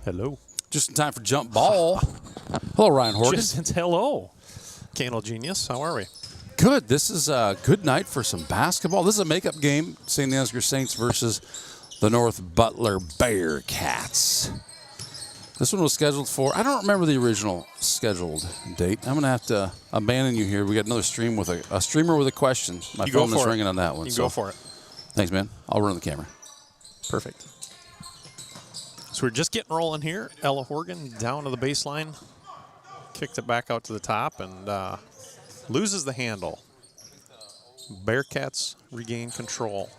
Hello. Just in time for jump ball. Hello, Ryan Horgan. Hello. Candle Genius, how are we? Good. This is a good night for some basketball. This is a makeup game, St. Ansgar Saints versus the North Butler Bearcats. This one was scheduled for, I don't remember the original scheduled date. I'm going to have to abandon you here. We got another stream with a streamer with a question. My phone is ringing on that one. You go for it. Thanks, man. I'll run the camera. Perfect. So we're just getting rolling here. Ella Horgan down to the baseline. Kicked it back out to the top and loses the handle. Bearcats regain control.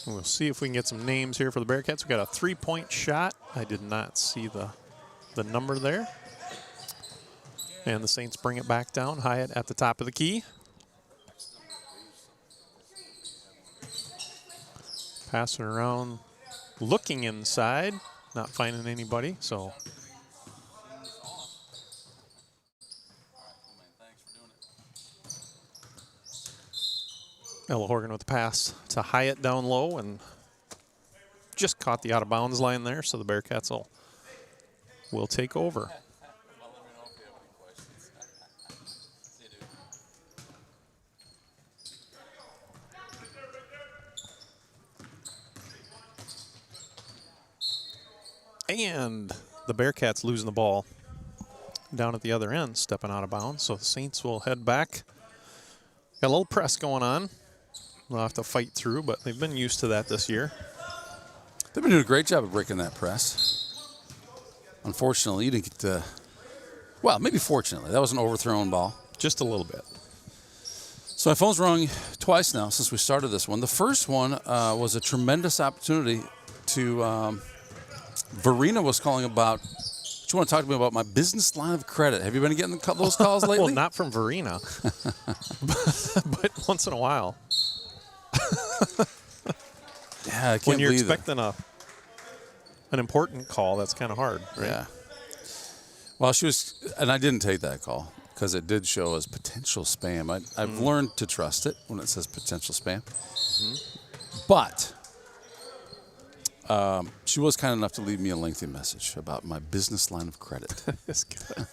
We'll see if we can get some names here for the Bearcats. We got a three-point shot. I did not see the number there. And the Saints bring it back down. Hyatt at the top of the key. Passing around, looking inside, not finding anybody, so. Ella Horgan with the pass to Hyatt down low and just caught the out of bounds line there, so the Bearcats will take over. And the Bearcats losing the ball down at the other end, stepping out of bounds. So the Saints will head back. Got a little press going on. They'll have to fight through, but they've been used to that this year. They've been doing a great job of breaking that press. Unfortunately, you didn't get to, well, maybe fortunately. That was an overthrown ball. Just a little bit. So my phone's rung twice now since we started this one. The first one was a tremendous opportunity to, Verena was calling about, you want to talk to me about my business line of credit. Have you been getting those calls lately? Well, not from Verena, but once in a while. Yeah, I can't when you're believe expecting an important call, that's kind of hard, right? Yeah. Well, she was, and I didn't take that call because it did show as potential spam. I've learned to trust it when it says potential spam. But she was kind enough to leave me a lengthy message about my business line of credit. That's good.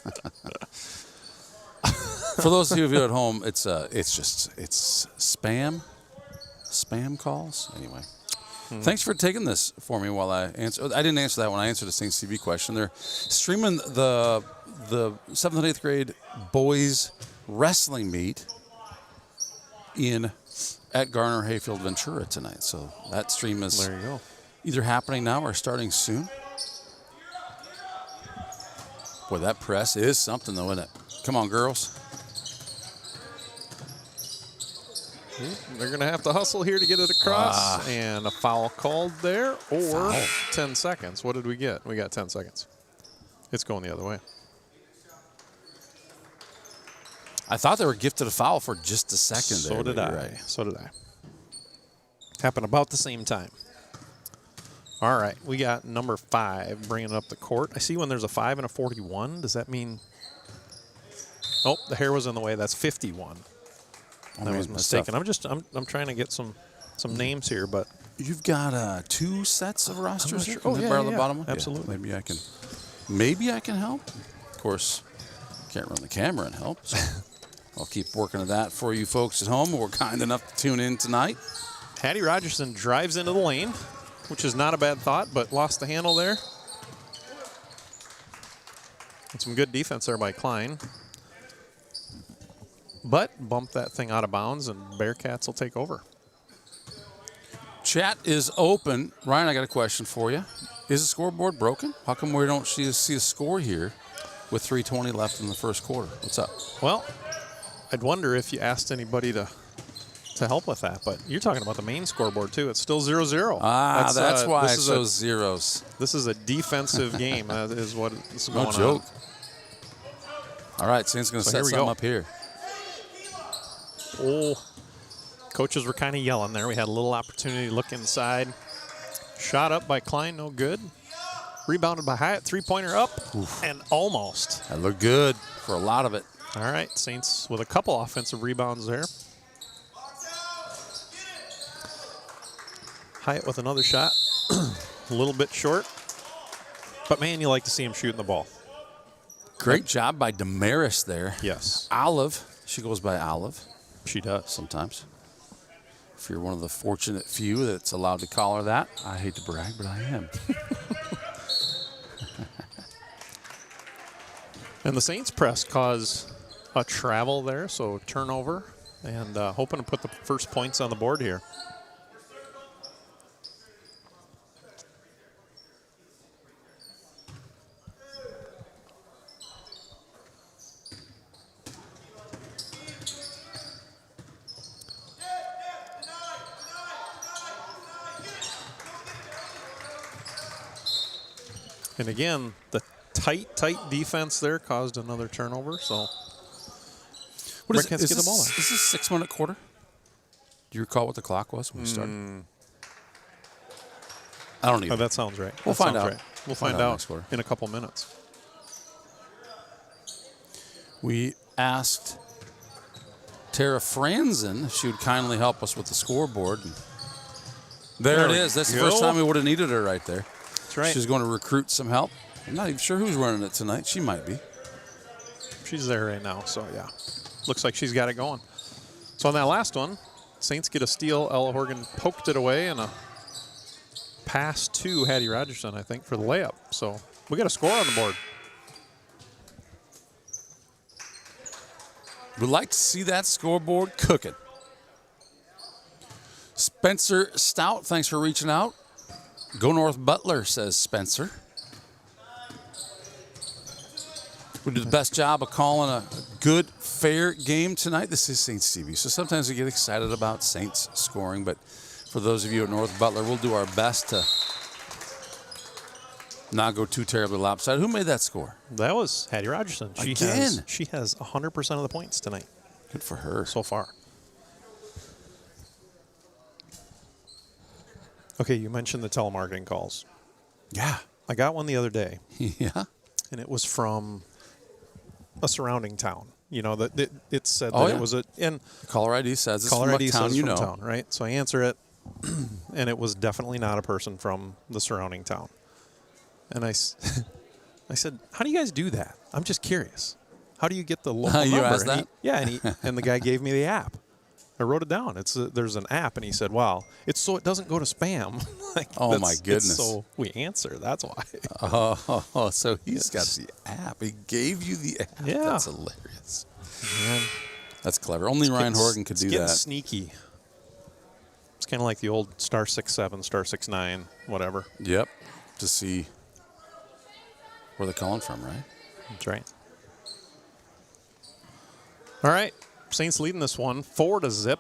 For those of you at home, it's spam calls. Anyway, thanks for taking this for me while I answer. I didn't answer that when I answered the Saints TV question. They're streaming the 7th and 8th grade boys wrestling meet at Garner Hayfield Ventura tonight. So that stream is there you go. Either happening now or starting soon. Boy, that press is something, though, isn't it? Come on, girls. They're going to have to hustle here to get it across. And a foul called there, or 10 seconds. What did we get? We got 10 seconds. It's going the other way. I thought they were gifted a foul for just a second there. So did I. Right. So did I. Happened about the same time. All right, we got number 5 bringing up the court. I see when there's a 5 and a 41. Does that mean? Oh, the hair was in the way. That's 51. That was mistaken. I'm trying to get some names here, but you've got 2 sets of rosters here. Oh, yeah, the bottom one? Absolutely. Yeah, maybe I can help. Of course, can't run the camera and help. So I'll keep working at that for you folks at home who were kind enough to tune in tonight. Hattie Rogerson drives into the lane, which is not a bad thought, but lost the handle there. And some good defense there by Klein. But bumped that thing out of bounds, and Bearcats will take over. Chat is open. Ryan, I got a question for you. Is the scoreboard broken? How come we don't see a score here with 3:20 left in the first quarter? What's up? Well, I'd wonder if you asked anybody to help with that, but you're talking about the main scoreboard too. It's still 0-0. That's why it shows zeros. This is a defensive game. That is what is going on. No joke. All right, Saints going to set something up here. Oh, coaches were kind of yelling there. We had a little opportunity to look inside. Shot up by Klein, no good. Rebounded by Hyatt. Three-pointer up. Oof. And almost. That looked good for a lot of it. All right, Saints with a couple offensive rebounds there. Hyatt with another shot. A little bit short. But, man, you like to see him shooting the ball. Great job by Damaris there. Yes. Olive. She goes by Olive. She does. Sometimes. If you're one of the fortunate few that's allowed to call her that. I hate to brag, but I am. And the Saints press caused a travel there, so turnover. And hoping to put the first points on the board here. And again, the tight defense there caused another turnover. So, what is Rick has to get the ball Is this 6-minute quarter? Do you recall what the clock was when we started? I don't even. Oh, that sounds right. We'll find out. Right. We'll find out in a couple minutes. We asked Tara Franzen if she would kindly help us with the scoreboard. And there it is. That's the first time we would have needed her right there. That's right. She's going to recruit some help. I'm not even sure who's running it tonight. She might be. She's there right now, so yeah. Looks like she's got it going. So on that last one, Saints get a steal. Ella Horgan poked it away, and a pass to Hattie Rogerson, I think, for the layup. So we got a score on the board. We'd like to see that scoreboard cooking. Spencer Stout, thanks for reaching out. Go North Butler, says Spencer. We did the best job of calling a good, fair game tonight. This is Saints TV, so sometimes we get excited about Saints scoring, but for those of you at North Butler, we'll do our best to not go too terribly lopsided. Who made that score? That was Hattie Rogerson. She has 100% of the points tonight. Good for her. So far. Okay, you mentioned the telemarketing calls. Yeah. I got one the other day. Yeah. And it was from a surrounding town. You know, that it said that it was a... And caller ID says it's caller from ID a town says you from know. town, right? So I answer it, and it was definitely not a person from the surrounding town. And I said, how do you guys do that? I'm just curious. How do you get the local number? You asked that? And the guy gave me the app. I wrote it down. There's an app, and he said, "Wow, it's so it doesn't go to spam." Oh my goodness! So we answer. That's why. Oh, so he's got the app. He gave you the app. Yeah, that's hilarious. Man. That's clever. Only Ryan Horgan could do that. Sneaky. It's kind of like the old *67, *69, whatever. Yep. To see where they're calling from, right? That's right. All right. Saints leading this one 4-0,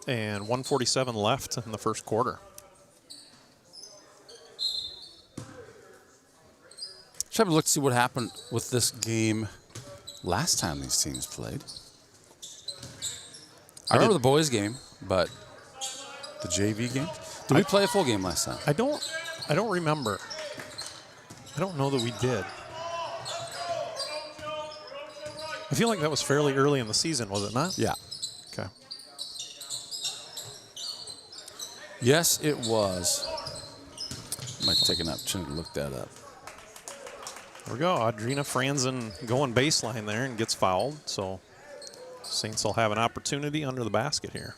and 1:47 left in the first quarter. Let's have a look to see what happened with this game last time these teams played. I remember the boys game, but the JV game? Did we play a full game last time? I don't remember. I don't know that we did. I feel like that was fairly early in the season, was it not? Yeah. Okay. Yes, it was. Might take an opportunity to look that up. There we go. Audrina Franzen going baseline there and gets fouled. So Saints will have an opportunity under the basket here.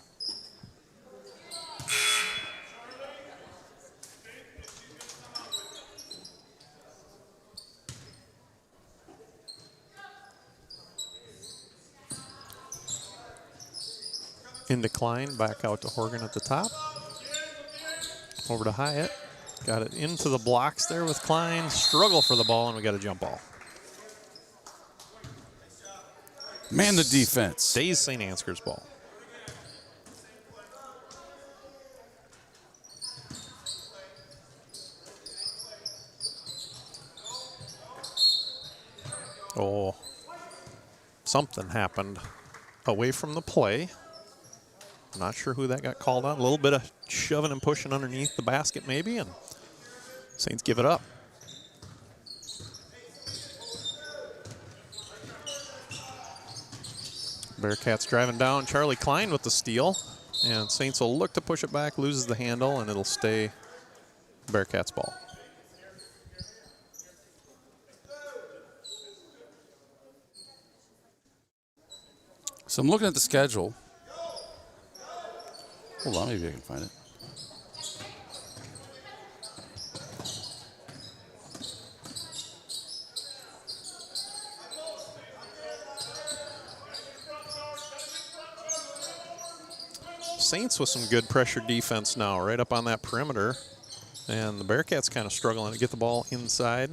In decline, back out to Horgan at the top. Over to Hyatt. Got it into the blocks there with Klein. Struggle for the ball, and we got a jump ball. Man, the defense. Stays St. Ansgar's ball. Oh, something happened away from the play. I'm not sure who that got called on. A little bit of shoving and pushing underneath the basket maybe, and Saints give it up. Bearcats driving down. Charlie Klein with the steal. And Saints will look to push it back, loses the handle, and it'll stay Bearcats ball. So I'm looking at the schedule. Hold on, maybe I can find it. Saints with some good pressure defense now, right up on that perimeter. And the Bearcats kind of struggling to get the ball inside.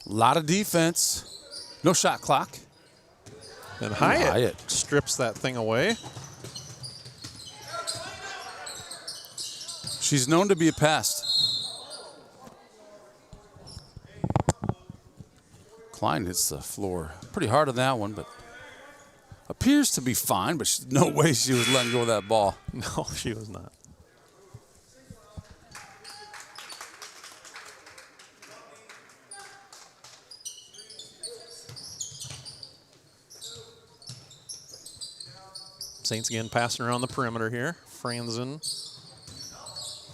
A lot of defense. No shot clock. And Hyatt strips that thing away. She's known to be a pest. Klein hits the floor pretty hard on that one, but appears to be fine, but no way she was letting go of that ball. No, she was not. Saints again passing around the perimeter here. Franzen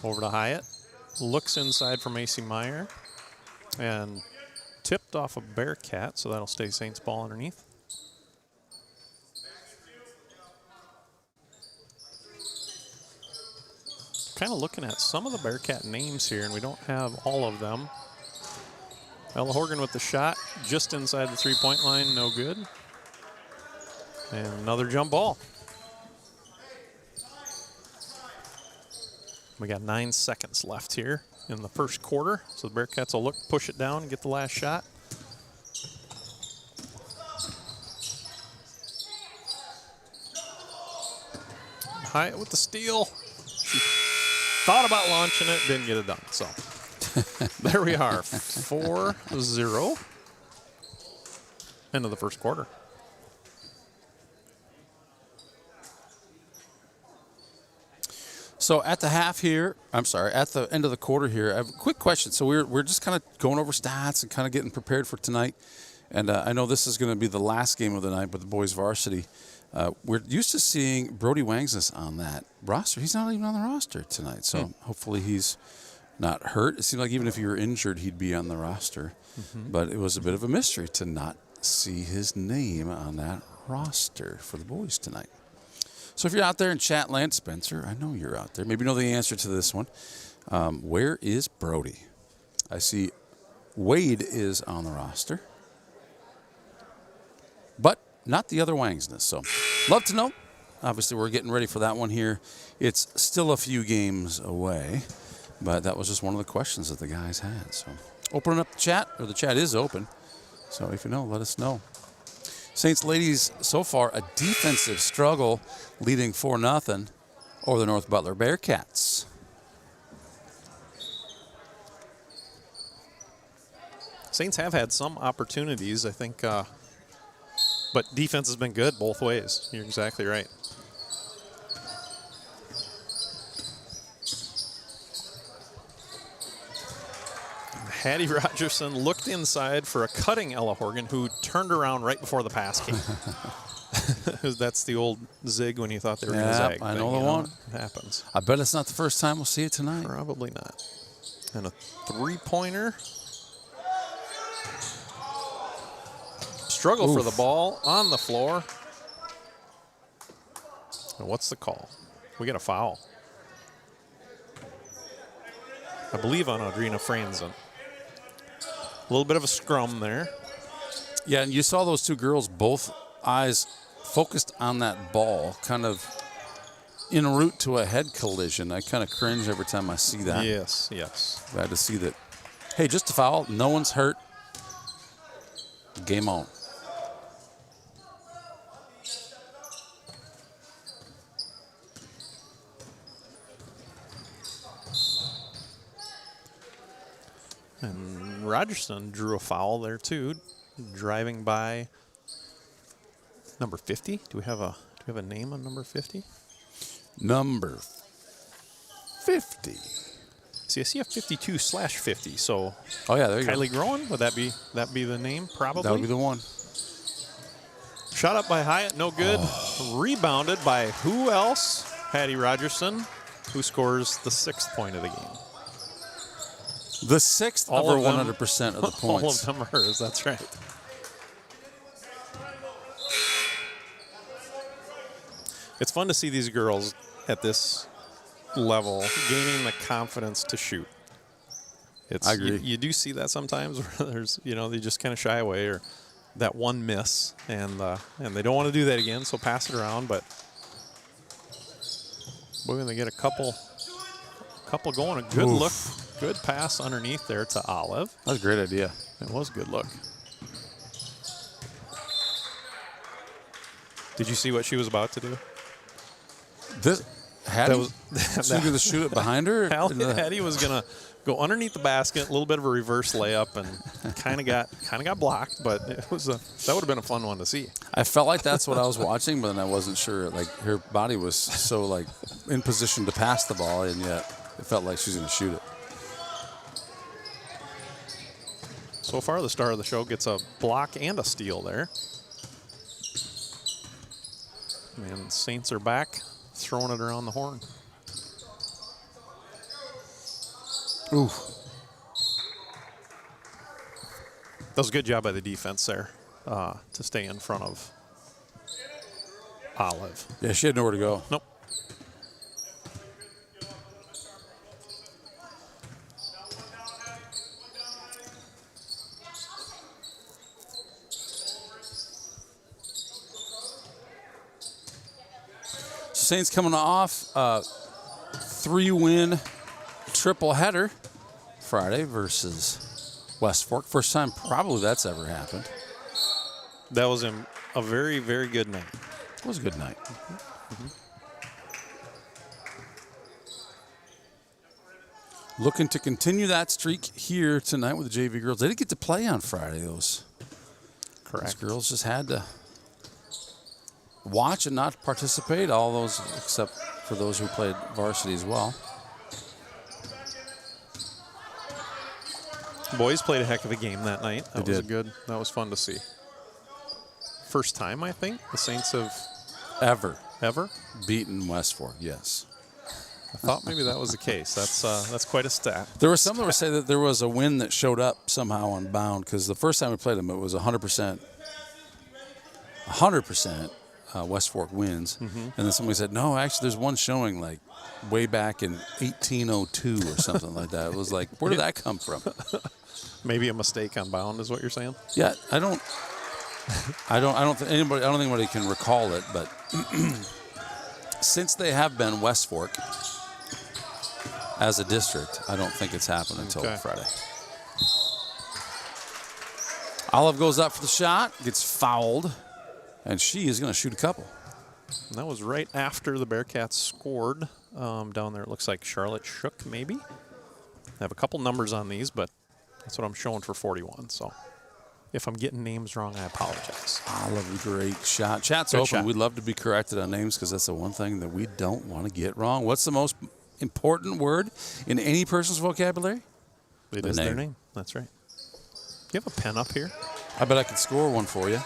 over to Hyatt. Looks inside for Macy Meyer. And tipped off a Bearcat, so that'll stay Saints ball underneath. Kind of looking at some of the Bearcat names here, and we don't have all of them. Ella Horgan with the shot just inside the three-point line, no good. And another jump ball. We got 9 seconds left here in the first quarter, so the Bearcats will look, push it down, and get the last shot. Hyatt with the steal. She thought about launching it, didn't get it done. So there we are, 4-0. End of the first quarter. So at the half here, at the end of the quarter here, I have a quick question. So we're just kind of going over stats and kind of getting prepared for tonight. And I know this is going to be the last game of the night with the boys varsity. We're used to seeing Brody Wangsness on that roster. He's not even on the roster tonight. So hopefully he's not hurt. It seemed like even if he were injured, he'd be on the roster. But it was a bit of a mystery to not see his name on that roster for the boys tonight. So if you're out there in chat land, Spencer, I know you're out there. Maybe you know the answer to this one. Where is Brody? I see Wade is on the roster, but not the other Wangsness. So love to know. Obviously, we're getting ready for that one here. It's still a few games away, but that was just one of the questions that the guys had. So opening up the chat, or the chat is open. So if you know, let us know. Saints ladies, so far, a defensive struggle, leading 4-0 over the North Butler Bearcats. Saints have had some opportunities, I think, but defense has been good both ways. You're exactly right. Hattie Rogerson looked inside for a cutting Ella Horgan, who turned around right before the pass came. That's the old zig when you thought they were going to zag. I know the one. It happens. I bet it's not the first time we'll see it tonight. Probably not. And a three-pointer. Struggle for the ball on the floor. And what's the call? We get a foul. I believe on Audrina Franzen. A little bit of a scrum there. Yeah, and you saw those two girls, both eyes focused on that ball, kind of en route to a head collision. I kind of cringe every time I see that. Yes, yes. Glad to see that. Hey, just a foul. No one's hurt. Game on. And Rogerson drew a foul there too, driving by number 50. Do we have a name on number 50? Number 50. see. I see a 52/50. So, Oh yeah, there you Kylie go. Groen, would that be the name? Probably. That would be the one. Shot up by Hyatt, no good. Rebounded by who else? Patty Rogerson, who scores the 6th point of the game. The 6th All over of them- 100% of the points. All of them are hers. That's right. It's fun to see these girls at this level gaining the confidence to shoot. I agree. You do see that sometimes where there's, they just kind of shy away or that one miss, and they don't want to do that again, so pass it around. But we're going to get a couple going. A good look, good pass underneath there to Olive. That's a great idea. It was a good look. Did you see what she was about to do? This Hattie That was was going to shoot it behind her. Hattie was gonna go underneath the basket, a little bit of a reverse layup, and kind of got blocked. But that would have been a fun one to see. I felt like that's what I was watching, but then I wasn't sure. Like her body was so like in position to pass the ball, and yet it felt like she was going to shoot it. So far, the star of the show gets a block and a steal there. And Saints are back, throwing it around the horn. Ooh. That was a good job by the defense there to stay in front of Olive. Yeah, she had nowhere to go. Nope. Saints coming off 3-win triple header Friday versus West Fork. First time probably that's ever happened. That was a very, very good night. It was a good night. Looking to continue that streak here tonight with the JV girls. They didn't get to play on Friday. Those girls just had to watch and not participate. All those except for those who played varsity as well. Boys played a heck of a game that night. That They was did. That was fun to see. First time, I think, the Saints have Ever beaten West Fork, yes. I thought maybe that was the case. That's quite a stat. There was some that were saying that there was a win that showed up somehow on Bound because the first time we played them, it was 100% West Fork wins. And then somebody said, no, actually, there's one showing like way back in 1802 or something like that. It was like, where did that come from? Maybe a mistake on Bound is what you're saying? Yeah, I don't think anybody can recall it, but since they have been West Fork as a district, I don't think it's happened until Friday. Olive goes up for the shot, gets fouled, and she is going to shoot a couple. And that was right after the Bearcats scored down there. It looks like Charlotte Shook, maybe. I have a couple numbers on these, but that's what I'm showing for 41. So if I'm getting names wrong, I apologize. Olive, great shot. Chat's Good open. shot. We'd love to be corrected on names because that's the one thing that we don't want to get wrong. What's the most important word in any person's vocabulary? It is their name. That's right. Do you have a pen up here? I bet I could score one for you.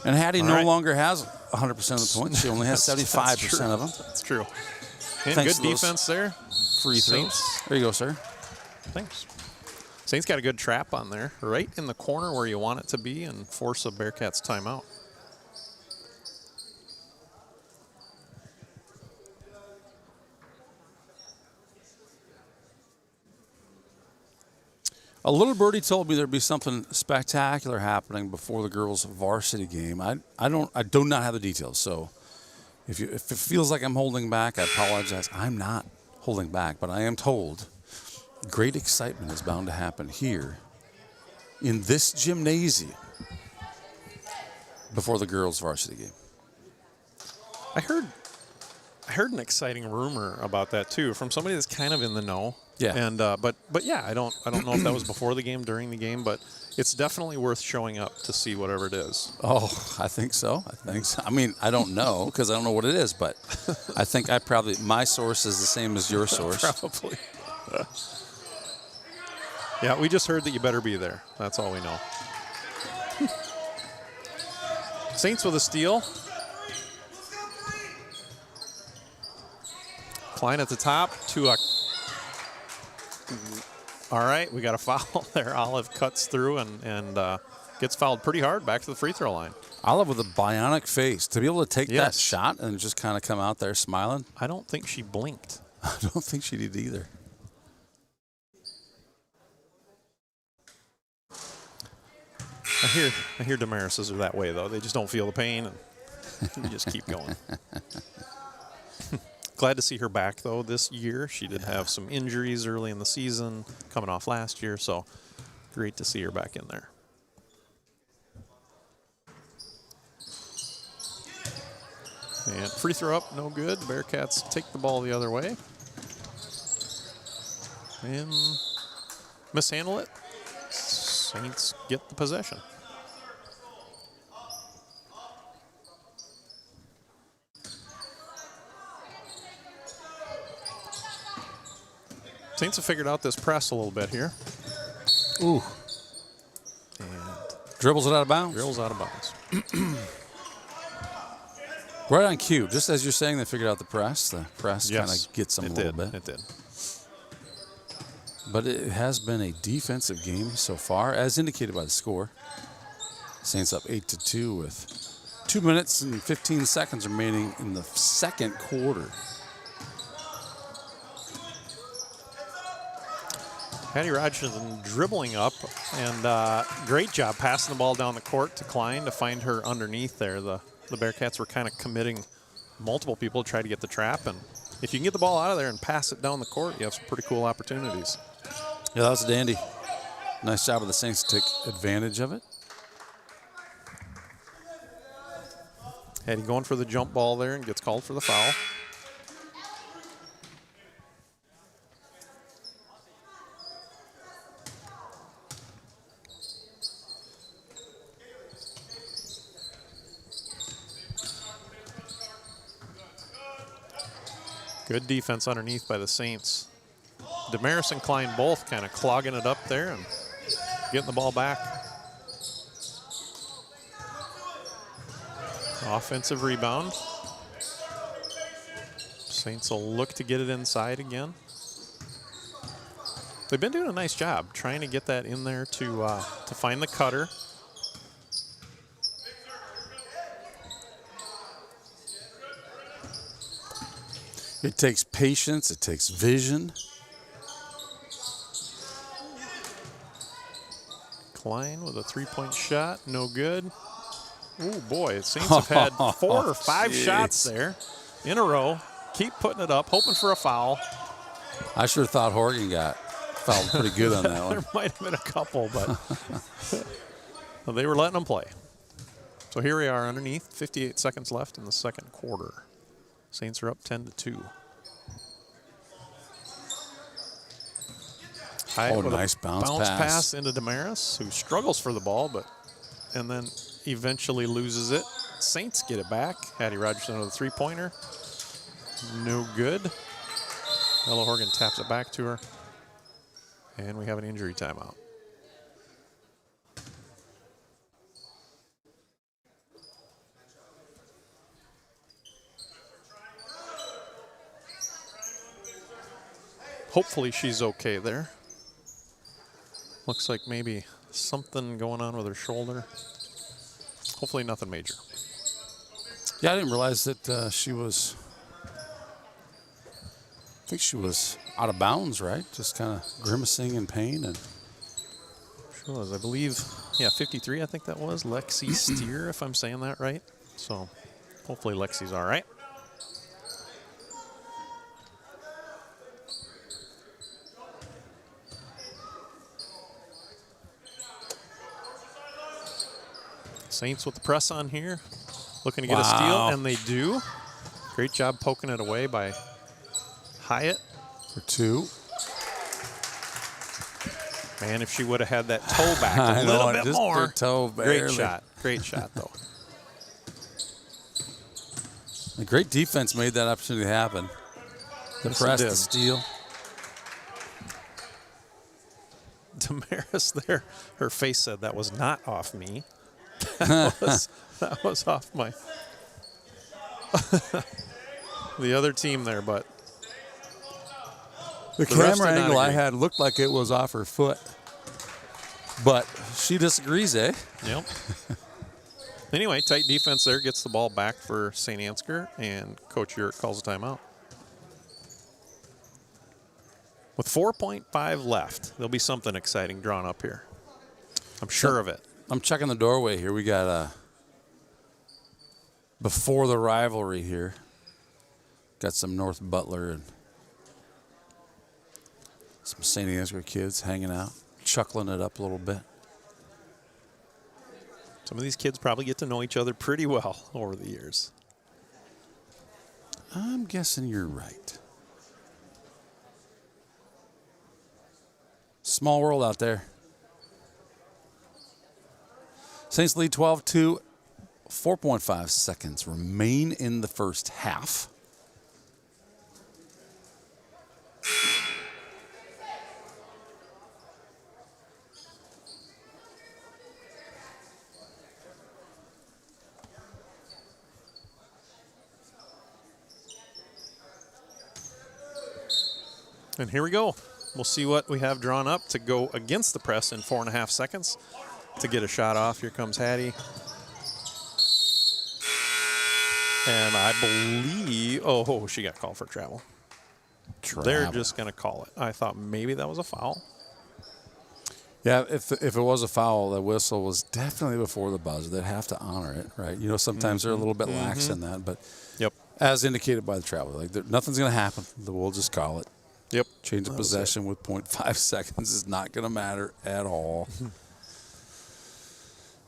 And Hattie no longer has 100% of the points. She only has 75% of them. That's true. And Thanks good to those defense there. Free throws. Saints. There you go, sir. Thanks. Saints got a good trap on there, right in the corner where you want it to be, and force a Bearcats timeout. A little birdie told me there'd be something spectacular happening before the girls' varsity game. I do not have the details. So if it feels like I'm holding back, I apologize. I'm not holding back, but I am told great excitement is bound to happen here in this gymnasium before the girls' varsity game. I heard an exciting rumor about that too from somebody that's kind of in the know. Yeah. And but yeah, I don't know if that was before the game, during the game, but It's definitely worth showing up to see whatever it is. Oh, I think so. I mean, I don't know because I don't know what it is, but I think my source is the same as your source. Probably. Yeah, we just heard that you better be there. That's all we know. Saints with a steal. Klein at the top to a. All right, we got a foul there. Olive cuts through and gets fouled pretty hard back to the free throw line. Olive with a bionic face. To be able to take that shot and just kind of come out there smiling. I don't think she blinked. I don't think she did either. I hear Damaris's are that way, though. They just don't feel the pain, and you just keep going. Glad to see her back, though, this year. She did have some injuries early in the season, coming off last year, so great to see her back in there. And free throw up, no good. Bearcats take the ball the other way. And mishandle it. Saints get the possession. Saints have figured out this press a little bit here. Ooh. And dribbles it out of bounds. Dribbles out of bounds. Right on cue. Just as you're saying they figured out the press kind of gets them a little bit. It did. But it has been a defensive game so far, as indicated by the score. Saints up 8-2 with 2 minutes and 15 seconds remaining in the second quarter. Patty Rogerson dribbling up, and great job passing the ball down the court to Klein to find her underneath there. The Bearcats were kind of committing multiple people to try to get the trap, and if you can get the ball out of there and pass it down the court, you have some pretty cool opportunities. Yeah, that was a dandy. Nice job of the Saints to take advantage of it. Hattie going for the jump ball there and gets called for the foul. Good defense underneath by the Saints. Damaris and Klein both kind of clogging it up there and getting the ball back. Offensive rebound. Saints will look to get it inside again. They've been doing a nice job trying to get that in there to find the cutter. It takes patience. It takes vision. Klein with a three-point shot, no good. Oh boy, Saints have had 4 or 5 shots there in a row. Keep putting it up, hoping for a foul. I sure thought Horgan got fouled pretty good on that one. There might have been a couple, but well, they were letting them play. So here we are underneath, 58 seconds left in the second quarter. Saints are up 10-2. Oh, nice bounce pass into Damaris, who struggles for the ball, and then eventually loses it. Saints get it back. Hattie Rogerson with a three-pointer. No good. Ella Horgan taps it back to her. And we have an injury timeout. Hopefully she's okay there. Looks like maybe something going on with her shoulder. Hopefully nothing major. Yeah, I didn't realize that she was, I think she was out of bounds, right? Just kind of grimacing in pain. And Sure was, I believe, yeah, 53 I think that was. Lexi Steer, if I'm saying that right. So hopefully Lexi's all right. Saints with the press on here, looking to get a steal, and they do. Great job poking it away by Hyatt. For 2. Man, if she would have had that toe back I a know, little bit just more. her toe Great barely. shot. Great shot, though. A great defense made that opportunity happen. The Yes, it press, did. the steal. Damaris there, her face said that was not off me. That was off my the other team there, but The the refs camera did not angle I agree. had looked like it was off her foot. But she disagrees, eh? Yep. Anyway, tight defense there, gets the ball back for St. Ansgar, and Coach Urick calls a timeout. With 4.5 left, there'll be something exciting drawn up here. I'm sure of it. I'm checking the doorway here. We got before the rivalry here. Got some North Butler and some St. Ansgar kids hanging out, chuckling it up a little bit. Some of these kids probably get to know each other pretty well over the years. I'm guessing you're right. Small world out there. Saints lead 12-2. 4.5 seconds remain in the first half. And here we go. We'll see what we have drawn up to go against the press in 4.5 seconds to get a shot off. Here comes Hattie. And I believe, oh, she got called for travel. They're just going to call it. I thought maybe that was a foul. Yeah, if it was a foul, the whistle was definitely before the buzzer. They'd have to honor it, right? You know, sometimes they're a little bit lax in that, but Yep. as indicated by the traveler, like nothing's going to happen. We'll just call it. Yep. Change of possession with 0.5 seconds is not going to matter at all.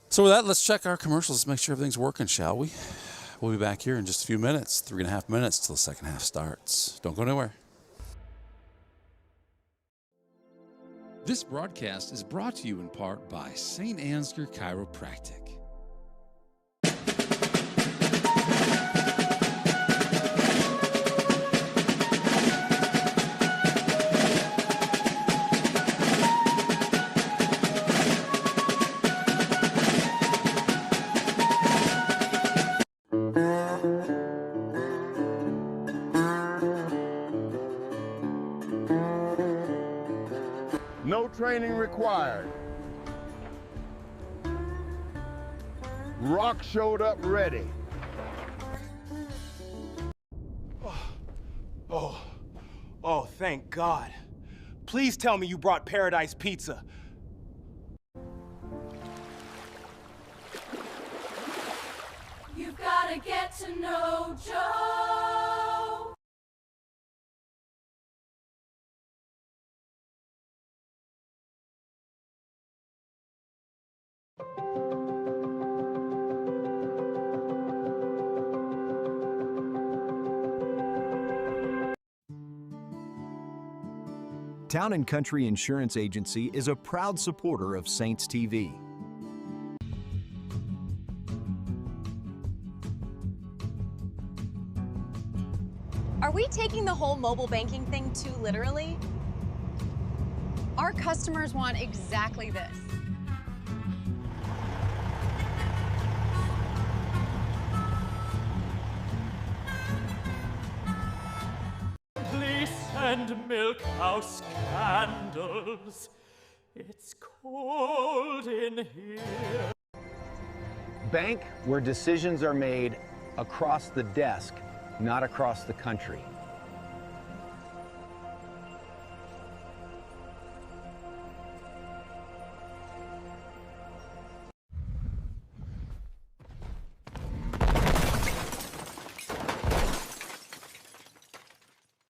So with that, let's check our commercials. Let's make sure everything's working, shall we? We'll be back here in just a few minutes, 3.5 minutes till the second half starts. Don't go anywhere. This broadcast is brought to you in part by St. Ansgar Chiropractic. No training required. Rock showed up ready. Oh, thank God. Please tell me you brought Paradise Pizza. You've gotta get to know Joe. Town & Country Insurance Agency is a proud supporter of Saints TV. Are we taking the whole mobile banking thing too literally? Our customers want exactly this. Fleece and milk house candles. It's cold in here. Bank where decisions are made across the desk, not across the country.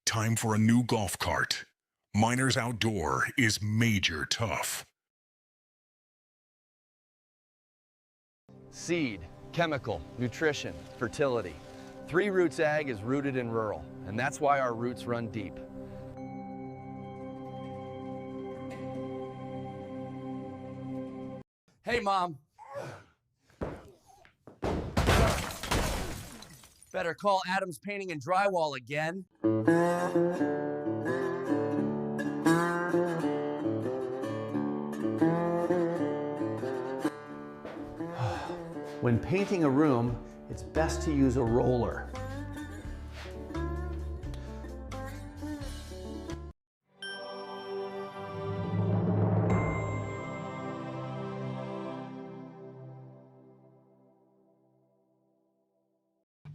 Time for a new golf cart. Miners Outdoor is major tough. Seed, chemical, nutrition, fertility. Three Roots Ag is rooted in rural, and that's why our roots run deep. Hey, Mom. Better call Adams Painting and Drywall again. When painting a room, it's best to use a roller.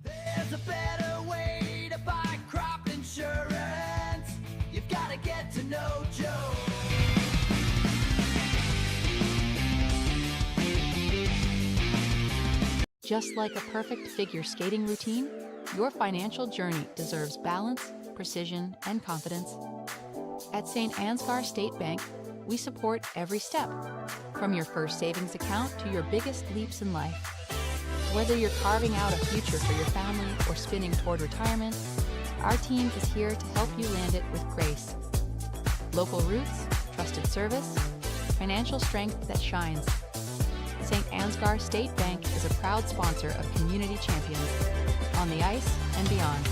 There's a better way to buy crop insurance. You've got to get to know Joe. Just like a perfect figure skating routine, your financial journey deserves balance, precision, and confidence. At St. Ansgar State Bank, we support every step, from your first savings account to your biggest leaps in life. Whether you're carving out a future for your family or spinning toward retirement, our team is here to help you land it with grace. Local roots, trusted service, financial strength that shines. St. Ansgar State Bank is a proud sponsor of Community Champions, on the ice and beyond.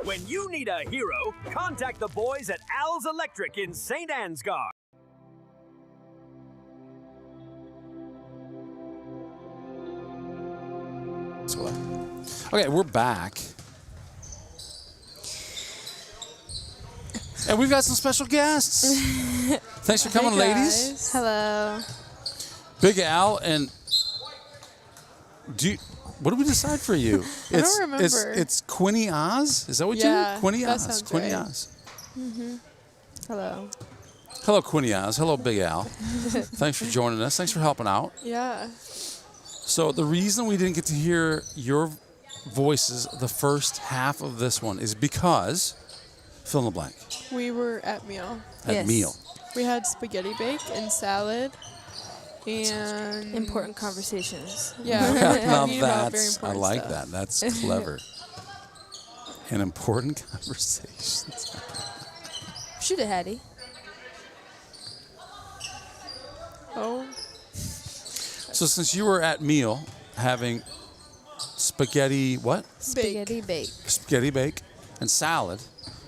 When you need a hero, contact the boys at Al's Electric in St. Ansgar. Okay, we're back. And we've got some special guests. Thanks for coming, ladies. Hello. Big Al and what do we decide for you? I don't remember. It's Quinny Oz? Is that what Yeah, you Quinny that Oz. sounds Quinny right. Oz. Hello. Hello, Quinny Oz. Hello, Big Al. Thanks for joining us. Thanks for helping out. Yeah. So the reason we didn't get to hear your voices the first half of this one is because, fill in the blank. We were at meal. At meal. We had spaghetti bake and salad and important conversations. Yeah. Now talking about very I important like stuff. that. That's clever. And important conversations. Shoot it, Hattie. Oh. So since you were at meal having spaghetti, what? Spaghetti bake. Spaghetti bake and salad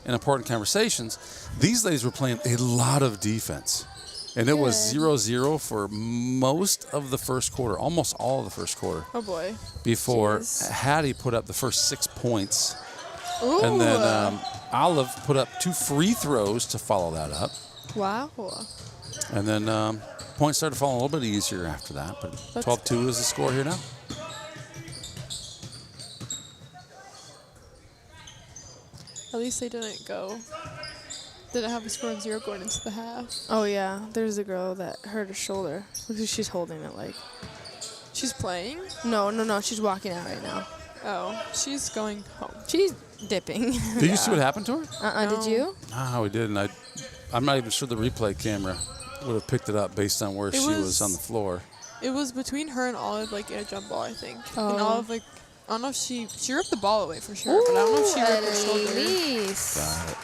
and important conversations, these ladies were playing a lot of defense. And it was 0-0 for most of the first quarter, almost all of the first quarter. Oh boy. Before Jeez. Hattie put up the first 6 points. Ooh. And then Olive put up 2 free throws to follow that up. Wow. And then points started falling a little bit easier after that. But 12-2 is the score here now. At least they didn't have a score of 0 going into the half. Oh yeah, there's a girl that hurt her shoulder. Looks like she's holding it like. She's playing? No, she's walking out right now. Oh, she's going home. She's dipping. Did you see what happened to her? Did you? No, we didn't. I'm not even sure the replay camera would have picked it up based on where she was on the floor. It was between her and Olive, like in a jump ball, I think. Oh. And Olive, like, I don't know if she ripped the ball away for sure, but I don't know if she ripped her shoulder. Got it.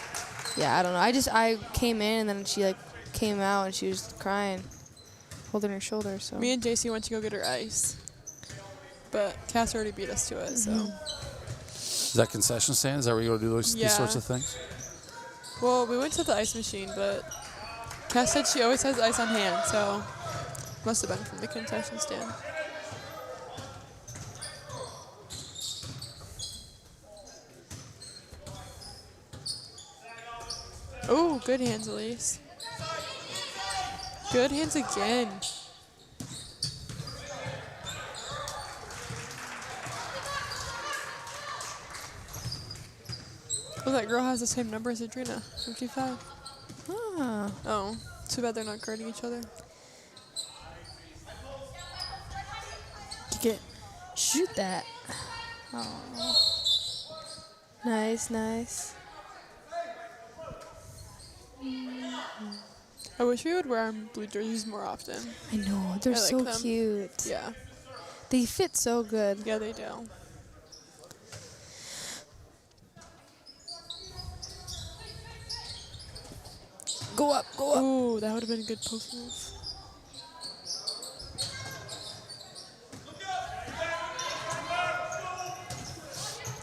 Yeah, I don't know. I came in and then she like came out and she was crying, holding her shoulder. So Me and JC went to go get her ice, but Cass already beat us to it. So. Is that concession stand? Is that where you go to do these sorts of things? Well, we went to the ice machine, but Cass said she always has ice on hand, so must have been from the concession stand. Oh, good hands, Elise. Good hands again. Oh, that girl has the same number as Adrina, 55. Ah. Oh, too bad they're not guarding each other. Shoot that. Oh. Nice. I wish we would wear our blue jerseys more often. I know, they're I like so them. cute. Yeah. They fit so good. Yeah, they do. Go up, go up. Ooh, that would have been a good post move.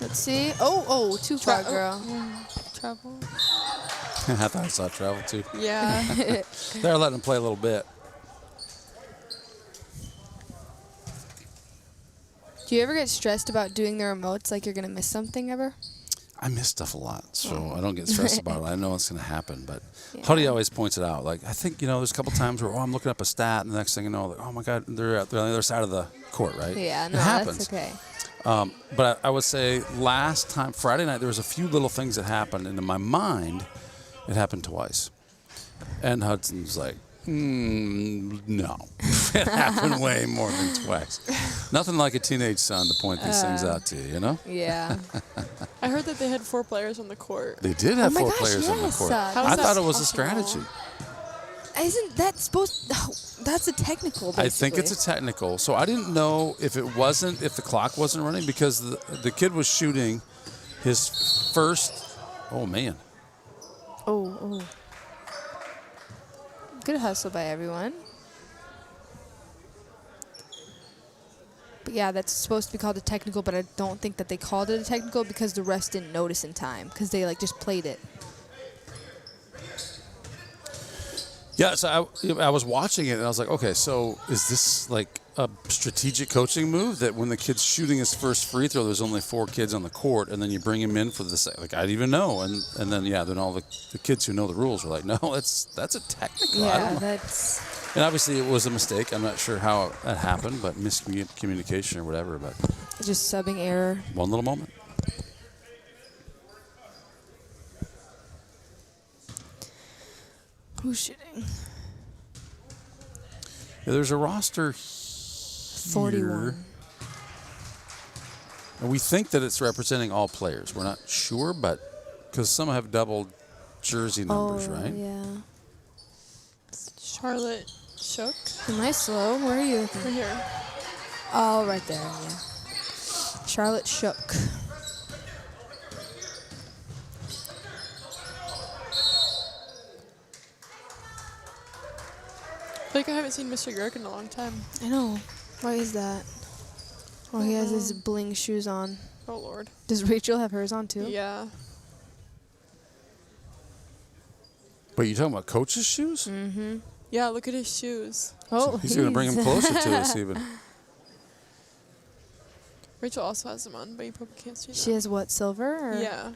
Let's see. Oh, too far, girl. Travel. I thought I saw travel too. Yeah. They're letting them play a little bit. Do you ever get stressed about doing the remotes, like you're going to miss something ever? I miss stuff a lot, so I don't get stressed about it. I know it's going to happen, but Huddy always points it out. Like, I think, there's a couple times where, I'm looking up a stat, and the next thing you know, like, oh my God, they're on the other side of the court, right? Yeah, no, it happens. that's okay. But I would say last time, Friday night, there was a few little things that happened, and in my mind, it happened twice. And Hudson's like, no. It happened way more than twice. Nothing like a teenage son to point these things out to you, Yeah. I heard that they had 4 players on the court. They did have 4 players on the court. I thought it was a strategy. Isn't that supposed... that's a technical, basically. I think it's a technical. So I didn't know if the clock wasn't running because the kid was shooting his first... Oh, man. Oh. Good hustle by everyone. But yeah, that's supposed to be called a technical, but I don't think that they called it a technical because the refs didn't notice in time because they just played it. Yeah, so I was watching it and I was like, okay, so is this like a strategic coaching move that when the kid's shooting his first free throw, there's only 4 kids on the court, and then you bring him in for the second? Like, I didn't even know, and then all the kids who know the rules were like, no, that's a technical. Yeah, I don't know. that's. And obviously it was a mistake. I'm not sure how that happened, but miscommunication or whatever. But just subbing error. One little moment. Who's shooting? Yeah, there's a roster 41. And we think that it's representing all players. We're not sure, but because some have double jersey numbers, right? Yeah. Charlotte Shook. Am I slow? Where are you? Right here. Oh, right there, yeah. Charlotte Shook. I feel like I haven't seen Mr. York in a long time. I know. Why is that? Oh, he has his bling shoes on. Oh, Lord. Does Rachel have hers on, too? Yeah. But you're talking about coach's shoes? Mm-hmm. Yeah, look at his shoes. Oh, he's going to bring him closer to us even. Rachel also has them on, but you probably can't see them. She has what, silver? Or? Yeah.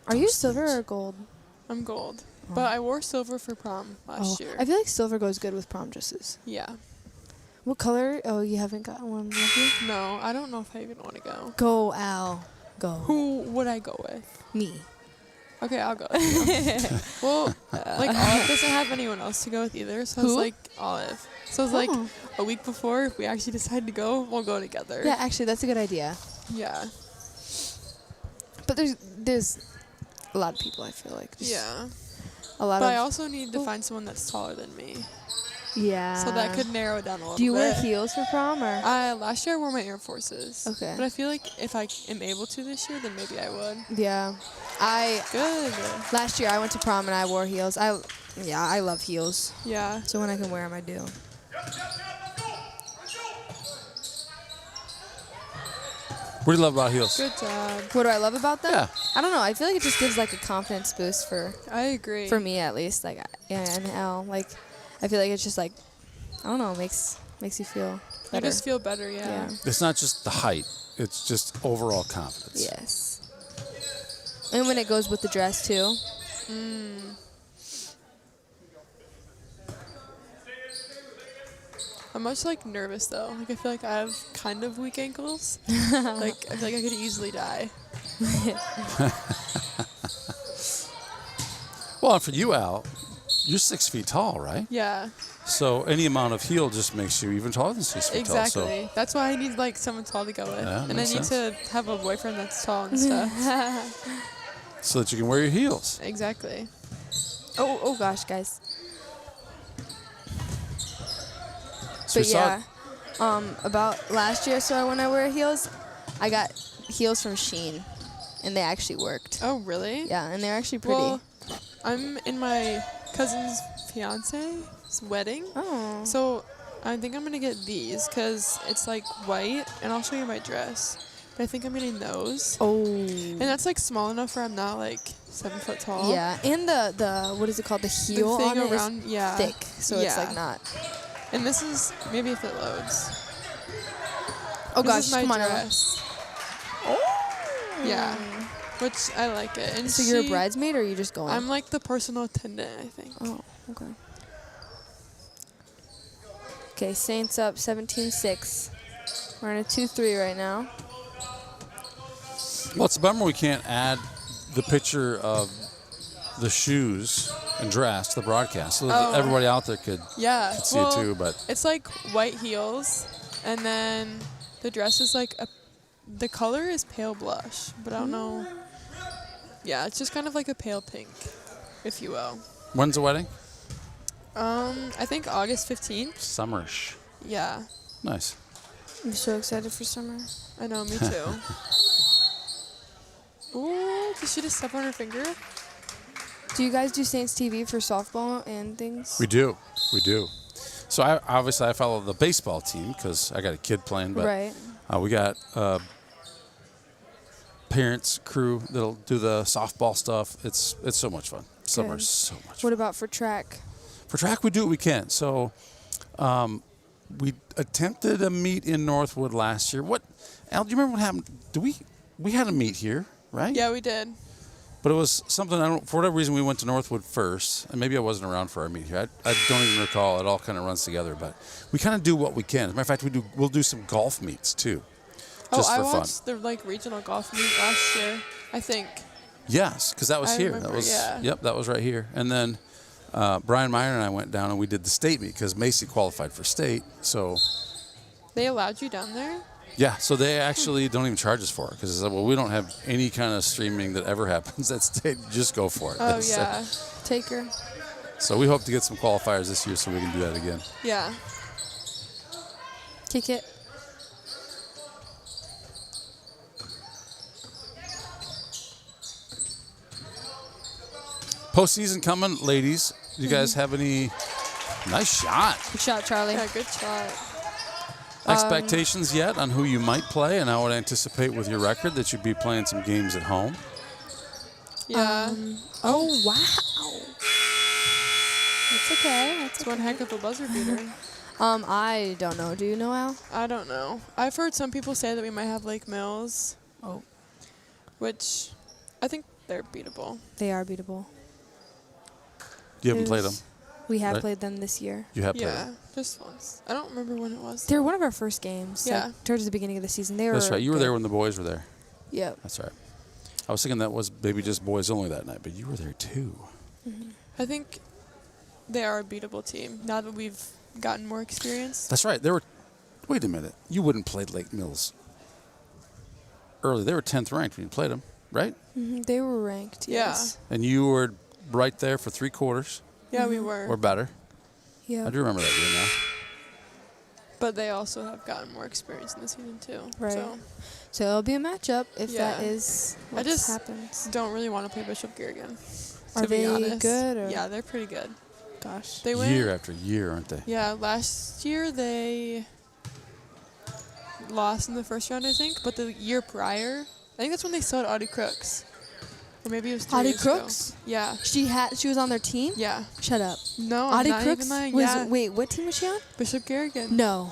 Are you silver or gold? I'm gold. But I wore silver for prom last year. I feel like silver goes good with prom dresses. Yeah. What color? Oh, you haven't gotten one, have you? No, I don't know if I even want to go. Go, Al. Go. Who would I go with? Me. Okay, I'll go with you. Well, Olive doesn't have anyone else to go with either, so it's like Olive. So it's like a week before, if we actually decide to go, we'll go together. Yeah, actually, that's a good idea. Yeah. But there's a lot of people, I feel like. Yeah. But I also need to find someone that's taller than me. Yeah. So that could narrow it down a little bit. Do you wear heels for prom or? Last year I wore my Air Forces. Okay. But I feel like if I am able to this year, then maybe I would. Yeah. Good. Last year I went to prom and I wore heels. I love heels. Yeah. So when I can wear them, I do. What do you love about heels? Good job. What do I love about them? Yeah. I don't know. I feel like it just gives like a confidence boost for. I agree. For me at least, like and Al, like I feel like it's just like I don't know, makes you feel better. You just feel better, yeah. It's not just the height. It's just overall confidence. Yes. And when it goes with the dress too. I'm much nervous though. I feel like I have kind of weak ankles. I feel like I could easily die. Well, and for you, Al, you're 6 feet tall, right? Yeah. So any amount of heel just makes you even taller than 6 feet tall. Exactly. So that's why I need someone tall to go with. Yeah, and I makes need sense. to have a boyfriend that's tall and stuff. so that you can wear your heels. Exactly. Oh gosh, guys. So but yeah, about last year, so when I wear heels, I got heels from Shein, and they actually worked. Oh, really? Yeah, and they're actually pretty. Well, I'm in my cousin's fiance's wedding. Oh. So I think I'm going to get these because it's like white, and I'll show you my dress. But I think I'm getting those. Oh. And that's like small enough where I'm not like 7 foot tall. Yeah, and the what is it called? The heel the thing on it around, is yeah, thick, so it's like not. And this is maybe if it loads. Oh this gosh, is my come on, Ella. dress. Oh. Yeah, which I like it. And So you're a bridesmaid, or are you just going? I'm like the personal attendant, I think. Oh, okay. Okay, Saints up 17-6. We're in a 2-3 right now. Well, it's a bummer we can't add the picture of the shoes and dress to the broadcast, so that everybody out there could see it too. But it's like white heels, and then the dress is like the color is pale blush, but I don't know. Yeah, it's just kind of like a pale pink, if you will. when's the wedding? I think August 15th. Summerish. Yeah. Nice. I'm so excited for summer. I know, me too. Ooh, did she just step on her finger? Do you guys do Saints TV for softball and things? We do. So I follow the baseball team because I got a kid playing. But right. We got parents, crew that'll do the softball stuff. It's so much fun. Summer's so much fun. What about for track? For track, we do what we can. So we attempted a meet in Northwood last year. Al, do you remember what happened? We had a meet here, right? Yeah, we did. But it was something, for whatever reason, we went to Northwood first, and maybe I wasn't around for our meet here. I don't even recall. It all kind of runs together, but we kind of do what we can. As a matter of fact, we'll do some golf meets too, just for I fun. watched the regional golf meet last year, I think. Yes, because that was I here. remember, That was yeah. Yep, that was right here. And then Brian Meyer and I went down and we did the state meet because Macy qualified for state. So They allowed you down there? yeah, so they actually don't even charge us for it because well, we don't have any kind of streaming that ever happens at state. Just go for it. Oh, So- yeah. Take her. So we hope to get some qualifiers this year so we can do that again. Yeah. Kick it. Postseason coming, ladies. Do you guys have any nice shot? Good shot, Charlie. Yeah, good shot. Expectations yet on who you might play? And I would anticipate with your record that you'd be playing some games at home. Yeah. Oh, wow. That's okay. That's one heck of a buzzer beater. I don't know. Do you know, Al? I don't know. I've heard some people say that we might have Lake Mills. Oh. Which I think they're beatable. They are beatable. You haven't played them? We have right? played them this year. You have played Yeah, them? just once. I don't remember when it was. They were one of our first games. Yeah. Like, towards the beginning of the season. They were. That's right. You were good. there when the boys were there. Yep. That's right. I was thinking that was maybe just boys only that night, but you were there too. Mm-hmm. I think they are a beatable team now that we've gotten more experience. That's right. Wait a minute. You wouldn't play Lake Mills early. They were 10th ranked when you played them, right? Mm-hmm. They were ranked. Yeah. Yes. And you were right there for 3 quarters. Yeah, we were. Or better. Yeah. I do remember that game now. But they also have gotten more experience in the season too. Right. So it'll be a matchup if that Yeah. is I what just happens. don't really want to play Bishop Garrigan. Are to be they honest. good, or- Yeah, they're pretty good. Gosh. They went Year after year, aren't they? Yeah, last year they lost in the first round, I think. But the year prior, I think that's when they sold Audie Crooks. Or maybe it was 3 Audie years ago. Crooks? Yeah. She was on their team? Yeah. Shut up. No, Audie I'm not Crooks even lying. was Yeah. wait, what team was she on? Bishop Garrigan. No.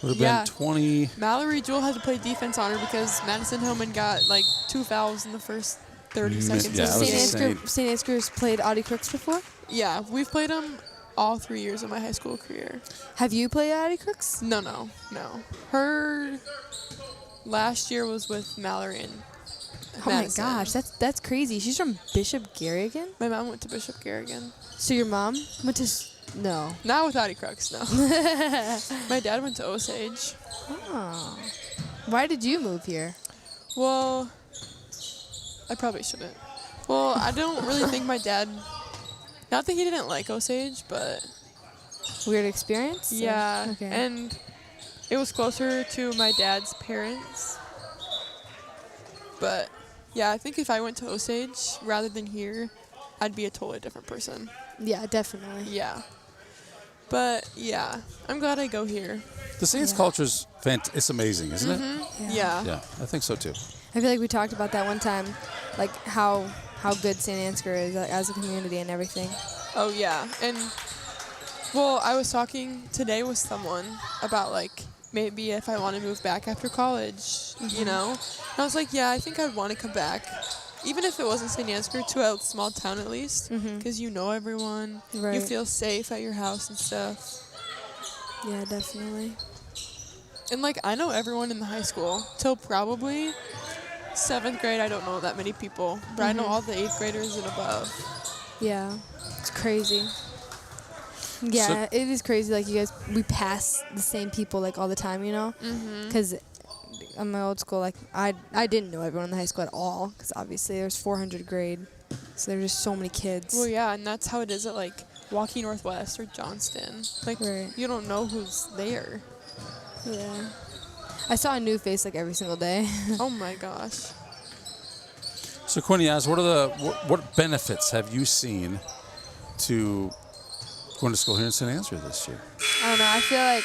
Would have Yeah. been 20. Mallory Jewell had to play defense on her because Madison Hillman got like 2 fouls in the first 30 seconds. Yeah, of I the was game. St. Ansgar's played Audie Crooks before? Yeah, we've played them all 3 years of my high school career. Have you played Audie Crooks? No. Her last year was with Mallory and Oh Madison. my gosh, that's crazy. She's from Bishop Garrigan? My mom went to Bishop Garrigan. So your mom went to no. Not with Audie Crooks, no. My dad went to Osage. Oh. Why did you move here? Well, I probably shouldn't. Well, I don't really think my dad, not that he didn't like Osage, but Weird experience? yeah. Okay. And it was closer to my dad's parents. But yeah, I think if I went to Osage rather than here, I'd be a totally different person. Yeah, definitely. Yeah. But yeah, I'm glad I go here. The Saints culture's it's amazing, isn't it? Yeah. Yeah, I think so too. I feel like we talked about that one time, like how good St. Ansgar is as a community and everything. Oh yeah, and well, I was talking today with someone about like maybe if I want to move back after college, you know. And I was like, yeah, I think I'd want to come back, even if it wasn't St. Ansgar, to a small town at least, because you know everyone, Right. you feel safe at your house and stuff. Yeah, definitely. And like I know everyone in the high school till probably 7th grade. I don't know that many people, but I know all the 8th graders and above. Yeah, it's crazy. Yeah, it is crazy. Like, you guys, we pass the same people, like, all the time, you know? Because in my old school, like, I didn't know everyone in the high school at all, because obviously there's 400 grade, so there's just so many kids. Well, yeah, and that's how it is at, like, Waukee Northwest or Johnston. Like, you don't know who's there. Yeah. I saw a new face, like, every single day. Oh, my gosh. So, Quinny, what benefits have you seen to going to school here in St. Ansgar this year? I don't know. I feel like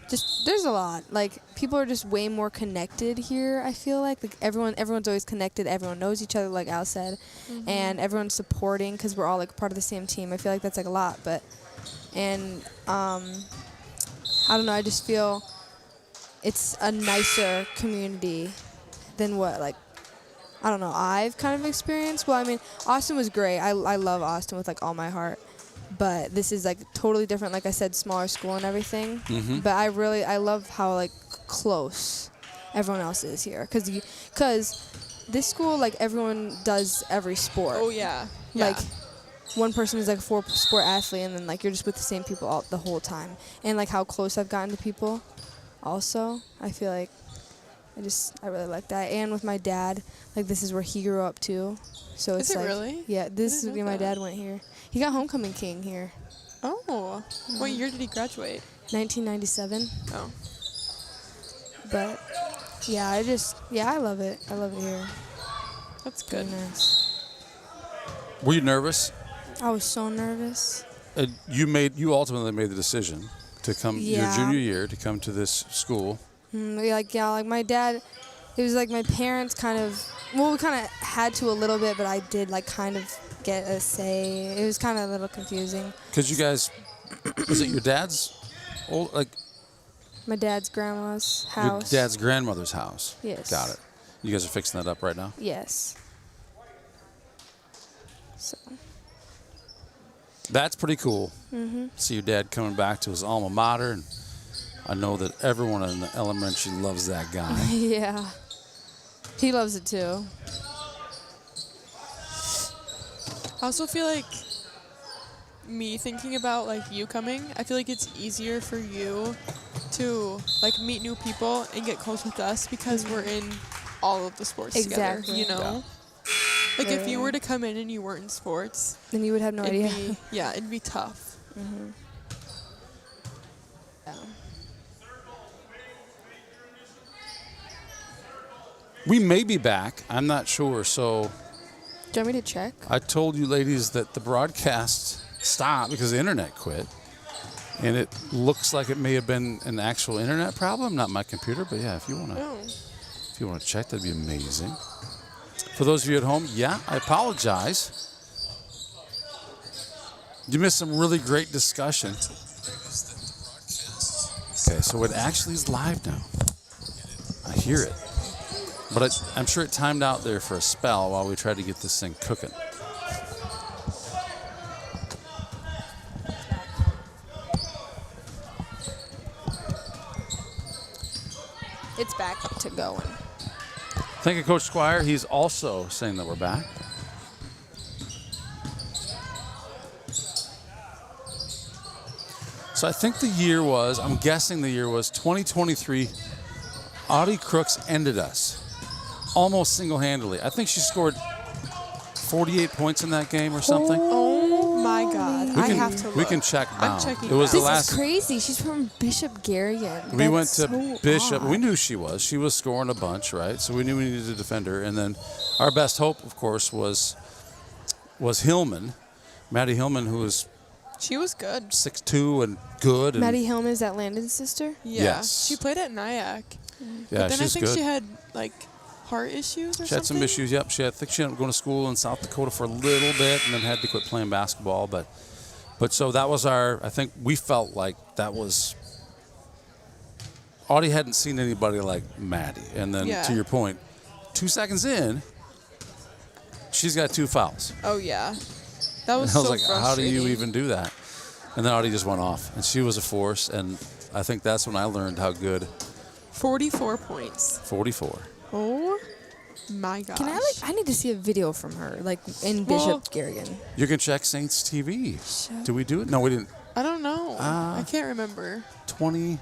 just there's a lot. Like, people are just way more connected here. I feel like everyone's always connected. Everyone knows each other, like Al said, and everyone's supporting because we're all like part of the same team. I feel like that's like a lot. And I don't know. I just feel it's a nicer community than what I don't know, I've kind of experienced. Well, I mean, Austin was great. I love Austin with like all my heart. But this is like totally different, like I said, smaller school and everything. But I love how like close everyone else is here, because this school, like, everyone does every sport. Oh yeah. Like, one person is like a sport athlete, and then like you're just with the same people the whole time. And like how close I've gotten to people, also, I feel like I really like that. And with my dad, like, this is where he grew up too. So it's Is it like, really? yeah, this is know where my that. dad went here. He got homecoming king here. Oh. What year did he graduate? 1997. Oh. But yeah, I love it. I love it here. That's good. Very nice. Were you nervous? I was so nervous. You ultimately made the decision to come your Yeah. junior year to come to this school. Like my dad, it was like my parents kind of, well, we kind of had to a little bit, but I did like kind of get a say. It was kind of a little confusing. Because you guys, was it your dad's old, like My dad's grandma's house. your dad's grandmother's house? Yes. Got it. You guys are fixing that up right now? Yes. So. That's pretty cool. Mhm. See your dad coming back to his alma mater, and I know that everyone in the elementary loves that guy. Yeah. He loves it too. I also feel like me thinking about like you coming, I feel like it's easier for you to like meet new people and get close with us because we're in all of the sports Exactly. together, you know? Like if you were to come in and you weren't in sports, then you would have no idea. It'd be tough. Yeah. We may be back. I'm not sure. So Do you want me to check? I told you ladies that the broadcast stopped because the internet quit. And it looks like it may have been an actual internet problem, not my computer. But yeah, if you want to check, that'd be amazing. For those of you at home, yeah, I apologize. You missed some really great discussion. Okay, so it actually is live now. I hear it. But I'm sure it timed out there for a spell while we tried to get this thing cooking. It's back to going. Thank you, Coach Squire. He's also saying that we're back. So I think I'm guessing the year was 2023. Audie Crooks ended us almost single-handedly. I think she scored 48 points in that game or something. Oh my God. I have to look. We can check now. I'm checking It was This the last. is crazy. She's from Bishop Garrigan. We went That's to so Bishop. odd. We knew she was. She was scoring a bunch, right? So we knew we needed to defend her. And then our best hope, of course, was Hillman. Maddie Hillman, who was She was good. 6'2" and good. And Maddie Hillman, is that Landon's sister? Yeah. Yes. She played at Nyack. Yeah, but then I she's think good. she had like heart issues or something. She had some issues. Yep. I think she ended up going to school in South Dakota for a little bit, and then had to quit playing basketball. But so that was I think we felt like that was. Audie hadn't seen anybody like Maddie, and then to your point, 2 seconds in, she's got 2 fouls. Oh yeah, that was. And I was so like, how do you frustrating. even do that? And then Audie just went off, and she was a force. And I think that's when I learned how good. 44 points. 44. Oh my gosh. Can I need to see a video from her, like in Bishop Garrigan. You can check Saints TV. Did we do it? No, we didn't. I don't know. I can't remember. 23.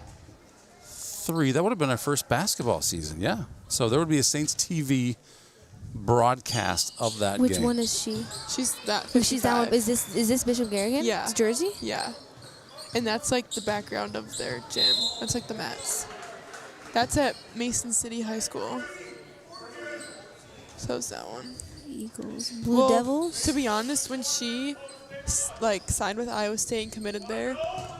That would have been our first basketball season. Yeah. So there would be a Saints TV broadcast of that Which game. one is she? She's that. Oh, she's that one. 55. Is this Bishop Garrigan? Yeah. It's Jersey? Yeah. And that's like the background of their gym. That's like the mats. That's at Mason City High School. So is that one. Eagles. Blue Devils? To be honest, when she signed with Iowa State and committed there,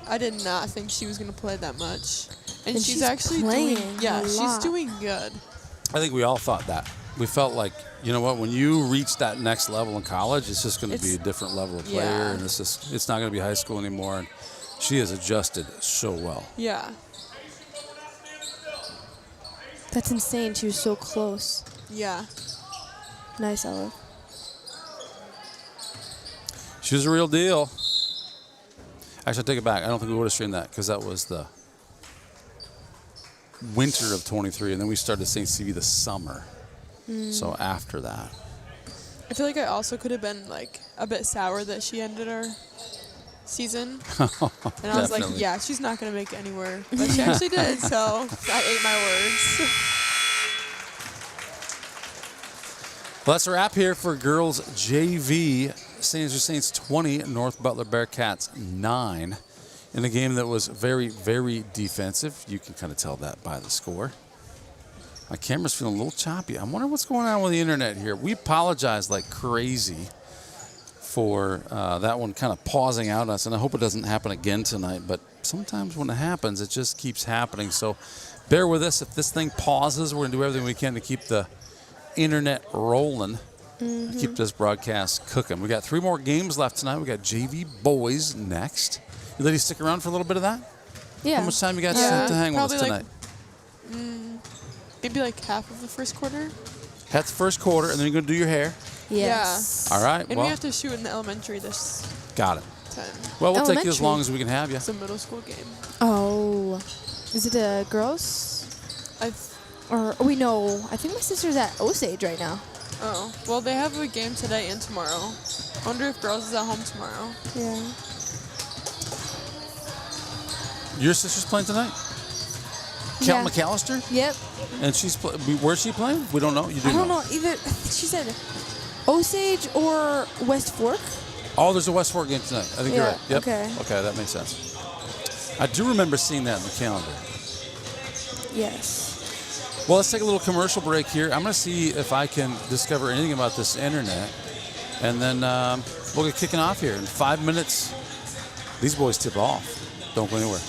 I did not think she was going to play that much. And she's actually playing doing, yeah, a she's lot. doing good. I think we all thought that. We felt like, you know what, when you reach that next level in college, it's just going to be a different level of player, Yeah. and it's not going to be high school anymore. And she has adjusted so well. Yeah. That's insane. She was so close. Yeah. Nice, Olive. She was a real deal. Actually, I take it back. I don't think we would have streamed that because that was the winter of 23, and then we started Saints TV the summer. So after that. I feel like I also could have been like a bit sour that she ended our season. And I was like, Definitely. yeah, she's not going to make it anywhere. But she actually did, so I ate my words. Well, that's a wrap here for girls JV. St. Andrews Saints 20, North Butler Bearcats 9. In a game that was very, very defensive. You can kind of tell that by the score. My camera's feeling a little choppy. I'm wondering what's going on with the internet here. We apologize like crazy for that one kind of pausing out on us, and I hope it doesn't happen again tonight. But sometimes when it happens, it just keeps happening. So bear with us. If this thing pauses, we're going to do everything we can to keep the internet rolling. Keep this broadcast cooking. We got 3 more games left tonight. We got JV Boys next. You ladies stick around for a little bit of that? Yeah. How much time you got to hang with us Probably tonight? Maybe like half of the first quarter. That's the first quarter, and then you're going to do your hair. Yes. All right. And well, we have to shoot in the elementary this got it. time. Well, we'll take you as Elementary. long as we can have you. It's a middle school game. Oh. Is it girls? I think my sister's at Osage right now. Oh, well, they have a game today and tomorrow. I wonder if girls is at home tomorrow. Yeah. Your sister's playing tonight? Yeah. Kel McAllister? Yep. And where's she playing? We don't know. You do I don't know. Either she said Osage or West Fork. Oh, there's a West Fork game tonight. I think you're Yeah, right. Yep. okay. Okay, that makes sense. I do remember seeing that in the calendar. Yes. Well, let's take a little commercial break here. I'm going to see if I can discover anything about this internet. And then we'll get kicking off here. In 5 minutes, these boys tip off. Don't go anywhere.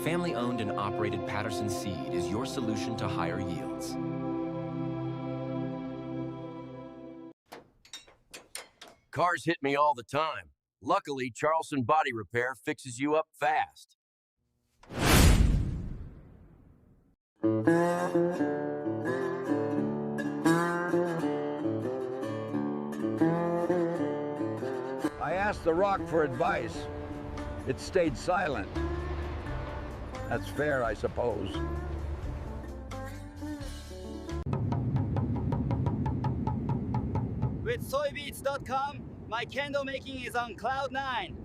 Family-owned and operated Patterson Seed is your solution to higher yields. Cars hit me all the time. Luckily, Charleston Body Repair fixes you up fast. I asked the rock for advice. It stayed silent. That's fair, I suppose. With soybeats.com, my candle making is on cloud 9.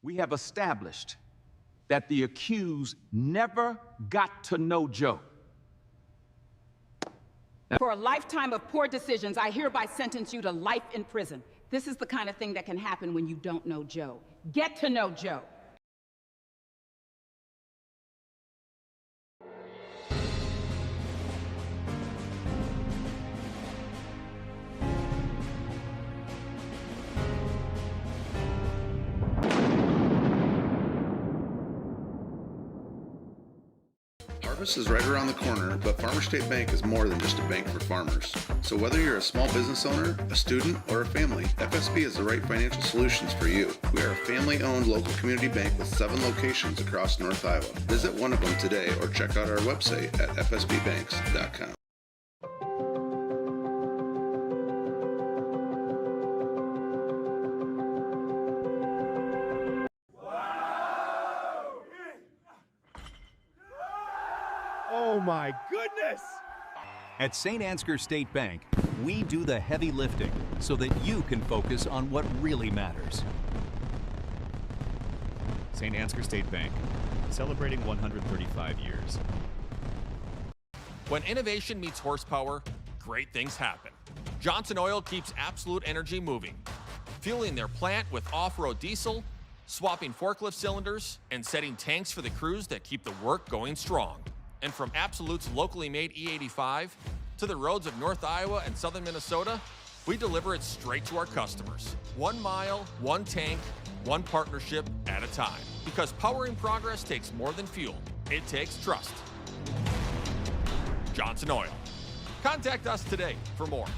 We have established that the accused never got to know Joe. For a lifetime of poor decisions, I hereby sentence you to life in prison. This is the kind of thing that can happen when you don't know Joe. Get to know Joe. Harvest is right around the corner, but Farmers State Bank is more than just a bank for farmers. So whether you're a small business owner, a student, or a family, FSB is the right financial solutions for you. We are a family-owned local community bank with 7 locations across North Iowa. Visit one of them today or check out our website at fsbbanks.com. Oh my goodness! At St. Ansgar State Bank, we do the heavy lifting so that you can focus on what really matters. St. Ansgar State Bank, celebrating 135 years. When innovation meets horsepower, great things happen. Johnson Oil keeps Absolute Energy moving, fueling their plant with off-road diesel, swapping forklift cylinders, and setting tanks for the crews that keep the work going strong. And from Absolute's locally made E85 to the roads of North Iowa and southern Minnesota, we deliver it straight to our customers. 1 mile, 1 tank, 1 partnership at a time. Because powering progress takes more than fuel. It takes trust. Johnson Oil. Contact us today for more.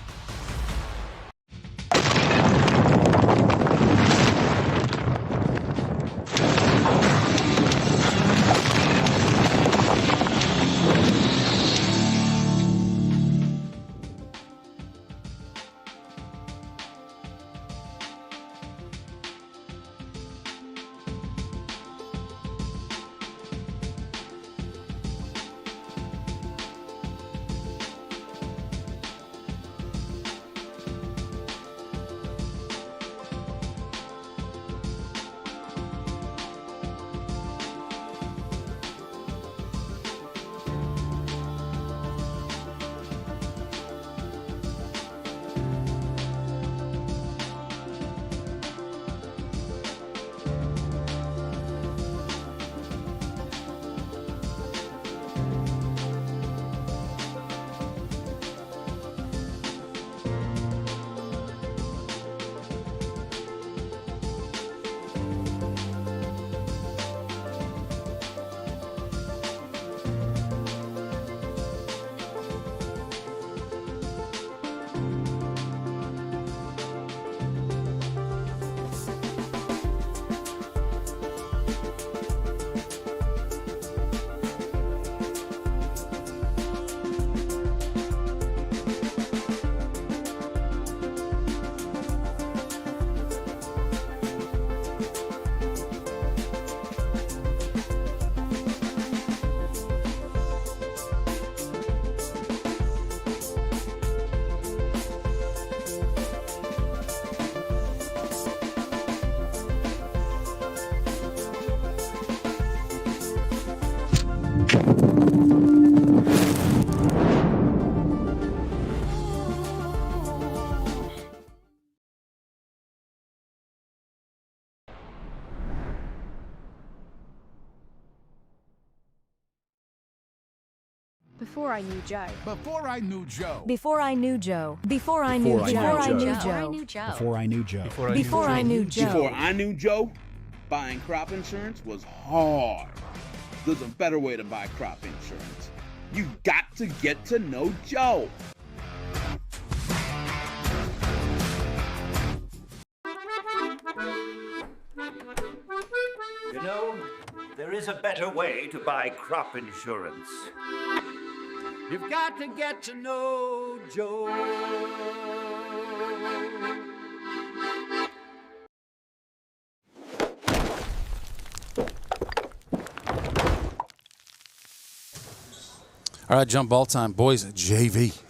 Before I knew Joe. Before I knew Joe. Before I knew Joe. Before I knew Joe. Before I knew Joe. Before I knew Joe. Before I knew Joe. Before I knew Joe, buying crop insurance was hard. There's a better way to buy crop insurance. You got to get to know Joe. You know, there is a better way to buy crop insurance. You've got to get to know Joe. All right, jump ball time. Boys, JV.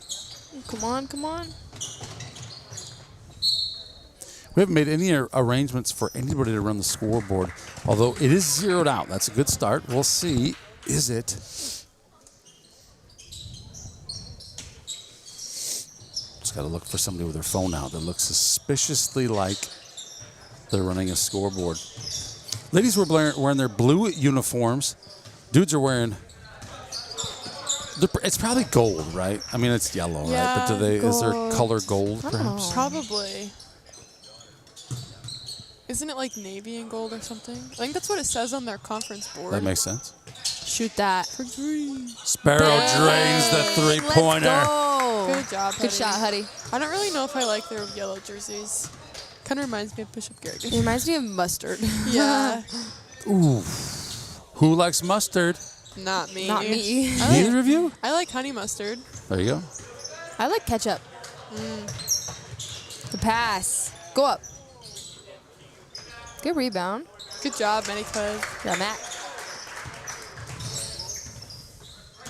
Come on, come on. We haven't made any arrangements for anybody to run the scoreboard, although it is zeroed out. That's a good start. We'll see. Is it? Just got to look for somebody with their phone out that looks suspiciously like they're running a scoreboard. Ladies were wearing their blue uniforms. Dudes are wearing... It's probably gold, right? I mean, it's yellow, yeah, right? But is there color gold, perhaps? Probably. Isn't it like navy and gold or something? I think that's what it says on their conference board. That makes sense. Shoot that. For 3. Sparrow drains the three-pointer. Let's go. Good job, Good shot, Huddy. I don't really know if I like their yellow jerseys. Kind of reminds me of Bishop Garrigan. It reminds me of mustard. Yeah. Ooh. Who likes mustard? Not me. Not me. Neither of you? I like honey mustard. There you go. I like ketchup. The pass. Go up. Good rebound. Good job, Manny Clev. Yeah, Matt.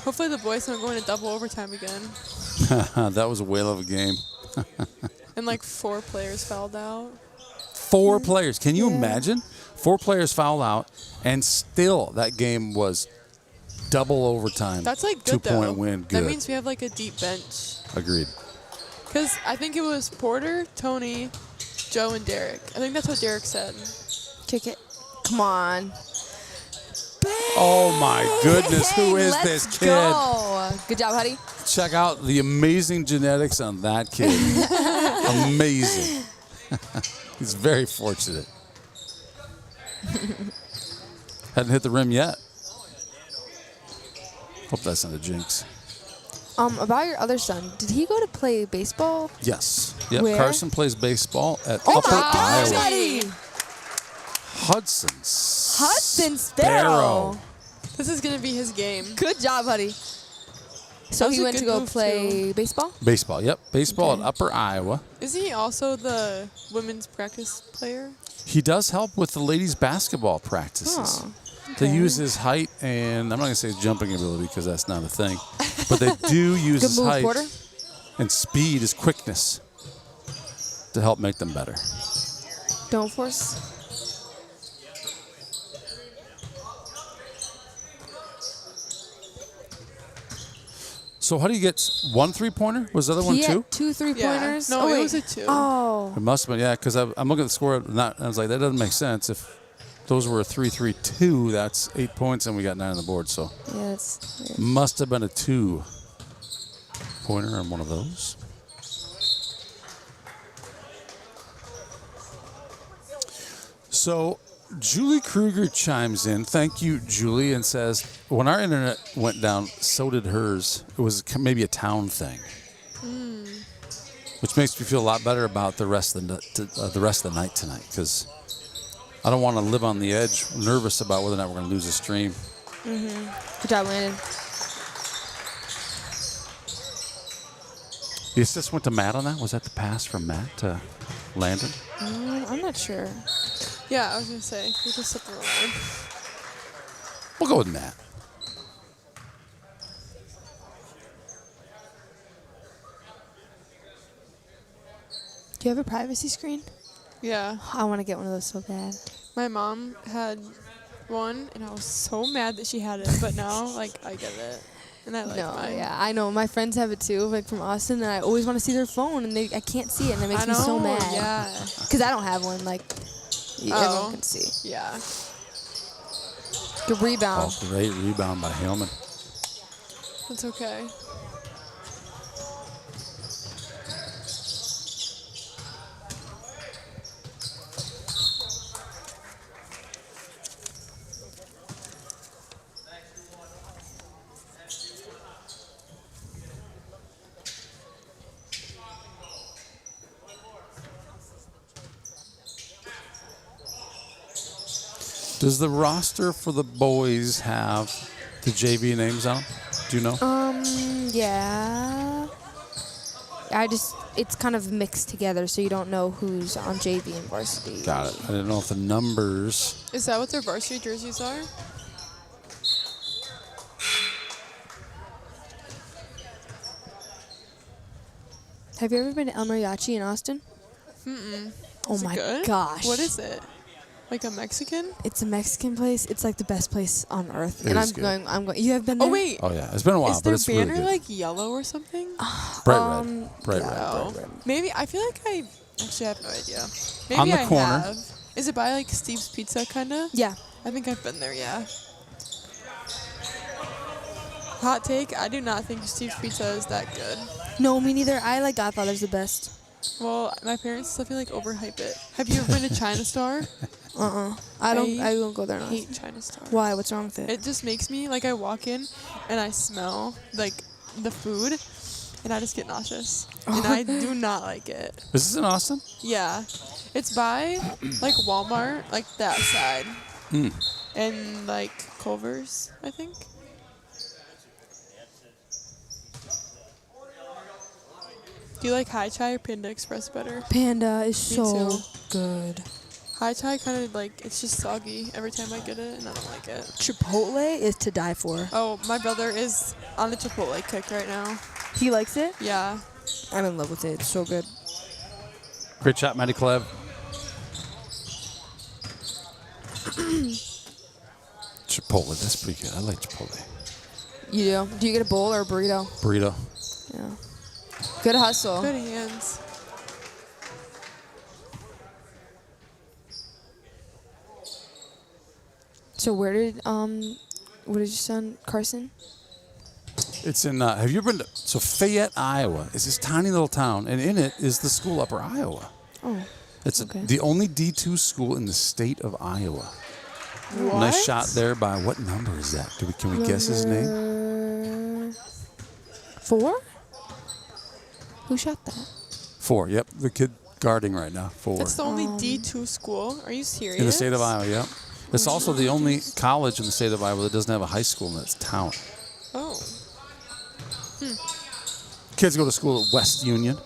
Hopefully the boys don't go into double overtime again. That was a whale of a game. And like 4 players fouled out. 4 players. Can you imagine? 4 players fouled out, and still that game was double overtime. That's like good 2-point win. Good. That means we have like a deep bench. Agreed. Because I think it was Porter, Tony, Joe, and Derek. I think that's what Derek said. Kick it. Come on. Oh my goodness, who is this kid? Go. Good job, Huddy. Check out the amazing genetics on that kid. Amazing. He's very fortunate. Hadn't hit the rim yet. Hope that's not a jinx. About your other son, did he go to play baseball? Yes. Yep. Where? Carson plays baseball at Oh Upper my gosh, Iowa. Huddy. Hudson Sparrow. This is going to be his game. Good job, Huddy. So That was he a went to good go move, play baseball? Baseball, yep. Baseball at Upper Iowa. Isn't he also the women's practice player? He does help with the ladies' basketball practices. Oh, They use his height and, I'm not going to say his jumping ability because that's not a thing, but they do use Good his move, height Porter. and speed, his quickness to help make them better. Don't force. So how do you get 1 3-pointer? Was the other one He 2? had 2 3-pointers? No, oh, it wait. was a 2. Oh. It must have been, yeah, because I'm looking at the score. I was like, that doesn't make sense. If those were a 3-3-2, that's 8 points, and we got 9 on the board. So Yeah, that's weird. must have been a 2-pointer on one of those. So Julie Kruger chimes in. Thank you, Julie, and says, when our internet went down, so did hers. It was maybe a town thing. Which makes me feel a lot better about the rest of the night tonight, because I don't want to live on the edge, nervous about whether or not we're going to lose a stream. Good job, Landon. The assist went to Matt on that? Was that the pass from Matt to Landon? I'm not sure. Yeah, I was going to say. We just set the line. We'll go with Matt. Do you have a privacy screen? Yeah. I want to get one of those so bad. My mom had one, and I was so mad that she had it. But now, like, I get it. And I like mine. Yeah, I know. My friends have it too, like from Austin, and I always want to see their phone, and I can't see it, and it makes me so mad. Yeah. Because I don't have one, like, everyone can see. Yeah. Good rebound. Oh, great rebound by Hillman. That's okay. Does the roster for the boys have the JV names on them? Do you know? Yeah. It's kind of mixed together, so you don't know who's on JV and varsity. Got it. I didn't know if the numbers. Is that what their varsity jerseys are? Have you ever been to El Mariachi in Austin? Mm-mm. Oh Is it my good? gosh. What is it? Like a Mexican? It's a Mexican place. It's like the best place on earth. It and is I'm going. You have been there? Oh, wait. Oh, yeah. It's been a while, Is but their it's really banner good. like yellow or something? Bright red. Bright red. Oh. Bright red. Maybe. I feel like I actually have no idea. Maybe On the I corner. have. Is it by like Steve's Pizza kind of? Yeah. I think I've been there, yeah. Hot take, I do not think Steve's Pizza is that good. No, me neither. I like Godfather's the best. Well, my parents, I feel like, overhype it. Have you ever been to China Star? I don't go there. I hate China Star. Why? What's wrong with it? It just makes me, like, I walk in and I smell, like, the food, and I just get nauseous. And I do not like it. Is this in Austin? Yeah. It's by, like, Walmart, like, that side. And, like, Culver's, I think. Do you like High Chai or Panda Express better? Panda is Me so too. good. High Chai kind of, like, it's just soggy every time I get it, and I don't like it. Chipotle is to die for. Oh, my brother is on the Chipotle kick right now. He likes it? Yeah. I'm in love with it. It's so good. Great shot, Matty Clev. Chipotle, that's pretty good. I like Chipotle. You do? Do you get a bowl or a burrito? Burrito. Yeah. Good hustle. Good hands. So where did what is your son, Carson? It's in, have you ever been to, so Fayette, Iowa is this tiny little town, and in it is the school Upper Iowa. Oh. It's okay. the only D2 school in the state of Iowa. What? Nice shot there by, what number is that? Can we guess his name? Number 4? Who shot that? 4, yep. The kid guarding right now, 4. That's the only D2 school? Are you serious? In the state of Iowa, yep. It's also the only college in the state of Iowa that doesn't have a high school in its town. Oh. Kids go to school at West Union.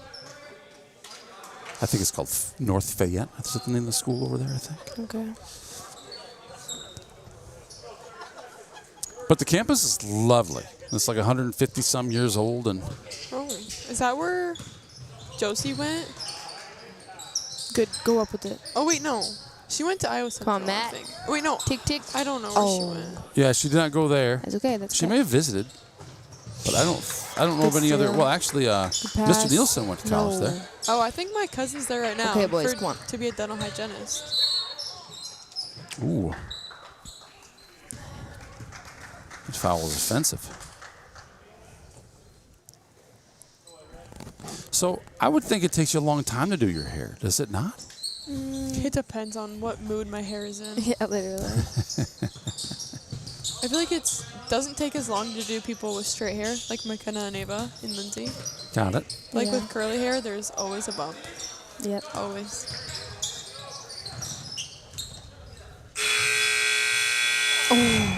I think it's called North Fayette. That's the name of the school over there, I think. Okay. But the campus is lovely. It's like 150 some years old, and Oh. Is that where Josie went? Good. Go up with it. Oh, wait, no. She went to Iowa Central, Come on, Matt. I think. Oh, wait, no. Tick, tick. I don't know where she went. yeah, she did not go there. That's okay. That's She okay. may have visited, but I don't know of any other. Well, actually, Mr. Nielsen went to college there. Oh, I think my cousin's there right now. Okay, boys, come on. To be a dental hygienist. Ooh. That foul was offensive. So I would think it takes you a long time to do your hair. Does it not? It depends on what mood my hair is in. Yeah, literally. I feel like it doesn't take as long to do people with straight hair, like McKenna and Ava and Lindsay. Got it. Like Yeah. with curly hair, there's always a bump. Yep. Always.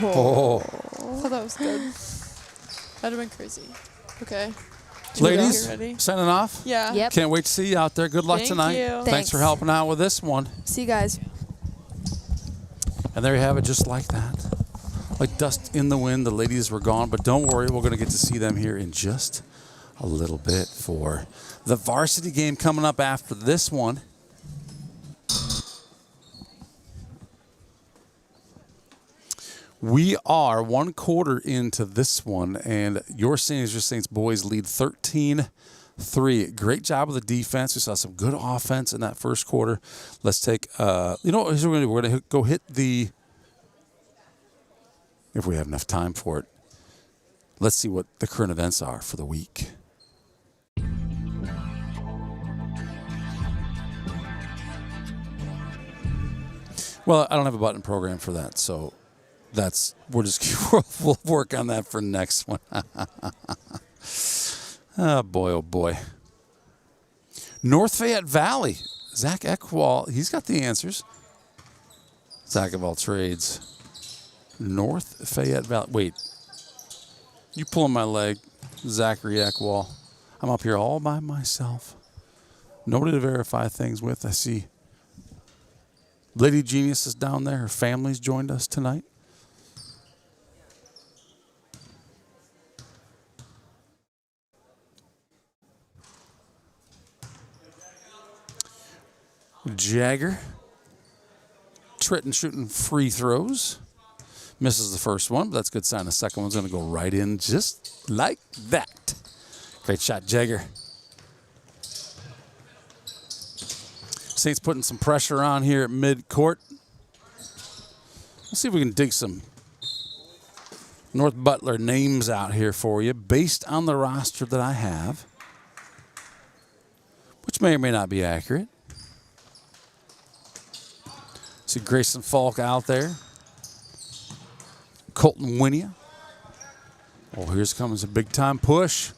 Oh. I thought that was good. That'd have been crazy. Okay. Ladies, You ready? signing off? Yeah. Yep. Can't wait to see you out there. Good luck Thank tonight. you. Thanks Thanks. for helping out with this one. See you guys. And there you have it, just like that. Like dust in the wind, the ladies were gone. But don't worry, we're going to get to see them here in just a little bit for the varsity game coming up after this one. We are 1/4 into this one, and your Saints boys lead 13-3. Great job of the defense. We saw some good offense in that first quarter. Let's take, you know what here's what we're going to do. We're going to go hit the, if we have enough time for it, let's see what the current events are for the week. Well, I don't have a button program for that, so we'll work on that for next one. Oh boy. North Fayette Valley. Zach Ekwall, he's got the answers. Zach of all trades. North Fayette Valley. Wait. You pulling my leg, Zachary Ekwall. I'm up here all by myself. Nobody to verify things with. I see Lady Genius is down there. Her family's joined us tonight. Jagger. Tritton shooting free throws. Misses the first one, but that's a good sign. The second one's going to go right in just like that. Great shot, Jagger. Saints putting some pressure on here at mid-court. Let's see if we can dig some North Butler names out here for you based on the roster that I have. Which may or may not be accurate. See Grayson Falk out there. Colton Winia. Oh, here's comes a big-time push.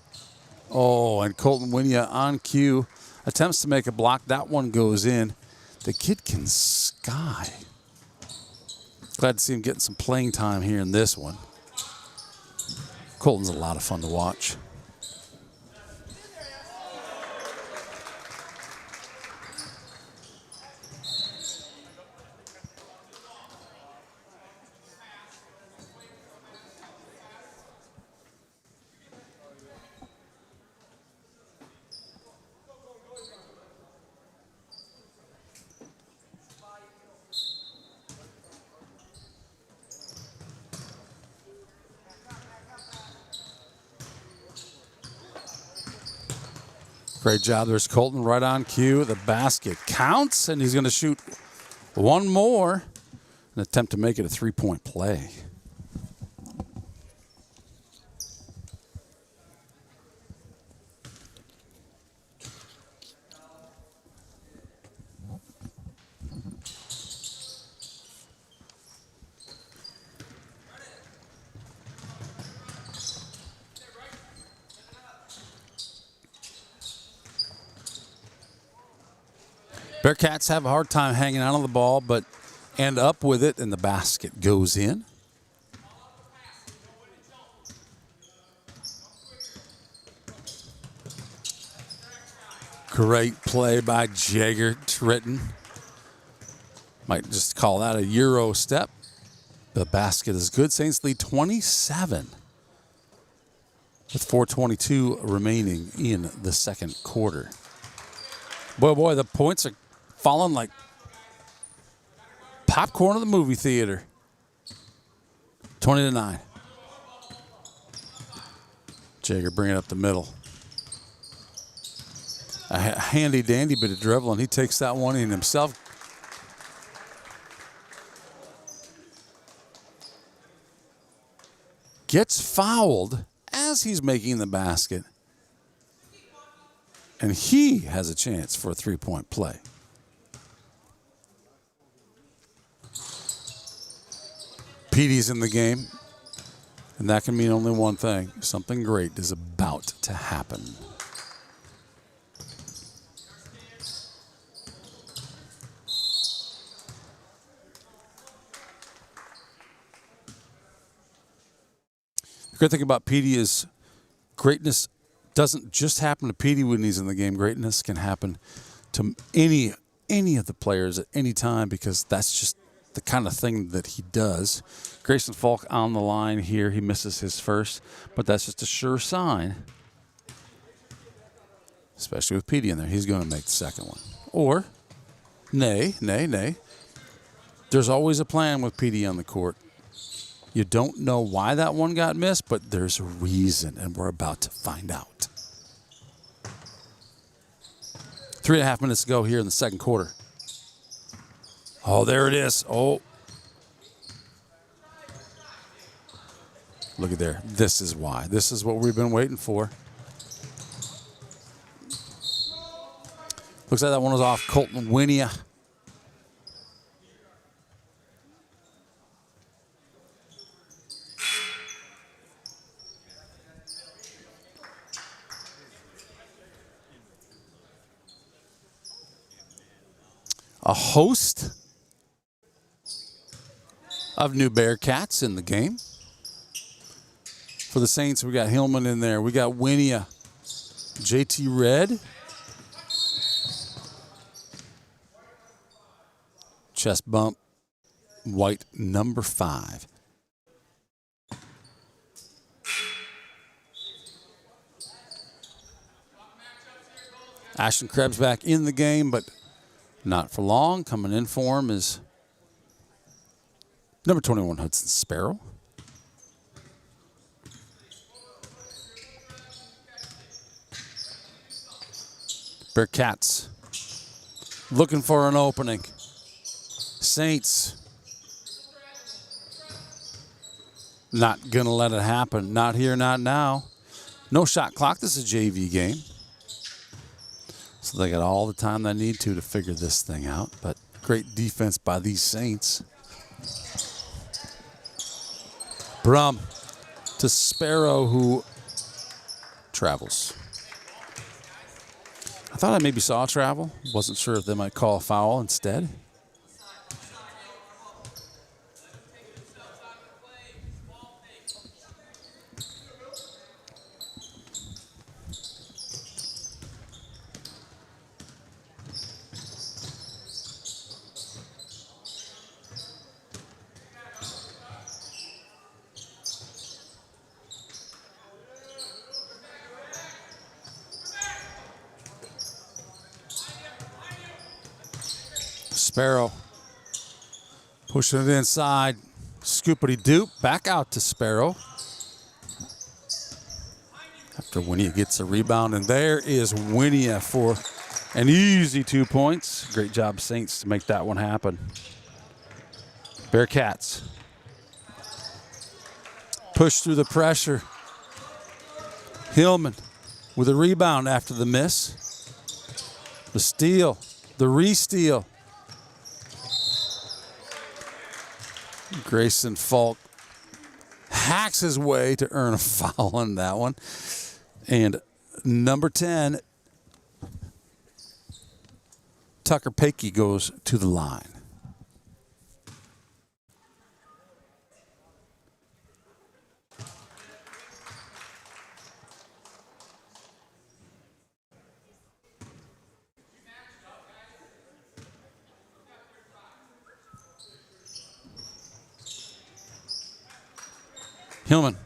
Oh, and Colton Winia on cue. Attempts to make a block. That one goes in. The kid can sky. Glad to see him getting some playing time here in this one. Colton's a lot of fun to watch. Great job. There's Colton right on cue. The basket counts, and he's going to shoot one more. An attempt to make it a three-point play. Bearcats have a hard time hanging on the ball, but end up with it, and the basket goes in. Great play by Jagger Tritton. Might just call that a Euro step. The basket is good. Saints lead 27 with 4:22 remaining in the second quarter. Boy, the points are falling like popcorn at the movie theater. 20-9. Jagger bringing it up the middle. A handy dandy bit of dribbling. He takes that one in himself. Gets fouled as he's making the basket. And he has a chance for a three-point play. Petey's in the game, and that can mean only one thing. Something great is about to happen. The great thing about Petey is greatness doesn't just happen to Petey when he's in the game. Greatness can happen to any of the players at any time because that's just the kind of thing that he does. Grayson Falk on the line here. He misses his first, but that's just a sure sign, especially with Petey in there. He's going to make the second one. Or, nay. There's always a plan with Petey on the court. You don't know why that one got missed, but there's a reason, and we're about to find out. 3.5 minutes to go here in the second quarter. Oh, there it is. Oh. Look at there. This is why. This is what we've been waiting for. Looks like that one was off Colton Winia. A host of new Bearcats in the game. For the Saints, we got Hillman in there. We got Winia, JT Red, chest bump, White number 5. Ashton Krebs back in the game, but not for long. Coming in for him is number 21, Hudson Sparrow. Bearcats looking for an opening. Saints not going to let it happen. Not here, not now. No shot clock. This is a JV game. So So they got all the time they need to figure this thing out. But great defense by these Saints. Brum to Sparrow, who travels. I thought I maybe saw a travel. Wasn't sure if they might call a foul instead. Sparrow pushing it inside. Scoopity-doop. Back out to Sparrow. After Winia gets a rebound. And there is Winia for an easy 2 points. Great job, Saints, to make that one happen. Bearcats push through the pressure. Hillman with a rebound after the miss. The steal. The re-steal. Grayson Falk hacks his way to earn a foul on that one. And number 10, Tucker Pakey goes to the line. Hillman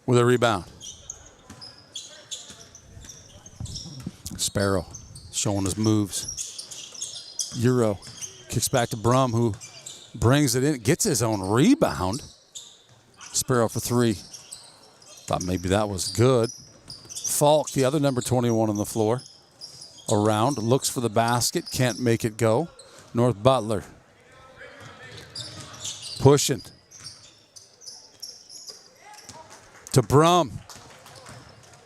with a rebound. Sparrow showing his moves. Euro kicks back to Brum, who brings it in, gets his own rebound. Sparrow for three. Thought maybe that was good. Falk, the other number 21 on the floor. Around, looks for the basket, can't make it go. North Butler pushing. To Brum.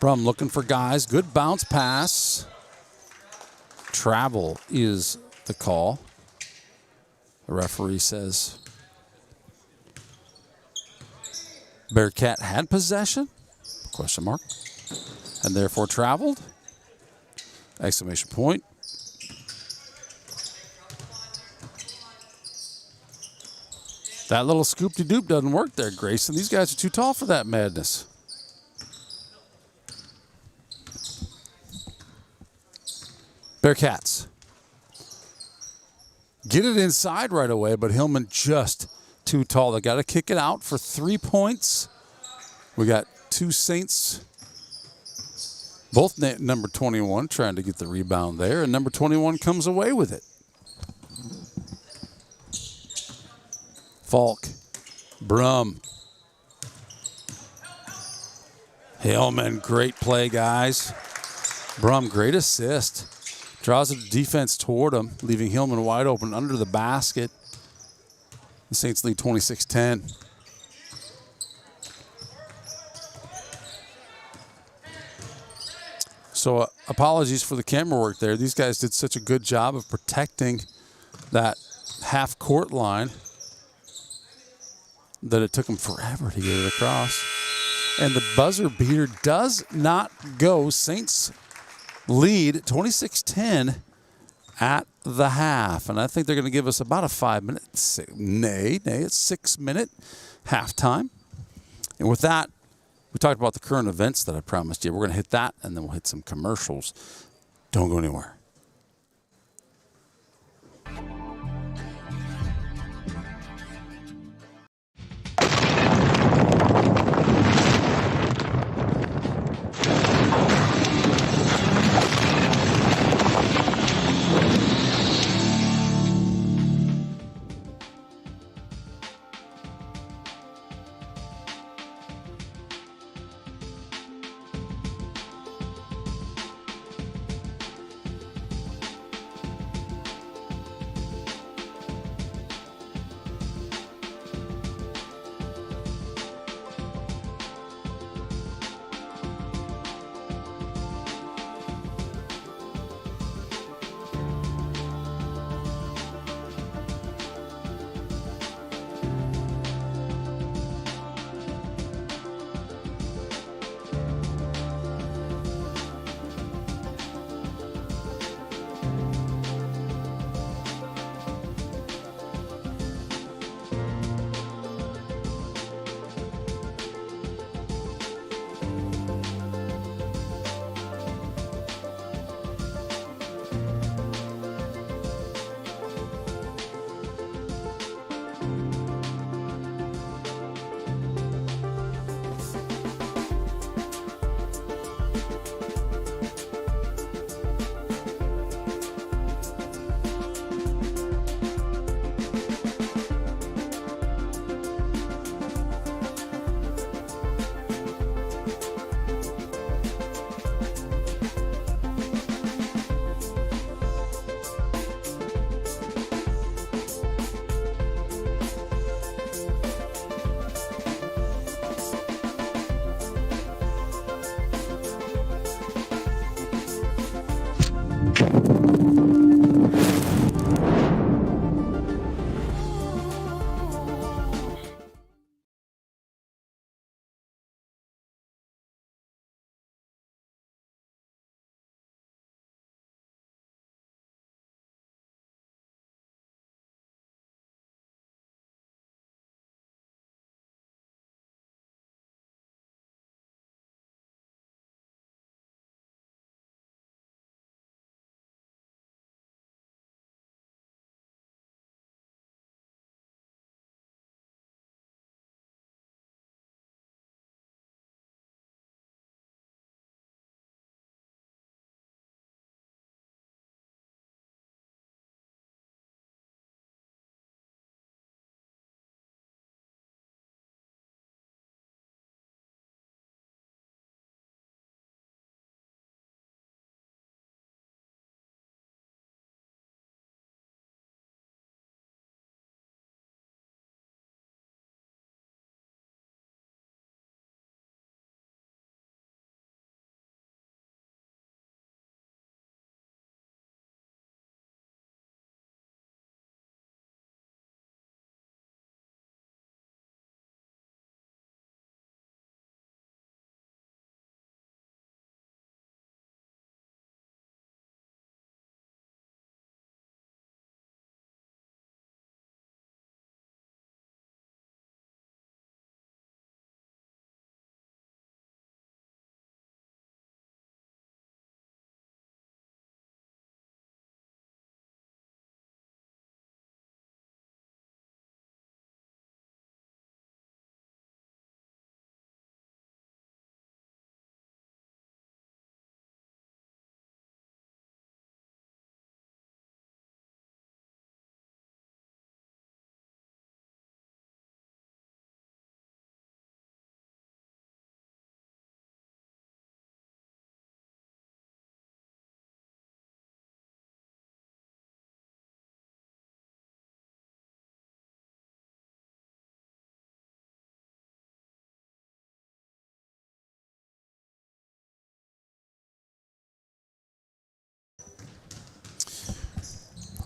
Brum looking for guys. Good bounce pass. Travel is the call. The referee says Bearcat had possession? Question mark. And therefore traveled. Exclamation point. That little scoop-de-doop doesn't work there, Grayson. These guys are too tall for that madness. Bearcats get it inside right away, but Hillman just too tall. They got to kick it out for 3 points. We got two Saints, both number 21 trying to get the rebound there, and number 21 comes away with it. Falk, Brum, Hillman, great play, guys. Brum, great assist. Draws the defense toward him, leaving Hillman wide open under the basket. The Saints lead 26-10. So apologies for the camera work there. These guys did such a good job of protecting that half-court line that it took them forever to get it across. And the buzzer beater does not go. Saints lead 26-10 at the half. And I think they're going to give us about a 5 minute, it's 6 minute halftime. And with that, we talked about the current events that I promised you. We're going to hit that, and then we'll hit some commercials. Don't go anywhere.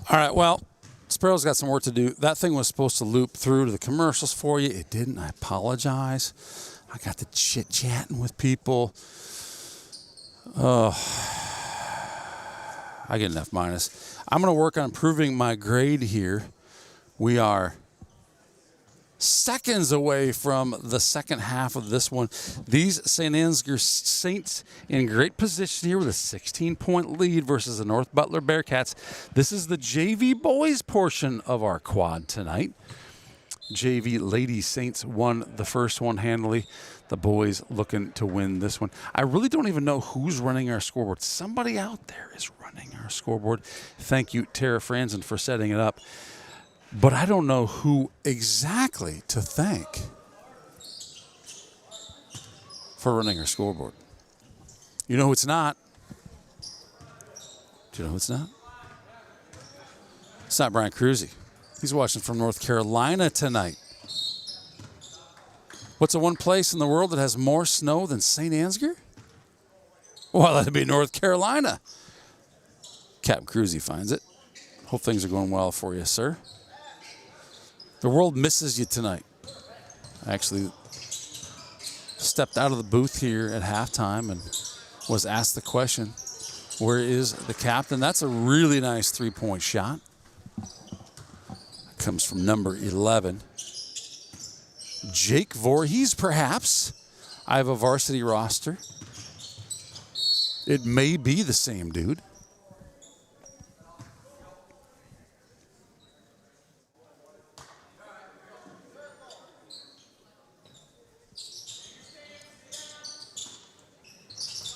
All right, well, Sparrow's got some work to do. That thing was supposed to loop through to the commercials for you. It didn't. I apologize. I got to chit-chatting with people. Oh, I get an F-. I'm going to work on improving my grade here. We are seconds away from the second half of this one. These St. Ansgar Saints in great position here with a 16-point lead versus the North Butler Bearcats. This is the JV boys portion of our quad tonight. JV Lady Saints won the first one handily. The boys looking to win this one. I really don't even know who's running our scoreboard. Somebody out there is running our scoreboard. Thank you, Tara Franzen, for setting it up. But I don't know who exactly to thank for running our scoreboard. You know who it's not? Do you know who it's not? It's not Brian Cruzy. He's watching from North Carolina tonight. What's the one place in the world that has more snow than St. Ansgar? Well, that'd be North Carolina. Captain Cruzy finds it. Hope things are going well for you, sir. The world misses you tonight. I actually stepped out of the booth here at halftime and was asked the question, where is the captain? That's a really nice three-point shot. It comes from number 11. Jake Voorhees, perhaps. I have a varsity roster. It may be the same dude.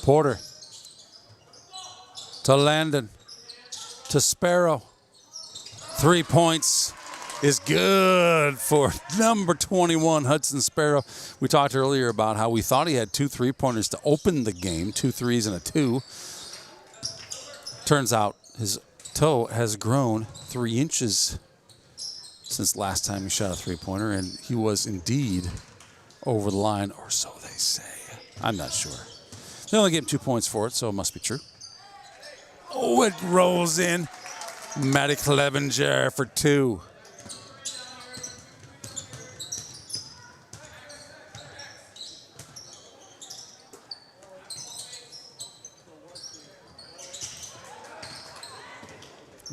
Porter to Landon to Sparrow. 3 points is good for number 21, Hudson Sparrow. We talked earlier about how we thought he had 2 3-pointers to open the game, 2 threes and a 2. Turns out his toe has grown 3 inches since last time he shot a 3-pointer, and he was indeed over the line, or so they say. I'm not sure. They only gave him 2 points for it, so it must be true. Oh, it rolls in. Matty Clevenger for 2.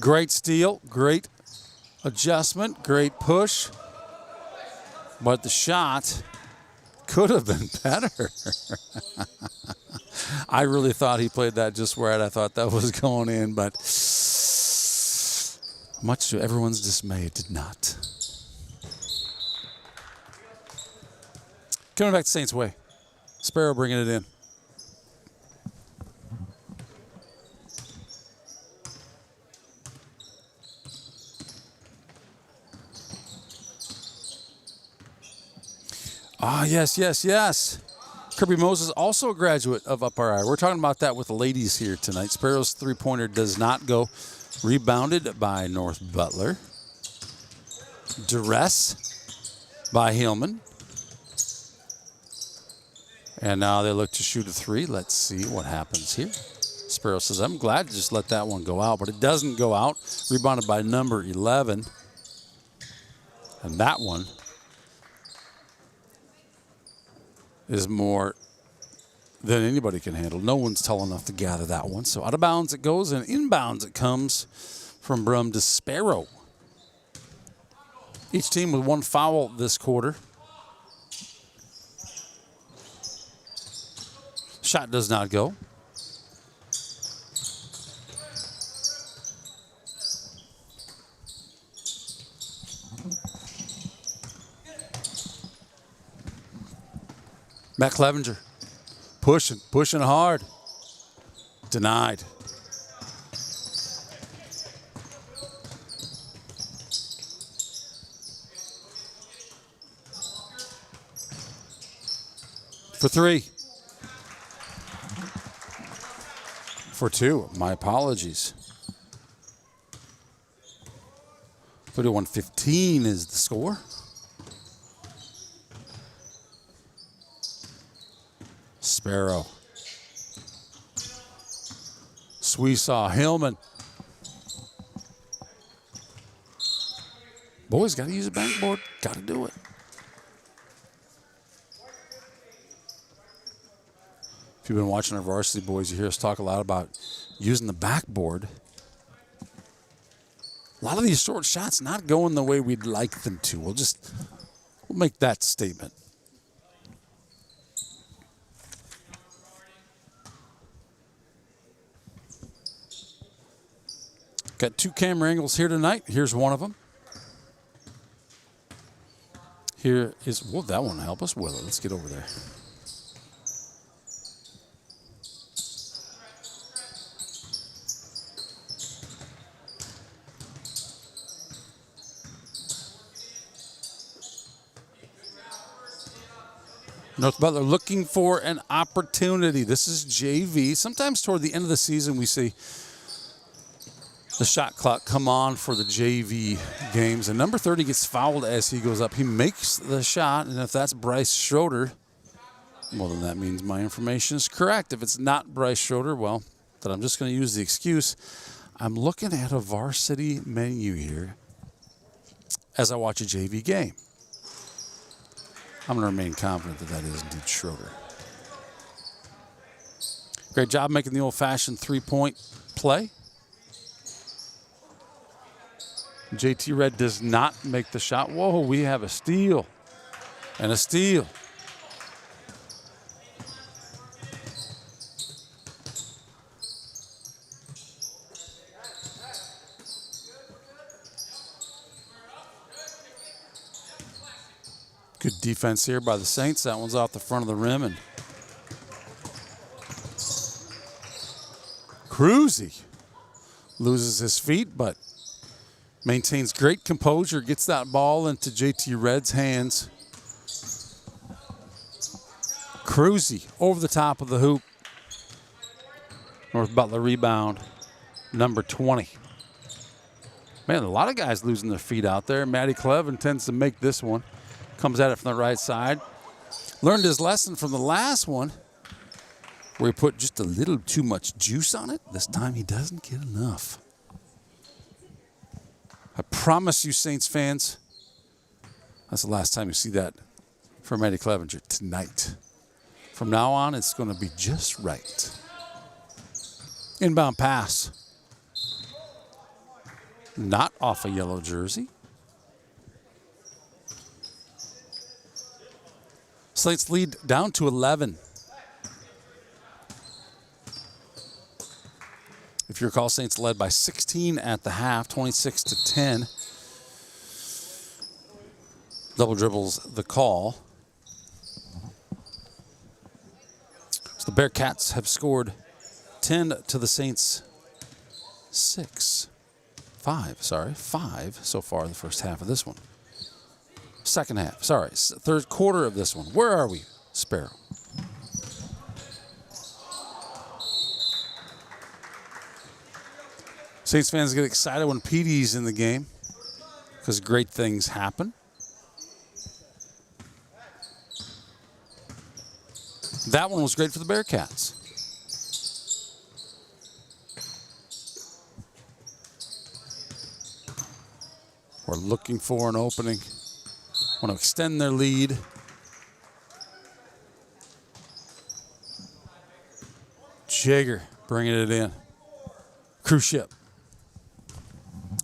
Great steal, great adjustment, great push. But the shot could have been better. I really thought he played that just right. I thought that was going in, but much to everyone's dismay, it did not. Coming back to Saints Way. Sparrow bringing it in. Ah, yes, yes, yes. Kirby Moses, also a graduate of Upper Eye. We're talking about that with the ladies here tonight. Sparrow's 3-pointer does not go. Rebounded by North Butler. Duress by Hillman. And now they look to shoot a 3. Let's see what happens here. Sparrow says, I'm glad to just let that one go out, but it doesn't go out. Rebounded by number 11. And that one is more than anybody can handle. No one's tall enough to gather that one. So out of bounds it goes, and inbounds it comes from Brum to Sparrow. Each team with 1 foul this quarter. Shot does not go. Matt Clevenger pushing hard. Denied. For 3. For 2. My apologies. 31-15 is the score. Sparrow. We saw Hillman. Boys got to use a backboard. Got to do it. If you've been watching our Varsity Boys, you hear us talk a lot about using the backboard. A lot of these short shots not going the way we'd like them to. We'll make that statement. Got 2 camera angles here tonight. Here's one of them. Here is, well, that one will help us with it. Let's get over there. North Butler looking for an opportunity. This is JV. Sometimes toward the end of the season, we see the shot clock come on for the JV games. And number 30 gets fouled as he goes up. He makes the shot, and if that's Bryce Schroeder, well, then that means my information is correct. If it's not Bryce Schroeder, well, then I'm just going to use the excuse. I'm looking at a varsity menu here as I watch a JV game. I'm going to remain confident that that is indeed Schroeder. Great job making the old-fashioned three-point play. JT Red does not make the shot. Whoa, we have a steal and a steal. Good defense here by the Saints. That one's off the front of the rim, and Cruzy loses his feet, but maintains great composure, gets that ball into JT Red's hands. Cruzy over the top of the hoop. North Butler rebound, number 20. Man, a lot of guys losing their feet out there. Matty Clevin tends to make this one. Comes at it from the right side. Learned his lesson from the last one where he put just a little too much juice on it. This time he doesn't get enough. I promise you, Saints fans, that's the last time you see that from Eddie Clevenger tonight. From now on, it's going to be just right. Inbound pass. Not off a yellow jersey. Saints lead down to 11. If you recall, Saints led by 16 at the half, 26-10. Double dribbles the call. So the Bearcats have scored 10 to the Saints 5 so far in the first half of this one. Second half, third quarter of this one. Where are we, Sparrow? Saints fans get excited when PD's in the game because great things happen. That one was great for the Bearcats. We're looking for an opening. Want to extend their lead. Jager bringing it in. Cruise ship.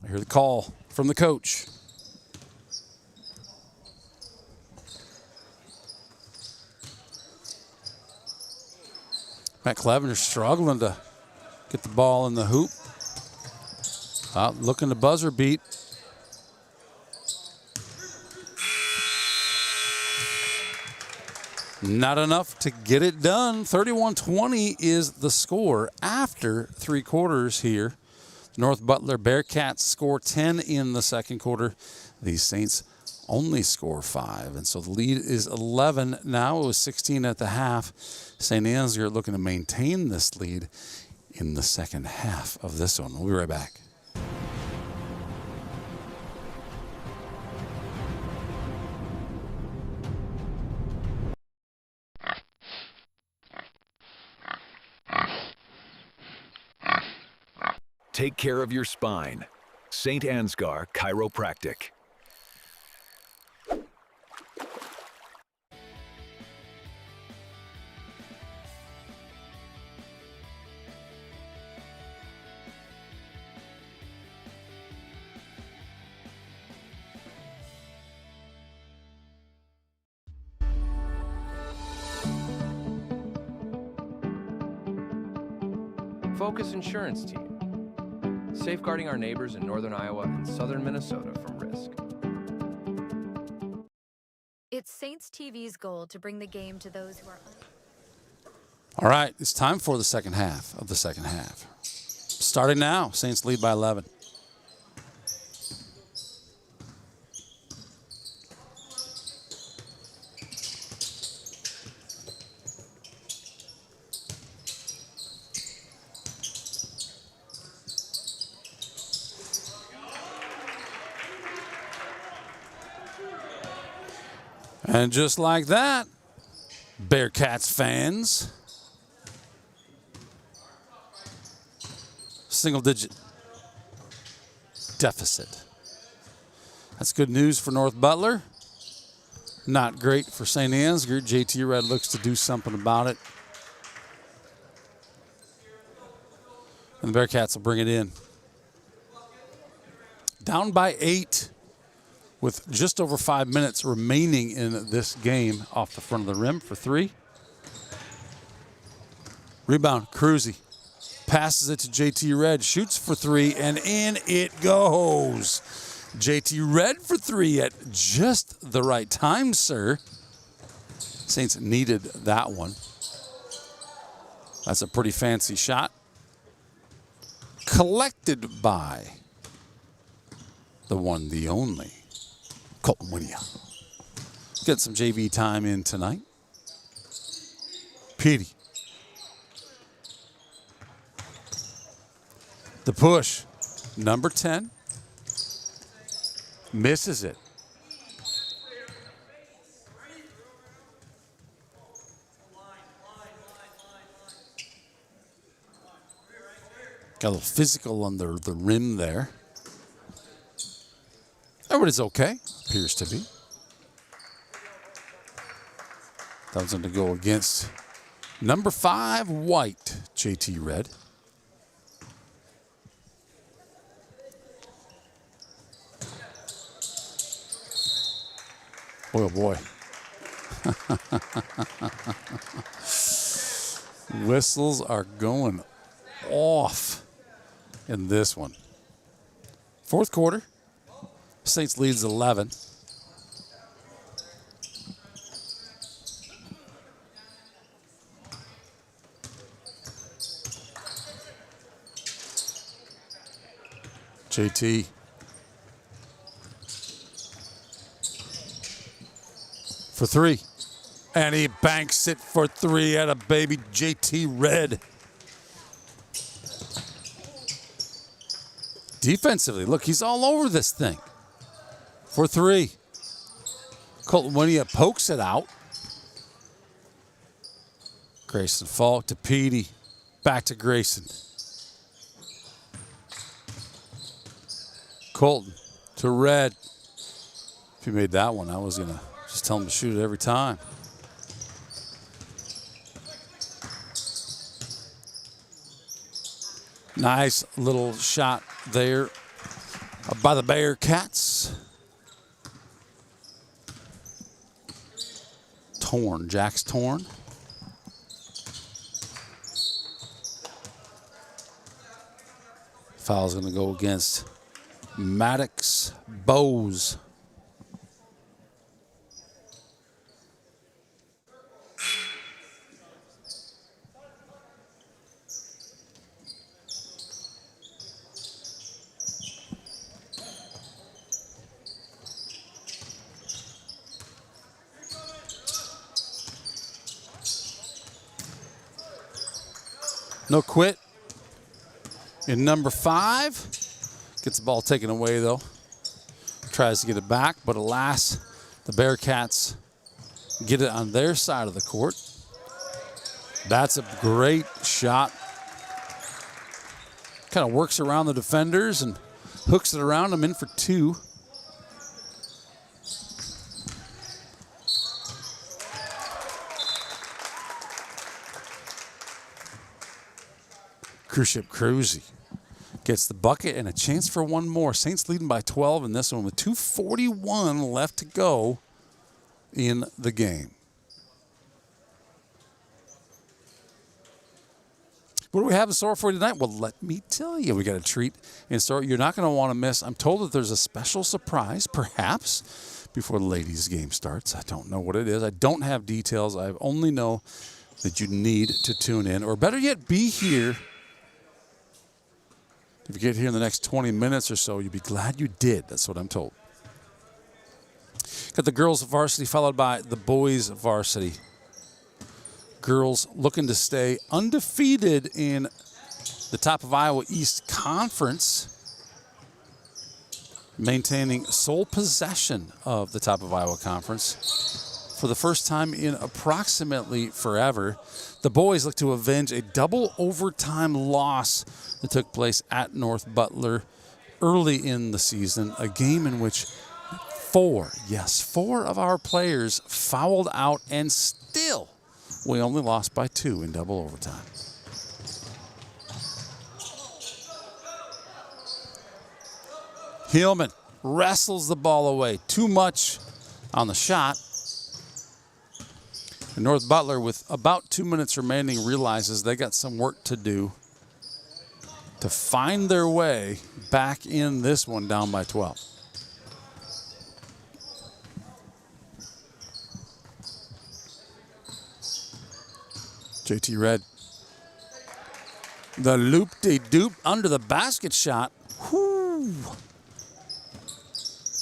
I hear the call from the coach. Matt Clevenger struggling to get the ball in the hoop. Out looking to buzzer beat. Not enough to get it done. 31-20 is the score after 3 quarters here. North Butler Bearcats score 10 in the second quarter. The Saints only score 5. And so the lead is 11 now. It was 16 at the half. St. Ansgar looking to maintain this lead in the second half of this one. We'll be right back. Take care of your spine. St. Ansgar Chiropractic. Focus Insurance Team, safeguarding our neighbors in northern Iowa and southern Minnesota from risk. It's Saints TV's goal to bring the game to those who are. All right, it's time for the second half of the second half. Starting now, Saints lead by 11. And just like that, Bearcats fans, single-digit deficit. That's good news for North Butler. Not great for St. Ansgar. JT Red looks to do something about it. And the Bearcats will bring it in. Down by 8 with just over 5 minutes remaining in this game off the front of the rim for 3. Rebound, Cruzy. Passes it to JT Red, shoots for 3, and in it goes. JT Red for 3 at just the right time, sir. Saints needed that one. That's a pretty fancy shot. Collected by the one, the only, Colton Winia. Get some JV time in tonight. Petey. The push, number 10, misses it. Got a little physical under the rim there. Everybody's okay, appears to be. That was going to go against number 5, White, JT Red. Oh boy. Whistles are going off in this one. Fourth quarter. Saints leads 11. JT. For 3. And he banks it for 3 at a baby JT Red. Defensively, look, he's all over this thing. For 3. Colton Winia pokes it out. Grayson Falk to Petey. Back to Grayson. Colton to Red. If he made that one, I was going to just tell him to shoot it every time. Nice little shot there by the Bearcats. Torn, Jack's torn. Foul's going to go against Maddox Bowes. No quit in number 5. Gets the ball taken away, though. Tries to get it back, but alas, the Bearcats get it on their side of the court. That's a great shot. Kind of works around the defenders and hooks it around them in for 2. Cruise ship Cruzy gets the bucket and a chance for one more. Saints leading by 12 in this one with 2:41 left to go in the game. What do we have in store for you tonight? Well, let me tell you, we got a treat in store you're not going to want to miss. I'm told that there's a special surprise, perhaps, before the ladies' game starts. I don't know what it is. I don't have details. I only know that you need to tune in, or better yet, be here. If you get here in the next 20 minutes or so, you'll be glad you did. That's what I'm told. Got the girls' varsity followed by the boys' varsity. Girls looking to stay undefeated in the top of Iowa East Conference, maintaining sole possession of the top of Iowa Conference for the first time in approximately forever. The boys look to avenge a double overtime loss that took place at North Butler early in the season, a game in which four of our players fouled out, and still we only lost by 2 in double overtime. Hillman wrestles the ball away. Too much on the shot. And North Butler, with about 2 minutes remaining, realizes they got some work to do to find their way back in this one down by 12. JT Red. The loop-de-doop under the basket shot. Whoo!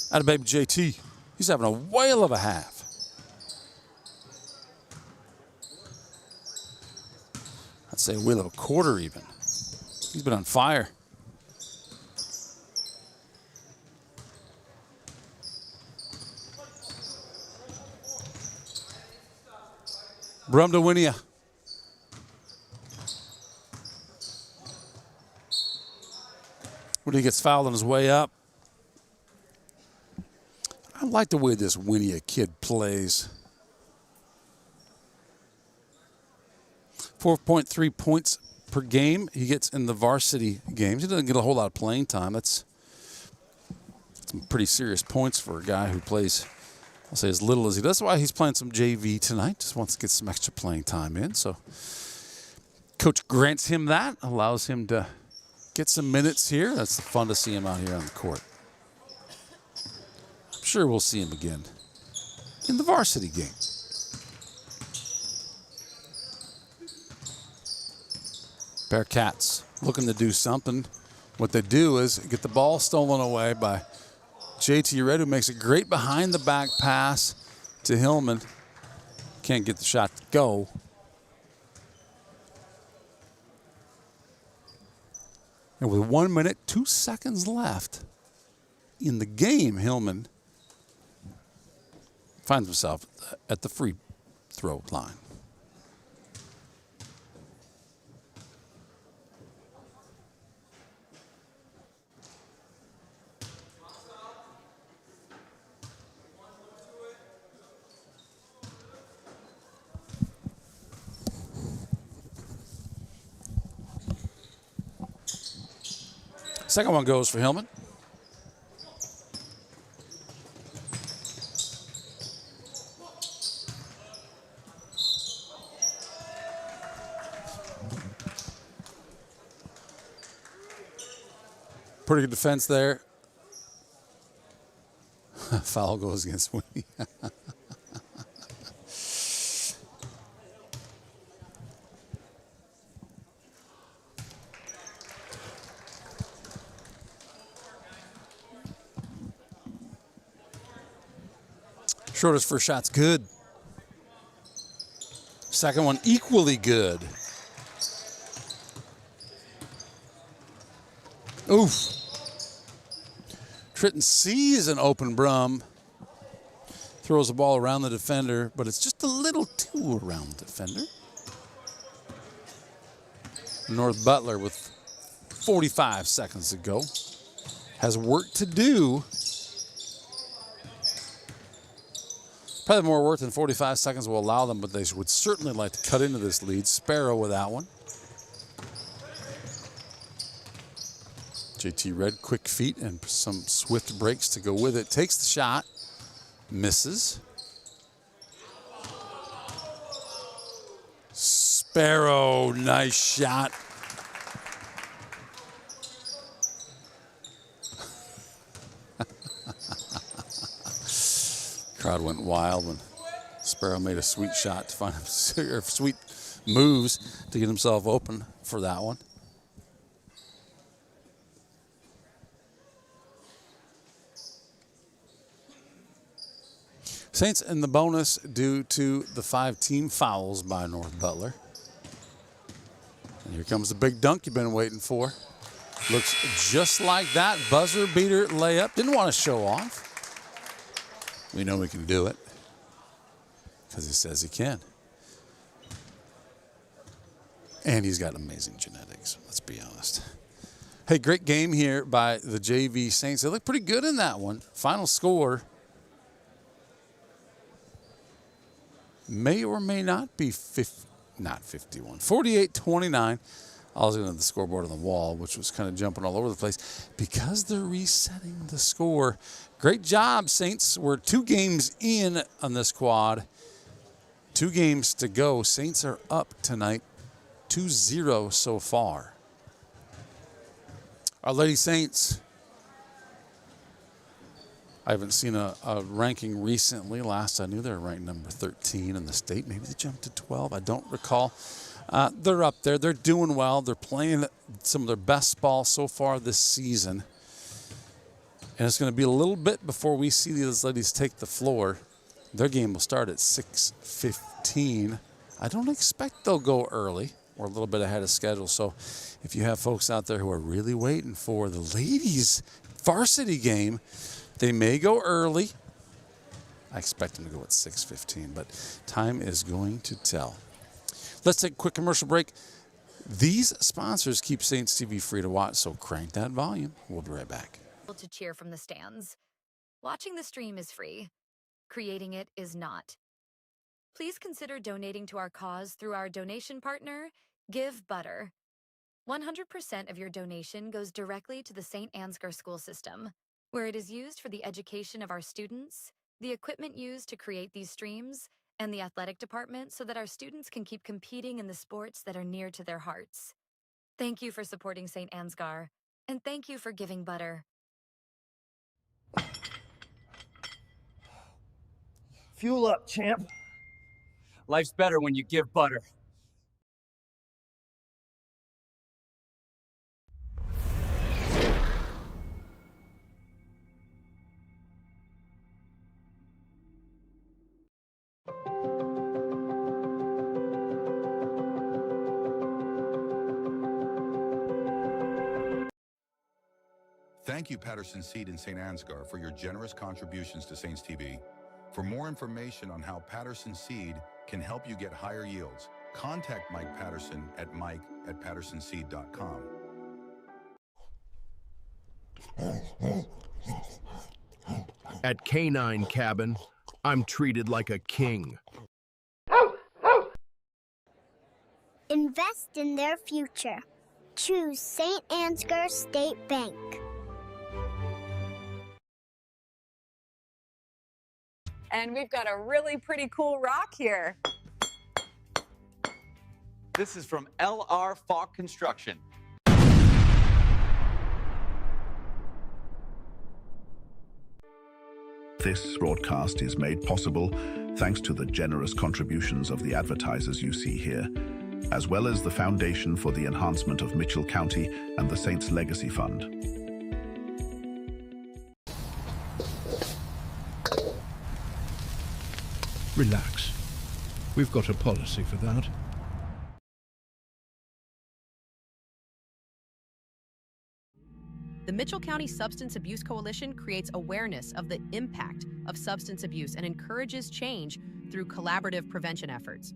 Atta baby JT. He's having a whale of a half. I'd say a whale of a quarter even. He's been on fire. Brumdawinia. When he gets fouled on his way up. I like the way this Winia kid plays. 4.3 points per game he gets in the varsity games. He doesn't get a whole lot of playing time. That's some pretty serious points for a guy who plays, I'll say, as little as he does. That's why he's playing some JV tonight. Just wants to get some extra playing time in. So coach grants him that, allows him to get some minutes here. That's fun to see him out here on the court. I'm sure we'll see him again in the varsity game. Bearcats looking to do something. What they do is get the ball stolen away by JT Red, who makes a great behind-the-back pass to Hillman. Can't get the shot to go. And with 1 minute, 2 seconds left in the game, Hillman finds himself at the free throw line. Second one goes for Hillman. Pretty good defense there. Foul goes against Winnie. Schroeder's first shot's good. Second one equally good. Oof. Tritton sees an open Brum. Throws the ball around the defender, but it's just a little too around the defender. North Butler with 45 seconds to go has work to do. Probably more work than 45 seconds will allow them, but they would certainly like to cut into this lead. Sparrow with that one. JT Red, quick feet and some swift breaks to go with it. Takes the shot, misses. Sparrow, nice shot. Crowd went wild when Sparrow made a sweet shot to find or sweet moves to get himself open for that one. Saints in the bonus due to the 5 team fouls by North Butler. And here comes the big dunk you've been waiting for. Looks just like that. Buzzer beater layup. Didn't want to show off. We know we can do it because he says he can. And he's got amazing genetics, let's be honest. Hey, great game here by the JV Saints. They look pretty good in that one. Final score may or may not be 51. 48-29. I was looking at the scoreboard on the wall, which was kind of jumping all over the place because they're resetting the score. Great job, Saints. We're 2 games in on this quad. 2 games to go. Saints are up tonight, 2-0 so far. Our Lady Saints, I haven't seen a ranking recently. Last I knew they were ranked number 13 in the state. Maybe they jumped to 12. I don't recall. They're up there. They're doing well. They're playing some of their best ball so far this season. And it's going to be a little bit before we see these ladies take the floor. Their game will start at 6:15. I don't expect they'll go early. We're a little bit ahead of schedule. So if you have folks out there who are really waiting for the ladies' varsity game, they may go early. I expect them to go at 6:15, but time is going to tell. Let's take a quick commercial break. These sponsors keep Saints TV free to watch, so crank that volume. We'll be right back. To cheer from the stands. Watching the stream is free. Creating it is not. Please consider donating to our cause through our donation partner, Give Butter. 100% of your donation goes directly to the St. Ansgar school system, where it is used for the education of our students, the equipment used to create these streams, and the athletic department so that our students can keep competing in the sports that are near to their hearts. Thank you for supporting St. Ansgar, and thank you for giving Butter. Fuel up, champ. Life's better when you give Butter. Thank you, Patterson Seed in St. Ansgar, for your generous contributions to Saints TV. For more information on how Patterson Seed can help you get higher yields, contact Mike Patterson at mike@pattersonseed.com. At Canine Cabin, I'm treated like a king. Invest in their future. Choose St. Ansgar State Bank. And we've got a really pretty cool rock here. This is from L.R. Falk Construction. This broadcast is made possible thanks to the generous contributions of the advertisers you see here, as well as the Foundation for the Enhancement of Mitchell County and the Saints Legacy Fund. Relax. We've got a policy for that. The Mitchell County Substance Abuse Coalition creates awareness of the impact of substance abuse and encourages change through collaborative prevention efforts.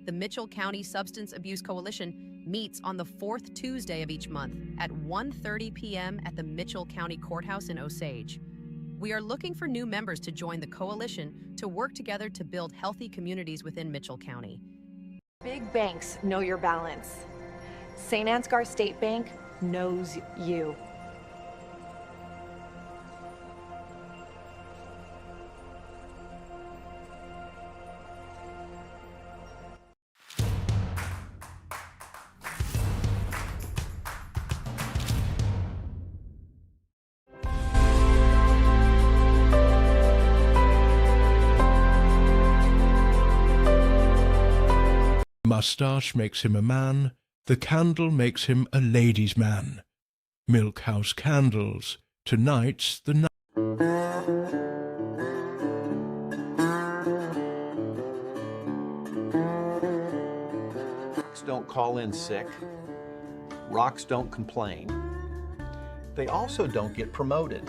The Mitchell County Substance Abuse Coalition meets on the 4th Tuesday of each month at 1:30 p.m. at the Mitchell County Courthouse in Osage. We are looking for new members to join the coalition to work together to build healthy communities within Mitchell County. Big banks know your balance. St. Ansgar State Bank knows you. mustache makes him a man. The candle makes him a ladies' man. Milk house candles. Tonight's the night. Rocks don't call in sick. Rocks don't complain. They also don't get promoted.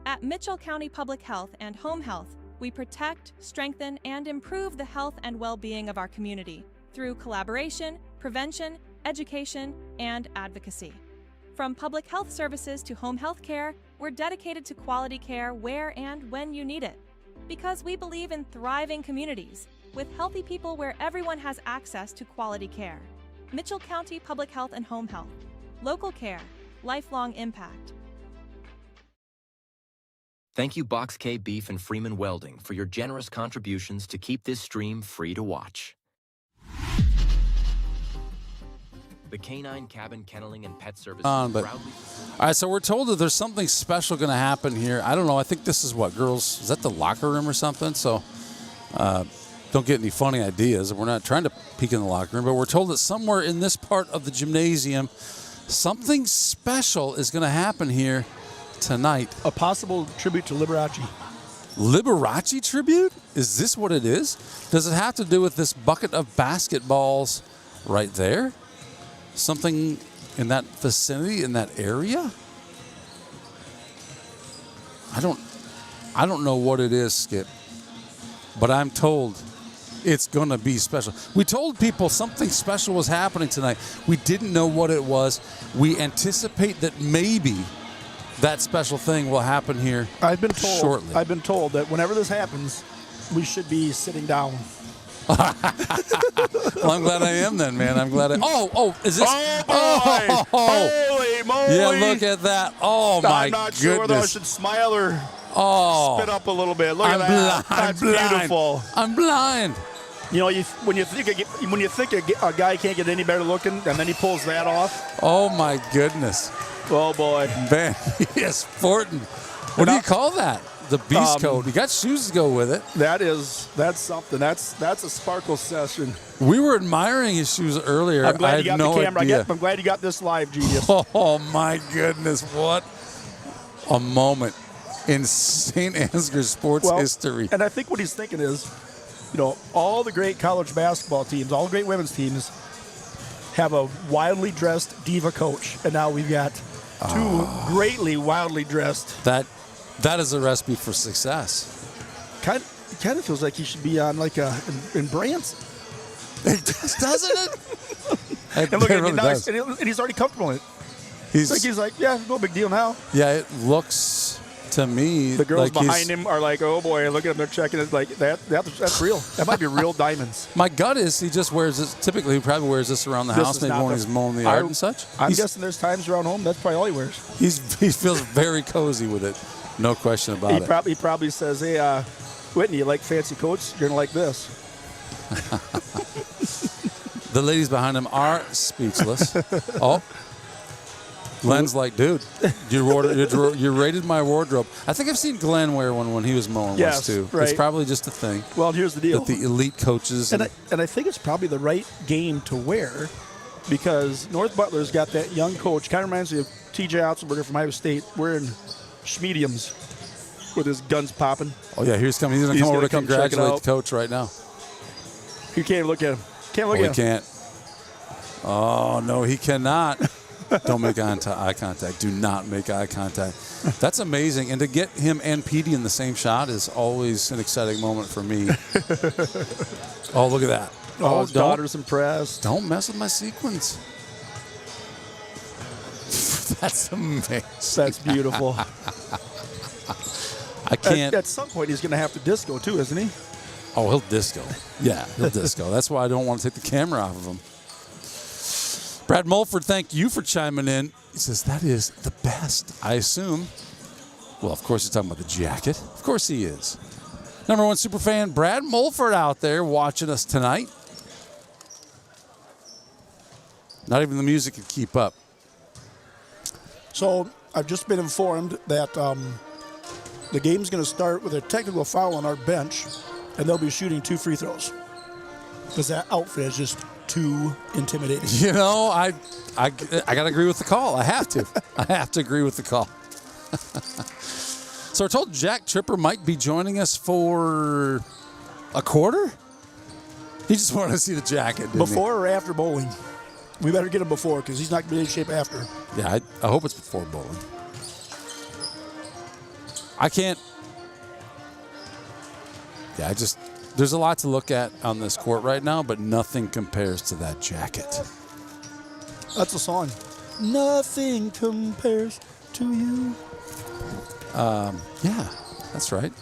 At Mitchell County Public Health and Home Health, we protect, strengthen, and improve the health and well-being of our community through collaboration, prevention, education, and advocacy. From public health services to home health care, we're dedicated to quality care where and when you need it. Because we believe in thriving communities, with healthy people where everyone has access to quality care. Mitchell County Public Health and Home Health. Local care, lifelong impact. Thank you Box K Beef and Freeman Welding for your generous contributions to keep this stream free to watch. The Canine Cabin Kenneling and Pet Services All right, so we're told that there's something special going to happen here. I don't know. I think this is what, girls? Is that the locker room or something? So don't get any funny ideas. We're not trying to peek in the locker room, but we're told that somewhere in this part of the gymnasium, something special is going to happen here tonight. A possible tribute to Liberace. Liberace tribute? Is this what it is? Does it have to do with this bucket of basketballs right there? Something in that vicinity, in that area? I don't know what it is, Skip, but I'm told it's going to be special. We told people something special was happening tonight. We didn't know what it was. We anticipate that maybe that special thing will happen here shortly. I've been told that whenever this happens, we should be sitting down. Well, I'm glad I am then, man. I'm glad is this? Oh, boy! Holy moly! Yeah, look at that. Oh, my goodness. I'm not sure whether I should smile or spit up a little bit. Look at that. That's beautiful. I'm blind. You know, when you think a guy can't get any better looking, and then he pulls that off. Oh, my goodness. Oh, boy. Man, he is sporting. What do you call that? The beast coat. You got shoes to go with it. That's something. That's a sparkle session. We were admiring his shoes earlier. I'm glad I you got had no the camera. idea. I'm glad you got this live, genius. Oh my goodness! What a moment in St. Ansgar's sports history. And I think what he's thinking is, you know, all the great college basketball teams, all the great women's teams, have a wildly dressed diva coach, and now we've got two greatly wildly dressed. That is a recipe for success. Kind of feels like he should be on like in Branson. It does, doesn't it? And look at does. And he's already comfortable in it. He's like, yeah, no big deal now. Yeah, it looks to me the girls like behind him are like, oh boy, look at him, they're checking it. Like that's real. That might be real diamonds. My gut is he just wears this. Typically, he probably wears this around the house, maybe when he's mowing the yard and such. I'm guessing there's times around home that's probably all he wears. He feels very cozy with it. No question about it. He probably says, hey, Whitney, you like fancy coats? You're going to like this. The ladies behind him are speechless. Oh. Glenn's like, dude, you raided my wardrobe. I think I've seen Glenn wear one when he was mowing once, too. Right. It's probably just a thing. Well, here's the deal. That the elite coaches. And I think it's probably the right game to wear because North Butler's got that young coach. Kind of reminds me of T.J. Otzelberger from Iowa State wearing mediums with his guns popping. Oh, yeah, he's coming. He's going to come over to congratulate the coach right now. You can't even look at him. Can't look at him. He can't. Oh, no, he cannot. Don't make eye contact. Do not make eye contact. That's amazing. And to get him and Petey in the same shot is always an exciting moment for me. Oh, look at that. Oh, his daughter's impressed. Don't mess with my sequins. That's amazing. That's beautiful. I can't. At some point, he's going to have to disco, too, isn't he? Oh, he'll disco. Yeah, he'll disco. That's why I don't want to take the camera off of him. Brad Mulford, thank you for chiming in. He says, that is the best, I assume. Well, of course, he's talking about the jacket. Of course he is. Number one superfan, Brad Mulford out there watching us tonight. Not even the music could keep up. So I've just been informed that the game's going to start with a technical foul on our bench, and they'll be shooting 2 free throws. Because that outfit is just too intimidating. You know, I got to agree with the call. I have to. I have to agree with the call. So we're told Jack Tripper might be joining us for a quarter? He just wanted to see the jacket, didn't Before or after bowling? We better get him before because he's not going to be in shape after. Yeah, I hope it's before bowling. I can't. Yeah, there's a lot to look at on this court right now, but nothing compares to that jacket. That's a song. Nothing compares to you. Yeah, that's right.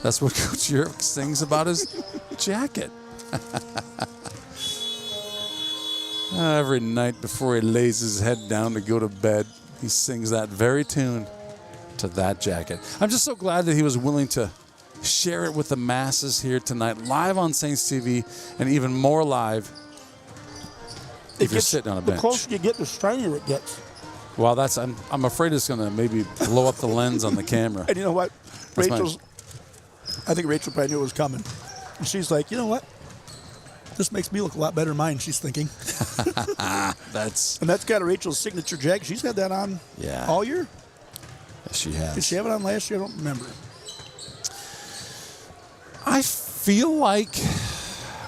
That's what Coach Yerk sings about his jacket. Every night before he lays his head down to go to bed, he sings that very tune to that jacket. I'm just so glad that he was willing to share it with the masses here tonight, live on Saints TV, and even more live if you're sitting on a bench. The closer you get, the stranger it gets. Well, I'm afraid it's going to maybe blow up the lens on the camera. And you know what? I think Rachel probably knew it was coming. And she's like, you know what? This makes me look a lot better than mine, she's thinking. And that's kind of Rachel's signature jacket. She's had that on all year. Yes, she has. Did she have it on last year? I don't remember. I feel like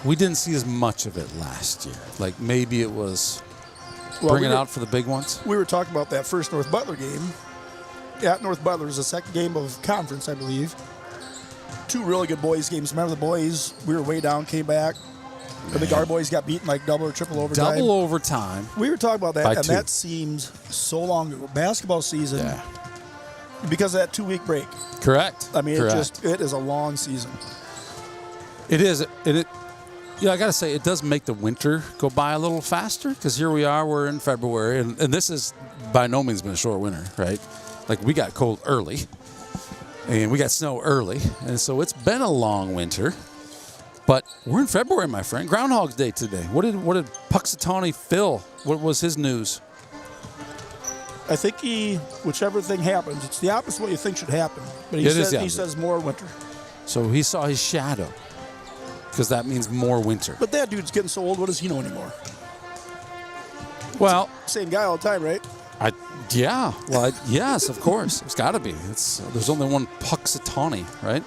we didn't see as much of it last year. Like maybe it was bring it out for the big ones. We were talking about that first North Butler game. At North Butler was the second game of conference, I believe. 2 really good boys games. Remember the boys? We were way down, came back. I think our boys got beaten like double or triple overtime. Double overtime. We were talking about that, and 2. that seems so long ago. Basketball season, because of that 2-week break. Correct. I mean, Correct. it is a long season. It is. Yeah, I got to say, it does make the winter go by a little faster because here we are, we're in February, and this has by no means been a short winter, right? Like, we got cold early, and we got snow early, and so it's been a long winter. But we're in February, my friend. Groundhog's Day today. What did Puxatawny Phil? What was his news? I think whichever thing happens, it's the opposite of what you think should happen. But he says more winter. So he saw his shadow, because that means more winter. But that dude's getting so old. What does he know anymore? Well, same guy all the time, right? Yeah. Well, yes, of course. It's got to be. There's only one Puxatawny, right?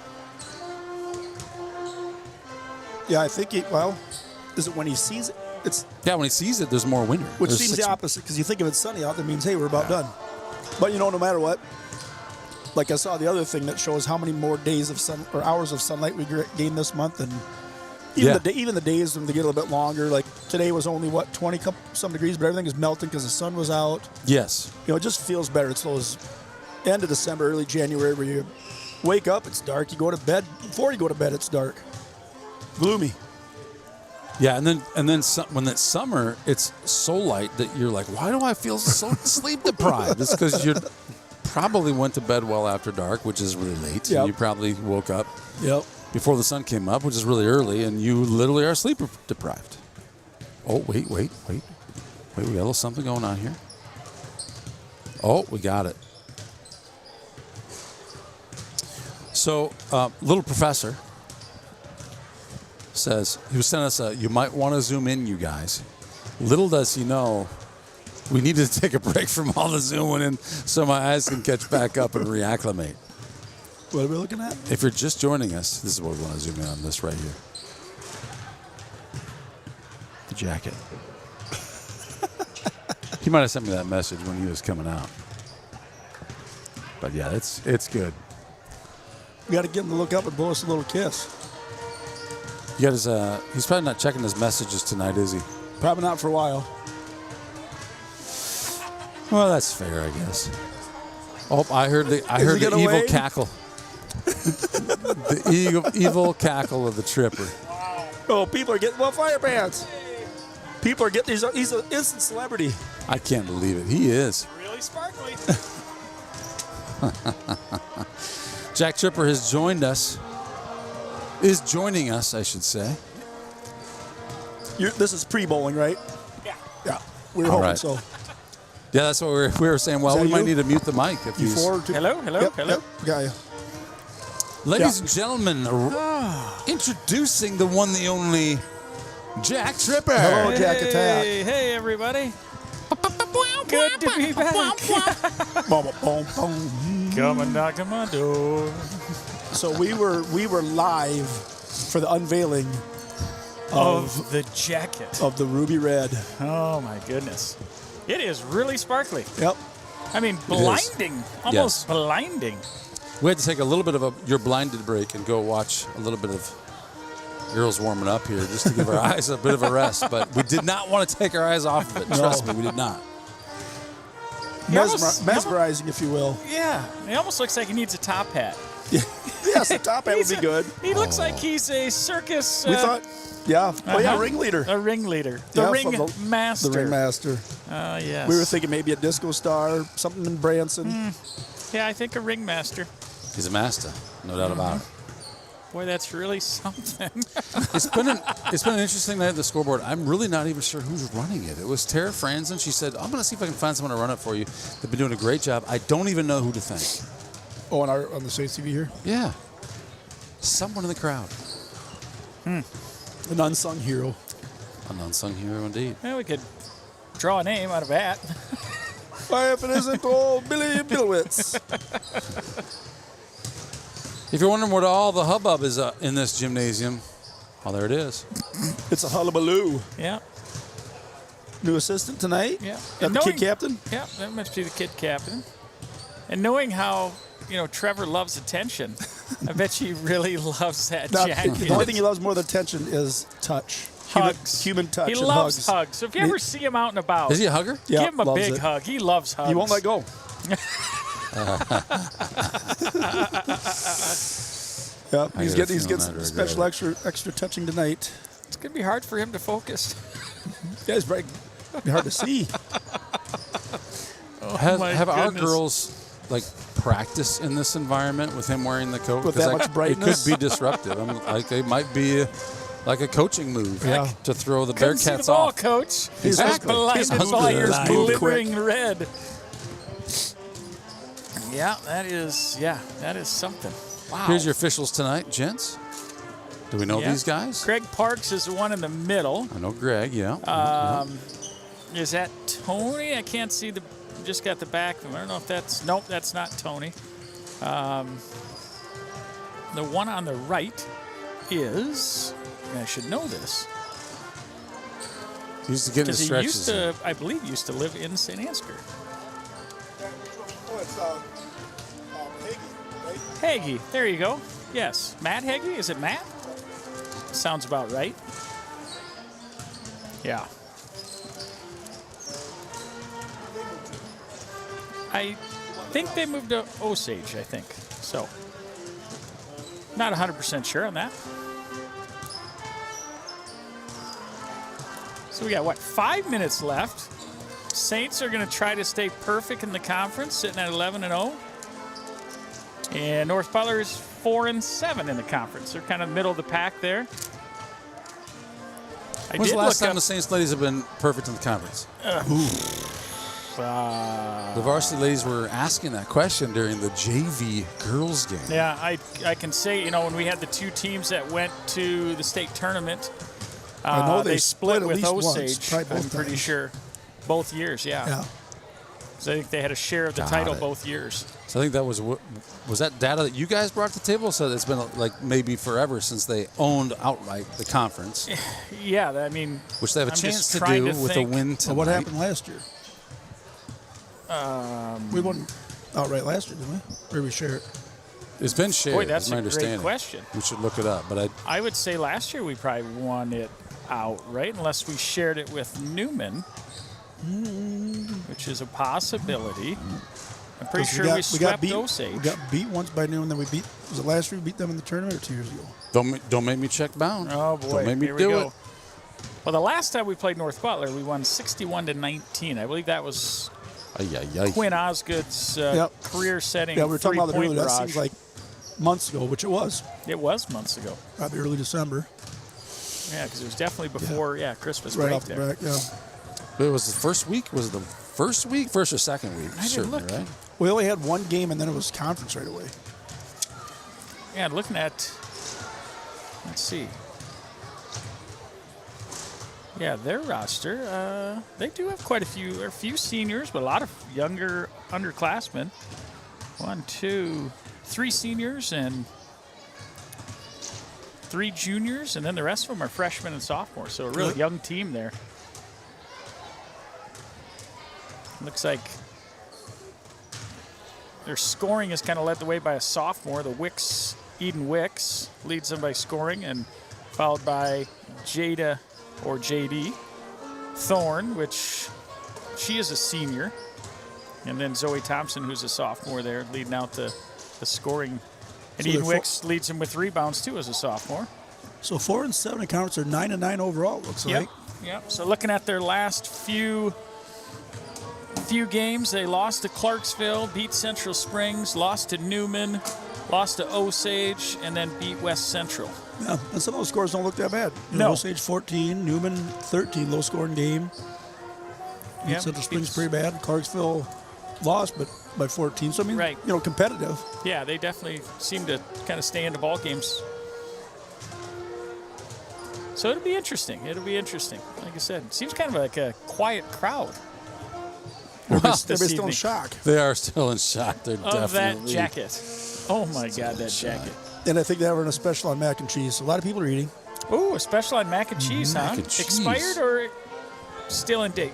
Yeah, I think is it when he sees it? When he sees it, there's more winter. Which seems the opposite, because you think if it's sunny out, that means, hey, we're about done. But, no matter what, like I saw the other thing that shows how many more days of sun or hours of sunlight we gain this month, and even the days when they get a little bit longer. Like today was only 20-some degrees, but everything is melting because the sun was out. Yes. It just feels better. It's those end of December, early January where you wake up, it's dark. You go to bed. Before you go to bed, it's dark. Gloomy. Yeah, and then when it's summer, it's so light that you're like, why do I feel so sleep deprived? It's because you probably went to bed well after dark, which is really late. Yep. And you probably woke up before the sun came up, which is really early, and you literally are sleep deprived. Oh, wait. We got a little something going on here. Oh, we got it. So, little professor says, he was sending us you might want to zoom in, you guys. Little does he know, we needed to take a break from all the zooming in so my eyes can catch back up and reacclimate. What are we looking at? If you're just joining us, this is what we want to zoom in on, this right here. The jacket. He might have sent me that message when he was coming out. But yeah, it's good. We got to get him to look up and blow us a little kiss. You got his, he's probably not checking his messages tonight, is he? Probably not for a while. Well, that's fair, I guess. Oh, I heard the evil cackle. The evil cackle of the Tripper. Oh, people are getting fire pants. People are getting. He's an instant celebrity. I can't believe it. He is. Really sparkly. Jack Tripper has joined us. Is joining us, I should say. This is pre-bowling, right? Yeah. Yeah. We were All hoping right. so. Yeah, that's what we were saying. Well, Is that we might you? need to mute the mic if he's. Hello. Yep, got you. Ladies and gentlemen, introducing the one, the only Jack Tripper. Hello, Jack Attack. Hey, everybody. Good to be back. Come and knock on my door. So we were live for the unveiling of the jacket of the ruby red. Oh my goodness, it is really sparkly. Yep. I mean, blinding, almost blinding. We had to take a little bit of your blinded break and go watch a little bit of girls warming up here just to give our eyes a bit of a rest. But we did not want to take our eyes off of it. Trust me, we did not. Mesmerizing, if you will. Yeah, it almost looks like he needs a top hat. Yes, a top hat would be good. He looks like he's a circus. We thought, yeah. Oh, yeah, ringleader. A ringleader. The ringmaster. The ringmaster. Yes. We were thinking maybe a disco star, something in Branson. Yeah, I think a ringmaster. He's a master, no doubt about it. Boy, that's really something. It's been an interesting night at the scoreboard. I'm really not even sure who's running it. It was Tara Franzen. She said, I'm going to see if I can find someone to run it for you. They've been doing a great job. I don't even know who to thank. Oh, on the Saints TV here? Yeah. Someone in the crowd. An unsung hero. An unsung hero indeed. Well, we could draw a name out of that. Why, if it isn't old Billy Billwitz. If you're wondering what all the hubbub is in this gymnasium, well, there it is. It's a hullabaloo. Yeah. New assistant tonight? Yeah. That the kid captain? Yeah, that must be the kid captain. And knowing how, Trevor loves attention, I bet she really loves that jacket. The only thing he loves more than attention is touch. Hugs. Human touch. He and loves hugs. So if you ever see him out and about, is he a hugger? Yeah, give him a big hug. He loves hugs. He won't let go. Yep, he's getting special extra touching tonight. It's gonna be hard for him to focus. Yeah, it's very hard to see. Have our girls practice in this environment with him wearing the coat? With that much brightness? It could be disruptive. It might be like a coaching move to throw the Couldn't see Bearcats the ball, off. Coach. Exactly. Blinded by your glittering red. Yeah, that is something. Wow. Here's your officials tonight, gents. Do we know these guys? Greg Parks is the one in the middle. I know Greg, Is that Tony? I can't see just got the back. I don't know if nope, that's not Tony. The one on the right is, I should know this. He used to get in the stretches. I believe used to live in St. Ansgar. Oh, it's Hagee, there you go. Yes, Matt Hagee. Is it Matt? Sounds about right. Yeah. I think they moved to Osage, I think. So, not 100% sure on that. So we got, 5 minutes left. Saints are going to try to stay perfect in the conference, sitting at 11-0. And North Butler is 4-7 in the conference. They're kind of middle of the pack there. When's the last time the Saints ladies have been perfect in the conference? The varsity ladies were asking that question during the JV girls game. Yeah, I can say, when we had the two teams that went to the state tournament, I know they split with Osage, I'm pretty sure. Both years, yeah. So I think they had a share of the title both years. So I think that was that data that you guys brought to the table? So it's been maybe forever since they owned outright the conference. Yeah, I mean, which they have a chance to do with a win tonight. Well, what happened last year? We won outright last year, didn't we? Or did we share it? It's been shared. Boy, that's my a understanding. great question. We should look it up, but I would say last year we probably won it outright, unless we shared it with Newman, which is a possibility. I'm pretty sure we swept Osage. We got beat once by Newman, then was it last year we beat them in the tournament or 2 years ago? Don't make me check bound. Oh, boy. Don't make me Here we do go. it. Well, the last time we played North Butler, we won 61-19. I believe that was Quinn Osgood's career-setting Yeah, we were talking about it earlier. That barrage. seems like months ago, which it was. It was months ago. Probably early December. Yeah, because it was definitely before Christmas right break off the there. back, yeah. It was the first week. Was it the first week? First or second week? I didn't look. Right? We only had one game, and then it was conference right away. Yeah, looking at, let's see. Yeah, their roster, they do have quite a few seniors, but a lot of younger underclassmen. 1, 2, 3 seniors and 3 juniors, and then the rest of them are freshmen and sophomores, so a really young team there. Looks like their scoring is kind of led the way by a sophomore. Eden Wicks leads them by scoring, and followed by Jada or JD Thorne, which she is a senior. And then Zoe Thompson, who's a sophomore there, leading out the scoring. And So Eden they're Wicks leads him with rebounds, too, as a sophomore. So 4 and 7 in conference. They're 9 and 9 overall, looks like. Yep. So looking at their last few games, they lost to Clarksville, beat Central Springs, lost to Newman, lost to Osage, and then beat West Central. Yeah, and some of those scores don't look that bad. No. Osage 14, Newman 13, low-scoring game. Yep. Central Springs pretty bad. Clarksville lost, but by 14. So, I mean, competitive. Yeah, they definitely seem to kind of stay into ball games. So it'll be interesting. Like I said, it seems kind of like a quiet crowd. Everybody's still in shock. They are still in shock. They're Of definitely. that jacket. Oh, my God, that jacket. And I think they were in a special on mac and cheese. A lot of people are eating. Ooh, a special on mac and cheese, huh? Mac and cheese. Expired or still in date?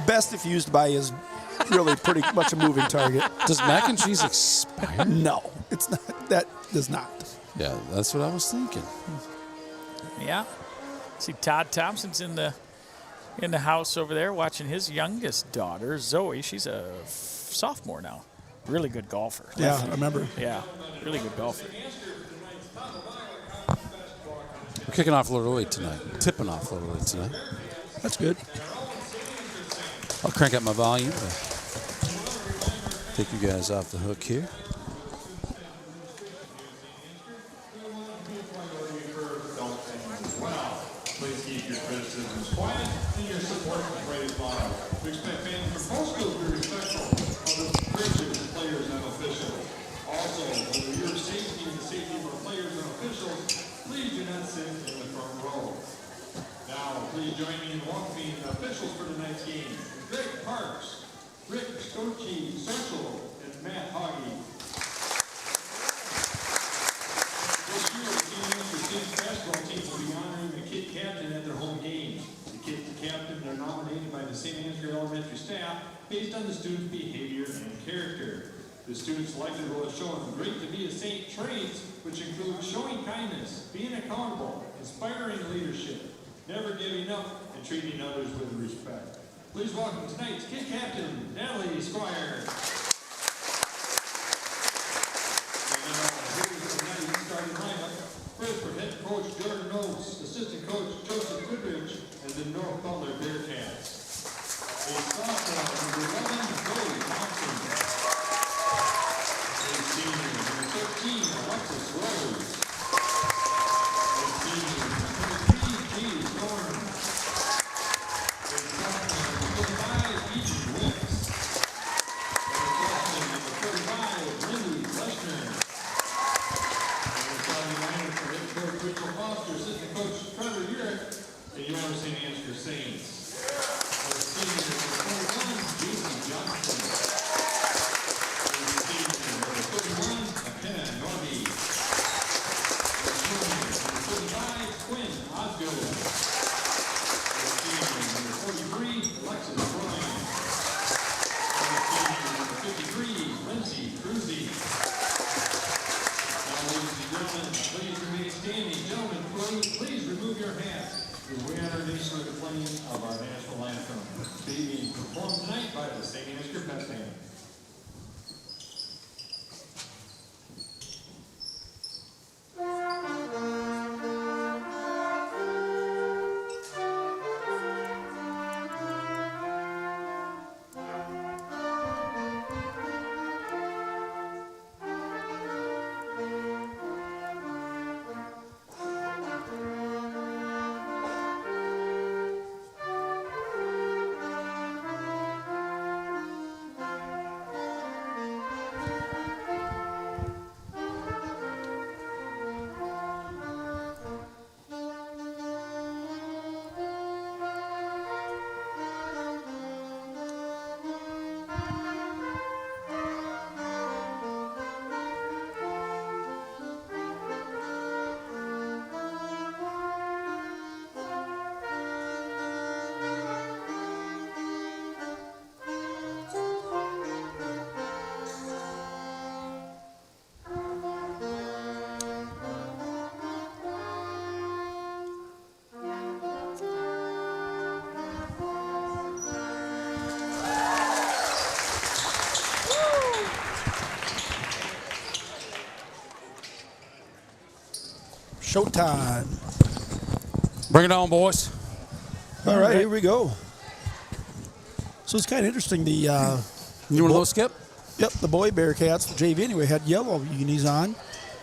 Best if used by is really pretty much a moving target. Does mac and cheese expire? No, it's not. That does not. Yeah, that's what I was thinking. Yeah. See, Todd Thompson's in the house over there watching his youngest daughter, Zoe. She's a sophomore now. Really good golfer. Yeah, I remember. Yeah, really good golfer. We're kicking off a little early tonight. Tipping off a little early tonight. That's good. I'll crank up my volume to take you guys off the hook here. Please keep your criticisms quiet and your support for praise loud. We expect fans from both schools to be respectful of the bridges of players and officials. Also, for your safety and the safety of our players and officials, please do not sit in the front row. Now, please join me in welcoming the officials for tonight's game. Greg Parks, Rick Stochi, Social, and Matt Hoggy. This year, the Senior basketball team will be honoring the kid captain at their home games. The kid captain are nominated by the St. Ansgar Elementary staff based on the student's behavior and character. The student selected will have shown great to be a Saint traits, which include showing kindness, being accountable, inspiring leadership, never giving up, and treating others with respect. Please welcome tonight's kid captain, Natalie Squire. Starting lineup. First for head coach Jordan Oates, assistant coach Joseph Goodrich, and the North Butler Bearcats. A sophomore, number 11, Zoe Thompson. A senior, number 13, Alexis Rose. A senior, number 23, Jade Thorne. A sophomore, number 25, Eden Wicks. And a freshman, number 35, Lindy Leshner. Rachel Foster, assistant coach Trevor Urick, and you are St. Ansgar Saints. Our senior number 41, Jason Johnson. Our senior number 31, McKenna Norby. Our junior number 45, Quinn Osgood. Our senior number 43, Alexis Bryan. Our senior number 53, Lindsay Cruzy. Now, ladies and gentlemen, please remain standing. Gentlemen, please remove your hats as we honor nation with the playing of our national anthem, being performed tonight by the St. Ansgar Pep Band. showtime. Bring it on, boys. All right, here we go. So it's kind of interesting. You want to go, Skip? Yep, the boy Bearcats, the JV anyway, had yellow unis on.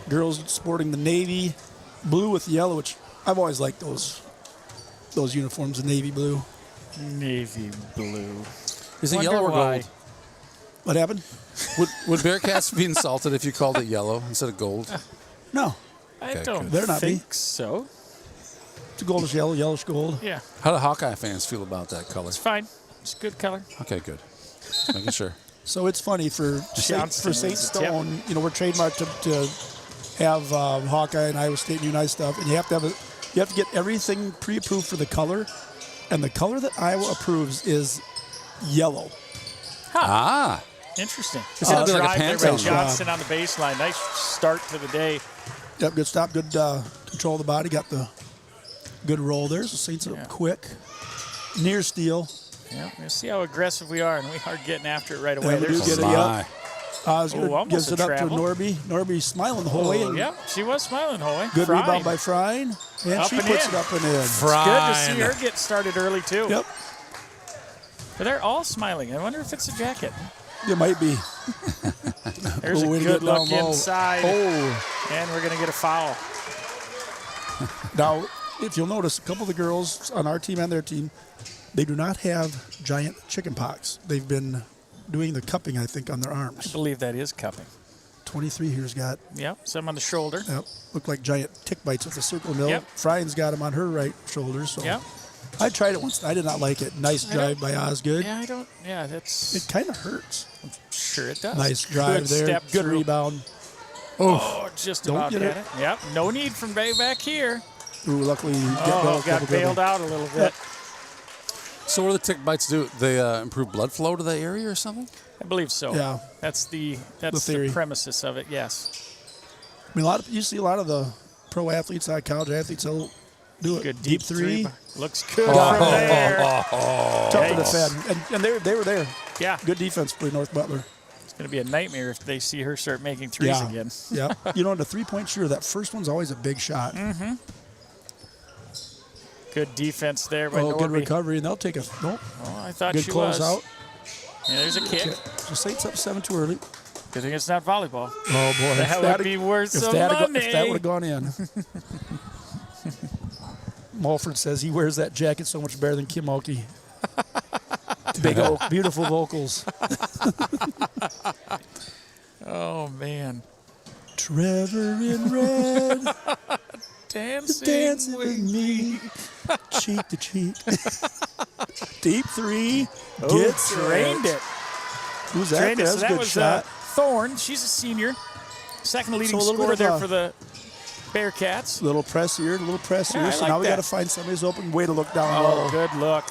Girls sporting the navy blue with yellow, which I've always liked those uniforms, the navy blue. Navy blue. Is it yellow or gold? What happened? Would Bearcats be insulted if you called it yellow instead of gold? No. I Okay, don't They're not think so. It's a goldish yellow, yellowish gold. Yeah. How do Hawkeye fans feel about that color? It's fine. It's a good color. Okay, good. Just making sure. So it's funny for St. Stone, you know, we're trademarked to have Hawkeye and Iowa State and United stuff, and you have to get everything pre-approved for the color, and the color that Iowa approves is yellow. Ah. Interesting. It's gonna be like a Drive there Pantone. by Johnson on the baseline. Nice start to the day. Yep, good stop, good control of the body, got the good roll there. So Saints up quick, near steal. Yeah, we'll see how aggressive we are, and we are getting after it right away. Yeah, we do There's get it, yep. almost Gives a it up to travel. Norby. Norby smiling the whole way. And Yeah, she was smiling the whole way. good Frying. rebound by Frine, and Up she and puts in. it up and in. It's good to see her get started early, too. Yep. But they're all smiling. I wonder if it's a jacket. It might be. There's Way a to good get down look low. inside. Oh. And we're going to get a foul. Now, if you'll notice, a couple of the girls on our team and their team, they do not have giant chicken pox. They've been doing the cupping, I think, on their I arms. believe that is cupping. 23 here's got. Yep, some on the shoulder. Yep, look like giant tick bites with a circle mill. Yep. Fryan's got them on her right shoulder. So Yep. I tried it once. I did not like it. Nice drive by Osgood. Yeah, I don't. Yeah, that's. It kind of hurts. Sure, it does. Nice drive Good there. Step Good through. rebound. Oh, just Don't about get had it. it. Yep, no need from way back here. Ooh, luckily you Got bailed out a little bit. So what do the tick bites do? They improve blood flow to the area or something? I believe so. Yeah. That's the theory. premises of it. Yes. I mean, you see a lot of the pro athletes, college athletes, they'll do it. Good deep three. Looks good from there. Tough to defend. And they were there. Yeah. Good defense for North Butler. It's going to be a nightmare if they see her start making threes again. Yeah. You know, in the three-point shooter, that first one's always a big shot. Mm-hmm. Good defense there by Norby. Good recovery, and they'll take a nope. Oh, I thought good she close was. out. Yeah, there's a kick. So Saints up 7 too early. Good thing it's not volleyball. Oh boy, That would be worth some money. If that would have gone in. Mulford says he wears that jacket so much better than Kim Oki. Big oak, beautiful vocals. Oh man. Trevor in red, dancing with me, cheek to cheek. Deep three, Drained it. Who's that? Drained it. That's So a that good was shot. Thorne. She's a senior. Second leading So a little scorer bit of there a- for the Bearcats. Little press here, Yeah, I so like now we that. got to find somebody's open. Way to look down Oh, low. good look.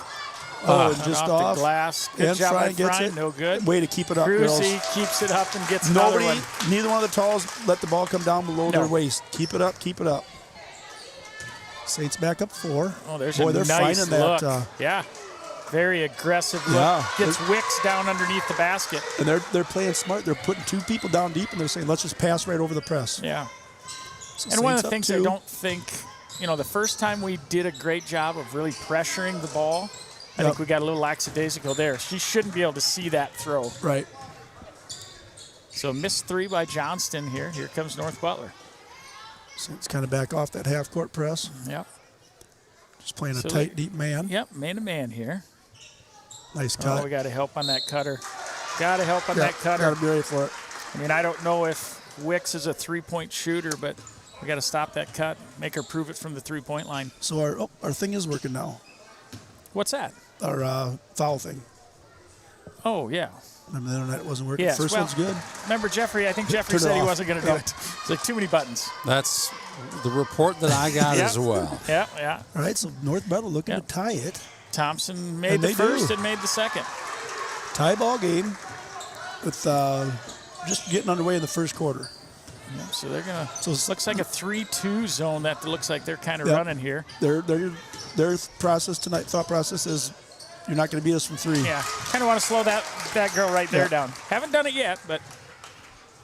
Oh, And just off off. the glass. Good And job by Frye gets Frye. it. No good. Way to keep it up, Cruzy girls. keeps it up and gets another one. Neither one of the talls let the ball come down below their waist. Keep it up, keep it up. Saints back up 4. Oh, there's Boy, a they're nice finding look. that. Yeah. Very aggressive look. Yeah. Gets Wicks down underneath the basket. And they're playing smart. They're putting 2 people down deep, and they're saying, let's just pass right over the press. Yeah. So And one of Saints the up things 2. I don't think, the first time we did a great job of really pressuring the ball, I think we got a little lackadaisical there. She shouldn't be able to see that throw. Right. So missed 3 by Johnston here. Here comes North Butler. Saints kind of back off that half-court press. Yep. Just playing a So tight, deep man. Yep, man-to-man here. Nice cut. Oh, we got to help on that cutter. Got to help on that cutter. Got to be ready for it. I mean, I don't know if Wicks is a three-point shooter, but we got to stop that cut, make her prove it from the three-point line. So our thing is working now. What's that? Our foul thing. Oh, yeah. Remember the internet wasn't working. Yes, First well, one's good. Remember Jeffrey? I think Jeffrey Turn it said he off. wasn't going to do it. It's like too many buttons. That's the report that I got Yep. as well. Yeah, yeah. All right, so North Butler looking to tie it. Thompson made And the they first do. and made the second. Tie ball game with just getting underway in the first quarter. Yeah, so they're going to – so it looks like a 3-2 zone that looks like they're kind of running here. Their process tonight, thought process is you're not going to beat us from 3. Yeah, kind of want to slow that girl right there down. Haven't done it yet, but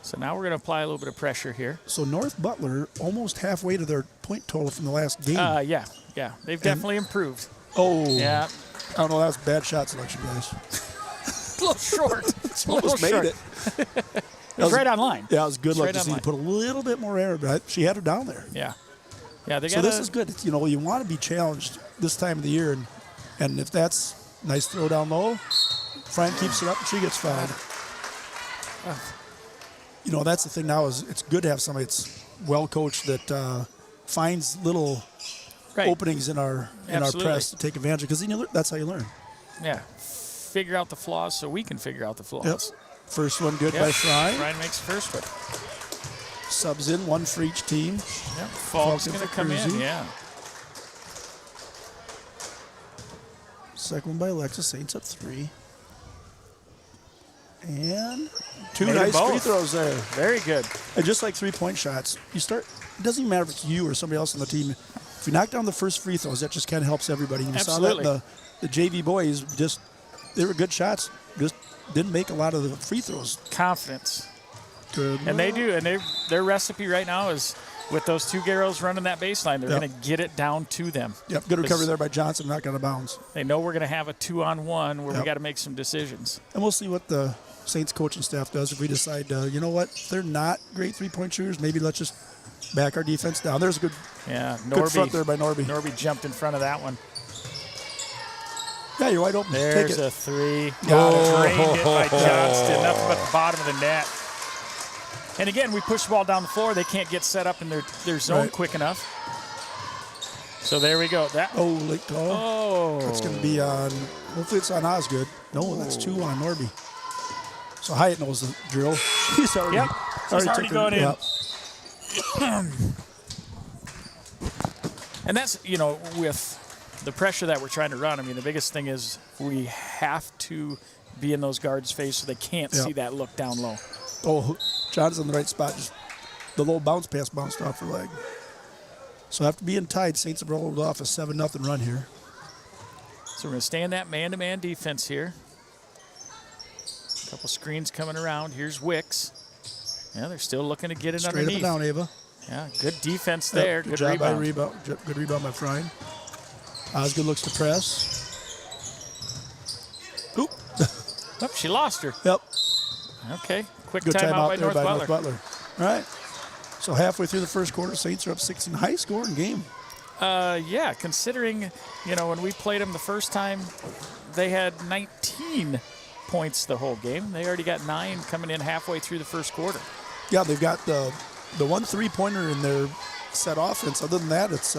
So now we're going to apply a little bit of pressure here. So North Butler almost halfway to their point total from the last game. Yeah. They've definitely improved. Oh. Yeah. I don't know. That was bad shot selection, guys. A little short. Almost made it. It was right on line. Yeah, it was good luck right to see. line. Put a little bit more air, but she had her down there. Yeah. Yeah, they got So this is good. You know, you want to be challenged this time of the year, and if that's nice throw down low, Frank keeps it up and she gets fouled. You know, that's the thing now is it's good to have somebody that's well coached that finds little openings in our press to take advantage of, because that's how you learn. Yeah. Figure out the flaws so we can figure out the flaws. Yep. First one good by Fry. Ryan makes the first one. Subs in, one for each team. Yep. Falk's going to come in, yeah. Second one by Alexis, Saints up 3. And 2 Made nice both. free throws there. Very good. And just like 3-point shots, it doesn't even matter if it's you or somebody else on the team. If you knock down the first free throws, that just kind of helps everybody. And you Absolutely. saw that the JV boys, they were good shots, just didn't make a lot of the free throws. Confidence. Good. And they do. And their recipe right now is with those 2 girls running that baseline, they're going to get it down to them. Yep, good recovery there by Johnson, not out of bounds. They know we're going to have a 2-on-1 where we got to make some decisions. And we'll see what the Saints coaching staff does if we decide, you know what, they're not great 3-point shooters. Maybe let's just back our defense down. There's a good, good front there by Norby. Norby jumped in front of that one. Yeah, you're wide open. There's Take it. a 3. Got it. Drained it by Johnston. Nothing but the bottom of the net. And again, we push the ball down the floor. They can't get set up in their zone quick enough. So there we go. Late call. Oh. That's going to be on, hopefully it's on Osgood. No, that's 2 on Norby. So Hyatt knows the drill. She's already, already going in. Yep. And that's, with the pressure that we're trying to run, I mean, the biggest thing is we have to be in those guards' face so they can't see that look down low. Oh, John's in the right spot. Just the low bounce pass bounced off her leg. So after being tied, Saints have rolled off a 7-0 run here. So we're going to stay in that man-to-man defense here. A couple screens coming around. Here's Wicks. Yeah, they're still looking to get it Straight underneath. up and down, Ava. Yeah, good defense there. Good Good job rebound. by rebound. Good rebound by Frine. Osgood looks to press. Oop. Oh, she lost her. Yep. Okay, quick Good timeout by there North Butler. All right. So halfway through the first quarter, Saints are up 16. High scoring game. Yeah, considering, when we played them the first time, they had 19 points the whole game. They already got 9 coming in halfway through the first quarter. Yeah, they've got the 1 3-pointer in their set offense. Other than that, it's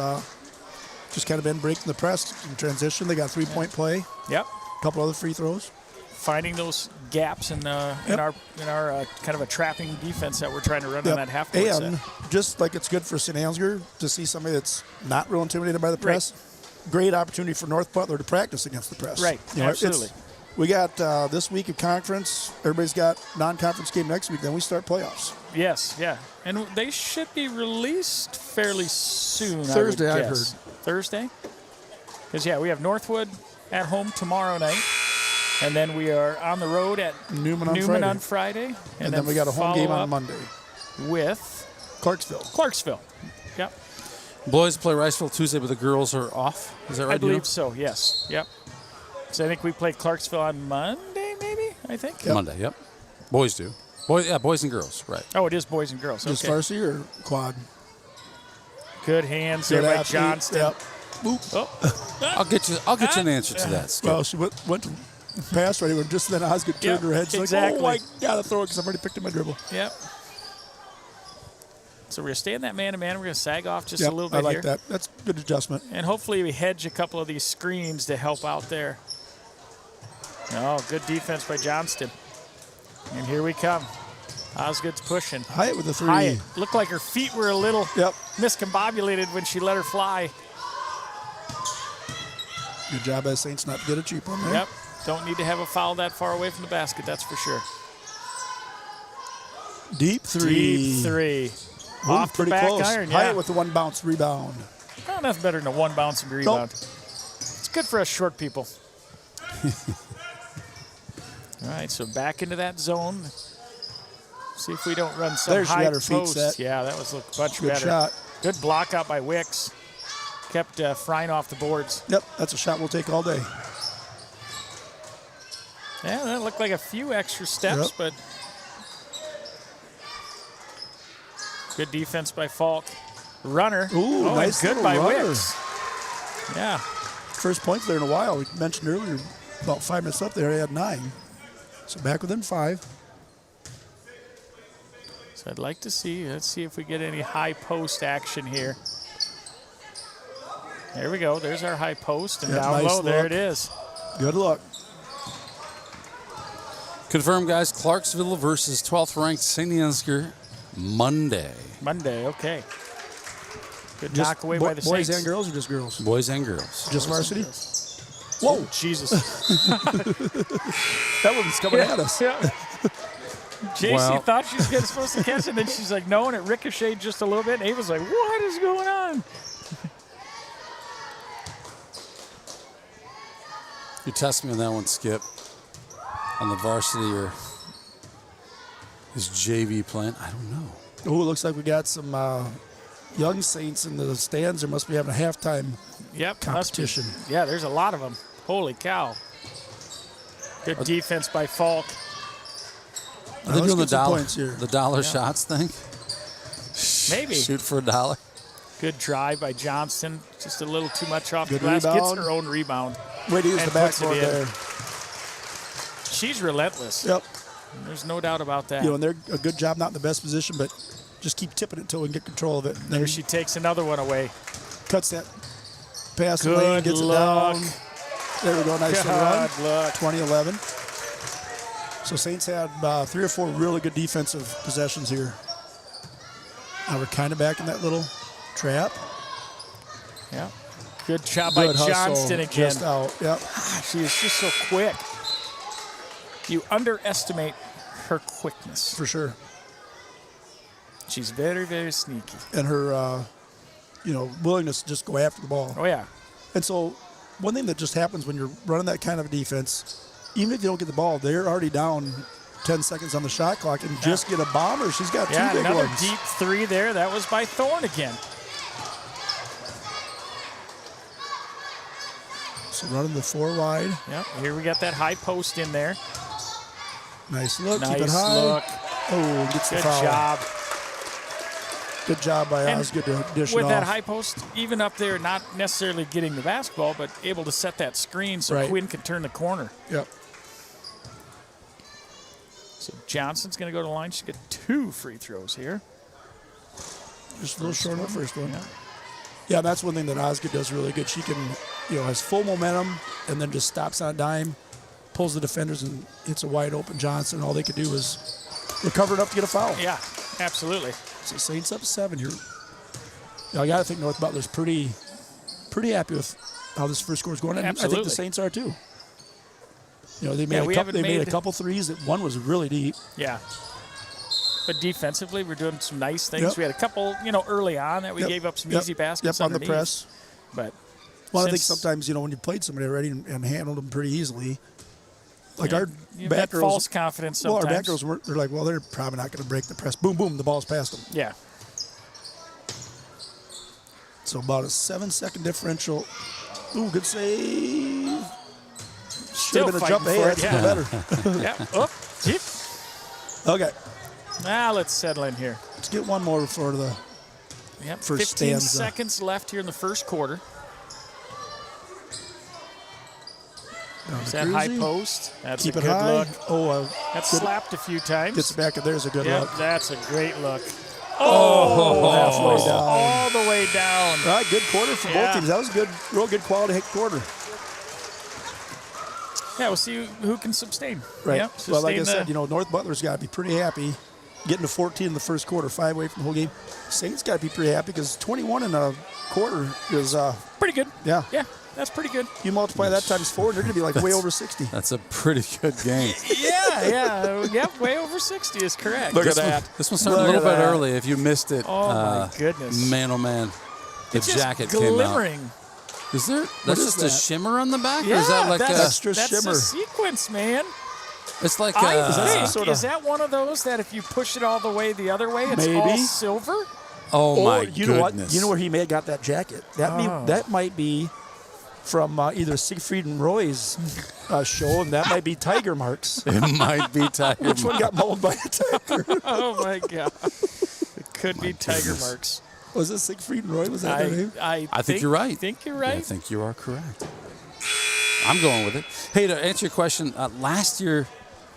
just kind of been breaking the press in transition. They got 3-point play. Yep. A couple other free throws. Finding those gaps in our kind of a trapping defense that we're trying to run on that half court And set. just like it's good for St. Ansgar to see somebody that's not real intimidated by the press, great opportunity for North Butler to practice against the press. Right, absolutely. We got this week of conference. Everybody's got non-conference game next week. Then we start playoffs. Yes, yeah. And they should be released fairly soon, Thursday, I would I guess. heard. Thursday? Because, we have Northwood at home tomorrow night. And then we are on the road at Newman on Friday. And then we got a home game on Monday. With Clarksville. Yep. Boys play Riceville Tuesday, but the girls are off. Is that right? I believe so, yes. Yep. So I think we play Clarksville on Monday, maybe, I think. Yep. Monday, yep. Boys do. Boys and girls, right. Oh, it is boys and girls. Just Okay. varsity or quad? Good hands there by Johnston. Yep. Boop. Oh. I'll get you an answer to that, Skip. Well, she went to pass right when just then Osgood turned her head. She's exactly. like, I got to throw it because I've already picked up my dribble. Yep. So we're going to stay in that man-to-man. We're going to sag off just a little bit I like here. that. That's a good adjustment. And hopefully we hedge a couple of these screens to help out there. Oh, good defense by Johnston. And here we come. Osgood's pushing. Hyatt with the 3. Hyatt looked like her feet were a little miscombobulated when she let her fly. Good job by Saints not to get a cheap one there. Yep. Don't need to have a foul that far away from the basket, that's for sure. Deep 3. Deep 3. Ooh, Off pretty the back close. iron, Hyatt with the 1 bounce rebound. Oh, nothing better than a 1 bounce and rebound. It's good for us short people. All right, so back into that zone. See if we don't run some There she high got her feet post. set. Yeah, that was looked much Good better. shot. Good block out by Wicks. Kept frying off the boards. Yep, that's a shot we'll take all day. Yeah, that looked like a few extra steps, but good defense by Falk. Runner. Ooh, nice good little by runner. Wicks. Yeah. First points there in a while. We mentioned earlier, about 5 minutes up there, they had 9. So back within 5. So I'd like to see, let's see if we get any high post action here. There we go. There's our high post, and down nice low, there look. it is. Good luck. Confirm, guys. Clarksville versus 12th ranked St. Ansgar Monday. Monday, okay. Good Just knock away by the boys Saints. and girls or just girls? Boys and girls. Just varsity? Whoa, Jesus. That one's coming at us. Yeah. JC Well. thought she was supposed to catch it, and then she's like, no, and it ricocheted just a little bit. And Ava's like, what is going on? You test me on that one, Skip. On the varsity or is JV playing? I don't know. Oh, it looks like we got some young Saints in the stands. There must be having a halftime competition. Yeah, there's a lot of them. Holy cow. Good defense by Falk. Are they let's doing get some points here. the dollar shots thing? Maybe. Shoot for $1. Good drive by Johnston. Just a little too much off Good the glass. Gets rebound. her own rebound. Way to use and the puts it backboard in. there. She's relentless. Yep. There's no doubt about that. You know, and they're a good job, not in the best position, but just keep tipping it until we can get control of it. And There then she takes another one away. cuts that pass Good lane, gets luck. it down. There we go, nice little run. Good luck. 2011. So Saints had 3 or 4 really good defensive possessions here. Now we're kind of back in that little trap. Yeah. Good job by Good hustle, Johnston again. just out. Yep. She is just so quick. You underestimate her quickness. For sure. She's very, very sneaky. And her, willingness to just go after the ball. Oh, yeah. And so one thing that just happens when you're running that kind of defense, even if you don't get the ball, they're already down 10 seconds on the shot clock and just get a bomber. She's got 2 big another ones. deep 3 there. That was by Thorne again. So running the 4 wide. Yep. Here we got that high post in there. Nice look. Nice Keep it high. look. Oh, gets the Good foul. job. Good job by And Osgood to dish with it that off. high post, even up there, not necessarily getting the basketball, but able to set that screen so Right. Quinn can turn the corner. Yep. So Johnson's going to go to the line. She's got 2 free throws here. Just a little short on the first one. Yeah, that's one thing that Osgood does really good. She can, has full momentum and then just stops on a dime, pulls the defenders, and hits a wide open Johnson. All they could do was recover enough to get a foul. Yeah, absolutely. So Saints up 7 here. I got to think North Butler's pretty happy with how this first score is going. And I think Absolutely. the Saints are too. They made we made a couple threes. That one was really deep. Yeah. But defensively, we're doing some nice things. Yep. We had a couple, early on that we gave up some easy baskets Yep, on the underneath. press. But Well, I think sometimes, when you played somebody already and handled them pretty easily, like our you back have girls. false confidence Well, sometimes. our back girls weren't. They're like, well, they're probably not going to break the press. Boom, boom, the ball's past them. Yeah. So about a 7-second differential. Ooh, good save. Should have been a jump. Hey, that's even better. Yeah. Oh, deep. Okay. Now let's settle in here. Let's get one more for the first 15 stanza. seconds left here in the first quarter. Down Is to that high Cruzy. post? That's Keep a it good high. look. Oh, That's good. slapped a few times. Gets back, and there's a good Yep, look. that's a great look. Oh, halfway down. All the way down. All right, good quarter for both teams. That was a good, real good quality quarter. Yeah, we'll see who can sustain. Right. Yep, Well, like I sustain said, North Butler's got to be pretty happy getting to 14 in the first quarter, 5 away from the whole game. Saints got to be pretty happy because 21 in a quarter is pretty good. Yeah. Yeah, that's pretty good. You multiply that times 4, and they're going to be like way over 60. That's a pretty good game. Yep, way over 60 is correct. Look at This that. This one started a little bit early. If you missed it, Oh, my goodness. Man, oh, man. The It's just jacket came out. glimmering. Is there? That's is just that? a shimmer on the back? Yeah, or is that like that's a extra that's shimmer. a sequence, man. It's like is that one of those that if you push it all the way the other way, it's all silver? Oh my you goodness! Know what? You know where he may have got that jacket? That might be from either Siegfried and Roy's show, and that might be tiger marks. It might be tiger. Which one got mauled by a tiger? Oh my God! It could be tiger marks. Was it Siegfried and Roy? Was that their name? I think you're right. I think you're right. I think you are correct. I'm going with it. Hey, to answer your question, last year,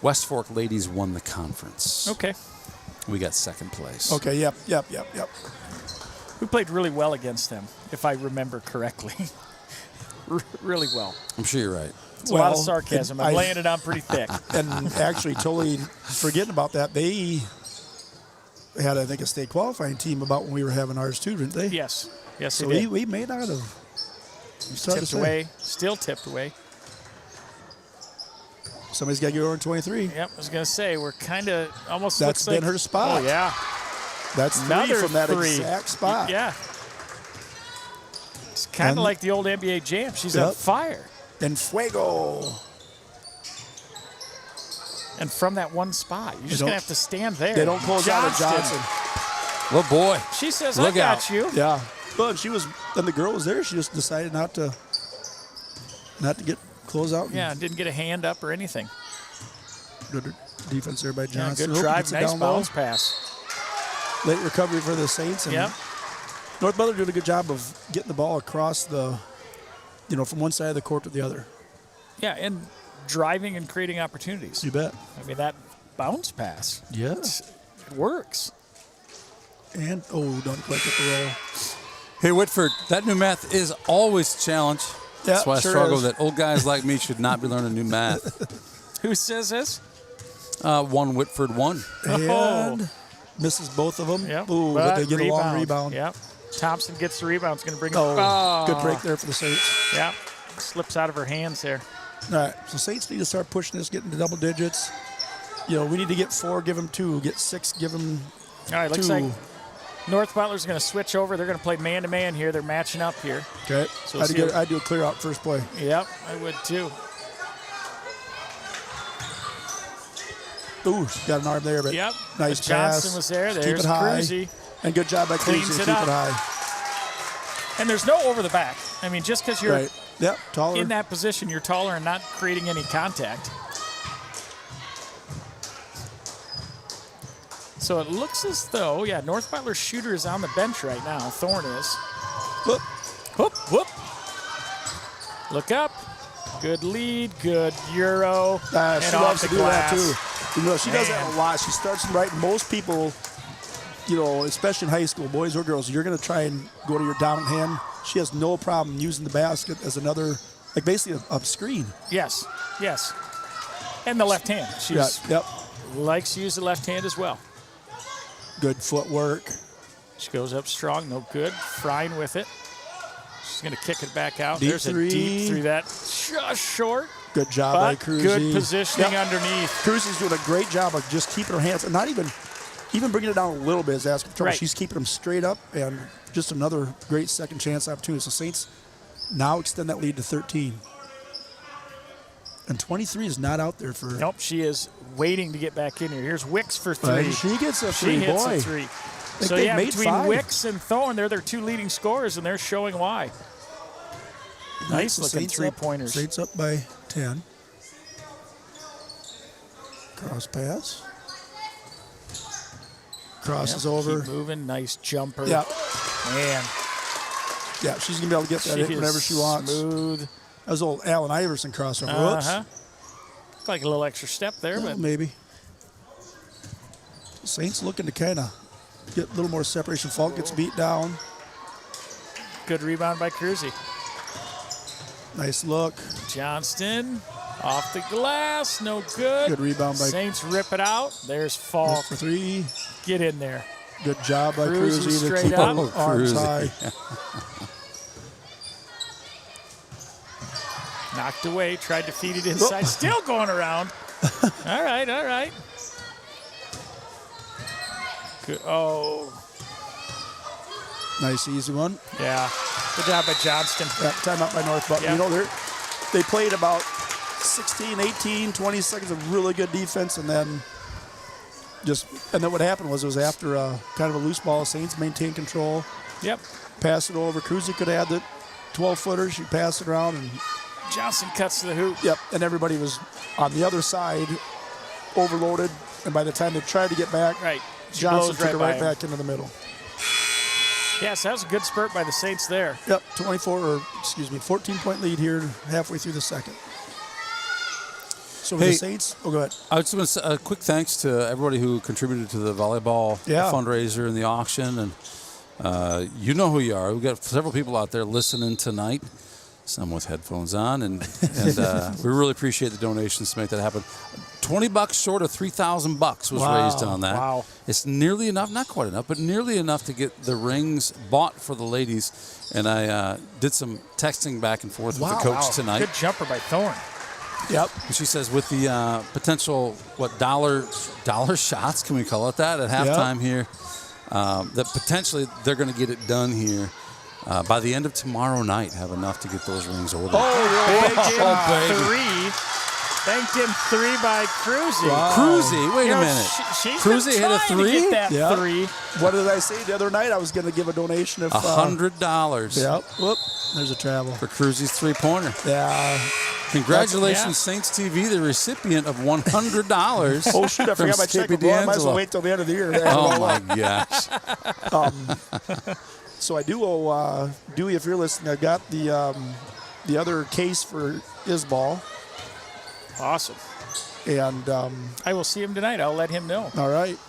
West Fork ladies won the conference. Okay. We got second place. Okay, yep. We played really well against them, if I remember correctly. Really well. I'm sure you're right. It's a lot of sarcasm. I'm laying it on pretty thick. And actually, totally forgetting about that, they had, I think, a state qualifying team about when we were having ours too, didn't they? Yes. Yes, so they did. we may not have. Tipped away. Still tipped away. Somebody's got to get over in 23. Yep, I was going to say, we're kind of almost That's been her spot. Oh, yeah. That's Another from that exact spot. Yeah. It's kind of like the old NBA Jam. She's on fire. And fuego. And from that one spot, you're just going to have to stand there. They don't close out of Johnson. Oh, boy. She says, Look I got out. you. Yeah. But and the girl was there. She just decided not to get close out. Yeah, didn't get a hand up or anything. Good defense there by Johnson. Yeah, good drive. Nice bounce pass. Late recovery for the Saints. And North Butler did a good job of getting the ball across from one side of the court to the other. Yeah, and driving and creating opportunities. You bet. I mean, that bounce pass. Yeah. It works. And, don't quite get the roll. Hey, Whitford, that new math is always a challenge. That's why I struggle with it. Old guys like me should not be learning new math. Who says this? 1 Whitford 1. And misses both of them. Yep. Ooh, but they get a long rebound. Yep. Thompson gets the rebound. It's going to bring it. Good break there for the Saints. Yep. Slips out of her hands there. All right. So Saints need to start pushing this, getting to double digits. We need to get 4, give them 2. Get 6, give them 2. All right. Looks like North Butler's going to switch over. They're going to play man-to-man here. They're matching up here. Okay. So I'd do a clear out first play. Yep, I would too. Ooh, she got an arm there, but nice pass. Johnson was there. There's keep it high. Cruzy. And good job by Cruzy to keep it high. And there's no over the back. I mean, just because you're taller. in that position, you're taller and not creating any contact. So it looks as though, North Butler's shooter is on the bench right now. Thorne is. Whoop. Whoop, whoop. Look up. Good lead, good Euro. She loves to do that, too. She does that a lot. She starts right. Most people, especially in high school, boys or girls, you're going to try and go to your dominant hand. She has no problem using the basket as another, like basically a screen. Yes. And the left hand. She likes to use the left hand as well. Good footwork. She goes up strong, no good. Frine with it. She's going to kick it back out. Deep There's three. A deep through that. Just short. Good job by Cruzy. Good positioning underneath. Cruzy's doing a great job of just keeping her hands, and not even bringing it down a little bit as asking trouble. Right. She's keeping them straight up, and just another great second chance opportunity. So Saints now extend that lead to 13. And 23 is not out there for. Nope, she is waiting to get back in here. Here's Wicks for 3. She gets a 3. She hits a 3. So between 5. Wicks and Thorne, they're their 2 leading scorers, and they're showing why. Nice looking 3-pointers. Saints up by 10. Cross pass. Crosses over. Keep moving. Nice jumper. Yeah. Man. Yeah, she's going to be able to get that in whenever she wants. Smooth. That was old Allen Iverson crossover. Whoops. Like a little extra step there, but maybe. Saints looking to kind of get a little more separation. Falk gets beat down. Good rebound by Cruzy. Nice look. Johnston off the glass, no good. Good rebound by Saints rip it out. There's Falk for 3. Get in there. Good job by Cruzy to keep arms high. Knocked away, tried to feed it inside, still going around. All right. Good. Oh. Nice, easy one. Yeah. Good job by Johnston. Yeah, timeout by North Butler. They played about 16, 18, 20 seconds of really good defense, and then what happened was it was after kind of a loose ball. Saints maintained control. Yep. Pass it over. Cruzy could have had the 12-footer. She passed it around, and Johnson cuts to the hoop. Yep, and everybody was on the other side, overloaded, and by the time they tried to get back, Johnson took it right back into the middle. Yes, that was a good spurt by the Saints there. Yep, 14-point lead here halfway through the second. So the Saints, go ahead. I just want to say a quick thanks to everybody who contributed to the volleyball fundraiser and the auction. And you know who you are. We've got several people out there listening tonight, some with headphones on. And we really appreciate the donations to make that happen. $20 short of $3,000 was raised on that. Wow. It's nearly enough, not quite enough, but nearly enough to get the rings bought for the ladies. And I did some texting back and forth with the coach tonight. Good jumper by Thorne. Yep. And she says with the potential, dollar shots, can we call it that, at halftime here, that potentially they're going to get it done here by the end of tomorrow night, have enough to get those rings ordered. Banked in three by Cruzy. Wow. Cruzy, wait a minute. Cruzy hit a three? Three. What did I say the other night? I was going to give a donation of $100. Yep. Whoop. There's a travel. For Cruzy's three-pointer. Yeah. Congratulations, Saints TV, the recipient of $100. Oh, shoot, I forgot my checkbook. Well, I might as well wait till the end of the year. Oh, my gosh. So I do owe Dewey, if you're listening, I got the other case for Isball. Awesome. And I will see him tonight. I'll let him know. All right.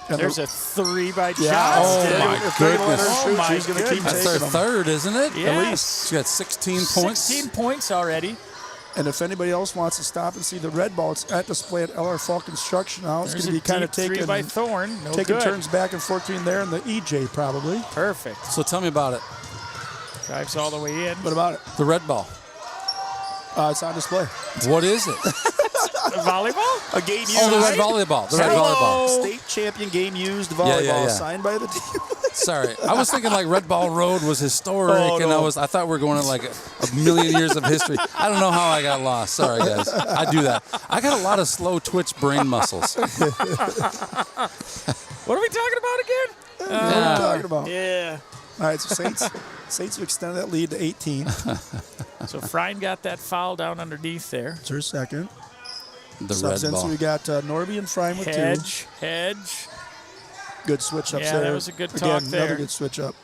And there's a three by Johnston. Oh, my goodness. She's going to keep That's taking their third, isn't it? Yes. At least. She got 16 points. 16 points already. And if anybody else wants to stop and see the red ball, it's at display at LR Falk Construction now. It's going to be kind of taking by Thorne. Taking turns back and forth between there and the EJ probably. Perfect. So tell me about it. Drives all the way in. What about it? The red ball. It's on display. What is it? Volleyball? A game used. Oh, the red volleyball. The red volleyball. State champion game used volleyball signed by the team. Sorry, I was thinking like Red Ball Road was historic, and I thought we were going to like a million years of history. I don't know how I got lost. Sorry, guys. I do that. I got a lot of slow twitch brain muscles. What are we talking about again? What are we talking about? Yeah. All right, so Saints have extended that lead to 18. So Frine got that foul down underneath there. It's her second. The red ball. So we got Norby and Frine with Hedge. Good switch up there. Yeah, that was a good talk there. Another good switch up.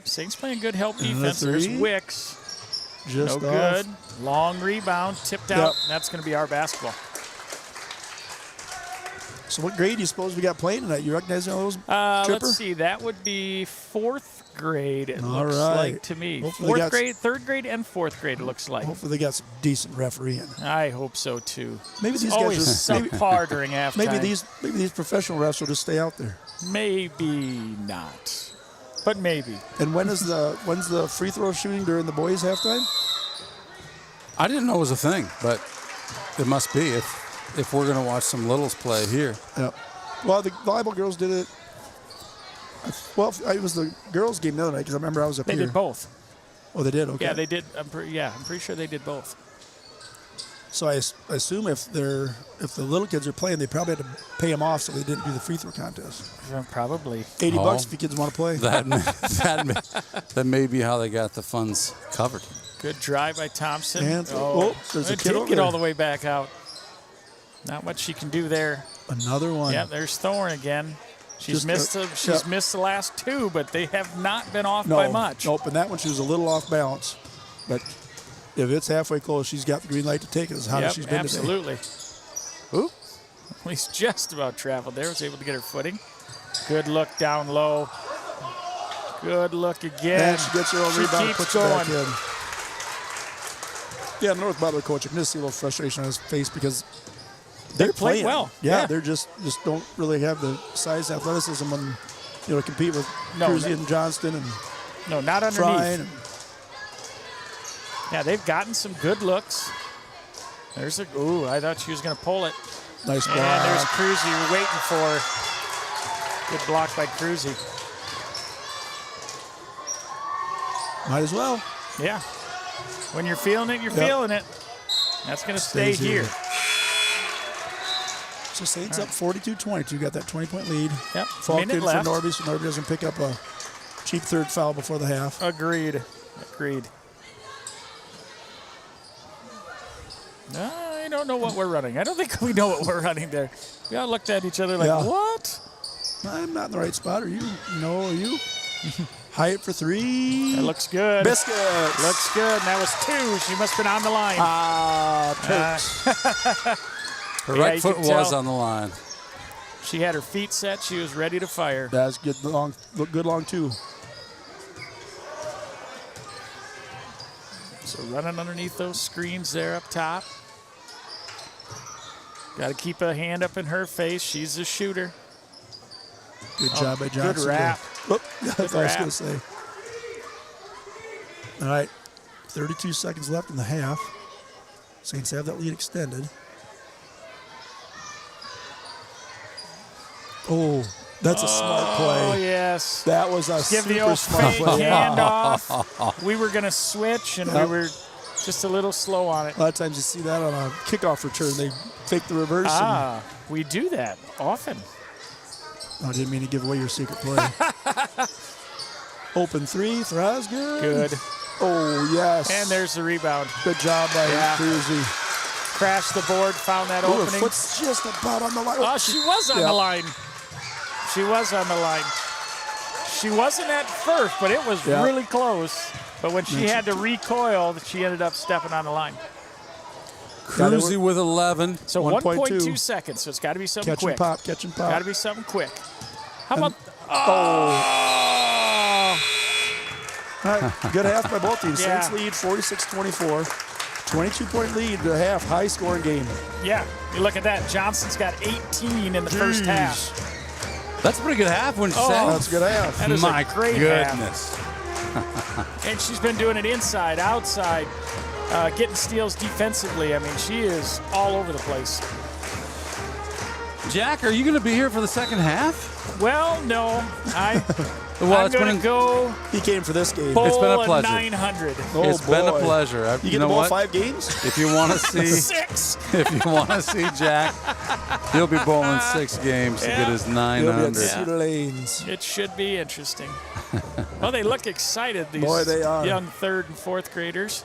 Saints playing good help defense. There's Wicks. Just no good. Long rebound, tipped out. That's going to be our basketball. So what grade do you suppose we got playing tonight? You recognize those? Let's see. That would be fourth grade, it looks like to me. Fourth grade, third grade, and fourth grade, it looks like. Hopefully they got some decent refereeing. I hope so, too. Maybe these always guys just subpar during halftime. Maybe these professional refs will just stay out there. Maybe not, but maybe. And when's the free throw shooting during the boys' halftime? I didn't know it was a thing, but it must be if we're going to watch some littles play here. Yeah. Well, the volleyball girls did it. Well, it was the girls' game the other night because I remember I was up here. They did both. Oh, they did? Okay. Yeah, they did. I'm pretty sure they did both. So I assume if the little kids are playing, they probably had to pay them off so they didn't do the free throw contest. Probably. $80 if you kids want to play. That may be how they got the funds covered. Good drive by Thompson. And, there's a kid over get there. all the way back out. Not much she can do there. Another one. Yeah, there's Thorne again. She's missed the last two, but they have not been off by much. Nope, and that one she was a little off balance. But if it's halfway close, she's got the green light to take it. As hot as she's been absolutely. Today. Oop. Well, he's just about traveled there. Was able to get her footing. Good look down low. Good look again. And she gets her own rebound and puts it back in. Yeah, North Butler coach, I can just see a little frustration on his face because they're playing well. Yeah, they're just don't really have the size, athleticism, and to compete with Cruzy and Johnston and not underneath. Frine. Yeah, they've gotten some good looks. There's I thought she was going to pull it. Nice block. And there's Cruzy waiting for. Good block by Cruzy. Might as well. Yeah. When you're feeling it, you're feeling it. That's going to stay here. So Saints up 42-22. Got that 20-point lead. Yep. Falk in for left. Norby, so Norby doesn't pick up a cheap third foul before the half. Agreed. I don't know what we're running. I don't think we know what we're running there. We all looked at each other like, what? I'm not in the right spot. Are you? No, are you? Hyatt for 3. That looks good. Biscuits. Looks good. And that was 2. She must have been on the line. Turks. Her right foot was on the line. She had her feet set. She was ready to fire. That's good long. Look good long, too. So running underneath those screens there up top. Got to keep a hand up in her face. She's a shooter. Good job by Johnson. Good wrap. That's what I was going to say. All right. 32 seconds left in the half. Saints have that lead extended. Oh, that's a smart play. Oh, yes. That was a Give the super old smart fake play. handoff. We were going to switch, and we were just a little slow on it. A lot of times you see that on a kickoff return. They fake the reverse. We do that often. I didn't mean to give away your secret play. Open 3, Thrasgood. Good. Oh, yes. And there's the rebound. Good job by Cruzy. Crashed the board, found that opening. Her foot's just about on the line. Oh, she was on the line. She was on the line. She wasn't at first, but it was really close. But when she had to recoil, she ended up stepping on the line. Cruzy with 11. So 1.2 seconds. So it's got to be something quick. Catch and pop. Got to be something quick. How about? All right, good half by both teams. Saints lead 46-24. 22-point lead to half. High scoring game. Yeah, you look at that. Johnson's got 18 in the first half. That's a pretty good half when you say. That's a good half. That is My a great goodness. half. And she's been doing it inside, outside, getting steals defensively. I mean, she is all over the place. Jack, are you going to be here for the second half? Well, no. I'm going to go. He came for this game. It's been a pleasure. 900. It's been a pleasure. You get the ball 5 games? If you want to see 6. If you want to see Jack, he'll be bowling 6 games to get his 900. Cedar Lanes. It should be interesting. Well, they look excited, these young 3rd and 4th graders.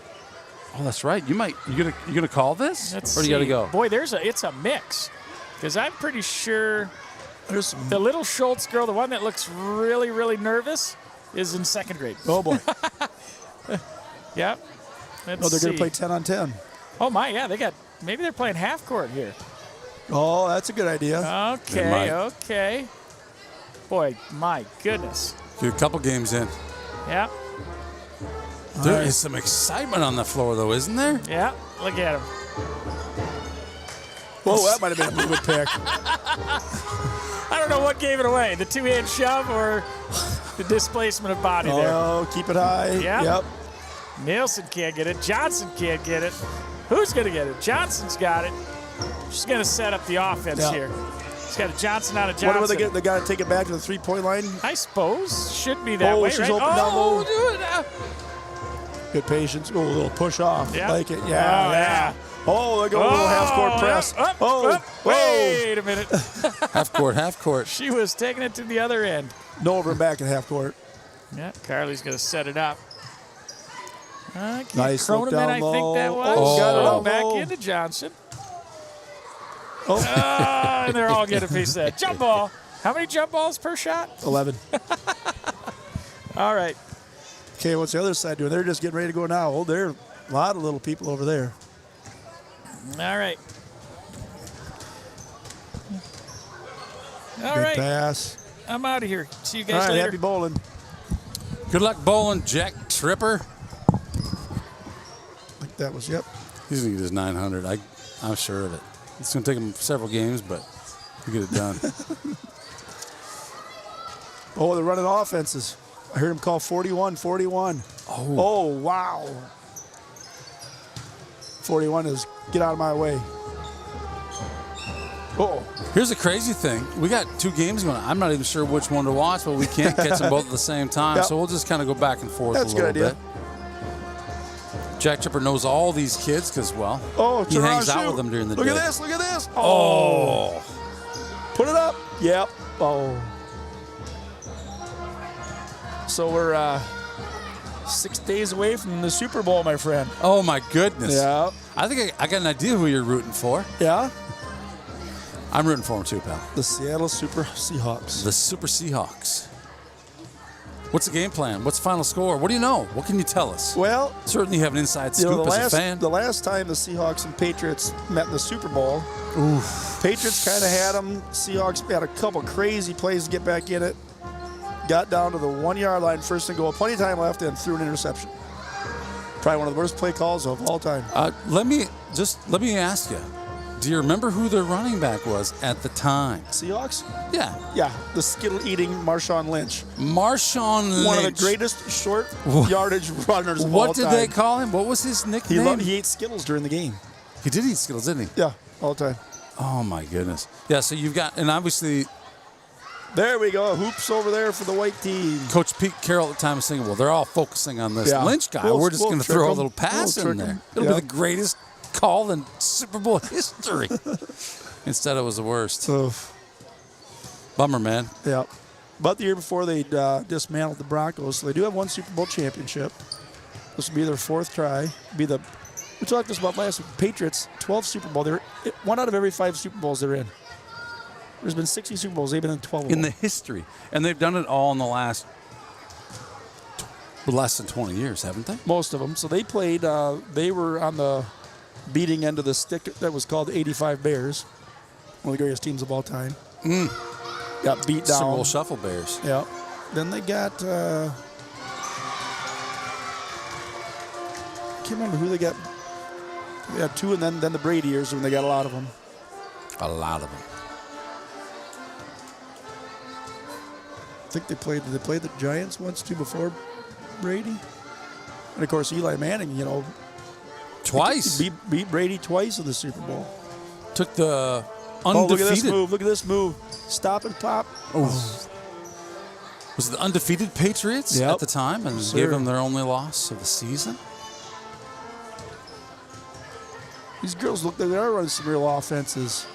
Oh, that's right. You gonna call this? Or you got to go? Boy, it's a mix. Because I'm pretty sure the little Schultz girl, the one that looks really, really nervous, is in 2nd grade. Oh, boy. Yep. They're going to play 10 on 10. Oh, my, yeah. Maybe they're playing half court here. Oh, that's a good idea. Okay. Boy, my goodness. Get a couple games in. Yeah. There is some excitement on the floor, though, isn't there? Yeah. Look at him. Whoa, that might have been a good pick. I don't know what gave it away, the 2-hand shove or the displacement of body there. Oh, keep it high. Yep. Nielsen can't get it. Johnson can't get it. Who's going to get it? Johnson's got it. She's going to set up the offense here. She's got a Johnson out of Johnson. What do they get? They got to take it back to the 3-point line? I suppose. Should be that way, she's right? open down low. Do it now. Good patience. Oh, a little push off. Yep. Like it. Yeah. Oh, they go a little half-court press. Wait a minute. Half court. She was taking it to the other end. No over and back at half court. Yeah, Carly's going to set it up. Nice look Croneman, down I low. think that was. Got it back low. into Johnson. And they're all getting a piece of that. Jump ball. How many jump balls per shot? 11. All right. Okay, what's the other side doing? They're just getting ready to go now. Oh, there are a lot of little people over there. All right. Good pass. I'm out of here. See you guys later. later. Happy bowling. Good luck bowling, Jack Tripper. I think that was, He's going to get his 900. I'm sure of it. It's going to take him several games, but he'll get it done. Oh, they're running offenses. I heard him call 41-41. Oh, wow. 41 is get out of my way. Oh. Here's the crazy thing. We got 2 games going on. I'm not even sure which one to watch, but we can't catch them both at the same time. Yep. So we'll just kind of go back and forth a little bit. Jack Tripper knows all these kids because, well, Oh, he turn around, hangs out shoot. with them during the Look day. at this, look at this. Oh. Put it up. Yep. Oh. So we're 6 days away from the Super Bowl, my friend. Oh, my goodness. Yeah. I think I got an idea who you're rooting for. Yeah? I'm rooting for him too, pal. The Seattle Super Seahawks. The Super Seahawks. What's the game plan? What's the final score? What do you know? What can you tell us? Well, certainly you have an inside scoop as a fan. The last time the Seahawks and Patriots met in the Super Bowl, Patriots kind of had them. Seahawks had a couple crazy plays to get back in it. Got down to the 1 yard line, first and goal, plenty of time left, and threw an interception. Probably one of the worst play calls of all time. Let me ask you. Do you remember who their running back was at the time? Seahawks? Yeah. Yeah, the skittle-eating Marshawn Lynch. Marshawn Lynch. One of the greatest short yardage runners of all What time. did they call him? What was his nickname? He ate Skittles during the game. He did eat Skittles, didn't he? Yeah, all the time. Oh, my goodness. Yeah, so you've got, and obviously, there we go. Hoops over there for the white team. Coach Pete Carroll at the time was saying, well, they're all focusing on this Yeah. Lynch guy. We'll We're just going to throw a little trick 'em. pass We'll in trick there. 'em. It'll Yep. be the greatest call in Super Bowl history. Instead, it was the worst. Bummer, man. Yeah. But the year before, they dismantled the Broncos, so they do have one Super Bowl championship. This will be their fourth try. We talked this about last week. Patriots, 12 Super Bowl. They're 1 out of every 5 Super Bowls they're in. There's been 60 Super Bowls. They've been in 12 of In them. the history. And they've done it all in the last less than 20 years, haven't they? Most of them. So they played, they were on the beating end of the stick that was called the 85 Bears. One of the greatest teams of all time. Got beat down. Super Bowl Shuffle Bears. Yeah. Then they got, can't remember who they got. They had 2, and then the Brady years when they got a lot of them. A lot of them. I think did they play the Giants once too before Brady? And of course Eli Manning, twice. Beat Brady twice in the Super Bowl. Took the undefeated. Oh, look at this move. Look at this move. Stop and pop. Oh. Was it the undefeated Patriots at the time and gave them their only loss of the season? These girls look like they are running some real offenses.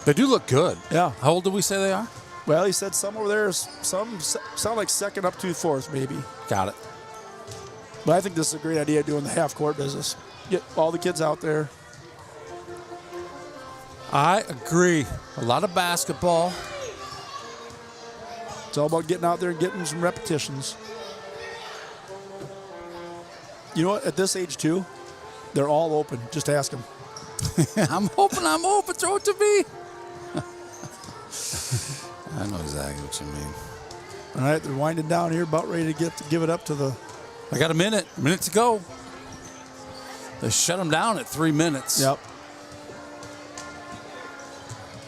They do look good. Yeah. How old do we say they are? Well, he said some over there, some sound like second up to fourth, maybe. Got it. But I think this is a great idea, doing the half-court business. Get all the kids out there. I agree. A lot of basketball. It's all about getting out there and getting some repetitions. You know what? At this age, too, they're all open. Just ask them. I'm open. Throw it to me. I know exactly what you mean. All right, they're winding down here, about ready to give it up to the... I got a minute to go. They shut them down at 3 minutes. Yep.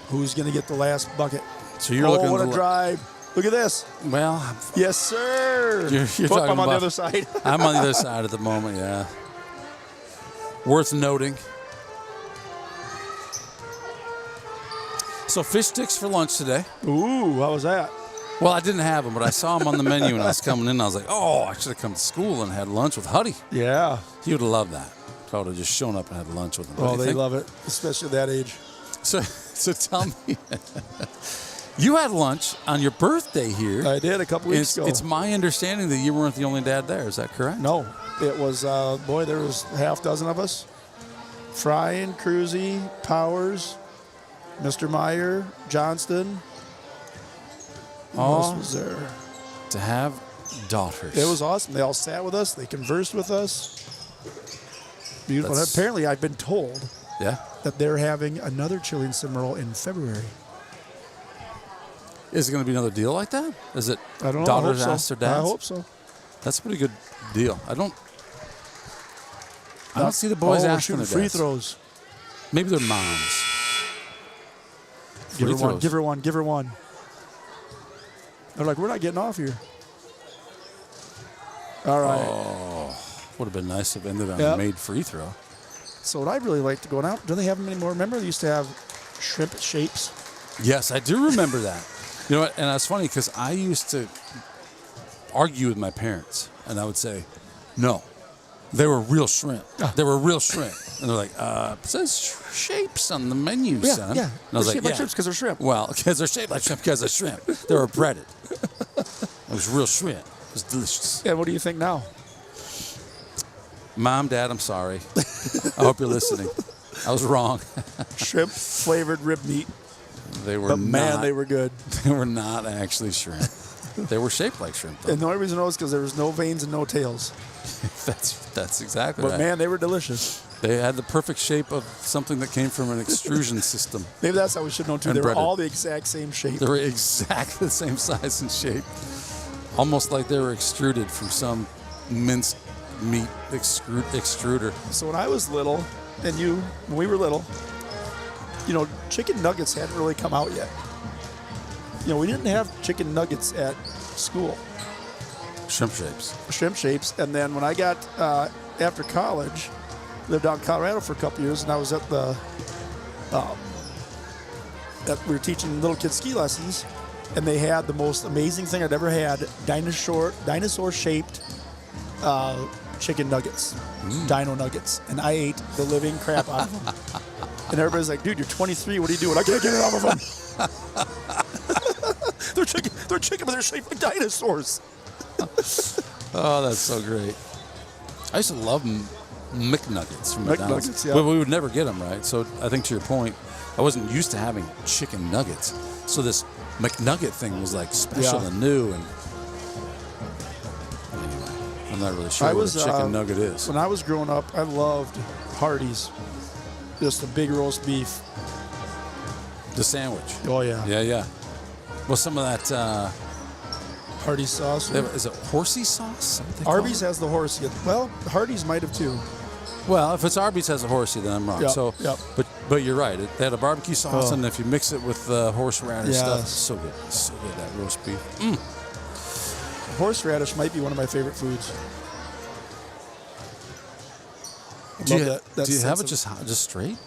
Who's going to get the last bucket? So you're looking what a drive. Look at this. Well, yes, sir. You're talking I'm on about, the other side. I'm on the other side at the moment, yeah. Worth noting. So fish sticks for lunch today. Ooh, how was that? Well, I didn't have them, but I saw them on the menu when I was coming in. And I was like, oh, I should have come to school and had lunch with Huddy. Yeah. He would have loved that. If I would have just shown up and had lunch with him. Oh, they love it, especially at that age. So tell me, you had lunch on your birthday here. I did a couple weeks ago. It's my understanding that you weren't the only dad there. Is that correct? No. It was, there was half dozen of us. Fryan, Cruzy, Powers, Mr. Meyer, Johnston. Who else was there? To have daughters. It was awesome. They all sat with us. They conversed with us. Beautiful. And apparently, I've been told that they're having another chili and cinnamon roll in February. Is it going to be another deal like that? Is it I don't know. daughters I hope ask so. their dads? I hope so. That's a pretty good deal. I don't see the boys asking their free dads. throws. Maybe their moms. Give her one. They're like, we're not getting off here. All right. Oh, would have been nice if it ended on a made free throw. So what I'd really like to go now, do they have them anymore? Remember they used to have shrimp shapes? Yes, I do remember that. You know what? And that's funny because I used to argue with my parents, and I would say, no, They were real shrimp. They were real shrimp. And they're like, it says shapes on the menu, son. Yeah, And I was they're like, shaped like shrimp because they're shrimp. Well, because they're shaped like shrimp because they're shrimp. They were breaded. It was real shrimp. It was delicious. Yeah, what do you think now? Mom, Dad, I'm sorry. I hope you're listening. I was wrong. Shrimp flavored rib meat. They were But not. man, they were good. They were not actually shrimp. They were shaped like shrimp, though. And the only reason I know is because there was no veins and no tails. That's exactly But right. man, they were delicious. They had the perfect shape of something that came from an extrusion system. Maybe that's how we should know too. And They were breaded. all the exact same shape. They were exactly the same size and shape. Almost like they were extruded from some minced meat extruder. So when I was little, and when we were little, chicken nuggets hadn't really come out yet. We didn't have chicken nuggets at school. Shrimp shapes. Shrimp shapes. And then when I got, after college, lived out in Colorado for a couple years, and I was at we were teaching little kids ski lessons, and they had the most amazing thing I'd ever had, dinosaur-shaped chicken nuggets, dino nuggets. And I ate the living crap out of them. And everybody's like, dude, you're 23, what are you doing? I can't get it off of them. They're chicken, but they're shaped like dinosaurs. Oh, that's so great. I used to love McNuggets from McDonald's. McNuggets, yeah. But we would never get them, right? So I think to your point, I wasn't used to having chicken nuggets. So this McNugget thing was like special and new. And anyway, I'm not really sure what a chicken nugget is. When I was growing up, I loved Hardee's. Just a big roast beef. The sandwich. Oh, yeah. Yeah. Well, some of that... Hardee's sauce. Is it horsey sauce? Arby's has the horsey. Well, Hardee's might have too. Well, if it's Arby's has a horsey, then I'm wrong. Yep, yep. But you're right. They had a barbecue sauce, and if you mix it with horseradish stuff, it's so good. So good, that roast beef. Horseradish might be one of my favorite foods. Do you have it just straight?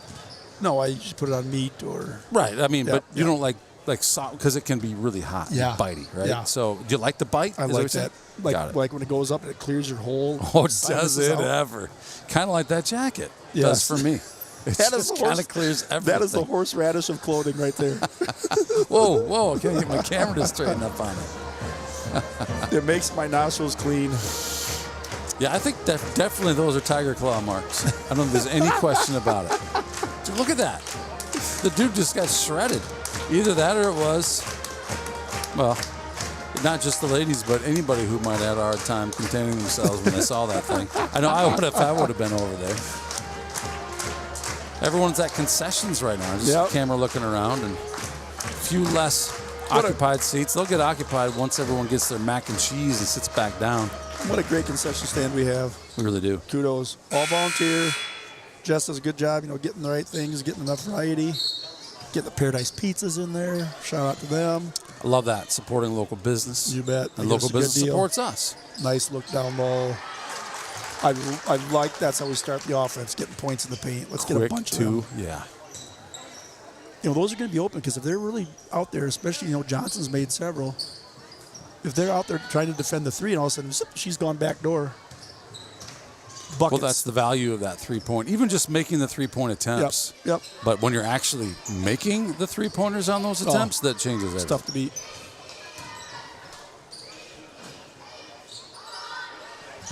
No, I usually put it on meat or... Right. I mean, but you don't like salt because it can be really hot and bitey, right? Yeah. So do you like the bite? I like that. Like when it goes up and it clears your whole... Oh, does it ever? Kind of like that jacket does for me. It just kind of clears everything. That is the horseradish of clothing right there. Whoa. I can't get my camera to straighten up on it. It makes my nostrils clean. Yeah, I think definitely those are tiger claw marks. I don't think there's any question about it. Dude, look at that. The dude just got shredded. Either that or it was, well, not just the ladies, but anybody who might have had a hard time containing themselves when they saw that thing. I know I would have been over there. Everyone's at concessions right now. Just camera looking around and a few less occupied seats. They'll get occupied once everyone gets their mac and cheese and sits back down. What a great concession stand we have. We really do. Kudos. All volunteer. Jess does a good job, getting the right things, getting enough variety. Get the Paradise Pizzas in there. Shout out to them. I love that. Supporting local business. You bet. And local business supports us. Nice look down low. I like that's how we start the offense, getting points in the paint. Let's get a bunch of them. Yeah. Those are going to be open because if they're really out there, especially, Johnson's made several. If they're out there trying to defend the three and all of a sudden she's gone back door. Buckets. Well, that's the value of that three-point. Even just making the three-point attempts. Yep. But when you're actually making the three-pointers on those attempts, that changes everything. It's tough to beat.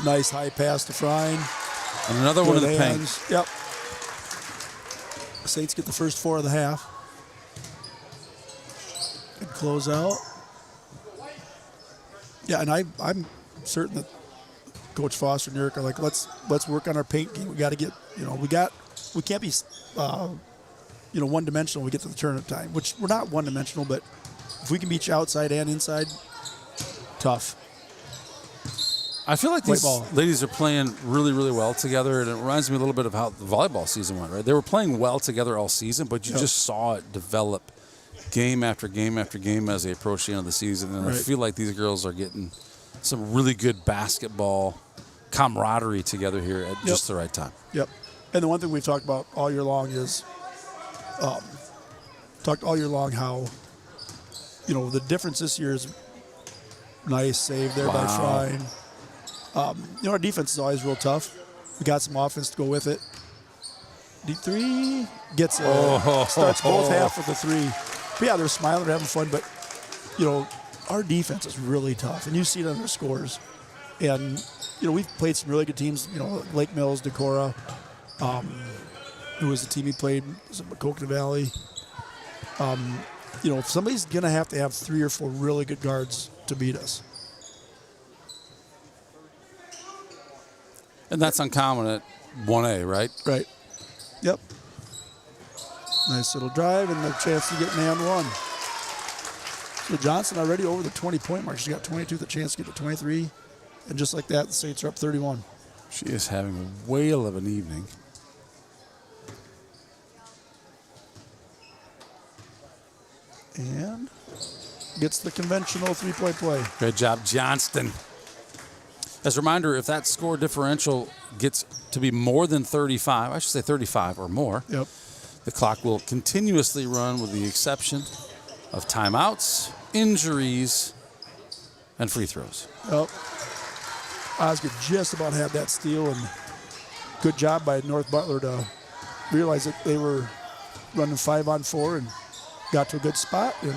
Nice high pass to Frine. And another one in the paint. Yep. Saints get the first 4 of the half. Good close out. Yeah, and I'm certain that Coach Foster and Eric are like, let's work on our paint game. We got to get, we can't be, one-dimensional when we get to the tournament time, which we're not one-dimensional, but if we can beat you outside and inside, tough. I feel like these ladies are playing really, really well together, and it reminds me a little bit of how the volleyball season went, right? They were playing well together all season, but you just saw it develop game after game after game as they approach the end of the season, and I feel like these girls are getting some really good basketball camaraderie together here at just the right time. Yep. And the one thing we've talked about all year long is how, the difference this year is nice save there by Frine. Our defense is always real tough. We got some offense to go with it. Deep three. Gets it. Starts both half with the three. But yeah, they're smiling, they're having fun, but, you know, our defense is really tough, and you see it on their scores. And, you know, we've played some really good teams, you know, Lake Mills, Decorah, who was the team he played, Coconut Valley. You know, somebody's going to have 3 or 4 really good guards to beat us. And that's uncommon at 1A, right? Right. Yep. Nice little drive and the chance to get man one. So Johnson already over the 20-point mark. She's got 22, the chance to get to 23. And just like that, the Saints are up 31. She is having a whale of an evening. And gets the conventional 3-point play. Good job, Johnston. As a reminder, if that score differential gets to be more than 35, I should say 35 or more, yep, the clock will continuously run with the exception of timeouts, injuries, and free throws. Yep. Osgood just about had that steal, and good job by North Butler to realize that they were running 5-on-4 and got to a good spot, and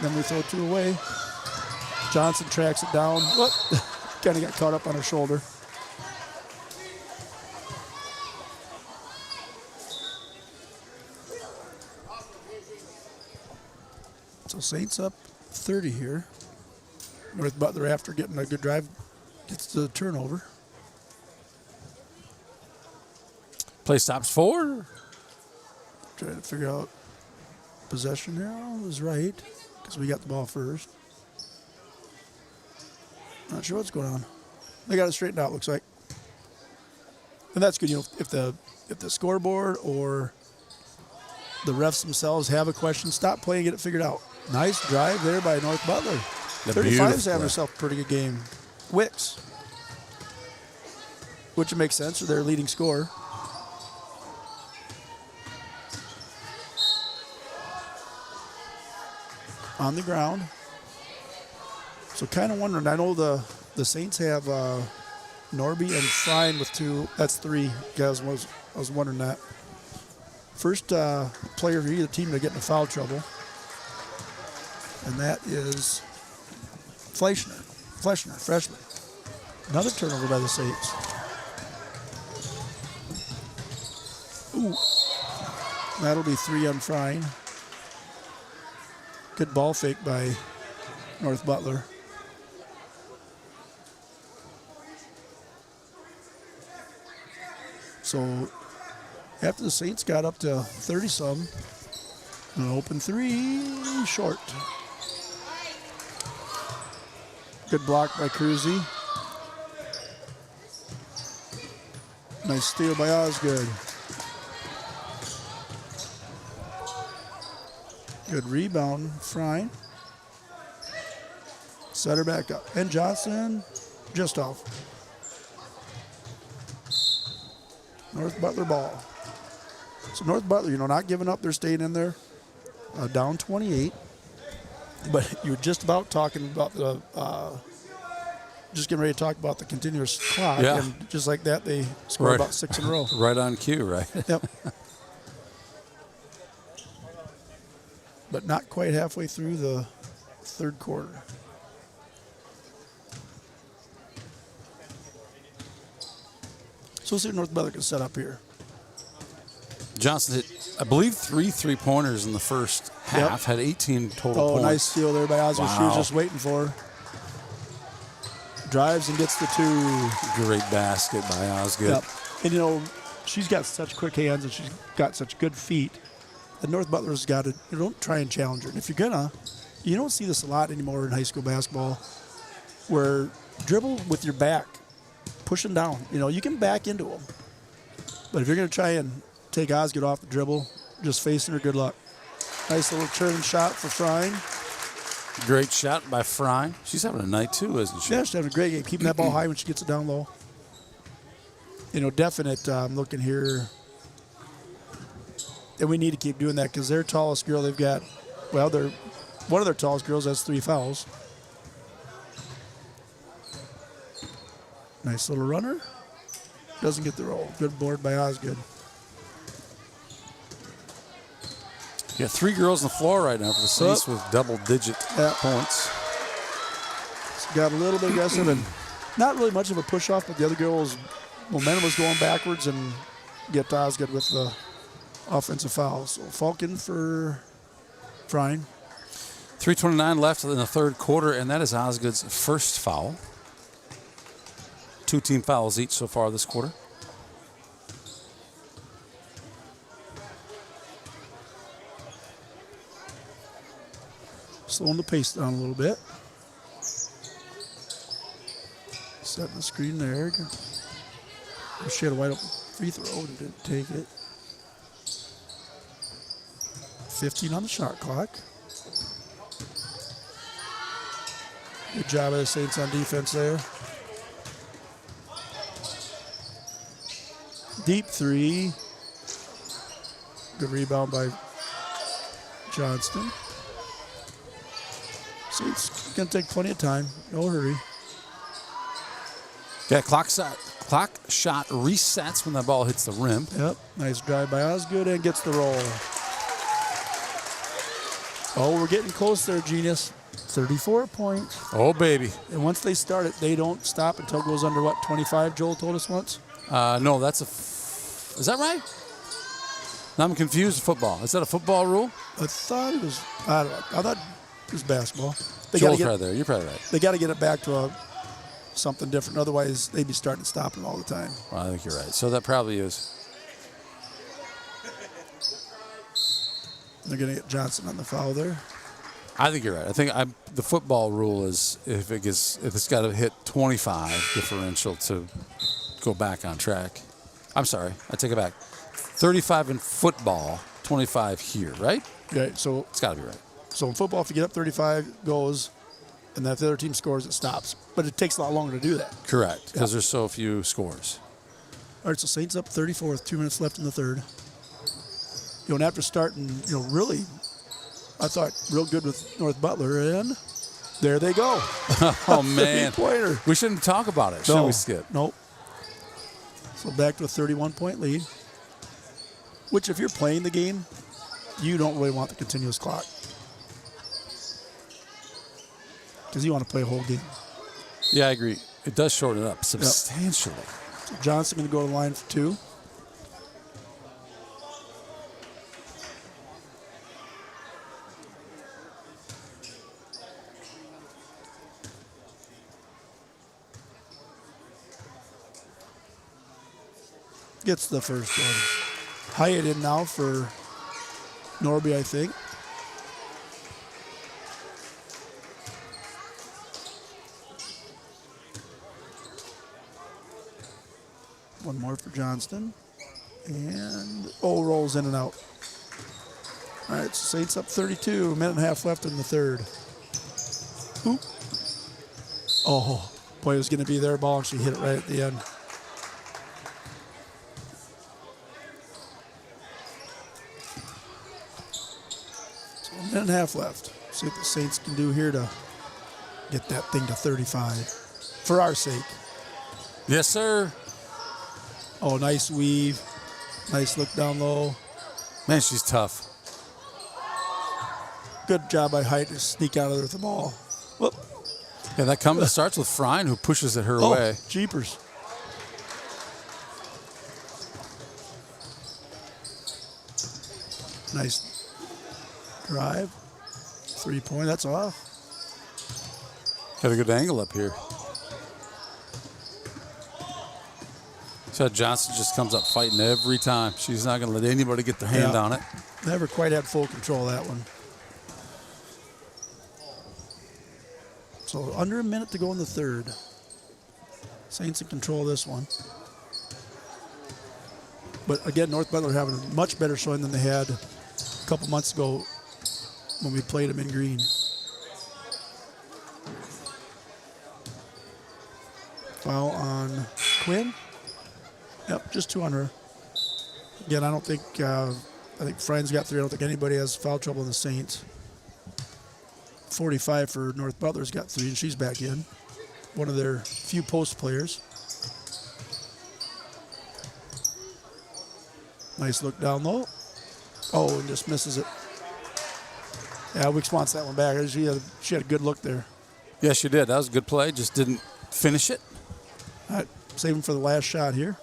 then we throw 2 away. Johnson tracks it down. Kind of got caught up on her shoulder. So Saints up 30 here. North Butler, after getting a good drive, gets the turnover. Play stops 4. Trying to figure out possession now was right because we got the ball first. Not sure what's going on. They got it straightened out, looks like. And that's good. You know, if the scoreboard or the refs themselves have a question, stop playing, get it figured out. Nice drive there by North Butler. 35's having herself a pretty good game. Wicks, which makes sense, they're their leading scorer. On the ground. So kind of wondering, I know the Saints have Norby and Frine with 2. That's 3. Guys, I was wondering that. First player for either team to get into foul trouble. And that is Fleischner, freshman. Another turnover by the Saints. Ooh. That'll be 3 on Frine. Good ball fake by North Butler. So after the Saints got up to 30-some, an open 3, short. Good block by Cruzy. Nice steal by Osgood. Good rebound, Frine. Set her back up. And Johnson just off. North Butler ball. So North Butler, you know, not giving up. They're staying in there. Down 28. But you were just about talking about the, just getting ready to talk about the continuous clock. Yeah. And just like that, they scored about 6 in a row. Right on cue, right? Yep. But not quite halfway through the third quarter. So we'll see if North Butler can set up here. Johnson hit, I believe, 3 3-pointers in the first half. Had 18 total points. Nice steal there by Osgood. Wow. She was just waiting for her. Drives and gets the 2. Great basket by Osgood. Yep. And, you know, she's got such quick hands and she's got such good feet. And North Butler's got to, you don't try and challenge her. And if you're going to, you don't see this a lot anymore in high school basketball, where dribble with your back, pushing down. You know, you can back into them. But if you're going to try and take Osgood off the dribble, just facing her, good luck. Nice little turn shot for Frine. Great shot by Frine. She's having a night too, isn't she? Yeah, she's having a great game. Keeping that ball high when she gets it down low. You know, definite, I'm looking here. And we need to keep doing that because their tallest girl they've got, well, one of their tallest girls has 3 fouls. Nice little runner. Doesn't get the roll. Good board by Osgood. You got 3 girls on the floor right now for the Saints with double-digit points. It's got a little bit aggressive and not really much of a push-off, but the other girl's momentum was going backwards and get Osgood with the offensive foul. So Falcon for Frine. 3:29 left in the third quarter, and that is Osgood's first foul. 2 team fouls each so far this quarter. Slowing the pace down a little bit. Setting the screen there. She had a wide open free throw and didn't take it. 15 on the shot clock. Good job of the Saints on defense there. Deep 3. Good rebound by Johnston. Saints going to take plenty of time. No hurry. Yeah, clock shot resets when that ball hits the rim. Yep, nice drive by Osgood and gets the roll. Oh, we're getting close there, Genius. 34 points. Oh, baby. And once they start it, they don't stop until it goes under, what, 25, Joel told us once? No, that's is that right? I'm confused with football. Is that a football rule? I thought it was, I don't know. I thought it was basketball. Joel's right there. You're probably right. They got to get it back to something different. Otherwise, they'd be starting to stop it all the time. Well, I think you're right. So that probably is. They're going to get Johnson on the foul there. I think you're right. I think the football rule is if it's got to hit 25 differential to go back on track. I'm sorry. I take it back. 35 in football, 25 here, right? Right. So it's got to be right. So in football, if you get up 35, goes, and if the other team scores, it stops. But it takes a lot longer to do that. Correct, because there's so few scores. All right, so Saints up 34 with 2 minutes left in the third. And after starting, really, I thought real good with North Butler, and there they go. Oh, man. Three-pointer. We shouldn't talk about it, should we, Skip? Nope. So back to a 31-point lead, which if you're playing the game, you don't really want the continuous clock. Because you want to play a whole game. Yeah, I agree. It does shorten it up substantially. Yep. So Johnson going to go to the line for 2. Gets the first one. Hyatt in now for Norby, I think. One more for Johnston. And, rolls in and out. All right, so Saints up 32. A minute and a half left in the third. Oop. Oh, boy, it was going to be their ball, and she hit it right at the end. So a minute and a half left. See what the Saints can do here to get that thing to 35. For our sake. Yes, sir. Oh, nice weave. Nice look down low. Man, she's tough. Good job by Height to sneak out of there with the ball. Whoop. Yeah, that starts with Frine, who pushes it her way. Jeepers. Nice drive. 3-point, that's off. Got a good angle up here. So Johnson just comes up fighting every time. She's not going to let anybody get their hand on it. Never quite had full control of that one. So under a minute to go in the third. Saints in control of this one. But again, North Butler having a much better showing than they had a couple months ago when we played them in green. Foul on Quinn. Yep, just 2 on her. Again, I think Frine's got 3. I don't think anybody has foul trouble in the Saints. 45 for North Butler's got 3, and she's back in. One of their few post players. Nice look down low. Oh, and just misses it. Yeah, Wicks wants that one back. She had a good look there. Yeah, she did. That was a good play. Just didn't finish it. All right, save him for the last shot here.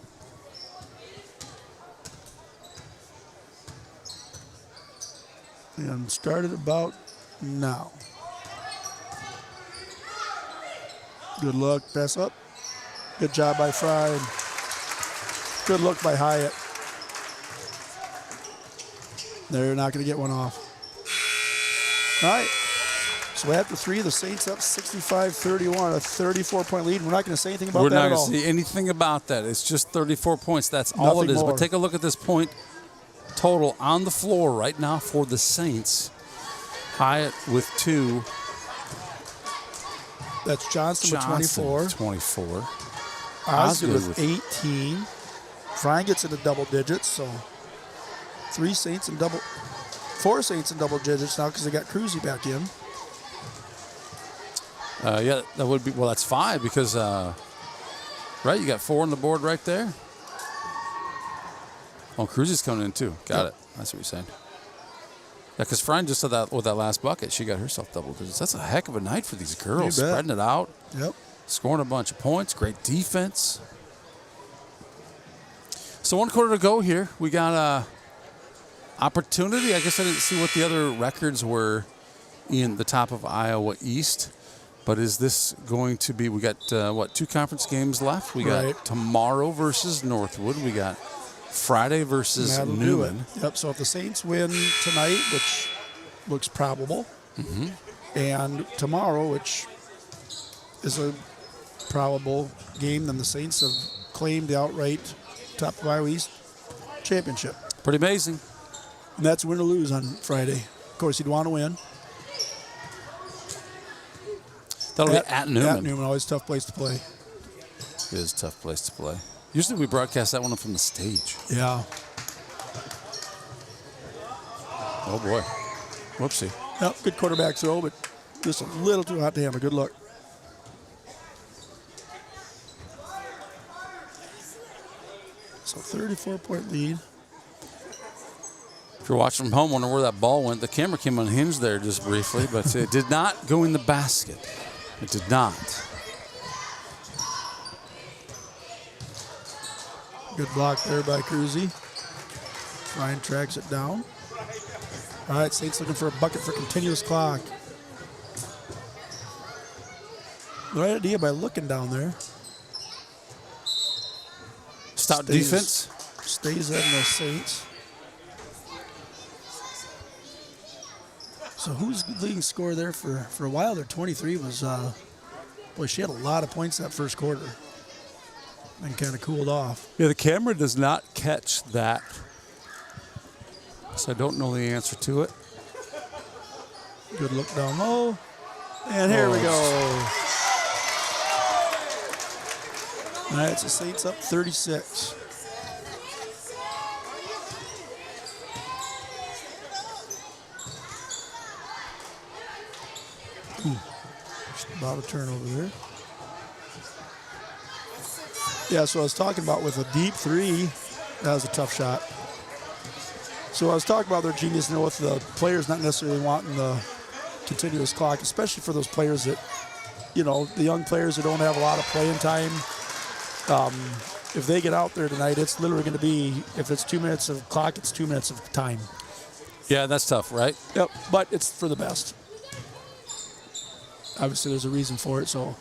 And started about now. Good look, pass up. Good job by Fry. Good look by Hyatt. They're not going to get one off. All right. So after 3, the Saints up 65-31, a 34-point lead. We're not going to say anything about that at all. We're not going to say anything about that. It's just 34 points. That's all it is. More. But take a look at this point total on the floor right now for the Saints. Hyatt with 2. That's Johnson with 24. Osgood with 18. Fry gets into double digits, so 4 Saints in double digits now because they got Cruzy back in. Yeah, that would be, well, that's 5 because, right, you got 4 on the board right there. Oh, Cruzy's coming in too. Got it. That's what you're saying. Yeah, because Fry just said that with that last bucket, she got herself double digits. That's a heck of a night for these girls. Spreading it out. Yep. Scoring a bunch of points. Great defense. So 1 quarter to go here. We got opportunity. I guess I didn't see what the other records were in the top of Iowa East. But is this going to be, we got, 2 conference games left? We got tomorrow versus Northwood. We got Friday versus Newman. Yep, so if the Saints win tonight, which looks probable, and tomorrow, which is a probable game, then the Saints have claimed the outright top of Iowa East championship. Pretty amazing. And that's win or lose on Friday. Of course, you'd want to win. That'll be at Newman. At Newman, always a tough place to play. It is a tough place to play. Usually we broadcast that one from the stage. Yeah. Oh, boy. Whoopsie. Yep, good quarterback throw, but just a little too hot to handle. Good luck. So 34-point lead. If you're watching from home, wonder where that ball went. The camera came unhinged there just briefly, but it did not go in the basket. It did not. Good block there by Cruzy. Ryan tracks it down. All right, Saints looking for a bucket for continuous clock. The right idea by looking down there. Stout defense. Stays in the Saints. So who's the leading scorer there for a while there? 23 was, boy, she had a lot of points that first quarter. And kind of cooled off. Yeah, the camera does not catch that. So I don't know the answer to it. Good look down low. And here we go. All right, it's the Saints up 36. Just about a turnover there. Yeah, so I was talking about with a deep 3, that was a tough shot. So I was talking about their genius with the players not necessarily wanting the continuous clock, especially for those players that, you know, the young players that don't have a lot of playing time. If they get out there tonight, it's literally going to be, if it's 2 minutes of clock, it's 2 minutes of time. Yeah, that's tough, right? Yep, but it's for the best. Obviously, there's a reason for it, so.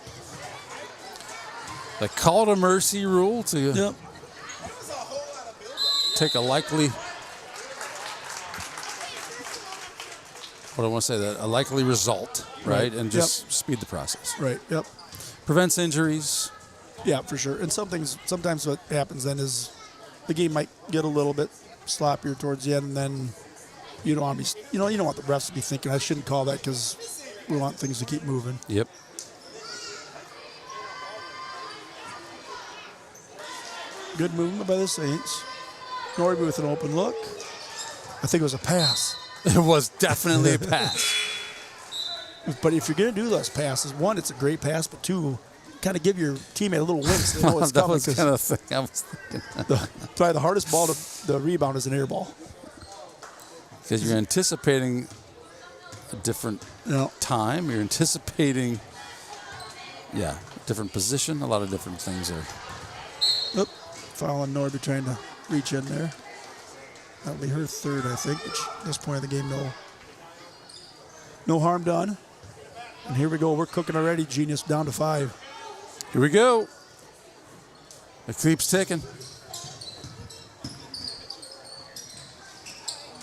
They call it a mercy rule to take a likely, what do I want to say, that a likely result, right? And just speed the process. Right, yep. Prevents injuries. Yeah, for sure. And sometimes what happens then is the game might get a little bit sloppier towards the end, and then you don't want to be, you don't want the refs to be thinking, I shouldn't call that because we want things to keep moving. Yep. Good movement by the Saints. Norby with an open look. I think it was a pass. It was definitely a pass. But if you're going to do those passes, 1, it's a great pass, but 2, kind of give your teammate a little wink so they know it's that coming. was kind of the thing I was thinking. Probably the hardest ball to the rebound is an air ball. Because you're anticipating a different time. You're anticipating, different position. A lot of different things there. Oop, foul on Norby trying to reach in there. That'll be her third, I think, which at this point of the game, no harm done. And here we go. We're cooking already. Genius down to 5. Here we go. It keeps ticking.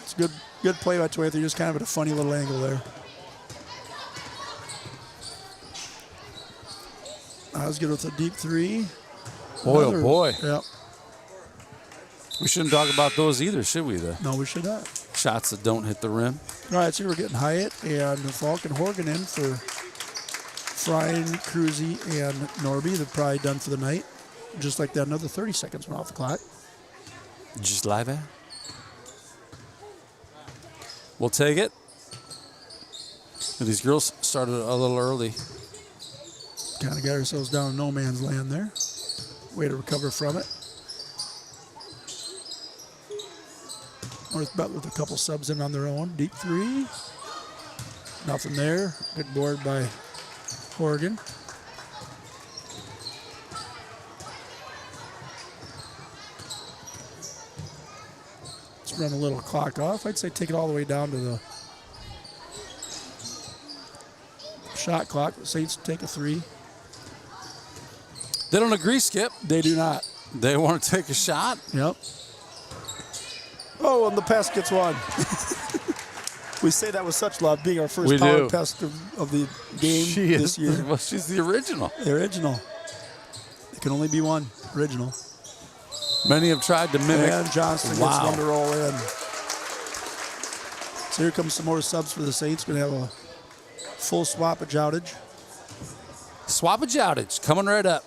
It's good play by Twather. Just kind of at a funny little angle there. I was good with a deep 3. Boy, oh boy. Yep. We shouldn't talk about those either, should we? No, we should not. Shots that don't hit the rim. All right, so we're getting Hyatt and Falk and Horgan in for Fryen, Cruzy, and Norby. They're probably done for the night. Just like that, another 30 seconds went off the clock. Just live it. We'll take it. And these girls started a little early. Kind of got ourselves down in no man's land there. Way to recover from it. North Butler with a couple subs in on their own. Deep 3. Nothing there. Good board by Horgan. Let's run a little clock off. I'd say take it all the way down to the shot clock. Saints take a 3. They don't agree, Skip. They do not. They want to take a shot. Yep. Oh, and the pest gets one. We say that with such love, being our first power pest of the game this year. Well, she's the original. The original. It can only be one original. Many have tried to mimic. And Johnston gets one to roll in. So here comes some more subs for the Saints. Going to have a full swappage outage. Swappage outage coming right up.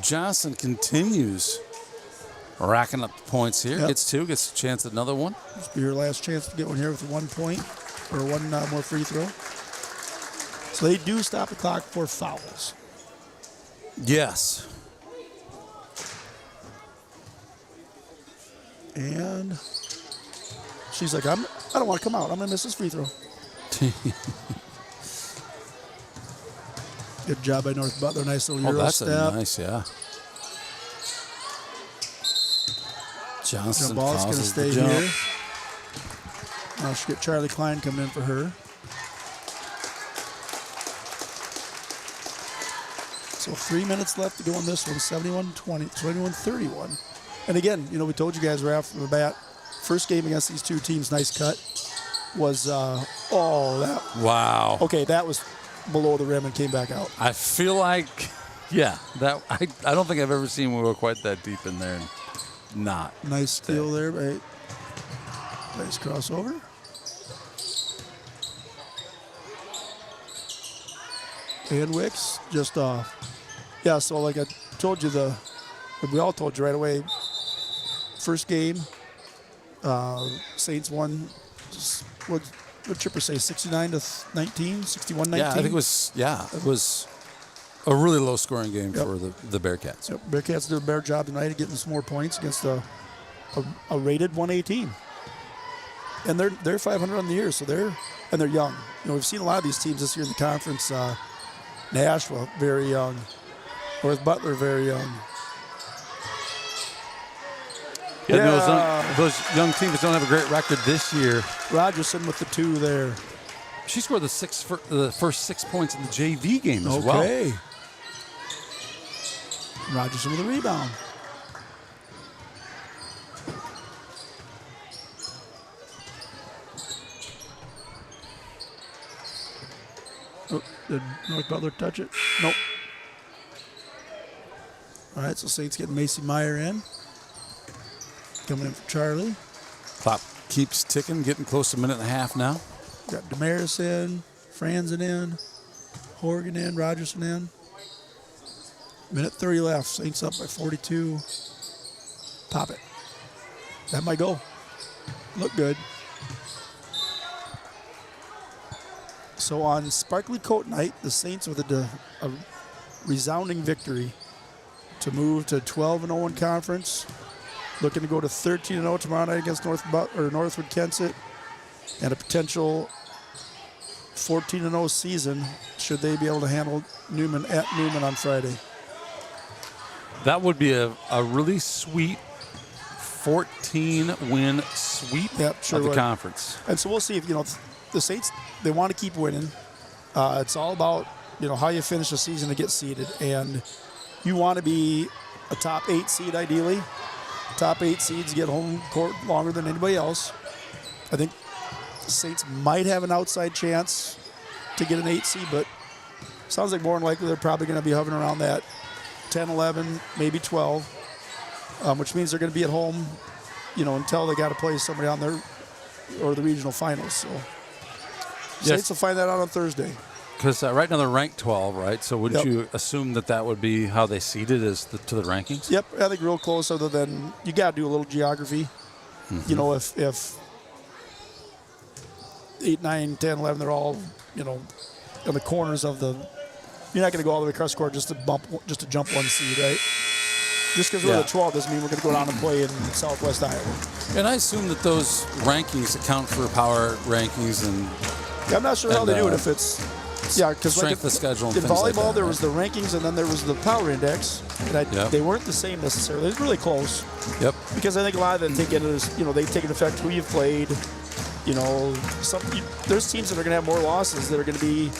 Johnson continues racking up the points here. Yep. Gets 2, gets a chance at another one. This will be your last chance to get one here with 1 point or one more free throw. So they do stop the clock for fouls. Yes. And she's like, I don't want to come out. I'm going to miss this free throw. Good job by North Butler. Nice little Euro that's step. Nice, yeah. Johnson the ball's going to stay jump. here. Now she'll get Charlie Klein coming in for her. So 3 minutes left to go in this one. 71-20, 21-31. And again, we told you guys right off the bat, first game against these two teams, nice cut, was, wow. Okay, that was below the rim and came back out. I feel like, that I don't think I've ever seen we were quite that deep in there. Not. Nice steal there by nice crossover. And Wicks just off. Yeah, so like I told you, we all told you right away, first game, Saints won, what Chipper say, 69-19, 61-19? Yeah, I think it was a really low scoring game for the Bearcats. Yep, Bearcats did a better job tonight of getting some more points against a rated 118. And they're 500 on the year, so they're young. We've seen a lot of these teams this year in the conference. Nashville, very young. North Butler, very young. Those young teams don't have a great record this year. Rogerson with the 2 there. She scored the first 6 points in the JV game as well. Okay. Rogerson with a rebound. Oh, did North Butler touch it? Nope. All right, so Saints getting Macy Meyer in. Coming in for Charlie. Clock keeps ticking, getting close to a minute and a half now. Got Damaris in, Franzen in, Horgan in, Rogerson in. Minute 30 left. Saints up by 42. Pop it. That might go. Look good. So on Sparkly Coat night, the Saints with a resounding victory to move to 12-0 in conference. Looking to go to 13-0 tomorrow night against Northwood Kensett, and a potential 14-0 season should they be able to handle Newman at Newman on Friday. That would be a really sweet 14-win sweep of the conference. And so we'll see if, the Saints, they want to keep winning. It's all about, how you finish the season to get seeded. And you want to be a top 8 seed ideally. Top 8 seeds get home court longer than anybody else. I think the Saints might have an outside chance to get an 8 seed, but sounds like more than likely they're probably going to be hovering around that 10, 11, maybe 12, which means they're going to be at home, until they got to play somebody on their or the regional finals. So Saints will find that out on Thursday. Because right now they're ranked 12, right? So wouldn't you assume that would be how they seeded to the rankings? Yep, I think real close, other than you got to do a little geography. Mm-hmm. If 8, 9, 10, 11, they're all, on the corners of the, you're not going to go all the way across the court just to jump one seed, right? Just because we're the 12 doesn't mean we're going to go down and play in Southwest Iowa. And I assume that those rankings account for power rankings and. Yeah, I'm not sure how they do it if it's. Yeah, because strength of schedule. In volleyball, there was the rankings and then there was the power index. And they weren't the same necessarily. It's really close. Yep. Because I think a lot of them take into they take into effect who you've played. There's teams that are going to have more losses that are going to be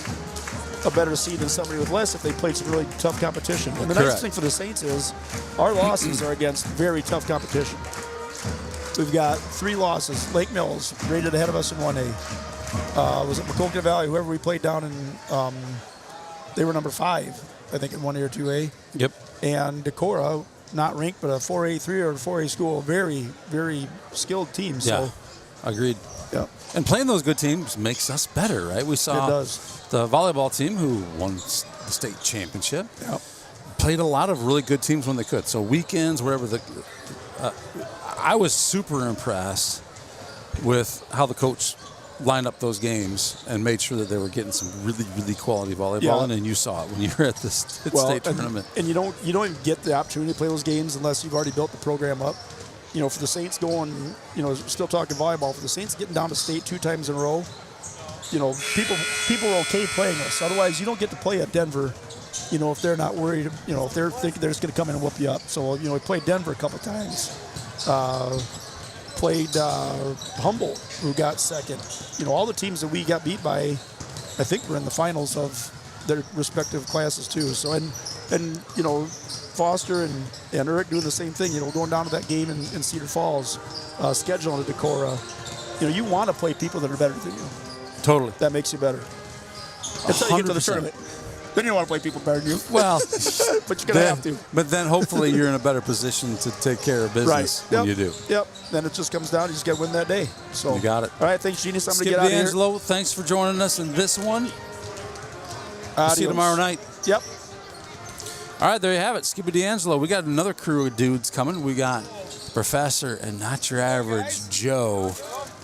a better seed than somebody with less if they played some really tough competition. And the nice thing for the Saints is our losses are against very tough competition. We've got 3 losses. Lake Mills rated ahead of us in 1A. Was it Macocata Valley, whoever we played down in, they were number 5, I think, in 1A or 2A. Yep. And Decorah, not ranked, but a 4A3 or a 4A school, very, very skilled team. Yeah, agreed. Yeah. And playing those good teams makes us better, right? We saw the volleyball team who won the state championship. Yep. Played a lot of really good teams when they could. So weekends, wherever I was super impressed with how the coach lined up those games and made sure that they were getting some really, really quality volleyball in, and you saw it when you were at the state tournament. And you don't even get the opportunity to play those games unless you've already built the program up. For the Saints going, still talking volleyball, for the Saints getting down to state 2 times in a row, people are okay playing us. Otherwise, you don't get to play at Denver, if they're not worried, if they're thinking they're just going to come in and whoop you up. So, we played Denver a couple times. Played Humboldt, who got second. All the teams that we got beat by, I think, were in the finals of their respective classes too. So and Foster and Eric doing the same thing. Going down to that game in Cedar Falls, scheduling at Decorah. You want to play people that are better than you. Totally. That makes you better. Until you get to the tournament. Then you don't want to play people better than you. Well, but you're going to have to. But then hopefully you're in a better position to take care of business when you do. Yep. Then it just comes down. You just got to win that day. So you got it. All right. Thanks, Genius. I'm going to Skip get out D'Angelo, of here. thanks for joining us in this one. We'll see you tomorrow night. Yep. All right. There you have it. Skip D'Angelo. We got another crew of dudes coming. We got Professor and Not Your Average Joe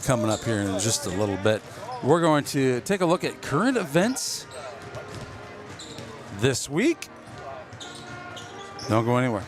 coming up here in just a little bit. We're going to take a look at current events this week. Don't go anywhere.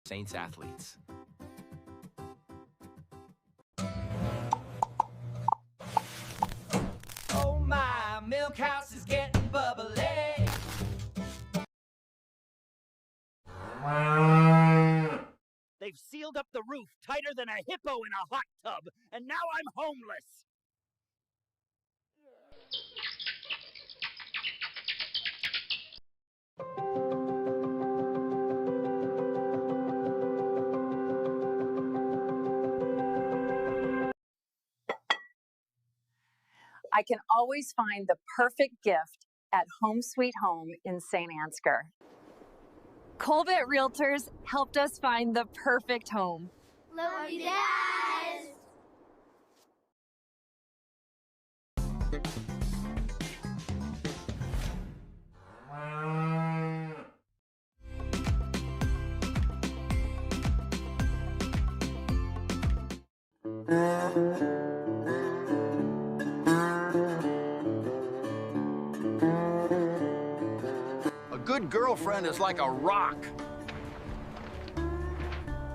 Saints athletes. Oh my, milk house is getting bubbly. They've sealed up the roof tighter than a hippo in a hot tub, and now I'm homeless. I can always find the perfect gift at Home Sweet Home in St. Ansgar. Colbert Realtors helped us find the perfect home. Love you, Dad. A good girlfriend is like a rock.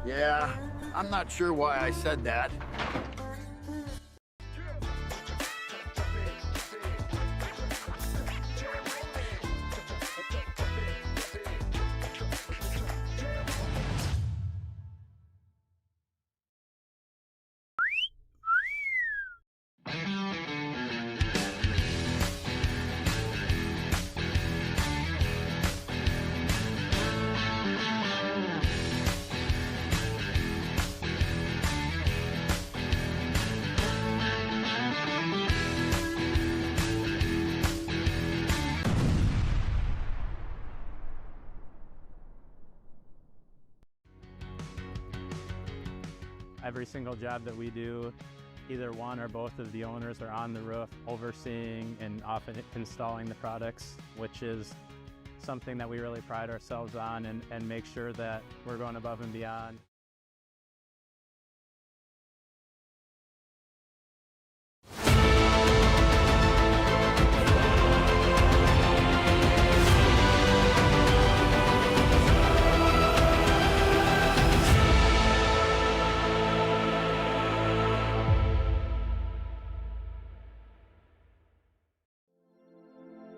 Yeah, I'm not sure why I said that. Every single job that we do, either one or both of the owners are on the roof overseeing and often installing the products, which is something that we really pride ourselves on and make sure that we're going above and beyond.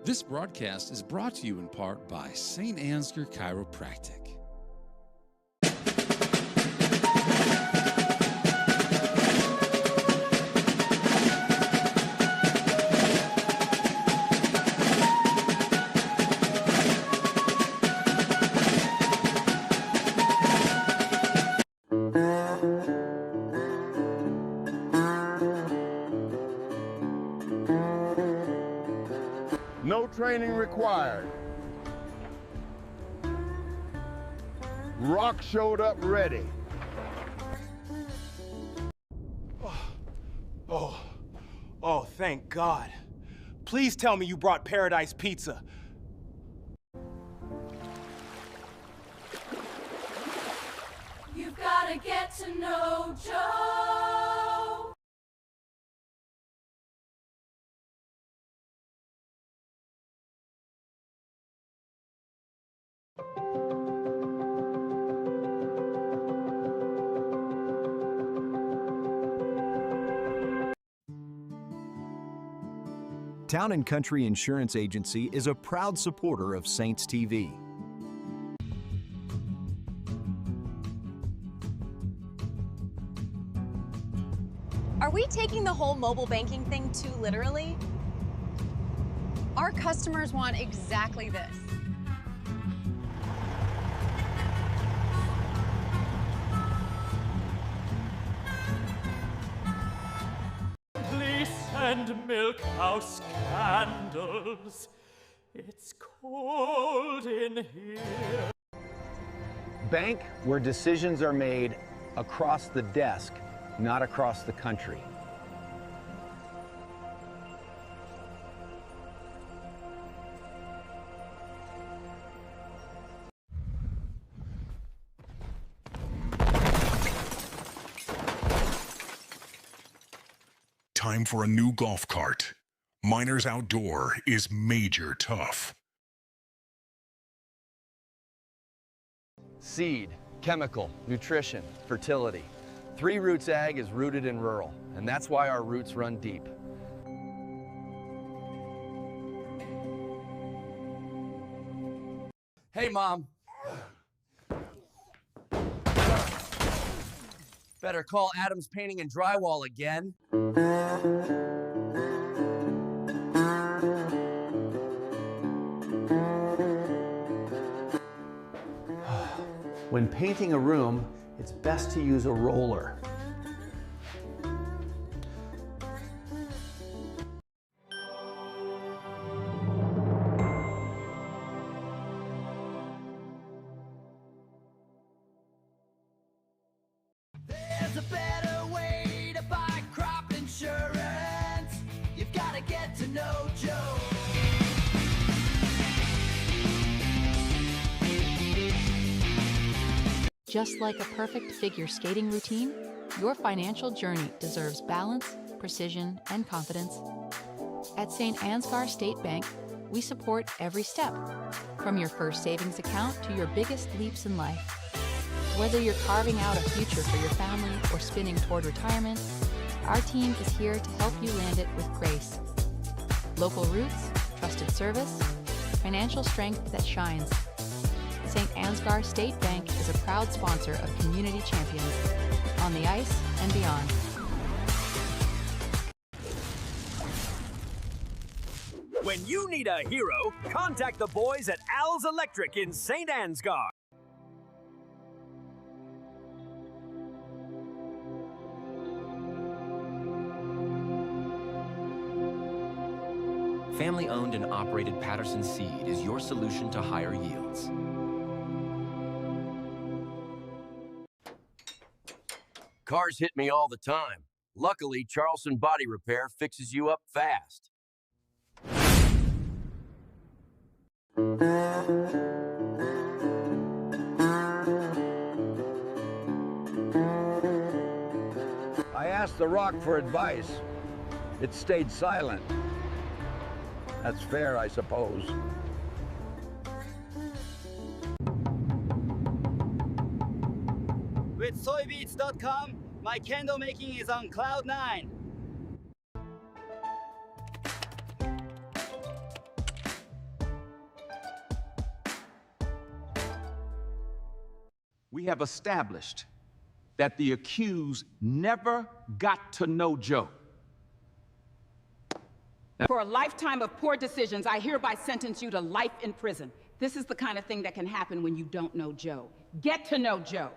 This broadcast is brought to you in part by St. Ansgar Chiropractic. No training required. Rock showed up ready. Oh, thank God. Please tell me you brought Paradise Pizza. You've got to get to know Joe. Town & Country Insurance Agency is a proud supporter of Saints TV. Are we taking the whole mobile banking thing too literally? Our customers want exactly this. And milk house candles. It's cold in here. Bank where decisions are made across the desk, not across the country. Time for a new golf cart. Miners Outdoor is major tough. Seed, Chemical, nutrition, fertility. Three Roots Ag is rooted in rural, and that's why our roots run deep. Hey, Mom. Better call Adams Painting and Drywall again. When painting a room, it's best to use a roller. There's a better way to buy crop insurance. You've got to get to know Joe. Just like a perfect figure skating routine, your financial journey deserves balance, precision, and confidence. At St. Ansgar State Bank, we support every step, from your first savings account to your biggest leaps in life. Whether you're carving out a future for your family or spinning toward retirement, our team is here to help you land it with grace. Local roots, trusted service, financial strength that shines. St. Ansgar State Bank is a proud sponsor of Community Champions, on the ice and beyond. When you need a hero, contact the boys at Al's Electric in St. Ansgar. Family-owned and operated Patterson Seed is your solution to higher yields. Cars hit me all the time. Luckily, Charleston Body Repair fixes you up fast. I asked the rock for advice. It stayed silent. That's fair, I suppose. With soybeats.com, my candle making is on cloud 9. We have established that the accused never got to know Joe. For a lifetime of poor decisions, I hereby sentence you to life in prison. This is the kind of thing that can happen when you don't know Joe. Get to know Joe.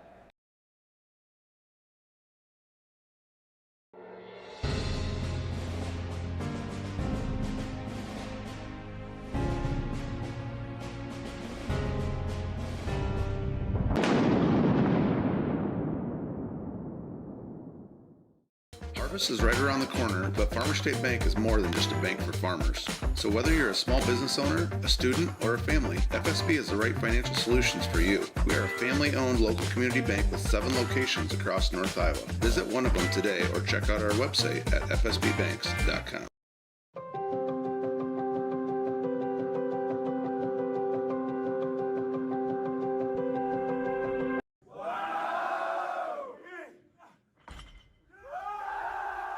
Harvest is right around the corner, but Farmer State Bank is more than just a bank for farmers. So whether you're a small business owner, a student, or a family, FSB is the right financial solutions for you. We are a family-owned local community bank with 7 locations across North Iowa. Visit one of them today or check out our website at fsbbanks.com.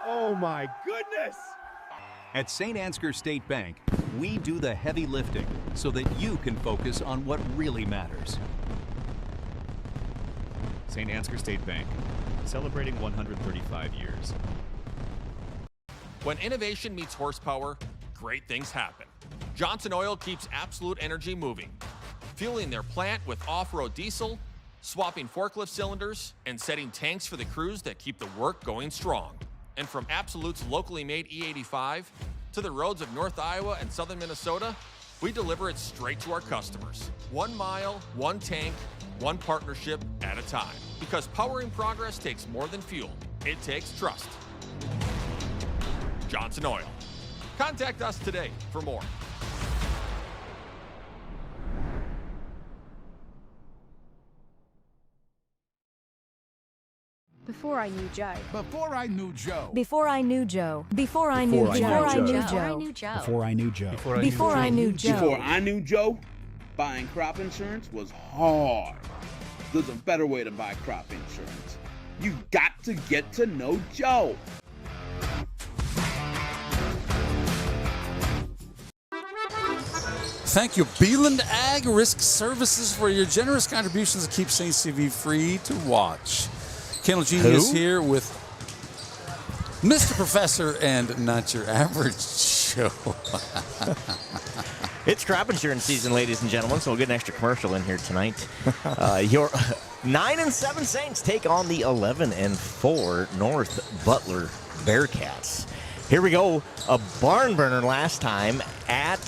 Oh my goodness! At St. Ansgar State Bank, we do the heavy lifting so that you can focus on what really matters. St. Ansgar State Bank, celebrating 135 years. When innovation meets horsepower, great things happen. Johnson Oil keeps Absolute Energy moving, fueling their plant with off-road diesel, swapping forklift cylinders, and setting tanks for the crews that keep the work going strong. And from Absolute's locally made E85 to the roads of North Iowa and southern Minnesota, we deliver it straight to our customers. 1 mile, 1 tank, 1 partnership at a time. Because powering progress takes more than fuel. It takes trust. Johnson Oil. Contact us today for more. Before I knew Joe. Before I knew Joe. Before I knew Joe. Before I knew Joe. Before I knew Joe. Before I knew Joe. Before I knew Joe. Before I knew Joe, buying crop insurance was hard. there's a better way to buy crop insurance. You've got to get to know Joe. Thank you, Beeland Ag Risk Services, for your generous contributions to keep St. CV free to watch. Kendall G is here with Mr. Professor and not your average Joe. It's crop insurance season, ladies and gentlemen, so we'll get an extra commercial in here tonight. Your 9-7 Saints take on the 11-4 North Butler Bearcats. Here we go. A barn burner last time at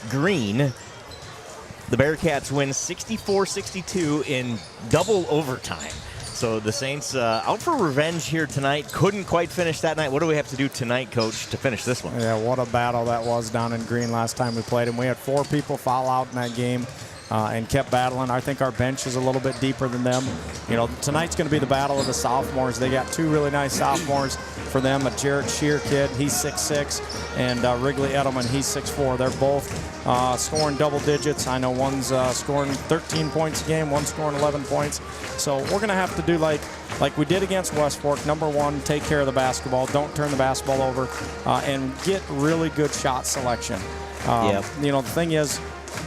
Green. The Bearcats win 64-62 in double overtime. So the Saints out for revenge here tonight. Couldn't quite finish that night. What do we have to do tonight, Coach, to finish this one? Yeah, what a battle that was down in Green last time we played. And we had 4 people foul out in that game and kept battling. I think our bench is a little bit deeper than them. You know, tonight's going to be the battle of the sophomores. They got 2 really nice sophomores for them. A Jarrett Shear kid, he's 6'6", and Wrigley Edelman, he's 6'4". They're both scoring double digits. I know one's scoring 13 points a game, one's scoring 11 points. So we're going to have to do like we did against West Fork. Number 1, take care of the basketball. Don't turn the basketball over, and get really good shot selection. You know, the thing is,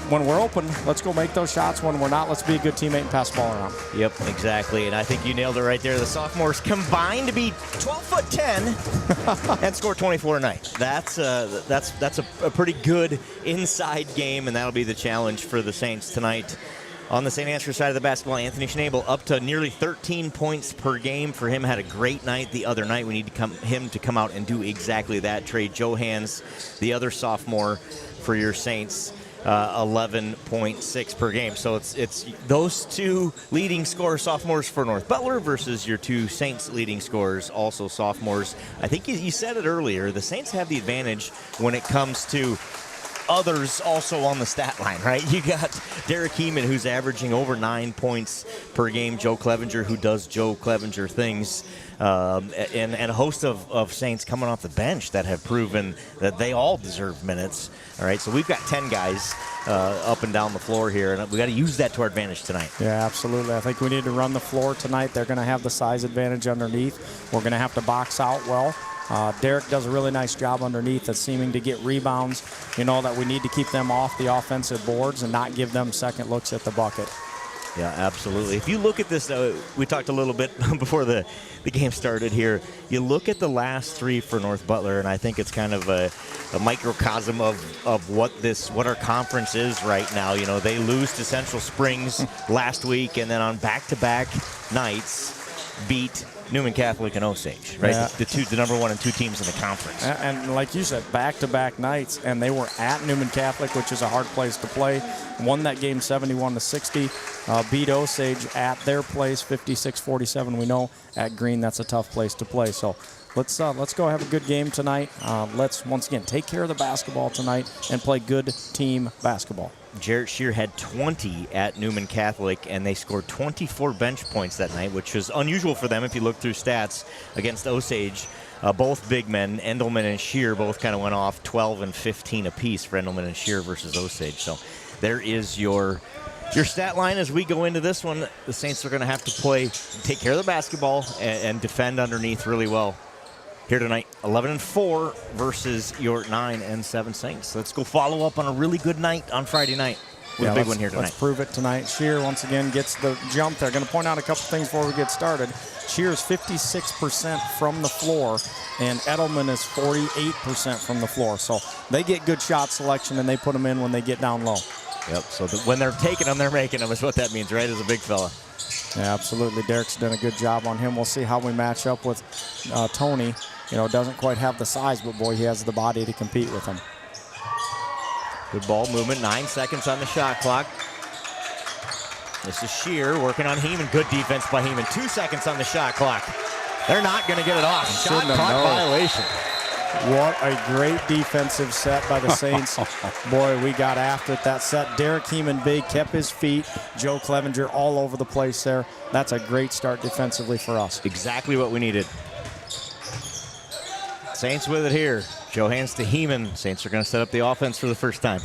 when we're open, let's go make those shots. When we're not, let's be a good teammate and pass the ball around. Yep, exactly. And I think you nailed it right there. The sophomores combined to be 12'10" and score 24 a night. That's a pretty good inside game, and that'll be the challenge for the Saints tonight. On the St. Ansgar side of the basketball, Anthony Schnabel up to nearly 13 points per game. For him, had a great night the other night. We need him to come out and do exactly that. Trey Johans, the other sophomore for your Saints, 11.6 per game. So it's those 2 leading scorer sophomores for North Butler versus your 2 Saints leading scorers, also sophomores. I think you said it earlier, the Saints have the advantage when it comes to others also on the stat line, right? You got Derek Heeman, who's averaging over 9 points per game, Joe Clevenger, who does Joe Clevenger things, and a host of Saints coming off the bench that have proven that they all deserve minutes. All right, so we've got 10 guys up and down the floor here, and we got to use that to our advantage tonight. Yeah, absolutely. I think we need to run the floor tonight. They're going to have the size advantage underneath. We're going to have to box out well. Derek does a really nice job underneath at seeming to get rebounds. You know that we need to keep them off the offensive boards and not give them second looks at the bucket. Yeah, absolutely. If you look at this, we talked a little bit before the game started here. You look at the last 3 for North Butler, and I think it's kind of a microcosm of what our conference is right now. You know, they lose to Central Springs last week, and then on back-to-back nights beat Newman Catholic and Osage, right? Yeah. The number 1 and 2 teams in the conference. And like you said, back-to-back nights, and they were at Newman Catholic, which is a hard place to play. Won that game 71-60. Beat Osage at their place 56-47. We know at Green that's a tough place to play. So let's go have a good game tonight. Let's once again take care of the basketball tonight and play good team basketball. Jarrett Shear had 20 at Newman Catholic, and they scored 24 bench points that night, which was unusual for them if you look through stats against Osage. Both big men, Endelman and Shear, both kind of went off 12 and 15 apiece for Endelman and Shear versus Osage. So there is your stat line as we go into this one. The Saints are going to have to take care of the basketball and defend underneath really well. Here tonight, 11-4 versus your 9-7 Saints. Let's go follow up on a really good night on Friday night with a big one here tonight. Let's prove it tonight. Shear, once again, gets the jump. They're going to point out a couple things before we get started. Shear is 56% from the floor, and Edelman is 48% from the floor. So they get good shot selection, and they put them in when they get down low. Yep, so when they're taking them, they're making them is what that means, right, as a big fella. Yeah, absolutely. Derek's done a good job on him. We'll see how we match up with Tony. You know, doesn't quite have the size, but boy, he has the body to compete with him. Good ball movement, 9 seconds on the shot clock. This is Shear working on Heeman. Good defense by Heeman. 2 seconds on the shot clock. They're not going to get it off. Shot clock violation. What a great defensive set by the Saints. Boy, we got after it that set. Derek Heeman big, kept his feet. Joe Clevenger all over the place there. That's a great start defensively for us. Exactly what we needed. Saints with it here. Johans to Heeman. Saints are going to set up the offense for the first time.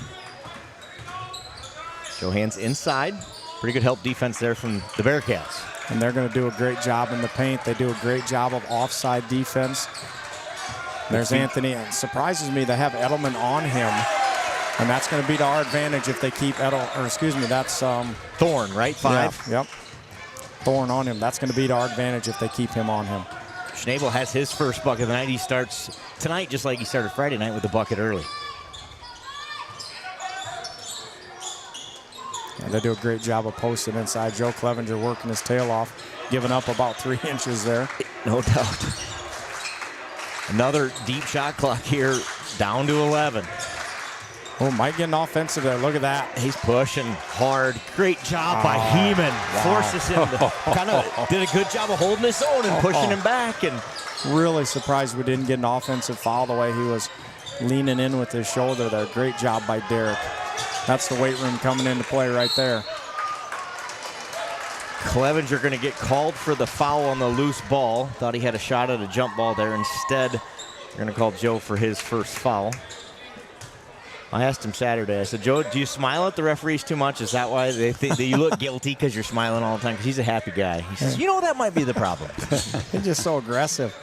Johans inside. Pretty good help defense there from the Bearcats. And they're going to do a great job in the paint. They do a great job of offside defense. There's Anthony. It surprises me they have Edelman on him. And that's going to be to our advantage if they keep that's Thorne, right? 5. Yeah, yep. Thorne on him. That's going to be to our advantage if they keep him on him. Schnabel has his first bucket of the night. He starts tonight just like he started Friday night with the bucket early. And they do a great job of posting inside. Joe Clevenger working his tail off, giving up about 3 inches there. No doubt. Another deep shot clock here, down to 11. Oh, Mike getting offensive there. Look at that. He's pushing hard. Great job by Heeman. Wow. Forces him to kind of did a good job of holding his own and pushing him back. And really surprised we didn't get an offensive foul the way he was leaning in with his shoulder there. Great job by Derek. That's the weight room coming into play right there. Clevenger going to get called for the foul on the loose ball. Thought he had a shot at a jump ball there. Instead, they're going to call Joe for his first foul. I asked him Saturday, I said, Joe, do you smile at the referees too much? Is that why they think that you look guilty because you're smiling all the time? Because he's a happy guy. He says, that might be the problem. He's just so aggressive.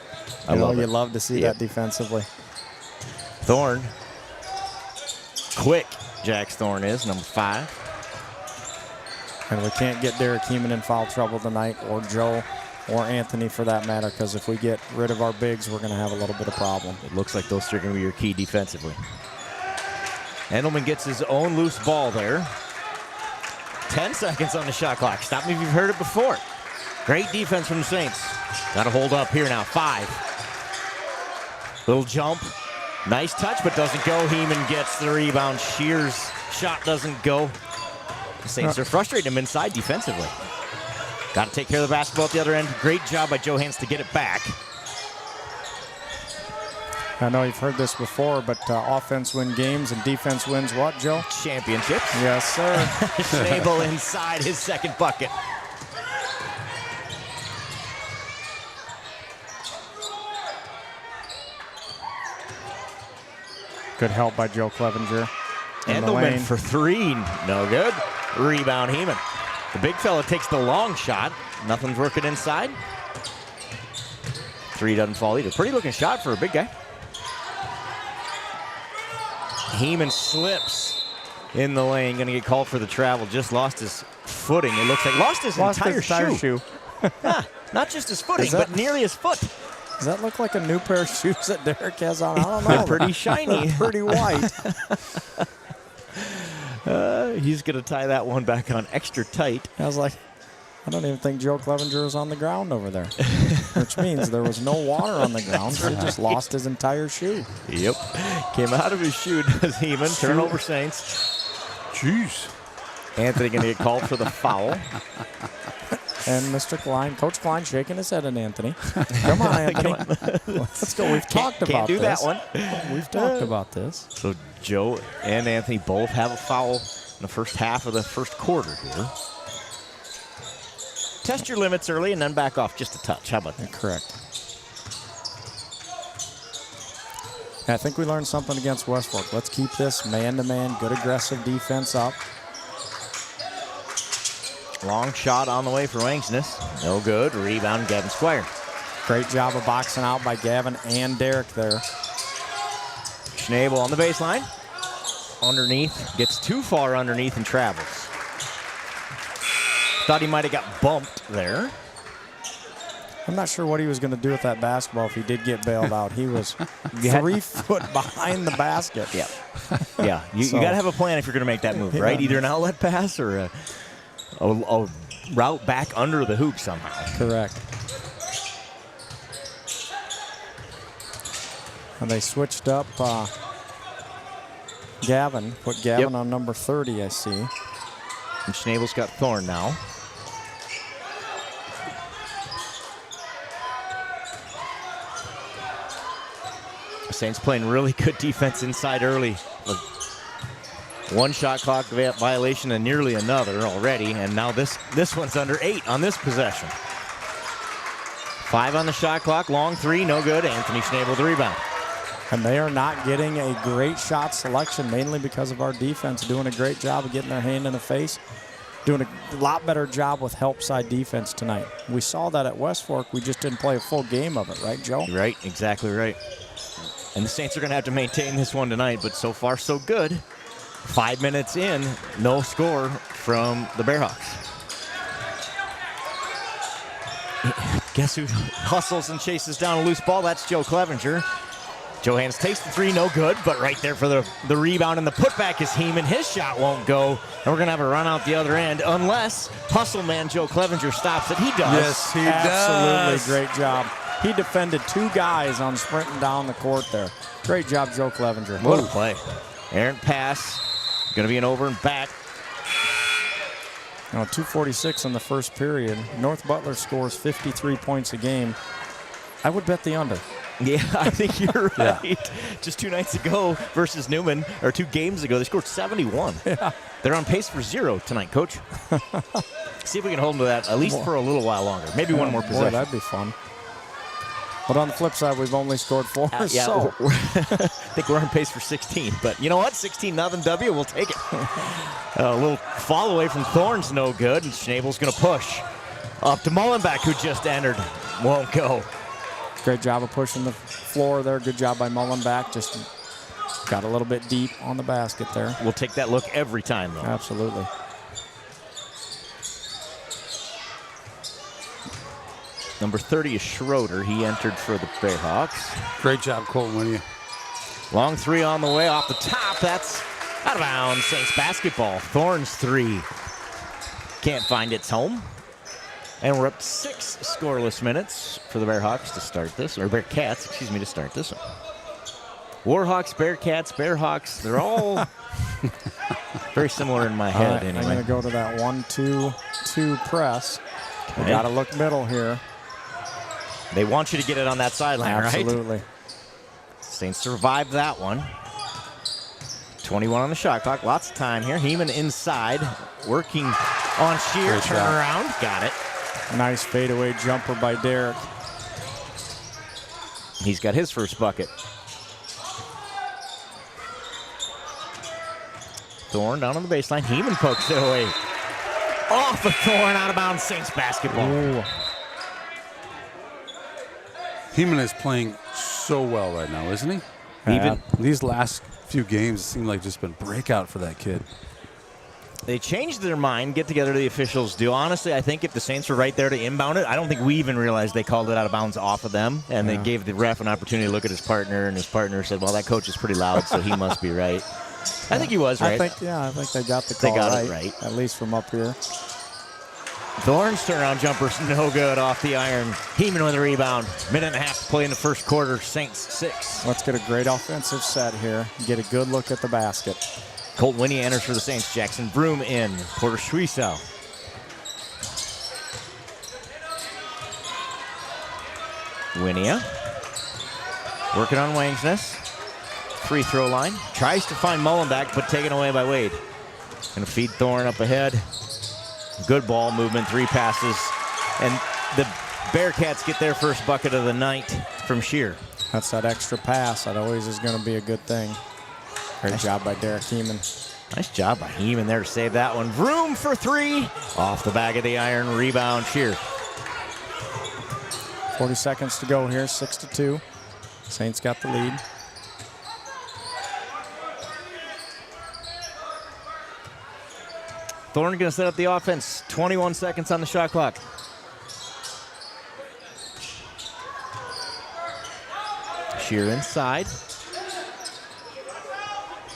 You love to see that defensively. Thorne. Quick, Jax Thorne is, number 5. And we can't get Derek Heeman in foul trouble tonight, or Joe, or Anthony for that matter, because if we get rid of our bigs, we're going to have a little bit of problem. It looks like those two are going to be your key defensively. Endelman gets his own loose ball there. 10 seconds on the shot clock. Stop me if you've heard it before. Great defense from the Saints. Got to hold up here now. 5. Little jump. Nice touch, but doesn't go. Heeman gets the rebound. Shears' shot doesn't go. The Saints are frustrating him inside defensively. Got to take care of the basketball at the other end. Great job by Joe Hans to get it back. I know you've heard this before, but offense wins games and defense wins what, Joe? Championships. Yes, sir. Schnabel inside his second bucket. Good help by Joe Clevenger. Endelman for 3. No good. Rebound Heeman. The big fella takes the long shot. Nothing's working inside. 3 doesn't fall either. Pretty looking shot for a big guy. Heeman slips in the lane. Going to get called for the travel. Just lost his footing. It looks like lost his entire shoe. Not just his footing, but nearly his foot. Does that look like a new pair of shoes that Derek has on? I don't know. Pretty shiny. Pretty white. He's going to tie that one back on extra tight. I was like, I don't even think Joe Clevenger was on the ground over there, which means there was no water on the ground, so he just lost his entire shoe. Yep. Came out of his shoe, does Heeman. Turnover Saints. Jeez. Anthony going to get called for the foul. And Mr. Klein, Coach Klein shaking his head at Anthony. Come on, Anthony. Let's go. We've talked about this. Can't do that one. We've talked about this. So Joe and Anthony both have a foul in the first half of the first quarter here. Test your limits early and then back off just a touch. How about that? Correct. I think we learned something against West Fork. Let's keep this man-to-man, good aggressive defense up. Long shot on the way for Wangsness. No good. Rebound, Gavin Squire. Great job of boxing out by Gavin and Derek there. Schnabel on the baseline. Underneath. Gets too far underneath and travels. Thought he might have got bumped there. I'm not sure what he was going to do with that basketball if he did get bailed out. He was 3 foot behind the basket. Yeah. Yeah. You got to have a plan if you're going to make that move, right? Either an outlet pass or a route back under the hoop somehow. Correct. And they switched up Gavin. Put Gavin on number 30, I see. And Schnabel's got Thorne now. The Saints playing really good defense inside early. One shot clock violation and nearly another already, and now this one's under 8 on this possession. 5 on the shot clock, long 3, no good. Anthony Schnabel the rebound. And they are not getting a great shot selection, mainly because of our defense doing a great job of getting their hand in the face doing a lot better job with help side defense tonight. We saw that at West Fork. We just didn't play a full game of it, right, Joe? Right, exactly right. And the Saints are going to have to maintain this one tonight, but so far so good. 5 minutes in, no score from the Bearhawks. Guess who hustles and chases down a loose ball? That's Joe Clevenger. Johans takes the three, no good, but right there for the rebound and the putback is Heeman. His shot won't go, and we're going to have a run out the other end unless hustle man Joe Clevenger stops it. He does. Yes, he does. Absolutely, great job. He defended 2 guys on sprinting down the court there. Great job, Joe Clevenger. What a play. Errant pass. Going to be an over and back. 2:46 in the first period. North Butler scores 53 points a game. I would bet the under. Yeah, I think you're right. Just 2 nights ago versus Newman, or 2 games ago, they scored 71. Yeah. They're on pace for 0 tonight, Coach. See if we can hold them to that at least for a little while longer. Maybe one more possession. Boy, that'd be fun. But on the flip side, we've only scored 4. I think we're on pace for 16. But you know what? 16-0 W. We'll take it. A little fall away from Thorne's no good, and Schnabel's going to push. Up to Mullenbeck, who just entered. Won't go. Great job of pushing the floor there. Good job by Mullenbeck. Just got a little bit deep on the basket there. We'll take that look every time, though. Absolutely. Number 30 is Schroeder. He entered for the Bearhawks. Great job, Colton Winnie. Long 3 on the way off the top. That's out of bounds. Saints basketball. Thorne's 3. Can't find its home. And we're up to 6 scoreless minutes for the Bearhawks to start this, or Bearcats, excuse me, to start this one. Warhawks, Bearcats, Bearhawks, they're all very similar in my head anyway. I'm going to go to that 1-2-2 press. Okay. We got to look middle here. They want you to get it on that sideline, right? Absolutely. Saints survived that one. 21 on the shot clock. Lots of time here. Heeman inside, working on sheer turnaround. Got it. Nice fadeaway jumper by Derek. He's got his first bucket. Thorne down on the baseline. Heeman pokes it away. Off of Thorne, out of bounds, Saints basketball. Ooh. Heeman is playing so well right now, isn't he? Even these last few games seem like just been breakout for that kid. They changed their mind, get together, the officials do. Honestly, I think if the Saints were right there to inbound it, I don't think we even realized they called it out of bounds off of them. And they gave the ref an opportunity to look at his partner, and his partner said, well, that coach is pretty loud, so he must be right. I think he was right. I think they got the call it right. At least from up here. Thorne's turnaround jumper's no good off the iron. Heeman with a rebound. Minute and a half to play in the first quarter. Saints 6. Let's get a great offensive set here. Get a good look at the basket. Colton Winnie enters for the Saints. Jackson Broom in. Porter Schwiesau. Winnie working on Wangsness. Free throw line. Tries to find Mullenbeck, but taken away by Wade. Gonna feed Thorne up ahead. Good ball movement, 3 passes. And the Bearcats get their first bucket of the night from Shear. That's that extra pass. That always is going to be a good thing. Great job by Derek Heeman. Nice job by Heeman there to save that one. Vroom for 3. Off the back of the iron. Rebound, Shear. 40 seconds to go here, 6-2. Saints got the lead. Thorne going to set up the offense. 21 seconds on the shot clock. Shear inside.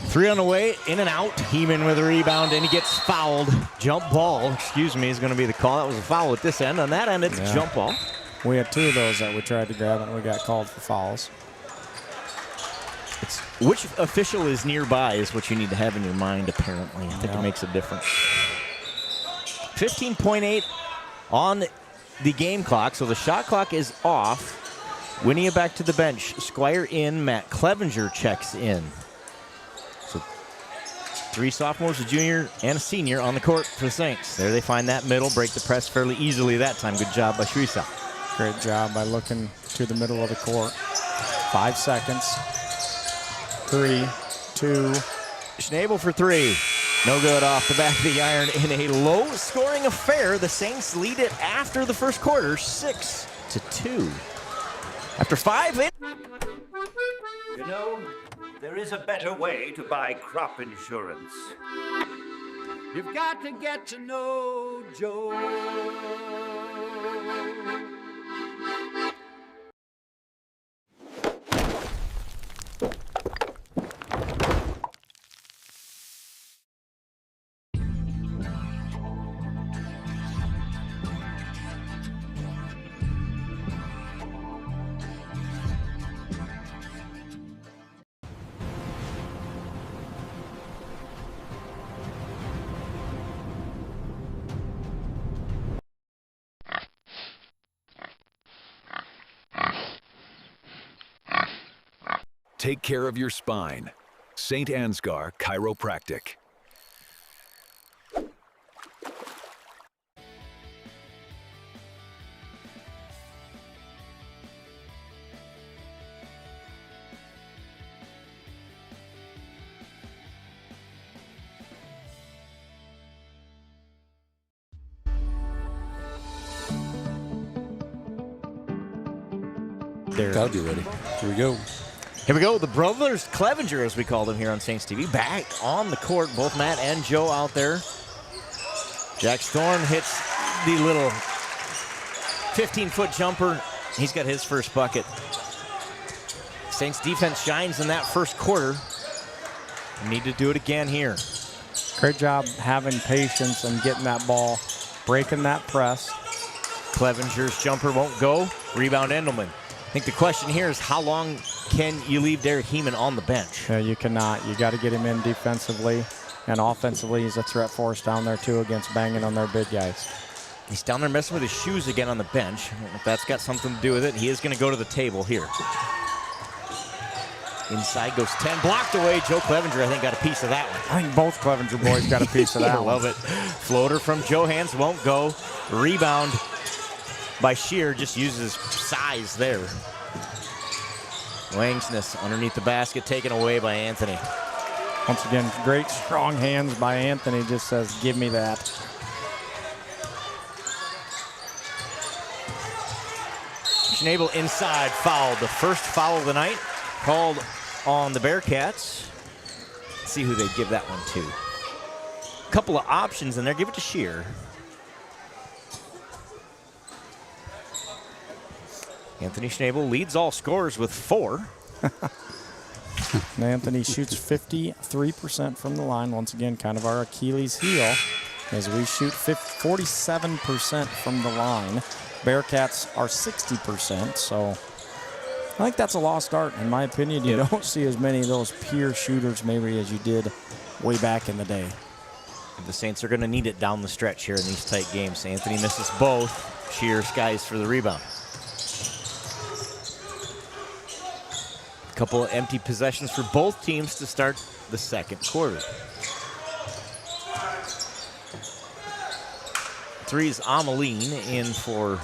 3 on the way, in and out. Heeman with a rebound, and he gets fouled. Jump ball, excuse me, is going to be the call. That was a foul at this end. On that end, it's a jump ball. We had 2 of those that we tried to grab, and we got called for fouls. It's which official is nearby is what you need to have in your mind, apparently. I think it makes a difference. 15.8 on the game clock, so the shot clock is off. Winnie back to the bench. Squire in, Matt Clevenger checks in. So 3 sophomores, a junior, and a senior on the court for the Saints. There they find that middle, break the press fairly easily that time. Good job by Schwiesau. Great job by looking to the middle of the court. 5 seconds. 3, 2. Schnabel for 3. No good off the back of the iron in a low-scoring affair. The Saints lead it after the first quarter, 6-2. After 5 in. You know, there is a better way to buy crop insurance. You've got to get to know Joe. Take care of your spine. St. Ansgar Chiropractic. Gotta be ready. Here we go. Here we go. The brothers Clevenger, as we call them here on Saints TV, back on the court. Both Matt and Joe out there. Jack Thorne hits the little 15-foot jumper. He's got his first bucket. Saints defense shines in that first quarter. Need to do it again here. Great job having patience and getting that ball, breaking that press. Clevenger's jumper won't go. Rebound Endelman. I think the question here is how long can you leave Derek Heeman on the bench? Yeah, you cannot. You got to get him in defensively, and offensively he's a threat for us down there too against banging on their big guys. He's down there messing with his shoes again on the bench. If that's got something to do with it, he is going to go to the table here. Inside goes 10, blocked away. Joe Clevenger, I think, got a piece of that one. I think both Clevenger boys got a piece of that I love it. Floater from Joe Hans won't go. Rebound by Shear, just uses size there. Langsness underneath the basket, taken away by Anthony. Once again, great strong hands by Anthony, just says, give me that. Schnabel inside fouled. The first foul of the night called on the Bearcats. Let's see who they give that one to. Couple of options in there. Give it to Shear. Anthony Schnabel leads all scorers with 4. And Anthony shoots 53% from the line. Once again, kind of our Achilles heel as we shoot 47% from the line. Bearcats are 60%, so I think that's a lost art. In my opinion, you don't see as many of those pure shooters maybe as you did way back in the day. The Saints are going to need it down the stretch here in these tight games. Anthony misses both. Shear skies for the rebound. Couple of empty possessions for both teams to start the second quarter. Three is Ameline in for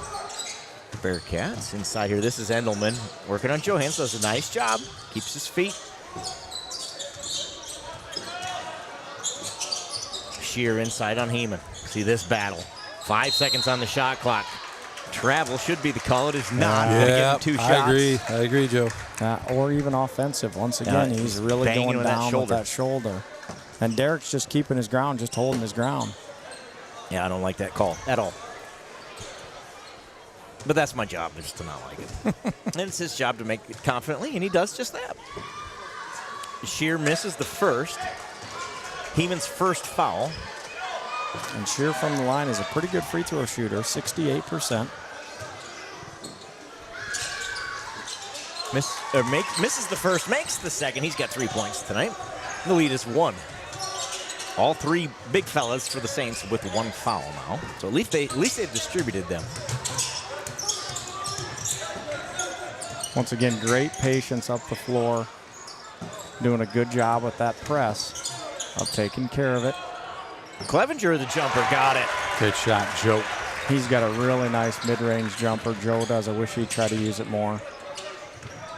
the Bearcats. Inside here, this is Endelman working on Johans. Does a nice job. Keeps his feet. Shear inside on Heeman. See this battle. 5 seconds on the shot clock. Travel should be the call. It is not. Yeah, give him 2 shots. I agree, Joe. Or even offensive. Once again, he's really going down with that shoulder. And Derek's just keeping his ground, just holding his ground. Yeah, I don't like that call at all. But that's my job, is to not like it. And it's his job to make it confidently, and he does just that. Shear misses the first. Heeman's first foul. And Shear from the line is a pretty good free throw shooter, 68%. Misses the first, makes the second. He's got 3 points tonight. The lead is 1. All 3 big fellas for the Saints with 1 foul now. So at least they've distributed them. Once again, great patience up the floor. Doing a good job with that press of taking care of it. Clevenger, the jumper, got it. Good shot, Joe. He's got a really nice mid-range jumper. Joe does. I wish he'd try to use it more.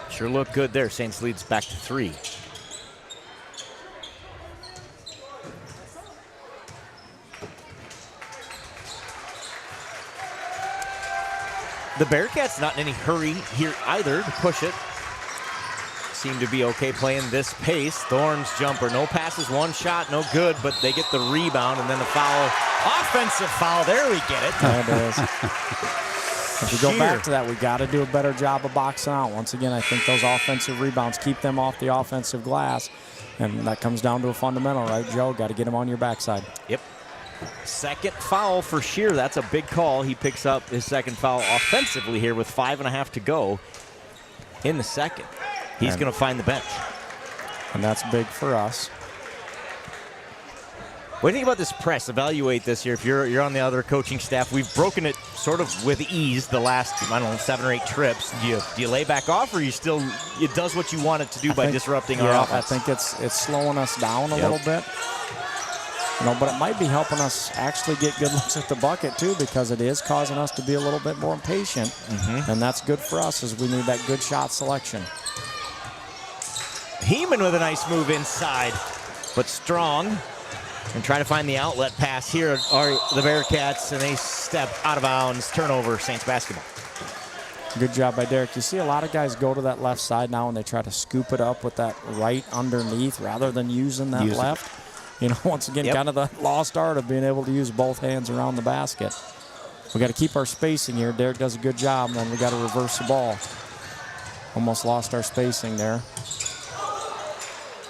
Sure looked good there. Saints leads back to 3. The Bearcats not in any hurry here either to push it. Seem to be okay playing this pace. Thorne's jumper, no passes, one shot, no good, but they get the rebound and then the foul. Offensive foul, there we get it. There it is. If we go back to that, we got to do a better job of boxing out. Once again, I think those offensive rebounds keep them off the offensive glass, and that comes down to a fundamental, right, Joe? Got to get them on your backside. Yep. Second foul for Shear. That's a big call. He picks up his second foul offensively here with 5.5 to go in the second. He's going to find the bench. And that's big for us. What do you think about this press? Evaluate this here. If you're on the other coaching staff, we've broken it sort of with ease the last, 7 or 8 trips. Do you lay back off, or it does what you want it to do by disrupting our offense? I think it's slowing us down a little bit. But it might be helping us actually get good looks at the bucket too, because it is causing us to be a little bit more impatient. And that's good for us, as we need that good shot selection. Heeman with a nice move inside, but Strong. And trying to find the outlet pass here are the Bearcats, and they step out of bounds. Turnover, Saints basketball. Good job by Derek. You see a lot of guys go to that left side now, and they try to scoop it up with that right underneath rather than using that left. Once again, kind of the lost art of being able to use both hands around the basket. We got to keep our spacing here. Derek does a good job, and then we got to reverse the ball. Almost lost our spacing there.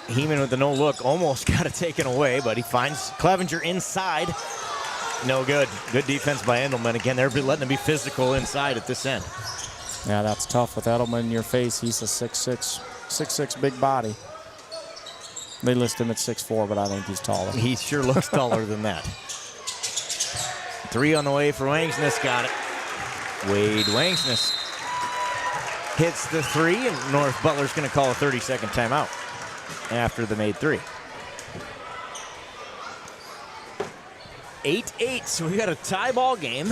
Heeman with the no look, almost got it taken away, but he finds Clevenger inside. No good. Good defense by Endelman. Again, they're letting him be physical inside at this end. Yeah, that's tough with Edelman in your face. He's a 6'6" big body. They list him at 6'4", but I think he's taller. He sure looks taller than that. 3 on the way for Wangsness. Got it. Wade Wangsness hits the 3, and North Butler's going to call a 30-second timeout after the made 3. 8-8, so we got a tie ball game.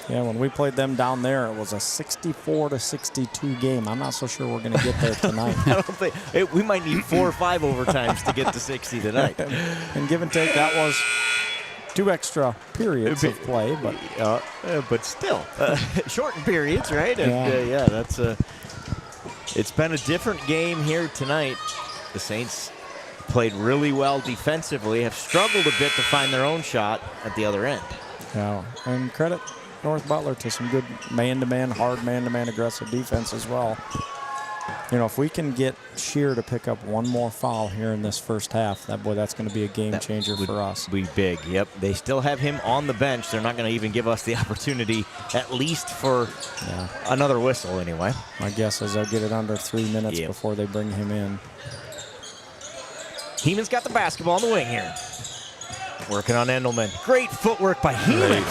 Yeah, when we played them down there, it was a 64-62 game. I'm not so sure we're going to get there tonight. I don't think we might need 4 or 5 overtimes to get to 60 tonight. And give and take, that was 2 extra periods of play, but still shortened periods, right? And that's it's been a different game here tonight. The Saints played really well defensively, have struggled a bit to find their own shot at the other end. Yeah, and credit North Butler to some good man-to-man, hard man-to-man aggressive defense as well. If we can get Shear to pick up 1 more foul here in this first half, that's going to be a game changer for us. Be big, yep. They still have him on the bench. They're not going to even give us the opportunity, at least for another whistle anyway. My guess is they'll get it under 3 minutes before they bring him in. Heeman's got the basketball on the wing here. Working on Endelman. Great footwork by Heeman. Great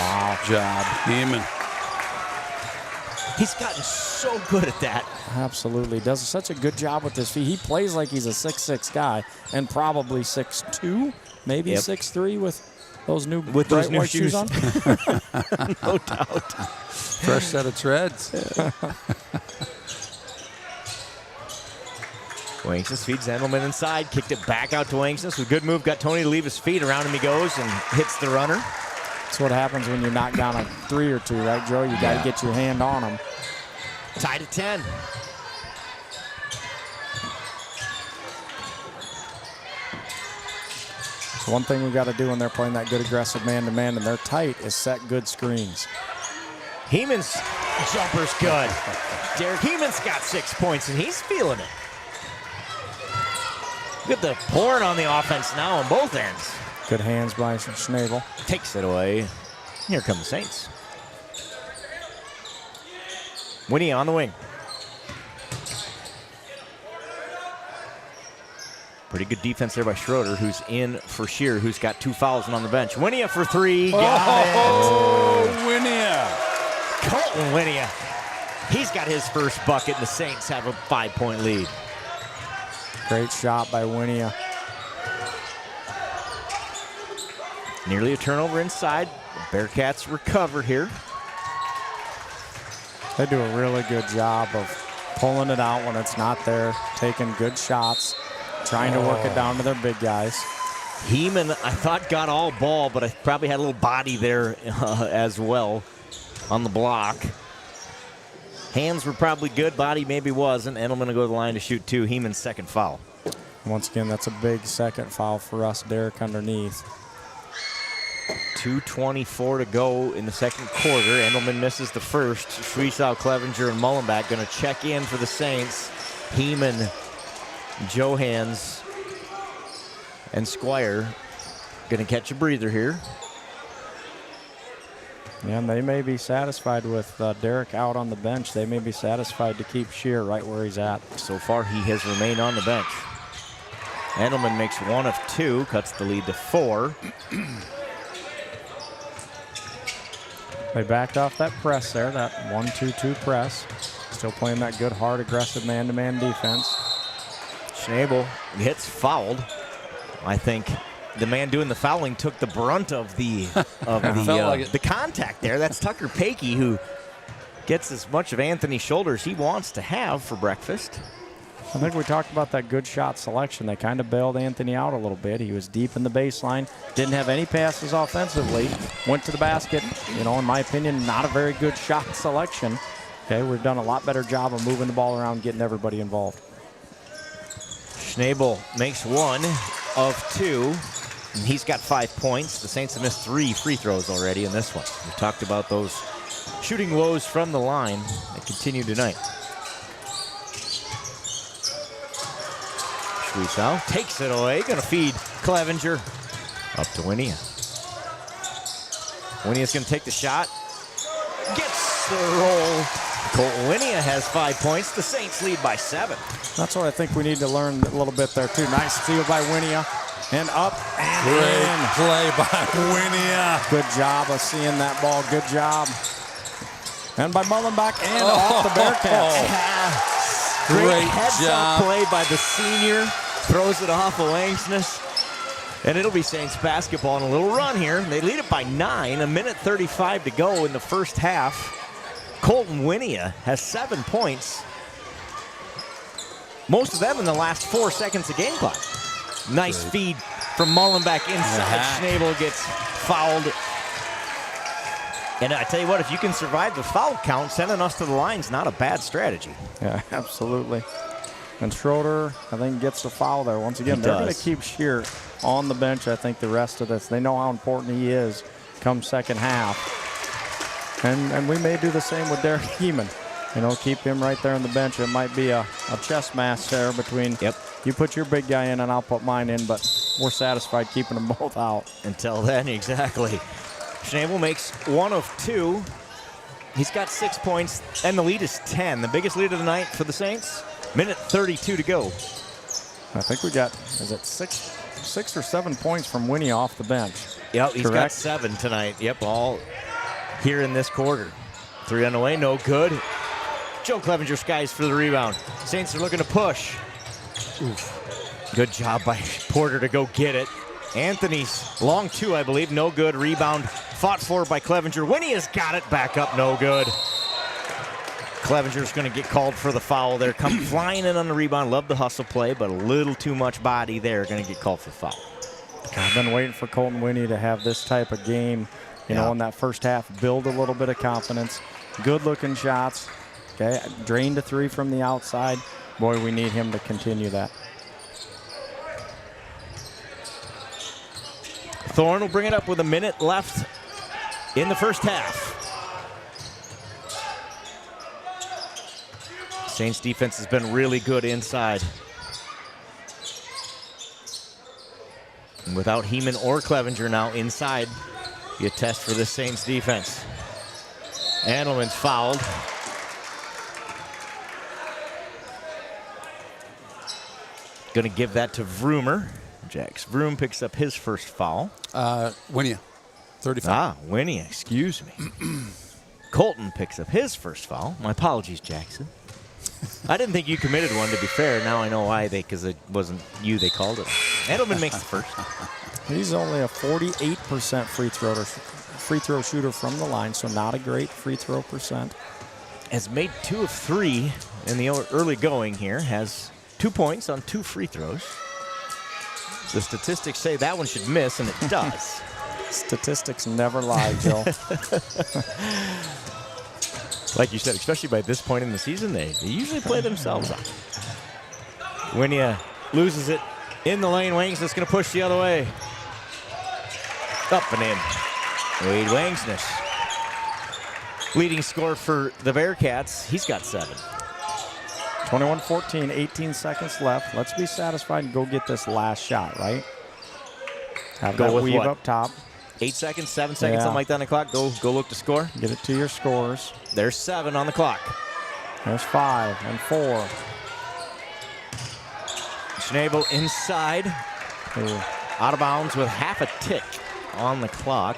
job, Heeman. He's gotten so good at that. Absolutely. Does such a good job with his feet. He plays like he's a 6'6" guy, and probably 6'2", maybe 6'3" with those new white shoes on. No doubt. Fresh set of treads. Wangsness feeds Endelman inside, kicked it back out to Wangsness with good move, got Tony to leave his feet, around him he goes and hits the runner. That's what happens when you knock down a 3 or 2, right, Joe? You got to get your hand on them. Tied at 10. So one thing we got to do when they're playing that good aggressive man-to-man and they're tight is set good screens. Heeman's jumper's good. Derek Heeman's got 6 points, and he's feeling it. Look at the pouring on the offense now on both ends. Good hands by Schnabel. Takes it away. Here come the Saints. Winnie on the wing. Pretty good defense there by Schroeder, who's in for Shear, who's got 2 fouls and on the bench. Winia for 3. Got it. Winia. Colton Winia. He's got his first bucket, and the Saints have a 5-point lead. Great shot by Winia. Nearly a turnover inside. The Bearcats recover here. They do a really good job of pulling it out when it's not there, taking good shots, trying to work it down to their big guys. Heeman, I thought, got all ball, but I probably had a little body there as well. on the block. Hands were probably good, body maybe wasn't. Endelman will go to the line to shoot 2. Heeman's second foul. Once again, that's a big second foul for us. Derek underneath. 2:24 to go in the second quarter. Endelman misses the first. Schwiesau, Clevenger, and Mullenbeck going to check in for the Saints. Heeman, Johans, and Squire going to catch a breather here. Yeah, and they may be satisfied with Derek out on the bench. They may be satisfied to keep Shear right where he's at. So far, he has remained on the bench. Endelman makes 1 of 2, cuts the lead to 4. They backed off that press there, that 1-2-2 press. Still playing that good, hard, aggressive man-to-man defense. Schnabel gets fouled. I think the man doing the fouling took the brunt of the the contact there. That's Tucker Pakey, who gets as much of Anthony's shoulders he wants to have for breakfast. I think we talked about that good shot selection. They kind of bailed Anthony out a little bit. He was deep in the baseline, didn't have any passes offensively, went to the basket. You know, in my opinion, not a very good shot selection. Okay, we've done a lot better job of moving the ball around, getting everybody involved. Schnabel makes 1 of 2. And he's got 5 points. The Saints have missed 3 free throws already in this one. We've talked about those shooting woes from the line that continue tonight. Schwiesau takes it away. Going to feed Clevenger. Up to Winia. Winia's going to take the shot. Gets the roll. Colton Winia has 5 points. The Saints lead by 7. That's what I think we need to learn a little bit there, too. Nice steal by Winia. And up and Great in. play by Winia. Good job of seeing that ball. Good job. And by Mullenbeck and off the Bearcats. Great heads-up play by the senior. Throws it off of Langsness. And it'll be Saints basketball on a little run here. They lead it by 9. 1:35 to go in the first half. Colton Winia has 7 points. Most of them in the last 4 seconds of game clock. Nice feed from Mullenbeck inside. Schnabel gets fouled. And I tell you what, if you can survive the foul count, sending us to the line's not a bad strategy. Yeah, absolutely. And Schroeder, I think, gets the foul there. Once again, they're going to keep Shear on the bench, I think, the rest of this. They know how important he is come second half. And we may do the same with Derek Heeman. You know, keep him right there on the bench. It might be a chess match there between you put your big guy in and I'll put mine in, but we're satisfied keeping them both out. Until then, exactly. Schnabel makes 1 of 2. He's got 6 points, and the lead is 10. The biggest lead of the night for the Saints. 1:32 to go. I think we got, is it 6 or 7 points from Winia off the bench? Yep, he's got 7 tonight. Yep, all here in this quarter. 3 on the way, no good. Joe Clevenger skies for the rebound. Saints are looking to push. Oof. Good job by Porter to go get it. Anthony's long 2, I believe, no good. Rebound fought for by Clevenger. Winia's got it, back up, no good. Clevenger's going to get called for the foul there. Come flying in on the rebound. Love the hustle play, but a little too much body there. Going to get called for foul. I've been waiting for Colton Winia to have this type of game, you know, in that first half, build a little bit of confidence. Good-looking shots. Okay, drained a 3 from the outside. Boy, we need him to continue that. Thorne will bring it up with a minute left in the first half. Saints defense has been really good inside. And without Heeman or Clevenger now inside, be a test for this Saints defense. Andelman's fouled. Going to give that to Vroomer. Jax Vroom picks up his first foul. Winia, 35. Ah, Winia, excuse me. Colton picks up his first foul. My apologies, Jackson. I didn't think you committed one, to be fair. Now I know why, because it wasn't you they called it. Edelman makes the first. He's only a 48% free throw shooter from the line, so not a great free throw percent. Has made 2 of 3 in the early going here. Has 2 points on 2 free throws. The statistics say that one should miss, and it does. Statistics never lie, Joe. Like you said, especially by this point in the season, they usually play themselves up. Winia loses it in the lane. Wangsness going to push the other way. Up and in. Wade Wangsness. Leading score for the Bearcats. He's got 7. 21-14, 18 seconds left. Let's be satisfied and go get this last shot, right? Have Go that with weave what? up top. 8 seconds, 7 seconds, something like that on the clock. Go look to score. Get it to your scores. There's 7 on the clock. There's 5 and 4. Schnabel inside. Ooh. Out of bounds with half a tick on the clock.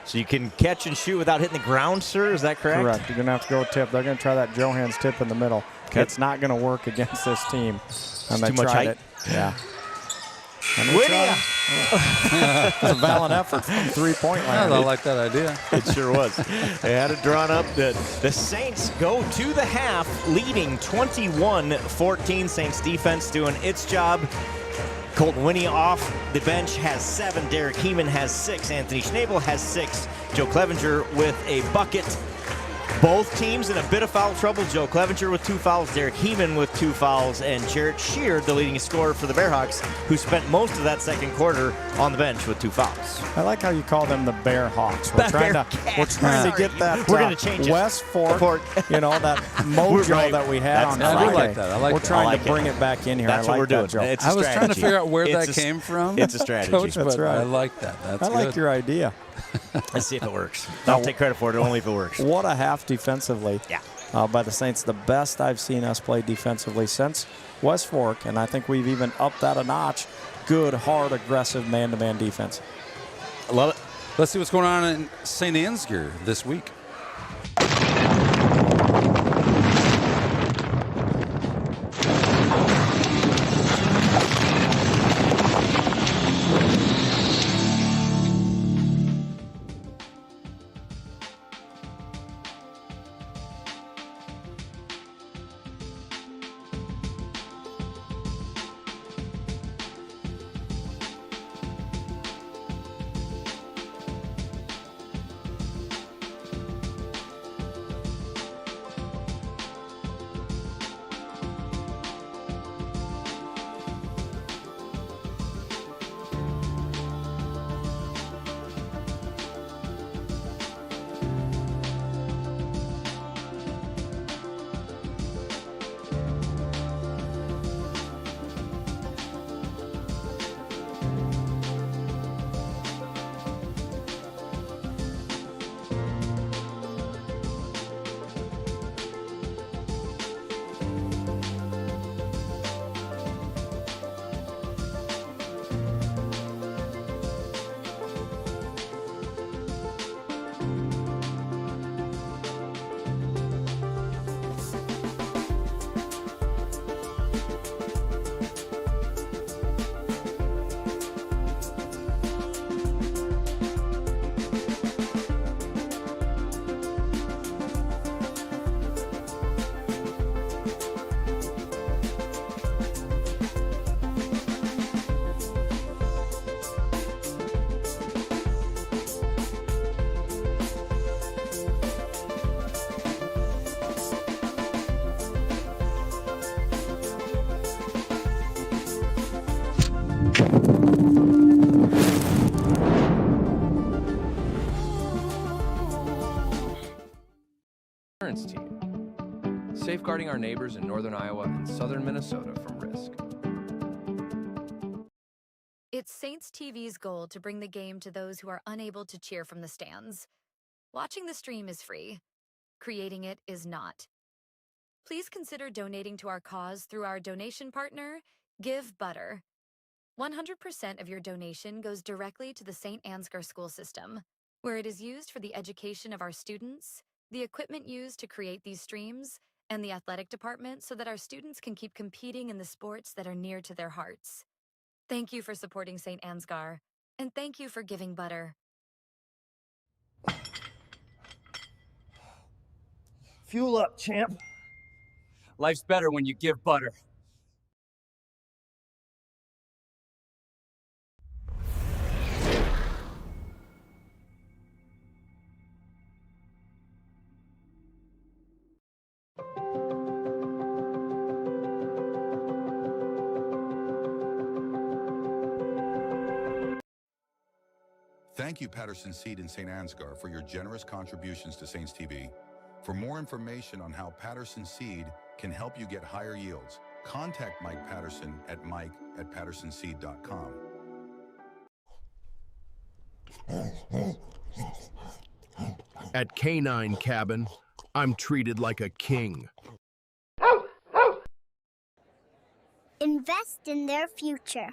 So you can catch and shoot without hitting the ground, sir. Is that correct? Correct. You're going to have to go tip. They're going to try that Johans tip in the middle. Okay. It's not going to work against this team. And they too much tried height? it. Yeah. Winia! It was a valiant effort from three-point line. I like that idea. It sure was. They had it drawn up. The Saints go to the half, leading 21-14. Saints defense doing its job. Colton Winia off the bench has 7. Derek Heeman has 6. Anthony Schnabel has 6. Joe Clevenger with a bucket. Both teams in a bit of foul trouble. Joe Clevenger with 2 fouls, Derek Heeman with 2 fouls, and Jarrett Sheard, the leading scorer for the Bearhawks, who spent most of that second quarter on the bench with 2 fouls. I like how you call them the Bearhawks. We're trying to get that We're going to change West Fork, that mojo Right. that we had on Friday. I do like that. I like We're that. trying to bring it back in here. That's I what like we're doing. that, Joe. It's a I was trying to strategy. figure out where It's that a- came from. It's a strategy. Coach, That's but right. I like that. That's I like good. your idea. Let's see if it works. I'll take credit for it only if it works. What a half defensively. Yeah. By the Saints, the best I've seen us play defensively since West Fork, and I think we've even upped that a notch. Good, hard, aggressive man-to-man defense. I love it. Let's see what's going on in St. Ansgar this week. Team, safeguarding our neighbors in northern Iowa and southern Minnesota from risk. It's Saints TV's goal to bring the game to those who are unable to cheer from the stands. Watching the stream is free. Creating it is not. Please consider donating to our cause through our donation partner, Give Butter. 100% of your donation goes directly to the St. Ansgar school system, where it is used for the education of our students, the equipment used to create these streams, and the athletic department so that our students can keep competing in the sports that are near to their hearts. Thank you for supporting St. Ansgar, and thank you for giving Butter. Fuel up, champ. Life's better when you give Butter. Thank you, Patterson Seed in St. Ansgar, for your generous contributions to Saints TV. For more information on how Patterson Seed can help you get higher yields, contact Mike Patterson at mike@pattersonseed.com. At Canine Cabin, I'm treated like a king. Invest in their future.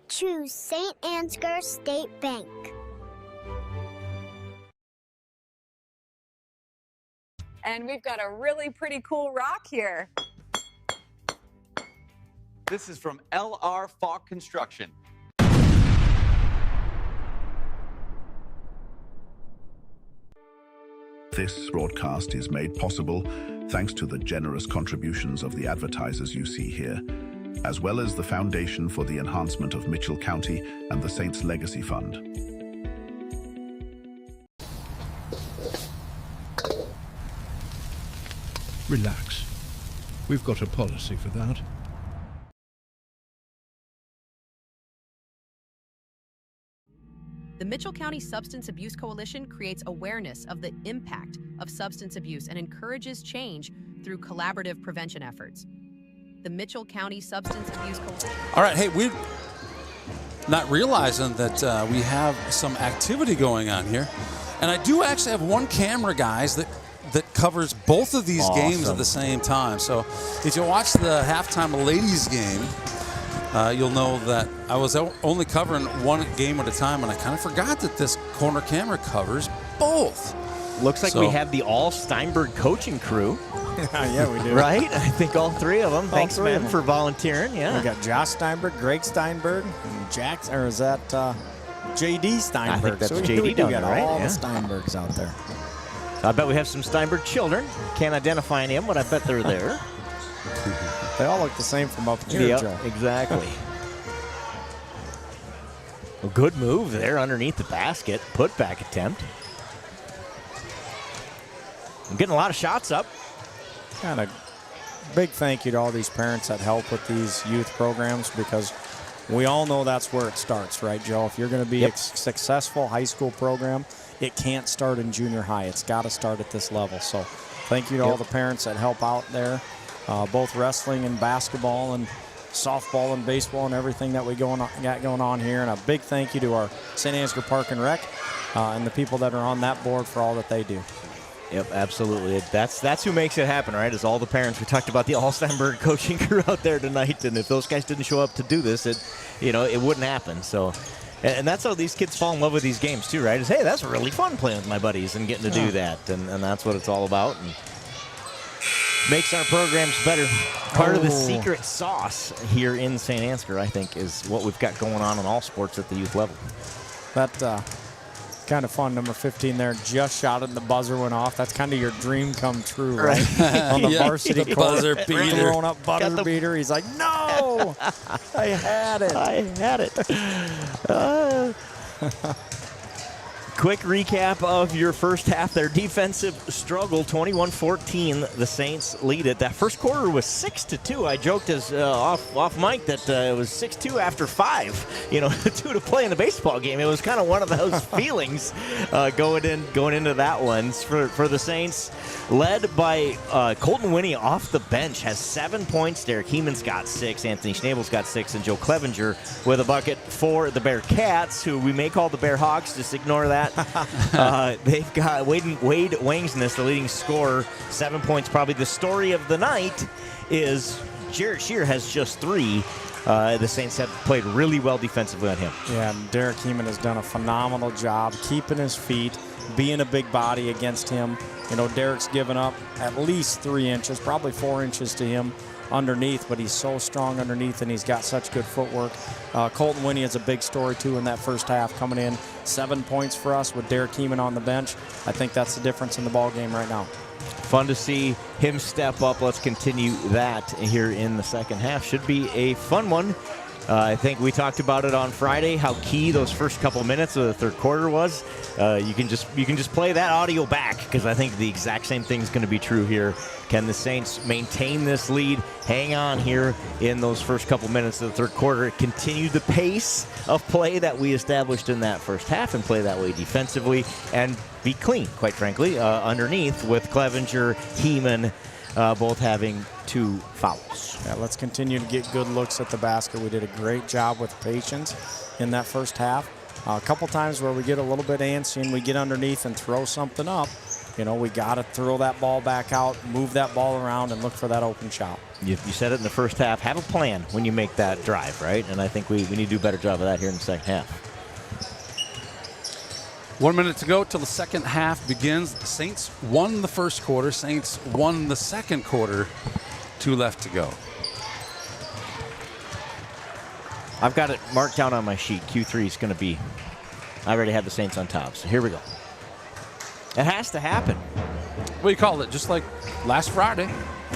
Choose St. Ansgar State Bank. And we've got a really pretty cool rock here. This is from L.R. Falk Construction. This broadcast is made possible thanks to the generous contributions of the advertisers you see here, as well as the Foundation for the Enhancement of Mitchell County and the Saints Legacy Fund. Relax. We've got a policy for that. The Mitchell County Substance Abuse Coalition creates awareness of the impact of substance abuse and encourages change through collaborative prevention efforts. The Mitchell County Substance Abuse Coalition. All right, hey, we're not realizing that we have some activity going on here. And I do actually have one camera, guys, that covers both of these games at the same time. So if you watch the halftime ladies game, you'll know that I was only covering one game at a time, and I kind of forgot that this corner camera covers both. Looks like we have the all-Steinberg coaching crew. Yeah, we do. Right? I think all three of them. Thanks, man, for volunteering. Yeah. We got Josh Steinberg, Greg Steinberg, and Jax, or is that J.D. Steinberg? I think that's so J.D. we down got there, right? all Yeah. the Steinbergs out there. I bet we have some Steinberg children. Can't identify them, but I bet they're there. They all look the same from up here, Yep, Joe. exactly. Well, good move there underneath the basket. Put back attempt. I'm getting a lot of shots up. And a big thank you to all these parents that help with these youth programs, because we all know that's where it starts, right, Joe? If you're going to be a successful high school program, it can't start in junior high. It's got to start at this level. So thank you to all the parents that help out there, both wrestling and basketball and softball and baseball and everything that we got going on here. And a big thank you to our St. Ansgar Park and Rec and the people that are on that board for all that they do. Yep, absolutely. That's who makes it happen, right? Is all the parents. We talked about the all-Steinberg coaching crew out there tonight, and if those guys didn't show up to do this, it wouldn't happen. So, and that's how these kids fall in love with these games too, right? Is, hey, that's really fun playing with my buddies and getting to do that, and that's what it's all about. And makes our programs better. Part of the secret sauce here in St. Ansgar, I think, is what we've got going on in all sports at the youth level. That kind of fun. Number 15 there just shot it and the buzzer went off. That's kind of your dream come true, right? On the varsity court. Buzzer beater. Throwing up buzzer beater. He's like, no! I had it. I had it. Quick recap of your first half. Their defensive struggle, 21-14. The Saints lead it. That first quarter was 6-2. I joked as off mic that it was 6-2 after 5. 2 to play in the baseball game. It was kind of one of those feelings going into that one for the Saints. Led by Colton Winnie off the bench, has 7 points. Derek Heeman's got 6. Anthony Schnabel's got 6. And Joe Clevenger with a bucket for the Bearcats, who we may call the Bearhawks. Just ignore that. They've got Wade Wangsness, the leading scorer, 7 points. Probably the story of the night is Jarrett Shear has just 3. The Saints have played really well defensively on him. Yeah, and Derek Heeman has done a phenomenal job keeping his feet, being a big body against him. Derek's given up at least 3 inches, probably 4 inches to him underneath, but he's so strong underneath and he's got such good footwork. Colton Winnie is a big story too in that first half, coming in 7 points for us with Derek Heeman on the bench. I think that's the difference in the ball game right now. Fun to see him step up. Let's continue that here in the second half. Should be a fun one. I think we talked about it on Friday, how key those first couple minutes of the third quarter was. You can just play that audio back, because I think the exact same thing is going to be true here. Can the Saints maintain this lead, hang on here in those first couple minutes of the third quarter, continue the pace of play that we established in that first half and play that way defensively and be clean, quite frankly, underneath, with Clevenger, Heeman both having 2 fouls. Yeah, let's continue to get good looks at the basket. We did a great job with patience in that first half. A couple times where we get a little bit antsy and we get underneath and throw something up. You know, we got to throw that ball back out, move that ball around, and look for that open shot. You said it in the first half. Have a plan when you make that drive, right? And I think we need to do a better job of that here in the second half. 1 minute to go till the second half begins. The Saints won the first quarter. Saints won the second quarter. 2 left to go. I've got it marked down on my sheet. Q3 is going to be, I already have the Saints on top, so here we go. It has to happen. What do you call it? Just like last Friday.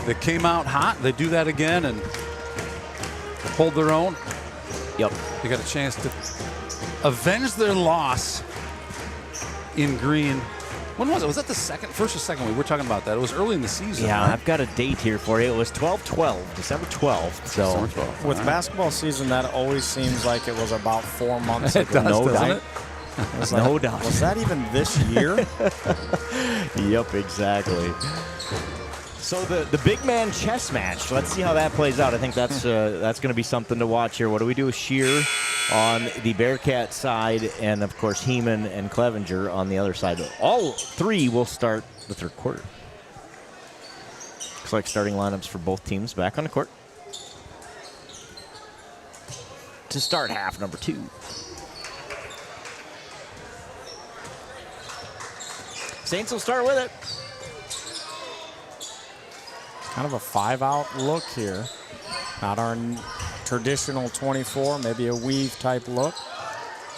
They came out hot. They do that again and hold their own. Yep. They got a chance to avenge their loss in Green. When was it? Was that the first or second week? We're talking about that. It was early in the season. Yeah, right? I've got a date here for you. It was 12/12, December 12th. So December 12th. With basketball season, that always seems like it was about 4 months It ago. does, no doesn't doubt. it? No doubt. Was that even this year? Yep, exactly. So the big man chess match. Let's see how that plays out. I think that's going to be something to watch here. What do we do with Shear on the Bearcat side, and of course Heeman and Clevenger on the other side? All 3 will start the third quarter. Looks like starting lineups for both teams back on the court to start half number 2. Saints will start with it. Kind of a 5-out look here. Not our traditional 24, maybe a weave type look.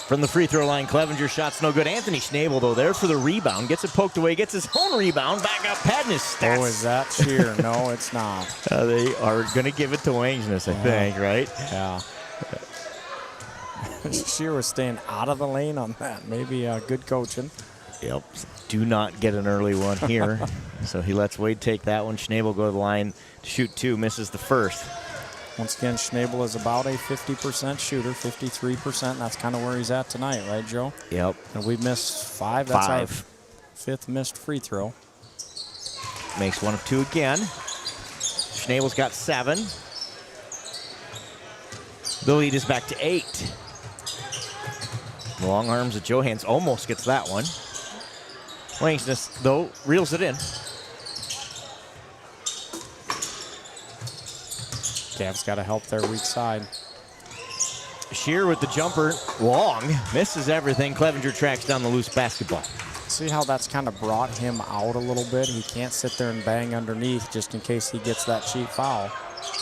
From the free throw line, Clevenger shot's no good. Anthony Schnabel, though, there for the rebound. Gets it poked away, gets his own rebound. Back up, padding his stats. Oh, is that Shear? No, it's not. They are going to give it to Wangsness, I think, right? Yeah. Shear was staying out of the lane on that. Maybe good coaching. Yep. Do not get an early one here. So he lets Wade take that one. Schnabel go to the line to shoot 2, misses the first. Once again, Schnabel is about a 50% shooter, 53%. That's kind of where he's at tonight, right, Joe? Yep. And we missed 5. That's our 5th missed free throw. Makes 1 of 2 again. Schnabel's got 7. The lead is back to 8. The long arms of Johans almost gets that one. Wangsness, though, reels it in. Cavs got to help their weak side. Shear with the jumper, long, misses everything. Clevenger tracks down the loose basketball. See how that's kind of brought him out a little bit? He can't sit there and bang underneath just in case he gets that cheap foul.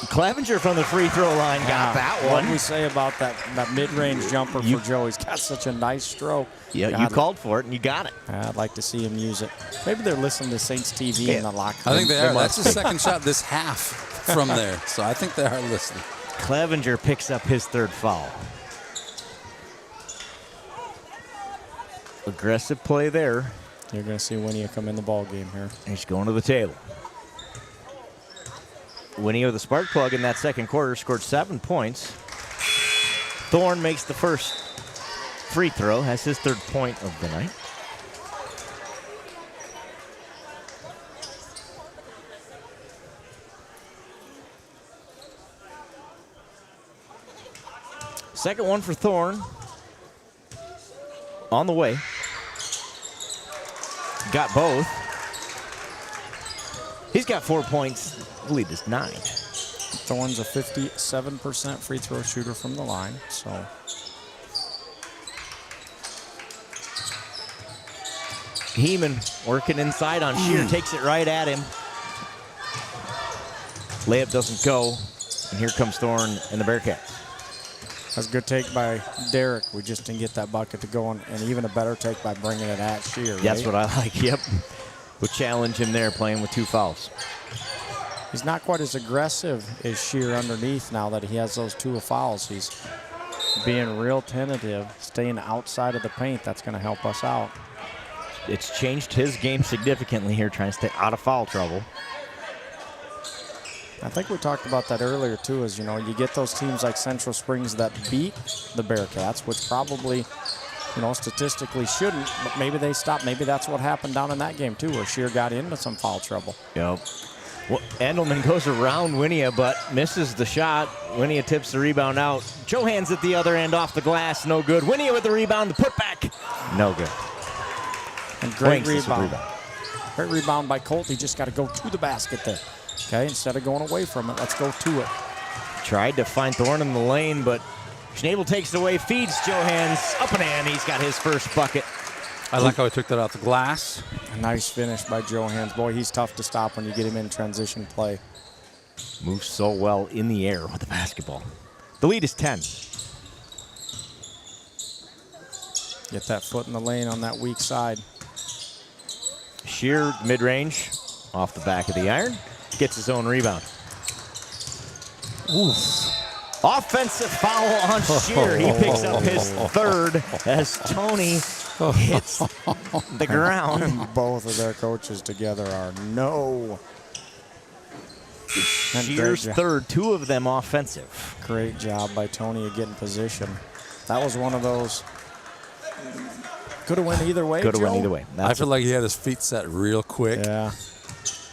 Clevenger from the free throw line got that one. What do we say about that mid-range jumper for Joe? He's got such a nice stroke. Yeah, you called for it and you got it. I'd like to see him use it. Maybe they're listening to Saints TV in the locker room. I think they are. That's his second shot this half from there. So I think they are listening. Clevenger picks up his 3rd foul. Aggressive play there. You're going to see Winnie come in the ball game here. He's going to the table. Winnie with the spark plug in that second quarter, scored 7 points. Thorne makes the first free throw, has his 3rd point of the night. Second one for Thorne. On the way. Got both. He's got 4 points. The lead is 9. Thorne's a 57% free throw shooter from the line, so. Heeman working inside on Shear, takes it right at him. Layup doesn't go, and here comes Thorne and the Bearcats. That's a good take by Derek. We just didn't get that bucket to go, and even a better take by bringing it at Shear. That's right? what I like, yep. We'll challenge him there, playing with 2 fouls. He's not quite as aggressive as Shear underneath now that he has those 2 fouls. He's being real tentative, staying outside of the paint. That's going to help us out. It's changed his game significantly here, trying to stay out of foul trouble. I think we talked about that earlier too, is, you know, you get those teams like Central Springs that beat the Bearcats, which probably, you know, statistically shouldn't, but maybe they stopped. Maybe that's what happened down in that game too, where Shear got into some foul trouble. Yep. Well, Endelman goes around Winia, but misses the shot. Winia tips the rebound out. Johans at the other end off the glass, no good. Winia with the rebound, the putback, no good. And great rebound. Great rebound by Colt. He just got to go to the basket there. Okay, instead of going away from it, let's go to it. Tried to find Thorne in the lane, but Schnabel takes it away, feeds Johans up and in. He's got his first bucket. I like how he took that off the glass. A nice finish by Johans. Boy, he's tough to stop when you get him in transition play. Moves so well in the air with the basketball. The lead is 10. Get that foot in the lane on that weak side. Shear mid-range off the back of the iron. Gets his own rebound. Oof. Offensive foul on Shear. He picks up his third as Tony hits the ground. And both of their coaches together are no. Shear's third, 2 of them offensive. Great job by Tony of getting position. That was one of those. Could have went either way. Could have went either way. I feel like he had his feet set real quick. Yeah.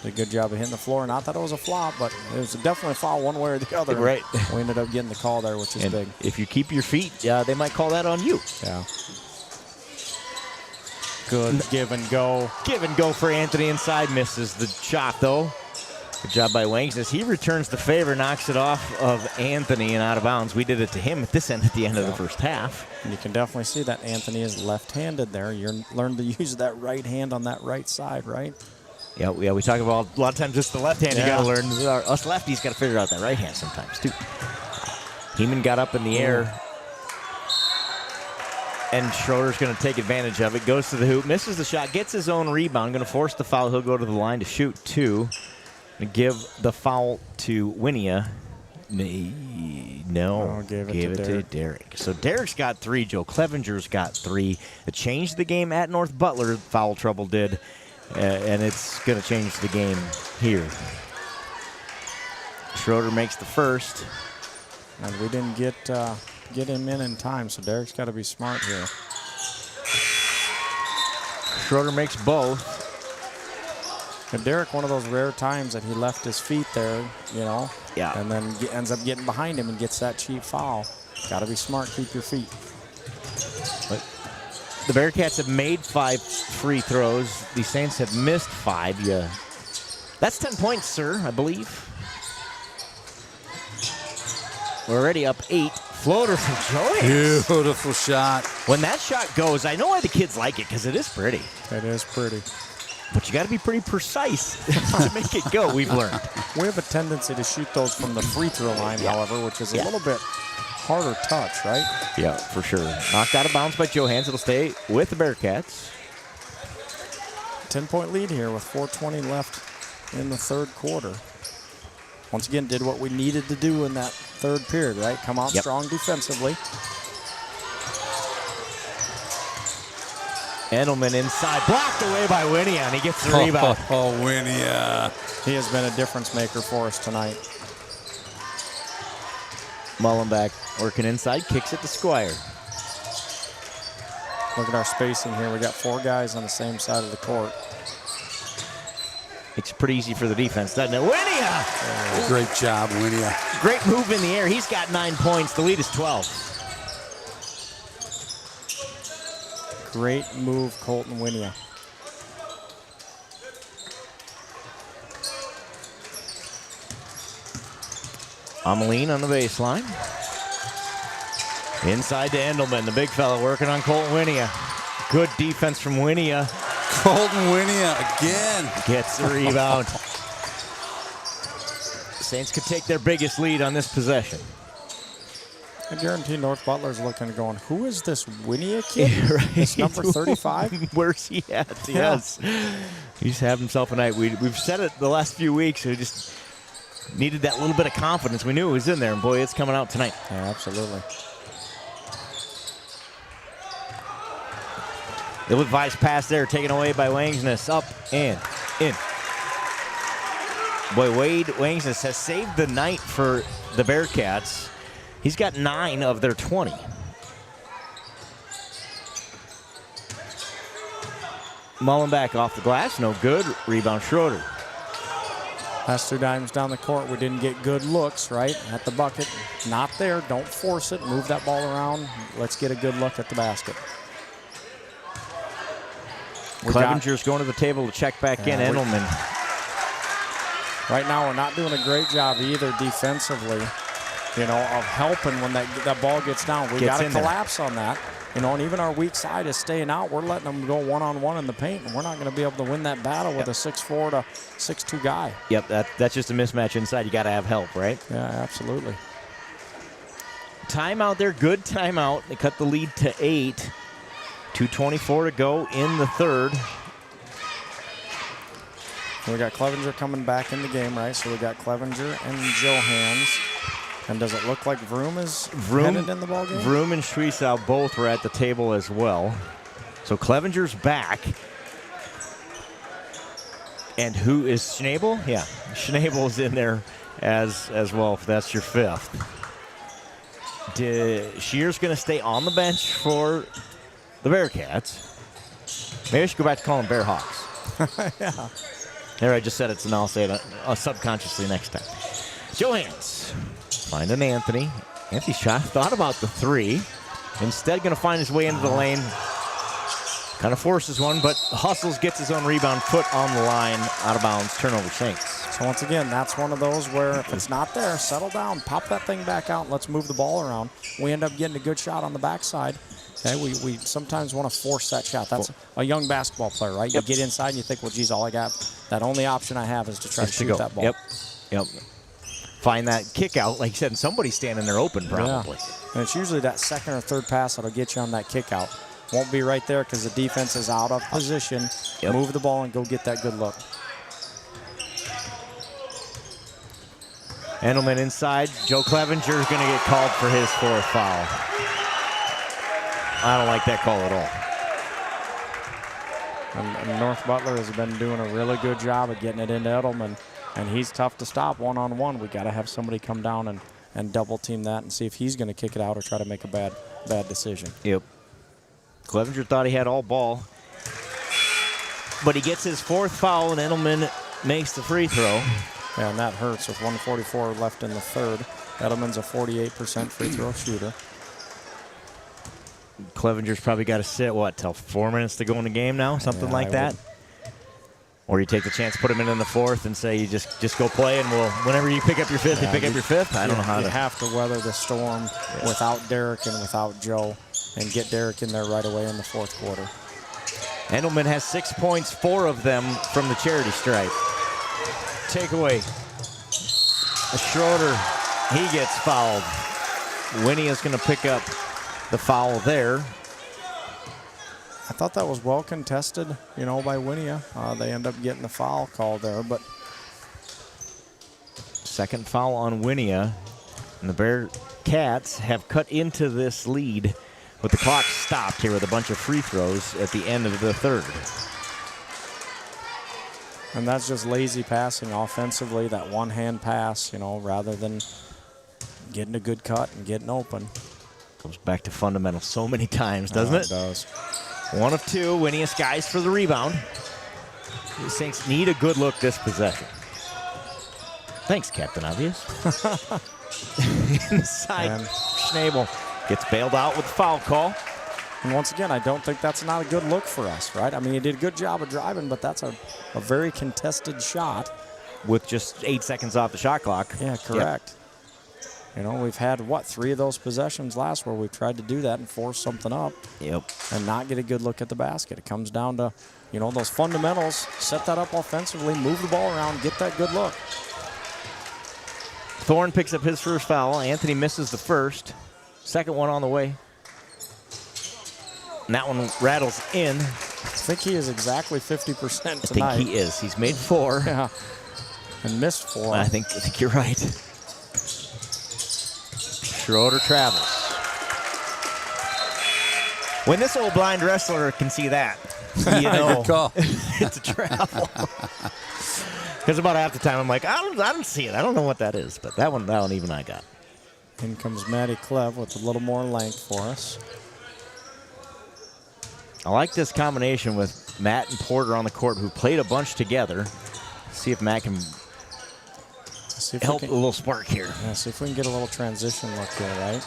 Did a good job of hitting the floor. Not that it was a flop, but it was definitely a foul one way or the other. Right. We ended up getting the call there, which is big. If you keep your feet, they might call that on you. Yeah. Good give and go. Give and go for Anthony inside. Misses the shot, though. Good job by Wangs as he returns the favor, knocks it off of Anthony and out of bounds. We did it to him at this end at the end of the first half. And you can definitely see that Anthony is left-handed there. You learn to use that right hand on that right side, right? Yeah, we talk about a lot of times it's the left hand you got to learn. Us lefties got to figure out that right hand sometimes, too. Heeman got up in the air. And Schroeder's going to take advantage of it. Goes to the hoop, misses the shot, gets his own rebound. Going to force the foul. He'll go to the line to shoot 2. And give the foul to Winia. No, gave it to Derek. So Derek's got 3. Joe Clevenger's got 3. It changed the game at North Butler. Foul trouble did. And it's going to change the game here. Schroeder makes the first. And we didn't get him in time, so Derek's got to be smart here. Schroeder makes both. And Derek, one of those rare times that he left his feet there, you know. Yeah. And then ends up getting behind him and gets that cheap foul. Got to be smart, keep your feet. But the Bearcats have made 5 free throws. The Saints have missed 5. Yeah. That's 10 points, sir, I believe. We're already up 8. Floater from Joyce. Beautiful shot. When that shot goes, I know why the kids like it, because it is pretty. It is pretty. But you got to be pretty precise to make it go, we've learned. We have a tendency to shoot those from the free throw line, however, which is a little bit harder touch, right? Yeah, for sure. Knocked out of bounds by Johans. It'll stay with the Bearcats. 10-point lead here with 4:20 left in the third quarter. Once again, did what we needed to do in that third period, right? Come out strong defensively. Endelman inside, blocked away by Winia, and he gets the rebound. Oh, Winia. He has been a difference maker for us tonight. Mullenbeck working inside, kicks it to Squire. Look at our spacing here. We got 4 guys on the same side of the court. It's pretty easy for the defense, doesn't it? Winia! Oh, great job, Winia. Great move in the air. He's got 9 points. The lead is 12. Great move, Colton Winia. Ameline on the baseline. Inside to Endelman, the big fella working on Colton Winia. Good defense from Winia. Colton Winia again. Gets the rebound. Saints could take their biggest lead on this possession. I guarantee North Butler's looking and going, who is this Winia kid? Yeah, right. This number 35? Where's he at? Yes. He's having himself a night. We've said it the last few weeks. Needed that little bit of confidence. We knew it was in there, and boy, it's coming out tonight. Yeah, absolutely. Ill-advised pass there, taken away by Wangsness. Up and in. Boy, Wade Wangsness has saved the night for the Bearcats. He's got 9 of their 20. Mullenbeck off the glass, no good. Rebound Schroeder. Last 2 times down the court, we didn't get good looks, right, at the bucket. Not there. Don't force it. Move that ball around. Let's get a good look at the basket. Clevenger's going to the table to check back in. Endelman. Right now, we're not doing a great job either defensively, you know, of helping when that ball gets down. We got to collapse on that. You know, and even our weak side is staying out. We're letting them go one-on-one in the paint, and we're not going to be able to win that battle with a 6'4" to 6'2" guy. Yep, that's just a mismatch inside. You got to have help, right? Yeah, absolutely. Timeout there, good timeout. They cut the lead to 8. 2:24 to go in the third. We got Clevenger coming back in the game, right? So we got Clevenger and Johans. And does it look like Vroom is headed in the ballgame? Vroom and Schweisow both were at the table as well. So Clevenger's back. And who is Schnabel? Yeah, Schnabel's in there as well, if that's your 5th. Shear's going to stay on the bench for the Bearcats. Maybe I should go back to calling Bear Hawks. Yeah. There, I just said it, so now I'll say it subconsciously next time. Johans finding Anthony. Anthony thought about the 3. Instead, going to find his way into the lane. Kind of forces one, but hustles, gets his own rebound, foot on the line, out of bounds, turnover Saints. So once again, that's one of those where if it's not there, settle down, pop that thing back out, and let's move the ball around. We end up getting a good shot on the backside. Okay, we sometimes want to force that shot. That's a young basketball player, right? Yep. You get inside and you think, well, geez, all I got, that only option I have is to try to shoot that ball. Yep. Find that kick out, like you said, and somebody's standing there open probably. Yeah. And it's usually that second or third pass that'll get you on that kick out. Won't be right there because the defense is out of position. Yep. Move the ball and go get that good look. Endelman inside. Joe Clevenger is going to get called for his 4th foul. I don't like that call at all. And North Butler has been doing a really good job of getting it into Edelman, and he's tough to stop one-on-one. We got to have somebody come down and double team that and see if he's going to kick it out or try to make a bad decision. Yep. Clevenger thought he had all ball, but he gets his 4th foul, and Edelman makes the free throw. Yeah, and that hurts with 1:44 left in the third. Edelman's a 48% free throw shooter. Clevenger's probably got to sit, till 4 minutes to go in the game now? Something like that? Or you take the chance, put him in the 4th, and say you just go play, and whenever you pick up your 5th, you pick up your 5th? I don't know how to. You have to weather the storm without Derek and without Joe and get Derek in there right away in the 4th quarter. Endelman has 6 points, 4 of them from the charity stripe. Take away. Schroeder, he gets fouled. Winnie is going to pick up the foul there. I thought that was well contested, by Winia. They end up getting the foul call there, but. Second foul on Winia. And the Bearcats have cut into this lead with the clock stopped here with a bunch of free throws at the end of the third. And that's just lazy passing offensively, that one-hand pass, rather than getting a good cut and getting open. Goes back to fundamentals so many times, doesn't it? It does. 1 of 2, Winnie skies for the rebound. The Saints need a good look this possession. Thanks, Captain Obvious. Inside, Schnabel gets bailed out with the foul call. And once again, I don't think that's not a good look for us, right? I mean, he did a good job of driving, but that's a very contested shot. With just 8 seconds off the shot clock. Yeah, correct. Yep. We've had, 3 of those possessions last where we've tried to do that and force something up. Yep. And not get a good look at the basket. It comes down to, those fundamentals. Set that up offensively, move the ball around, get that good look. Thorne picks up his first foul. Anthony misses the first. Second one on the way. And that one rattles in. I think he is exactly 50% tonight. I think he is. He's made 4. Yeah. And missed 4. I think you're right. Schroeder travels. When this old blind wrestler can see that, you know, it's a travel. Because about half the time I'm like, I don't see it. I don't know what that is. But that one even I got. In comes Maddie Clev with a little more length for us. I like this combination with Matt and Porter on the court who played a bunch together. See if Matt can help a little spark here. Yeah, see if we can get a little transition look here, right?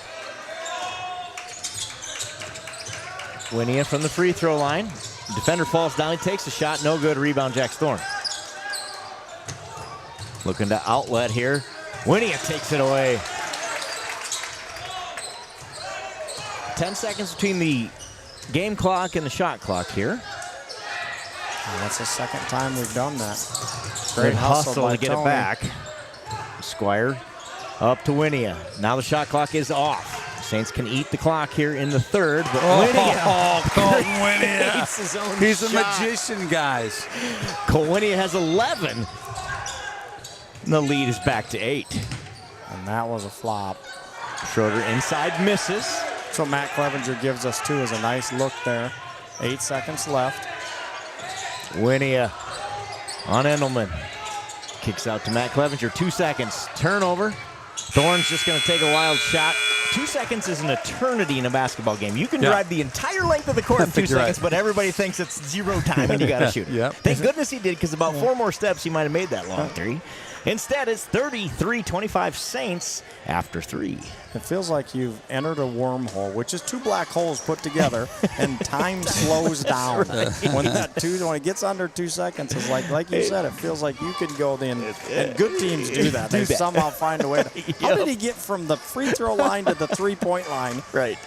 Winnie from the free throw line. Defender falls down, he takes a shot, no good. Rebound, Jack Thorne. Looking to outlet here. Winnie takes it away. 10 seconds between the game clock and the shot clock here. And that's the second time we've done that. Great hustle to get it back. Squire up to Winia. Now the shot clock is off. Saints can eat the clock here in the third, but Colton Winia. He's a magician, guys. Colton Winia has 11. And the lead is back to 8. And that was a flop. Schroeder inside misses. So Matt Clevenger gives us 2 is a nice look there. 8 seconds left. Winia on Endelman. Kicks out to Matt Clevenger. 2 seconds. Turnover. Thorne's just going to take a wild shot. 2 seconds is an eternity in a basketball game. You can drive the entire length of the court in 2 seconds, but everybody thinks it's 0 time and you got to shoot it. Thank goodness he did, because about 4 more steps he might have made that long 3. Instead, it's 33-25 Saints after 3. It feels like you've entered a wormhole, which is 2 black holes put together, and time slows down. Right. When it gets under 2 seconds, it's like you said, it feels like you could go in. And good teams do that. They somehow find a way to. How did he get from the free throw line to the 3-point line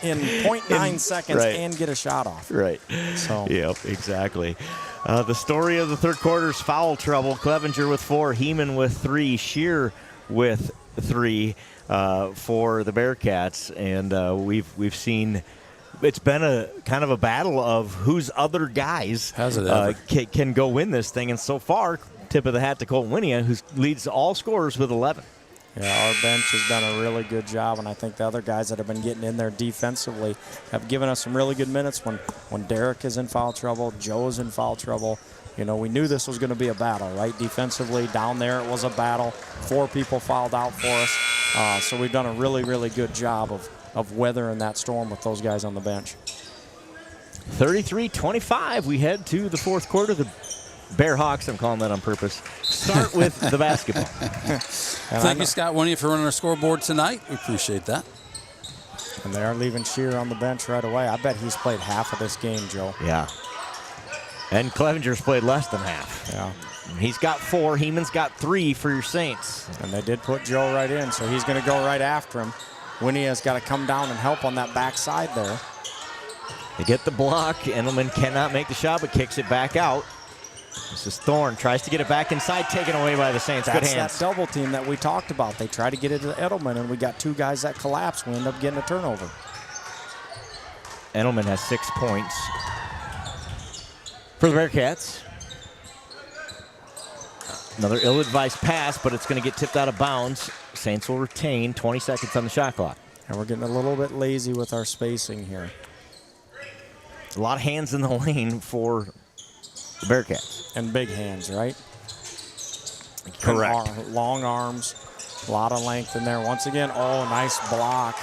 in 0.9 seconds and get a shot off? Right. So. Yep, exactly. The story of the third quarter's foul trouble. Clevenger with 4, Heeman with 3, Shear with 3 for the Bearcats, and we've seen it's been a kind of a battle of whose other guys can go win this thing, and so far, tip of the hat to Colton Winia, who leads all scorers with 11. Yeah, our bench has done a really good job, and I think the other guys that have been getting in there defensively have given us some really good minutes when Derek is in foul trouble, Joe is in foul trouble. You know, we knew this was going to be a battle, right? Defensively, down there it was a battle. 4 people fouled out for us. So we've done a really, really good job of weathering that storm with those guys on the bench. 33-25, we head to the fourth quarter. The Bearhawks, I'm calling that on purpose, start with the basketball. Thank you, Scott Winia, for running our scoreboard tonight. We appreciate that. And they are leaving Shear on the bench right away. I bet he's played half of this game, Joe. Yeah. And Clevenger's played less than half. Yeah. He's got 4. Heeman's got 3 for your Saints. And they did put Joe right in, so he's going to go right after him. Winia's got to come down and help on that backside there. They get the block. Endelman cannot make the shot, but kicks it back out. This is Thorne, tries to get it back inside, taken away by the Saints. That's good hands. That double team that we talked about. They try to get it to Edelman, and we got 2 guys that collapse. We end up getting a turnover. Endelman has 6 points for the Bearcats. Another ill-advised pass, but it's going to get tipped out of bounds. Saints will retain 20 seconds on the shot clock. And we're getting a little bit lazy with our spacing here. A lot of hands in the lane for the Bearcats. And big hands, right? Correct. Long arms, a lot of length in there. Once again, nice block.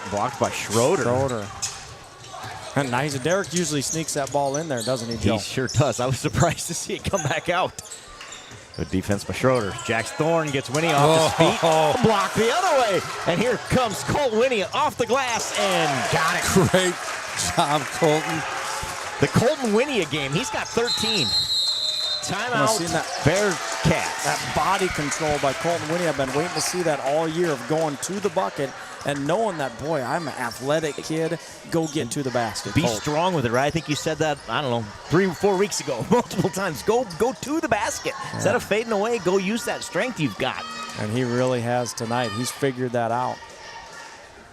Blocked by Schroeder. And nice. Derek usually sneaks that ball in there, doesn't he, Joe? He sure does. I was surprised to see it come back out. Good defense by Schroeder. Jax Thorne gets Winnie off his feet. Block the other way. And here comes Colt Winnie off the glass and got it. Great job, Colton. The Colton Winnie game. He's got 13. Timeout, Bearcats. That body control by Colton Winnie. I've been waiting to see that all year, of going to the bucket and knowing that, boy, I'm an athletic kid. Go get to the basket. Be strong with it, right? I think you said that, I don't know, 3 or 4 weeks ago, multiple times. Go to the basket. Yeah. Instead of fading away, go use that strength you've got. And he really has tonight. He's figured that out.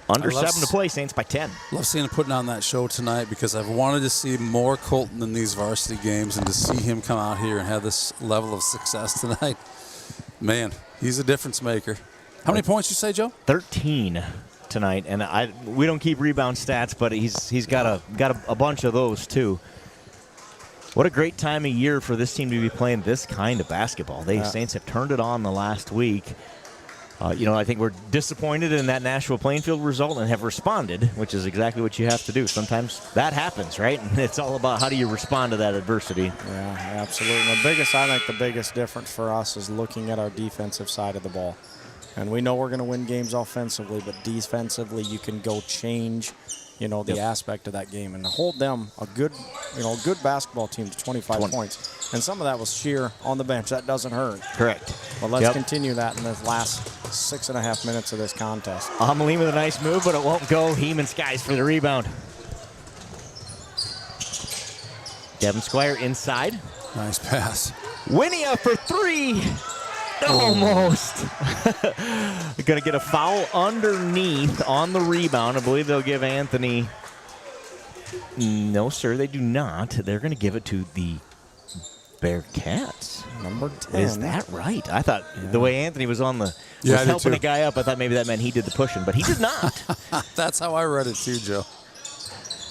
Under 7 to play, Saints by 10. Love seeing him putting on that show tonight, because I've wanted to see more Colton in these varsity games, and to see him come out here and have this level of success tonight. Man, he's a difference maker. How many points you say, Joe? 13 tonight, and we don't keep rebound stats, but he's got a bunch of those too. What a great time of year for this team to be playing this kind of basketball. The Saints have turned it on the last week. I think we're disappointed in that Nashville Plainfield result and have responded, which is exactly what you have to do. Sometimes that happens, right? And it's all about how do you respond to that adversity. Yeah, absolutely. I think the biggest difference for us is looking at our defensive side of the ball. And we know we're going to win games offensively, but defensively you can go change, the aspect of that game and hold them a good basketball team to 25 points. And some of that was sheer on the bench. That doesn't hurt. Correct. But let's continue that in the last 6.5 minutes of this contest. Ameline with a nice move, but it won't go. Heeman skies for the rebound. Devin Squire inside. Nice pass. Winia for three. Almost. Going to get a foul underneath on the rebound. I believe they'll give Anthony. No, sir, they do not. They're going to give it to the Bearcats. Number 10. Is that right? I thought the way Anthony was helping a guy up, I thought maybe that meant he did the pushing, but he did not. That's how I read it too, Joe.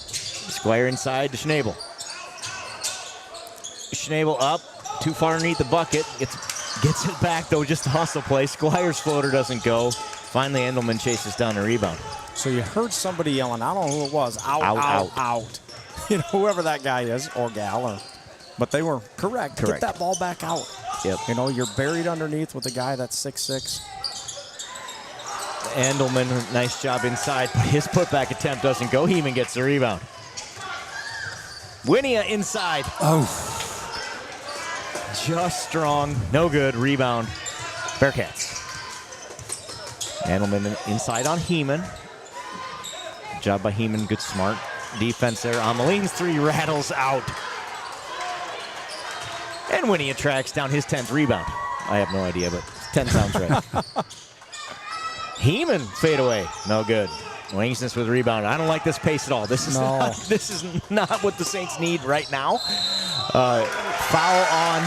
Squire inside to Schnabel. Schnabel up, too far underneath the bucket. Gets it back, though, just a hustle play. Squire's floater doesn't go. Finally, Endelman chases down the rebound. So you heard somebody yelling, I don't know who it was, out. Whoever that guy is, or gal. But they were correct. Get that ball back out. Yep. You're buried underneath with a guy that's 6'6". Endelman, nice job inside. His putback attempt doesn't go. Heeman gets the rebound. Winia inside. Oh. Just strong. No good. Rebound. Bearcats. Endelman inside on Heeman. Good job by Heeman. Good smart defense there. Ameline's three rattles out. And Winia tracks down his 10th rebound. I have no idea, but 10 sounds right. Heeman fade away. No good. Langston with the rebound. I don't like this pace at all. This is not what the Saints need right now. Foul on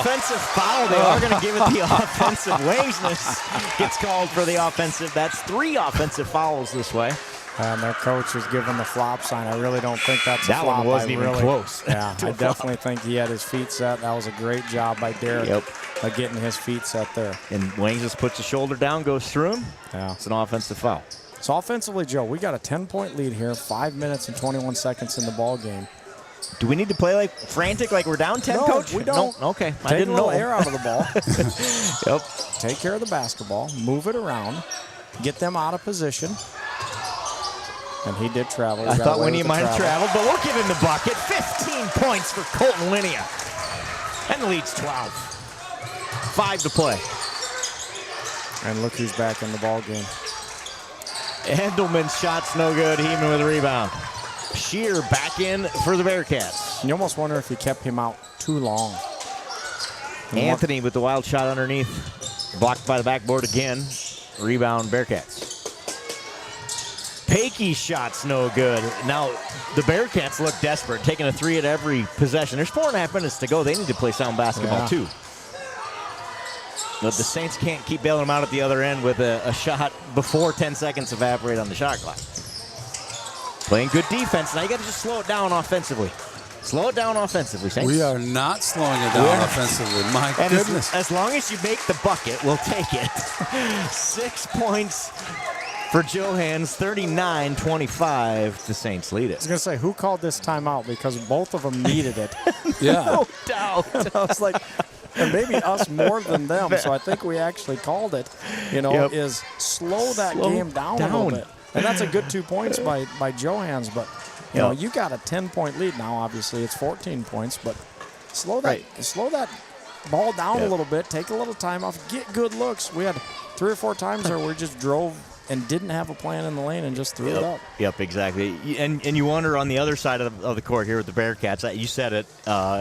offensive foul. They are going to give it the offensive. Langston gets called for the offensive. That's 3 offensive fouls this way. And their coach is giving the flop sign. I really don't think that's a flop. That one wasn't even close. Yeah, I definitely think he had his feet set. That was a great job by Derek of getting his feet set there. And Wayne just puts the shoulder down, goes through him. Yeah. It's an offensive foul. So offensively, Joe, we got a 10-point lead here, 5 minutes and 21 seconds in the ball game. Do we need to play like frantic, like we're down 10, Coach? We don't. No? Okay. I didn't know. Air out of the ball. Yep. Take care of the basketball, move it around, get them out of position. And he did travel. I thought Winia might have traveled, but we'll give him the bucket. 15 points for Colton Winia. And the lead's 12. 5 to play. And look who's back in the ball game. Endelman's shot's no good. Heeman with a rebound. Shear back in for the Bearcats. You almost wonder if he kept him out too long. Anthony with the wild shot underneath. Blocked by the backboard again. Rebound Bearcats. Pakey's shot's no good. Now, the Bearcats look desperate, taking a 3 at every possession. There's 4.5 minutes to go. They need to play sound basketball, too. But the Saints can't keep bailing them out at the other end with a shot before 10 seconds evaporate on the shot clock. Playing good defense. Now you got to just slow it down offensively. Slow it down offensively, Saints. We are not slowing it down offensively. My goodness. As long as you make the bucket, we'll take it. 6 points for Johans, 39-25. The Saints lead it. I was going to say, who called this timeout? Because both of them needed it. Yeah. No doubt. I was like, and maybe us more than them, so I think we actually called it, is slow that game down a little bit. And that's a good 2 points by Johans, but you got a 10-point lead now. Obviously, it's 14 points, but slow that ball down a little bit, take a little time off, get good looks. We had 3 or 4 times where we just drove and didn't have a plan in the lane and just threw it up. Yep, exactly. And you wonder on the other side of the court here with the Bearcats, you said it,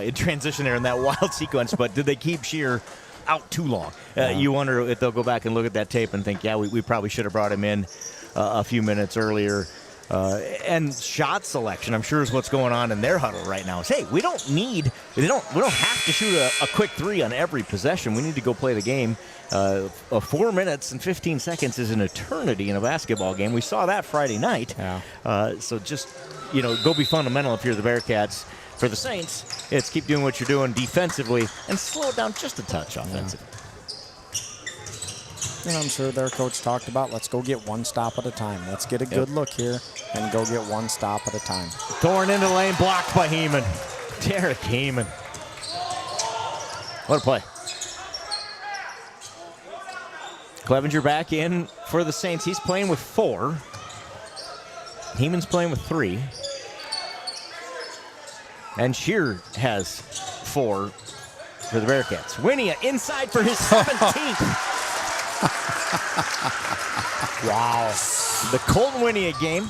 in transition there in that wild sequence, but did they keep Shear out too long? You wonder if they'll go back and look at that tape and think, we probably should have brought him in a few minutes earlier. And shot selection, I'm sure, is what's going on in their huddle right now. Hey, we don't have to shoot a quick three on every possession. We need to go play the game. 4 minutes and 15 seconds is an eternity in a basketball game. We saw that Friday night. Yeah. So just, go be fundamental if you're the Bearcats. For the Saints, it's keep doing what you're doing defensively and slow it down just a touch offensively. And I'm sure their coach talked about, let's go get one stop at a time. Let's get a good look here and go get one stop at a time. Thorne into the lane, blocked by Heeman. Derek Heeman. What a play. Clevenger back in for the Saints. He's playing with 4. Heeman's playing with 3. And Shear has 4 for the Bearcats. Winia inside for his 17th. Wow. The Colton Winia game,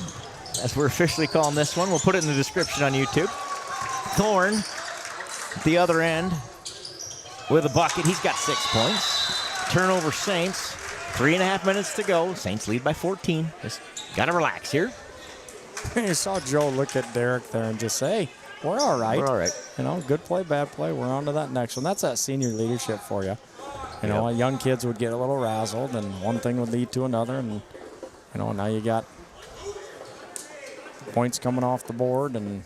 as we're officially calling this one. We'll put it in the description on YouTube. Thorne at the other end with a bucket. He's got 6 points. Turnover Saints. 3.5 minutes to go. Saints lead by 14. Just got to relax here. You saw Joe look at Derek there and just say, hey, we're all right. We're all right. Good play, bad play. We're on to that next one. That's that senior leadership for you. Young kids would get a little razzled, and one thing would lead to another, and now you got points coming off the board. And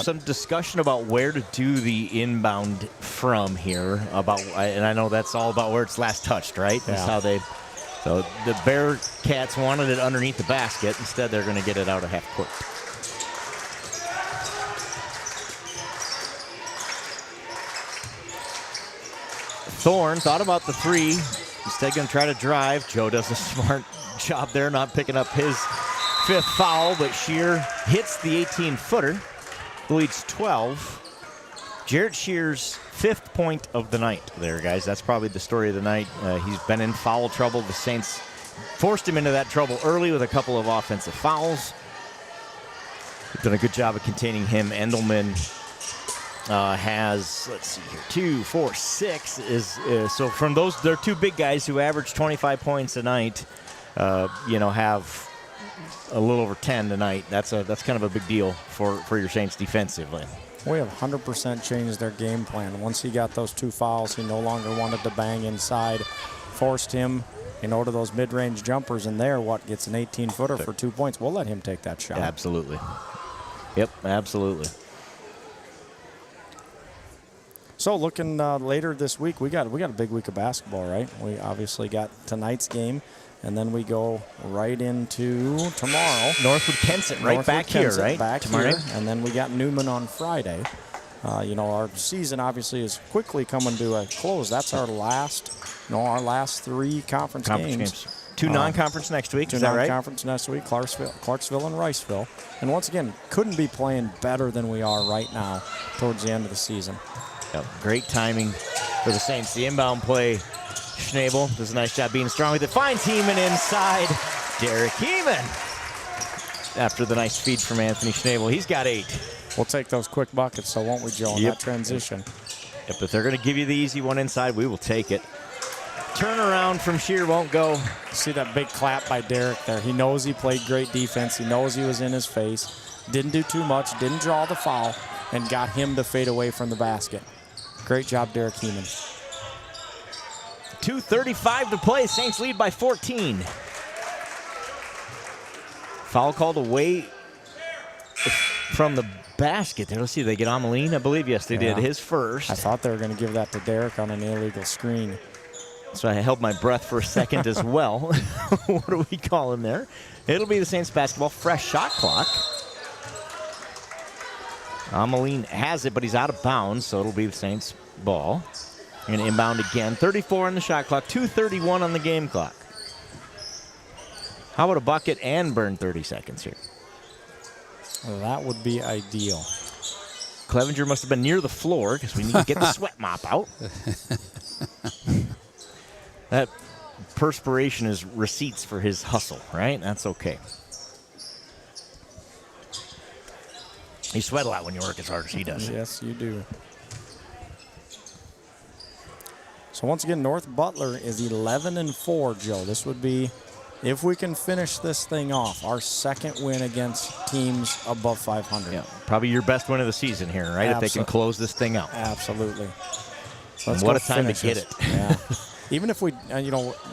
some discussion about where to do the inbound from here. And I know that's all about where it's last touched, right? Yeah. That's how so the Bearcats wanted it underneath the basket. Instead, they're going to get it out of half court. Thorne thought about the 3. Instead, going to try to drive. Joe does a smart job there, not picking up his 5th foul, but Shear hits the 18-footer, leads 12. Jarrett Shear's 5th point of the night there, guys. That's probably the story of the night. He's been in foul trouble. The Saints forced him into that trouble early with a couple of offensive fouls. They've done a good job of containing him. Endelman has, let's see here, 2, 4, 6 so from those, they're 2 big guys who average 25 points a night, have a little over 10 tonight. That's kind of a big deal for your Saints defensively. We have 100% changed their game plan. Once he got those 2 fouls, he no longer wanted to bang inside, forced him to those mid-range jumpers, and gets an 18-footer for 2 points. We'll let him take that shot. Absolutely. Yep, absolutely. So looking later this week, we got a big week of basketball, right? We obviously got tonight's game, and then we go right into tomorrow. Northwood Kensett, back here, right? Back here, and then we got Newman on Friday. Our season obviously is quickly coming to a close. That's our last 3 conference games. 2 non-conference next week. 2 is that right? non-conference next week, Clarksville and Riceville. And once again, couldn't be playing better than we are right now towards the end of the season. Yep, great timing for the Saints. The inbound play, Schnabel does a nice job being strong with it. Finds Heeman inside. Derek Heeman. After the nice feed from Anthony Schnabel, he's got 8. We'll take those quick buckets, so won't we, Joe, in that transition? Yep, if they're going to give you the easy one inside, we will take it. Turnaround from Shear won't go. See that big clap by Derek there. He knows he played great defense. He knows he was in his face. Didn't do too much, didn't draw the foul, and got him to fade away from the basket. Great job, Derek Heeman. 2:35 to play. Saints lead by 14. Foul called away from the basket there. Let's see, they get Ameline, I believe. Yes, they did. His first. I thought they were going to give that to Derek on an illegal screen. So I held my breath for a second as well. What do we call him there? It'll be the Saints basketball. Fresh shot clock. Ameline has it, but he's out of bounds, so it'll be the Saints ball. Going to inbound again. 34 on the shot clock, 2:31 on the game clock. How about a bucket and burn 30 seconds here? Well, that would be ideal. Clevenger must have been near the floor because we need to get the sweat mop out. That perspiration is receipts for his hustle, right? That's okay. You sweat a lot when you work as hard as he does. Yes, you do. So once again, North Butler is 11-4, Joe. This would be if we can finish this thing off, our second win against teams above 500. Yeah, probably your best win of the season here, right? If they can close this thing out. Absolutely. So what a time to get it. Yeah. Even if we,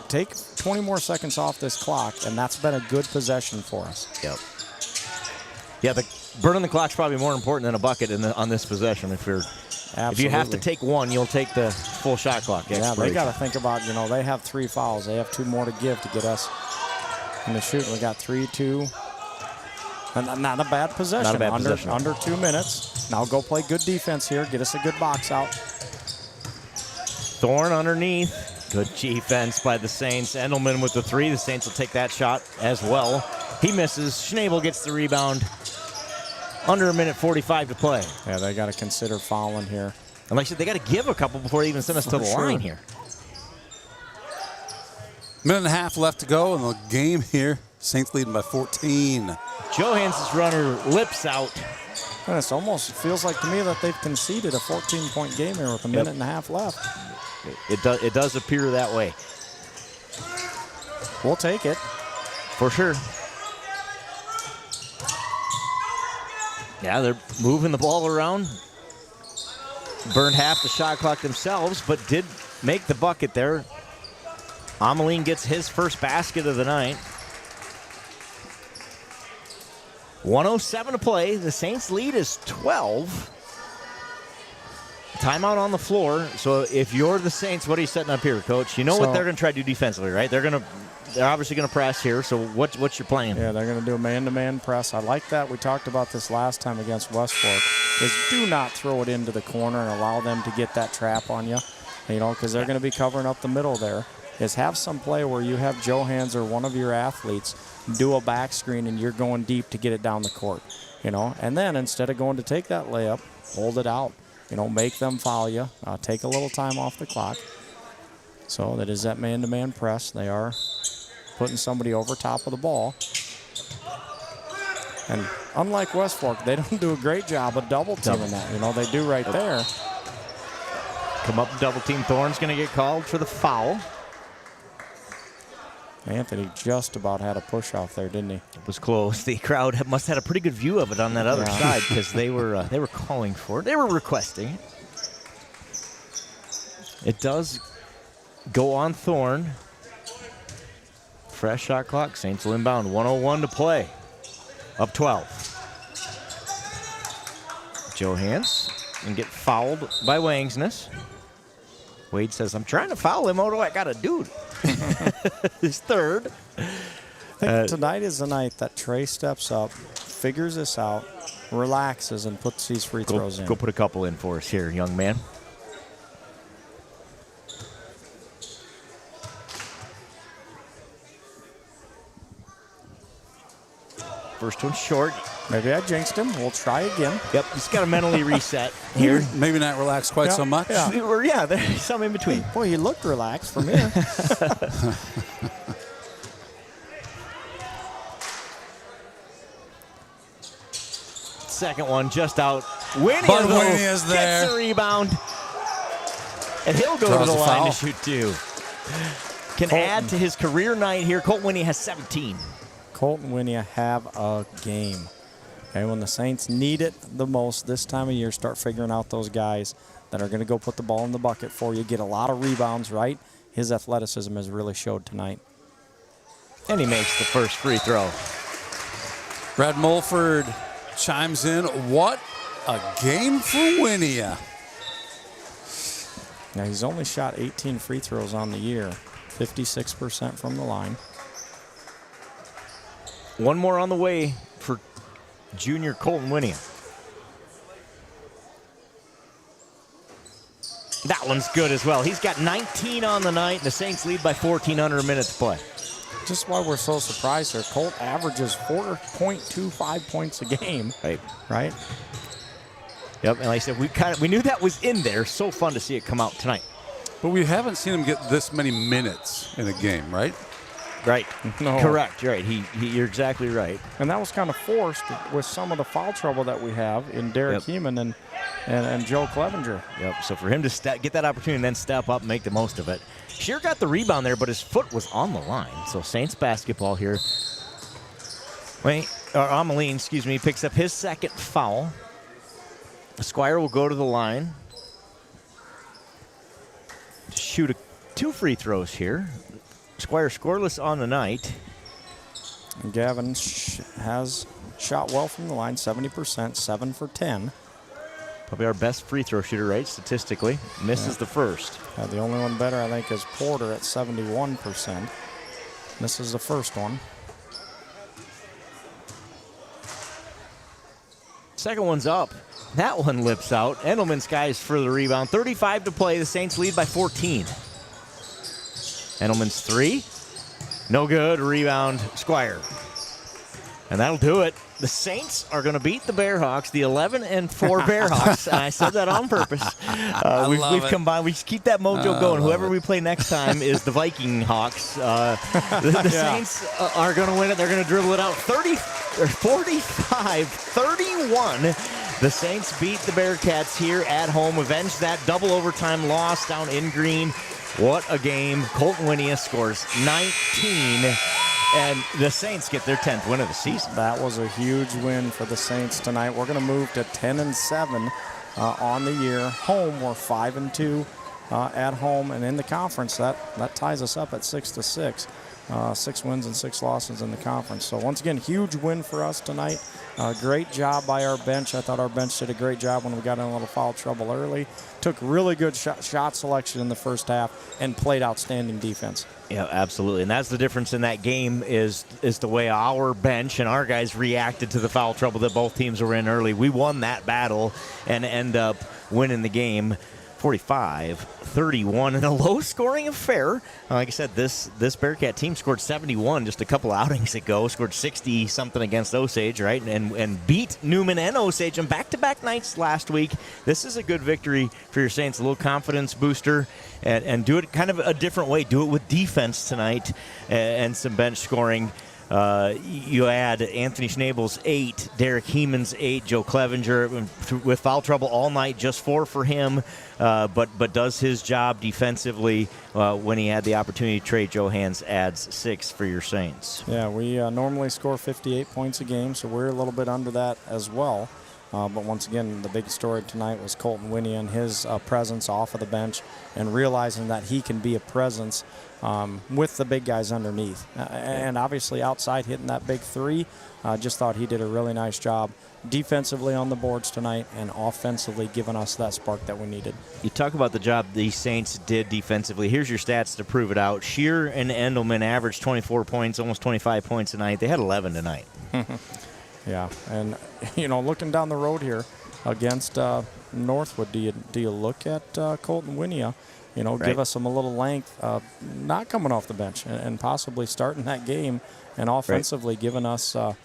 take 20 more seconds off this clock, and that's been a good possession for us. Yep. Yeah, burning the clock's probably more important than a bucket on this possession. If you have to take one, you'll take the full shot clock. Yeah, they got to think about, they have 3 fouls. They have 2 more to give to get us in the shoot. We got 3-2. And not a bad possession. Not a bad possession. Under 2 minutes. Now go play good defense here. Get us a good box out. Thorne underneath. Good defense by the Saints. Endelman with the 3. The Saints will take that shot as well. He misses. Schnabel gets the rebound. Under 1:45 to play. Yeah, they got to consider fouling here. And like I said, they got to give a couple before they even send us to the line here. Minute and a half left to go in the game here. Saints leading by 14. Johansson's runner lips out. And it almost feels like to me that they've conceded a 14-point game here with a minute and a half left. It does appear that way. We'll take it. For sure. Yeah, they're moving the ball around. Burned half the shot clock themselves, but did make the bucket there. Ameline gets his first basket of the night. 1:07 to play. The Saints lead is 12. Timeout on the floor. So if you're the Saints, what are you setting up here, Coach? You know what they're going to try to do defensively, right? They're obviously going to press here. So what's your plan? Yeah, they're going to do a man-to-man press. I like that. We talked about this last time against West Fork. Is do not throw it into the corner and allow them to get that trap on you. Because they're going to be covering up the middle there. Is have some play where you have Johans or one of your athletes do a back screen and you're going deep to get it down the court. And then instead of going to take that layup, hold it out. Make them foul you. Take a little time off the clock. So that is that man-to-man press. They are putting somebody over top of the ball. And unlike West Fork, they don't do a great job of double teaming that. They do right there. Come up double team. Thorne's going to get called for the foul. Anthony just about had a push off there, didn't he? It was close. The crowd must have had a pretty good view of it on that other side because they were calling for it. They were requesting it. It does go on Thorne. Fresh shot clock. Saints will inbound. 1:01 to play. Up 12. Johans and get fouled by Wangsness. Wade says, I'm trying to foul him. What do I got to do? His third. I think tonight is the night that Trey steps up, figures this out, relaxes, and puts these free throws in. Go put a couple in for us here, young man. First one short. Maybe I jinxed him. We'll try again. Yep, he's got to mentally reset here. Maybe not relax quite so much. Yeah, there's some in between. Boy, you looked relaxed from here. Second one just out. Winnie is there. Gets the rebound. And he'll go to the line to shoot 2. Can add to his career night here. Colton Winnie has 17. Colton Winnie have a game. Okay, when the Saints need it the most this time of year, start figuring out those guys that are going to go put the ball in the bucket for you, get a lot of rebounds, right? His athleticism has really showed tonight. And he makes the first free throw. Brad Mulford chimes in. What a game for Winia. Now, he's only shot 18 free throws on the year, 56% from the line. One more on the way for junior Colton Winnie. That one's good as well. He's got 19 on the night. The Saints lead by 14 under a minute to play. Just why we're so surprised here. Colt averages 4.25 points a game. Right? Yep, and like I said, we knew that was in there. So fun to see it come out tonight. But we haven't seen him get this many minutes in a game, right? Right. No. Correct. Right. You're exactly right. And that was kind of forced with some of the foul trouble that we have in Derek Heeman and Joe Clevenger. Yep. So for him to get that opportunity and then step up and make the most of it. Shear got the rebound there, but his foot was on the line. So Saints basketball here. Ameline, picks up his second foul. Squire will go to the line to shoot 2 free throws here. Squire scoreless on the night. And Gavin has shot well from the line, 70%, 7 for 10. Probably our best free throw shooter, right, statistically. Misses the first. The only one better, I think, is Porter at 71%. Misses the first one. Second one's up. That one lips out. Endelman skies for the rebound. 35 to play. The Saints lead by 14. Endelman's 3. No good. Rebound, Squire. And that'll do it. The Saints are going to beat the Bearhawks, the 11-4 Bearhawks. And I said that on purpose. We've combined. We just keep that mojo going. Whoever we play next time is the Viking Hawks. The Saints are going to win it. They're going to dribble it out 45-31. The Saints beat the Bearcats here at home, avenge that double overtime loss down in Green. What a game. Colton Winia scores 19, and the Saints get their 10th win of the season. That was a huge win for the Saints tonight. We're going to move to 10-7 on the year. Home, we're 5-2 at home, and in the conference, that ties us up at 6-6. 6 wins and 6 losses in the conference. So once again, huge win for us tonight. Great job by our bench. I thought our bench did a great job when we got in a little foul trouble early. Took really good shot selection in the first half and played outstanding defense. Yeah, absolutely. And that's the difference in that game is the way our bench and our guys reacted to the foul trouble that both teams were in early. We won that battle and end up winning the game 45-31 in a low-scoring affair. Like I said, this Bearcat team scored 71 just a couple outings ago, scored 60-something against Osage, right, and beat Newman and Osage on back-to-back nights last week. This is a good victory for your Saints, a little confidence booster, and do it kind of a different way. Do it with defense tonight and some bench scoring. You add Anthony Schnabel's 8, Derek Heeman's 8, Joe Clevenger with foul trouble all night, just 4 for him, but does his job defensively when he had the opportunity to trade. Joe Hands adds 6 for your Saints. Yeah, we normally score 58 points a game, so we're a little bit under that as well. But once again, the big story tonight was Colton Winia and his presence off of the bench and realizing that he can be a presence with the big guys underneath. And obviously outside hitting that big 3, just thought he did a really nice job defensively on the boards tonight and offensively giving us that spark that we needed. You talk about the job the Saints did defensively. Here's your stats to prove it out. Shear and Endelman averaged 24 points, almost 25 points tonight. They had 11 tonight. Yeah, and looking down the road here against Northwood, do you look at Colton Winia? Right. Give us some a little length, not coming off the bench, and possibly starting that game, and offensively giving us a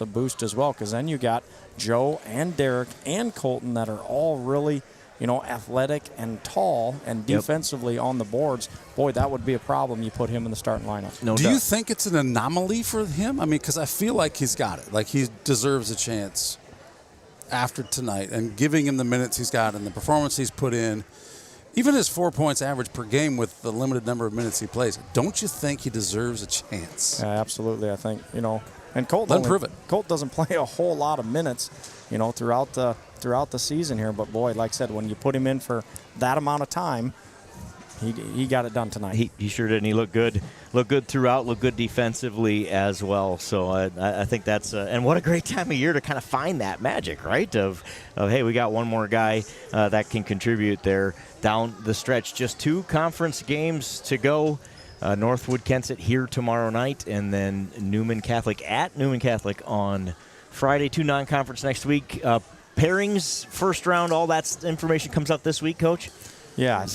boost as well. Because then you got Joe and Derek and Colton that are all really athletic and tall and defensively on the boards. Boy, that would be a problem. You put him in the starting lineup. Do you think it's an anomaly for him? I mean, because I feel like he's got it. Like he deserves a chance after tonight, and giving him the minutes he's got and the performance he's put in, even his 4 points average per game with the limited number of minutes he plays. Don't you think he deserves a chance? Yeah, absolutely. I think, and Colt doesn't play a whole lot of minutes, throughout the season here. But boy, like I said, when you put him in for that amount of time, he got it done tonight. He sure did, and he looked good. Looked good throughout. Looked good defensively as well. So I think that's and what a great time of year to kind of find that magic, right? Of hey, we got one more guy that can contribute there down the stretch. Just 2 conference games to go. Northwood Kensett here tomorrow night, and then Newman Catholic at Newman Catholic on Friday. 2 non-conference next week. Pairings, first round, all that information comes out this week, Coach? Yeah,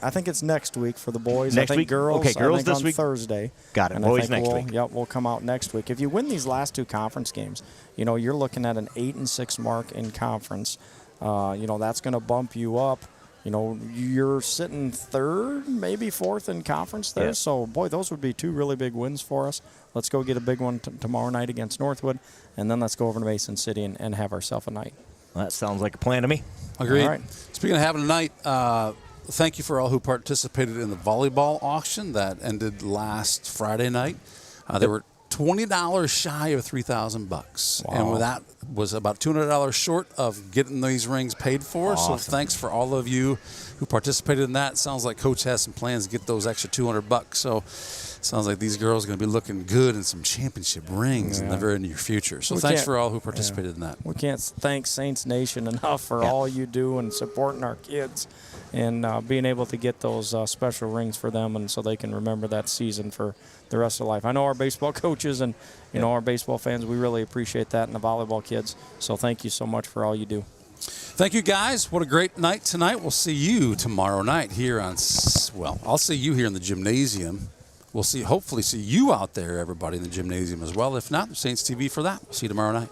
I think it's next week for the boys. Next week? Girls. Okay, girls this on week. Thursday. Got it. And Boys next week. Yep, we'll come out next week. If you win these last 2 conference games, you're looking at an 8-6 mark in conference. That's going to bump you up, you're sitting third, maybe fourth in conference there. Yeah. So, boy, those would be 2 really big wins for us. Let's go get a big one tomorrow night against Northwood, and then let's go over to Mason City and have ourselves a night. That sounds like a plan to me. Agreed. All right. Speaking of having a night, thank you for all who participated in the volleyball auction that ended last Friday night. They were $20 shy of $3,000, Wow. and that was about $200 short of getting these rings paid for. Awesome. So thanks for all of you who participated in that. Sounds like Coach has some plans to get those extra $200. So sounds like these girls are going to be looking good in some championship rings in the very near future. So thanks for all who participated in that. We can't thank Saints Nation enough for all you do and supporting our kids and being able to get those special rings for them, and so they can remember that season for the rest of their life. I know our baseball coaches and our baseball fans, we really appreciate that, and the volleyball kids. So thank you so much for all you do. Thank you, guys. What a great night tonight. We'll see you tomorrow night here on, I'll see you here in the gymnasium. We'll hopefully see you out there, everybody, in the gymnasium as well. If not, Saints TV for that. We'll see you tomorrow night.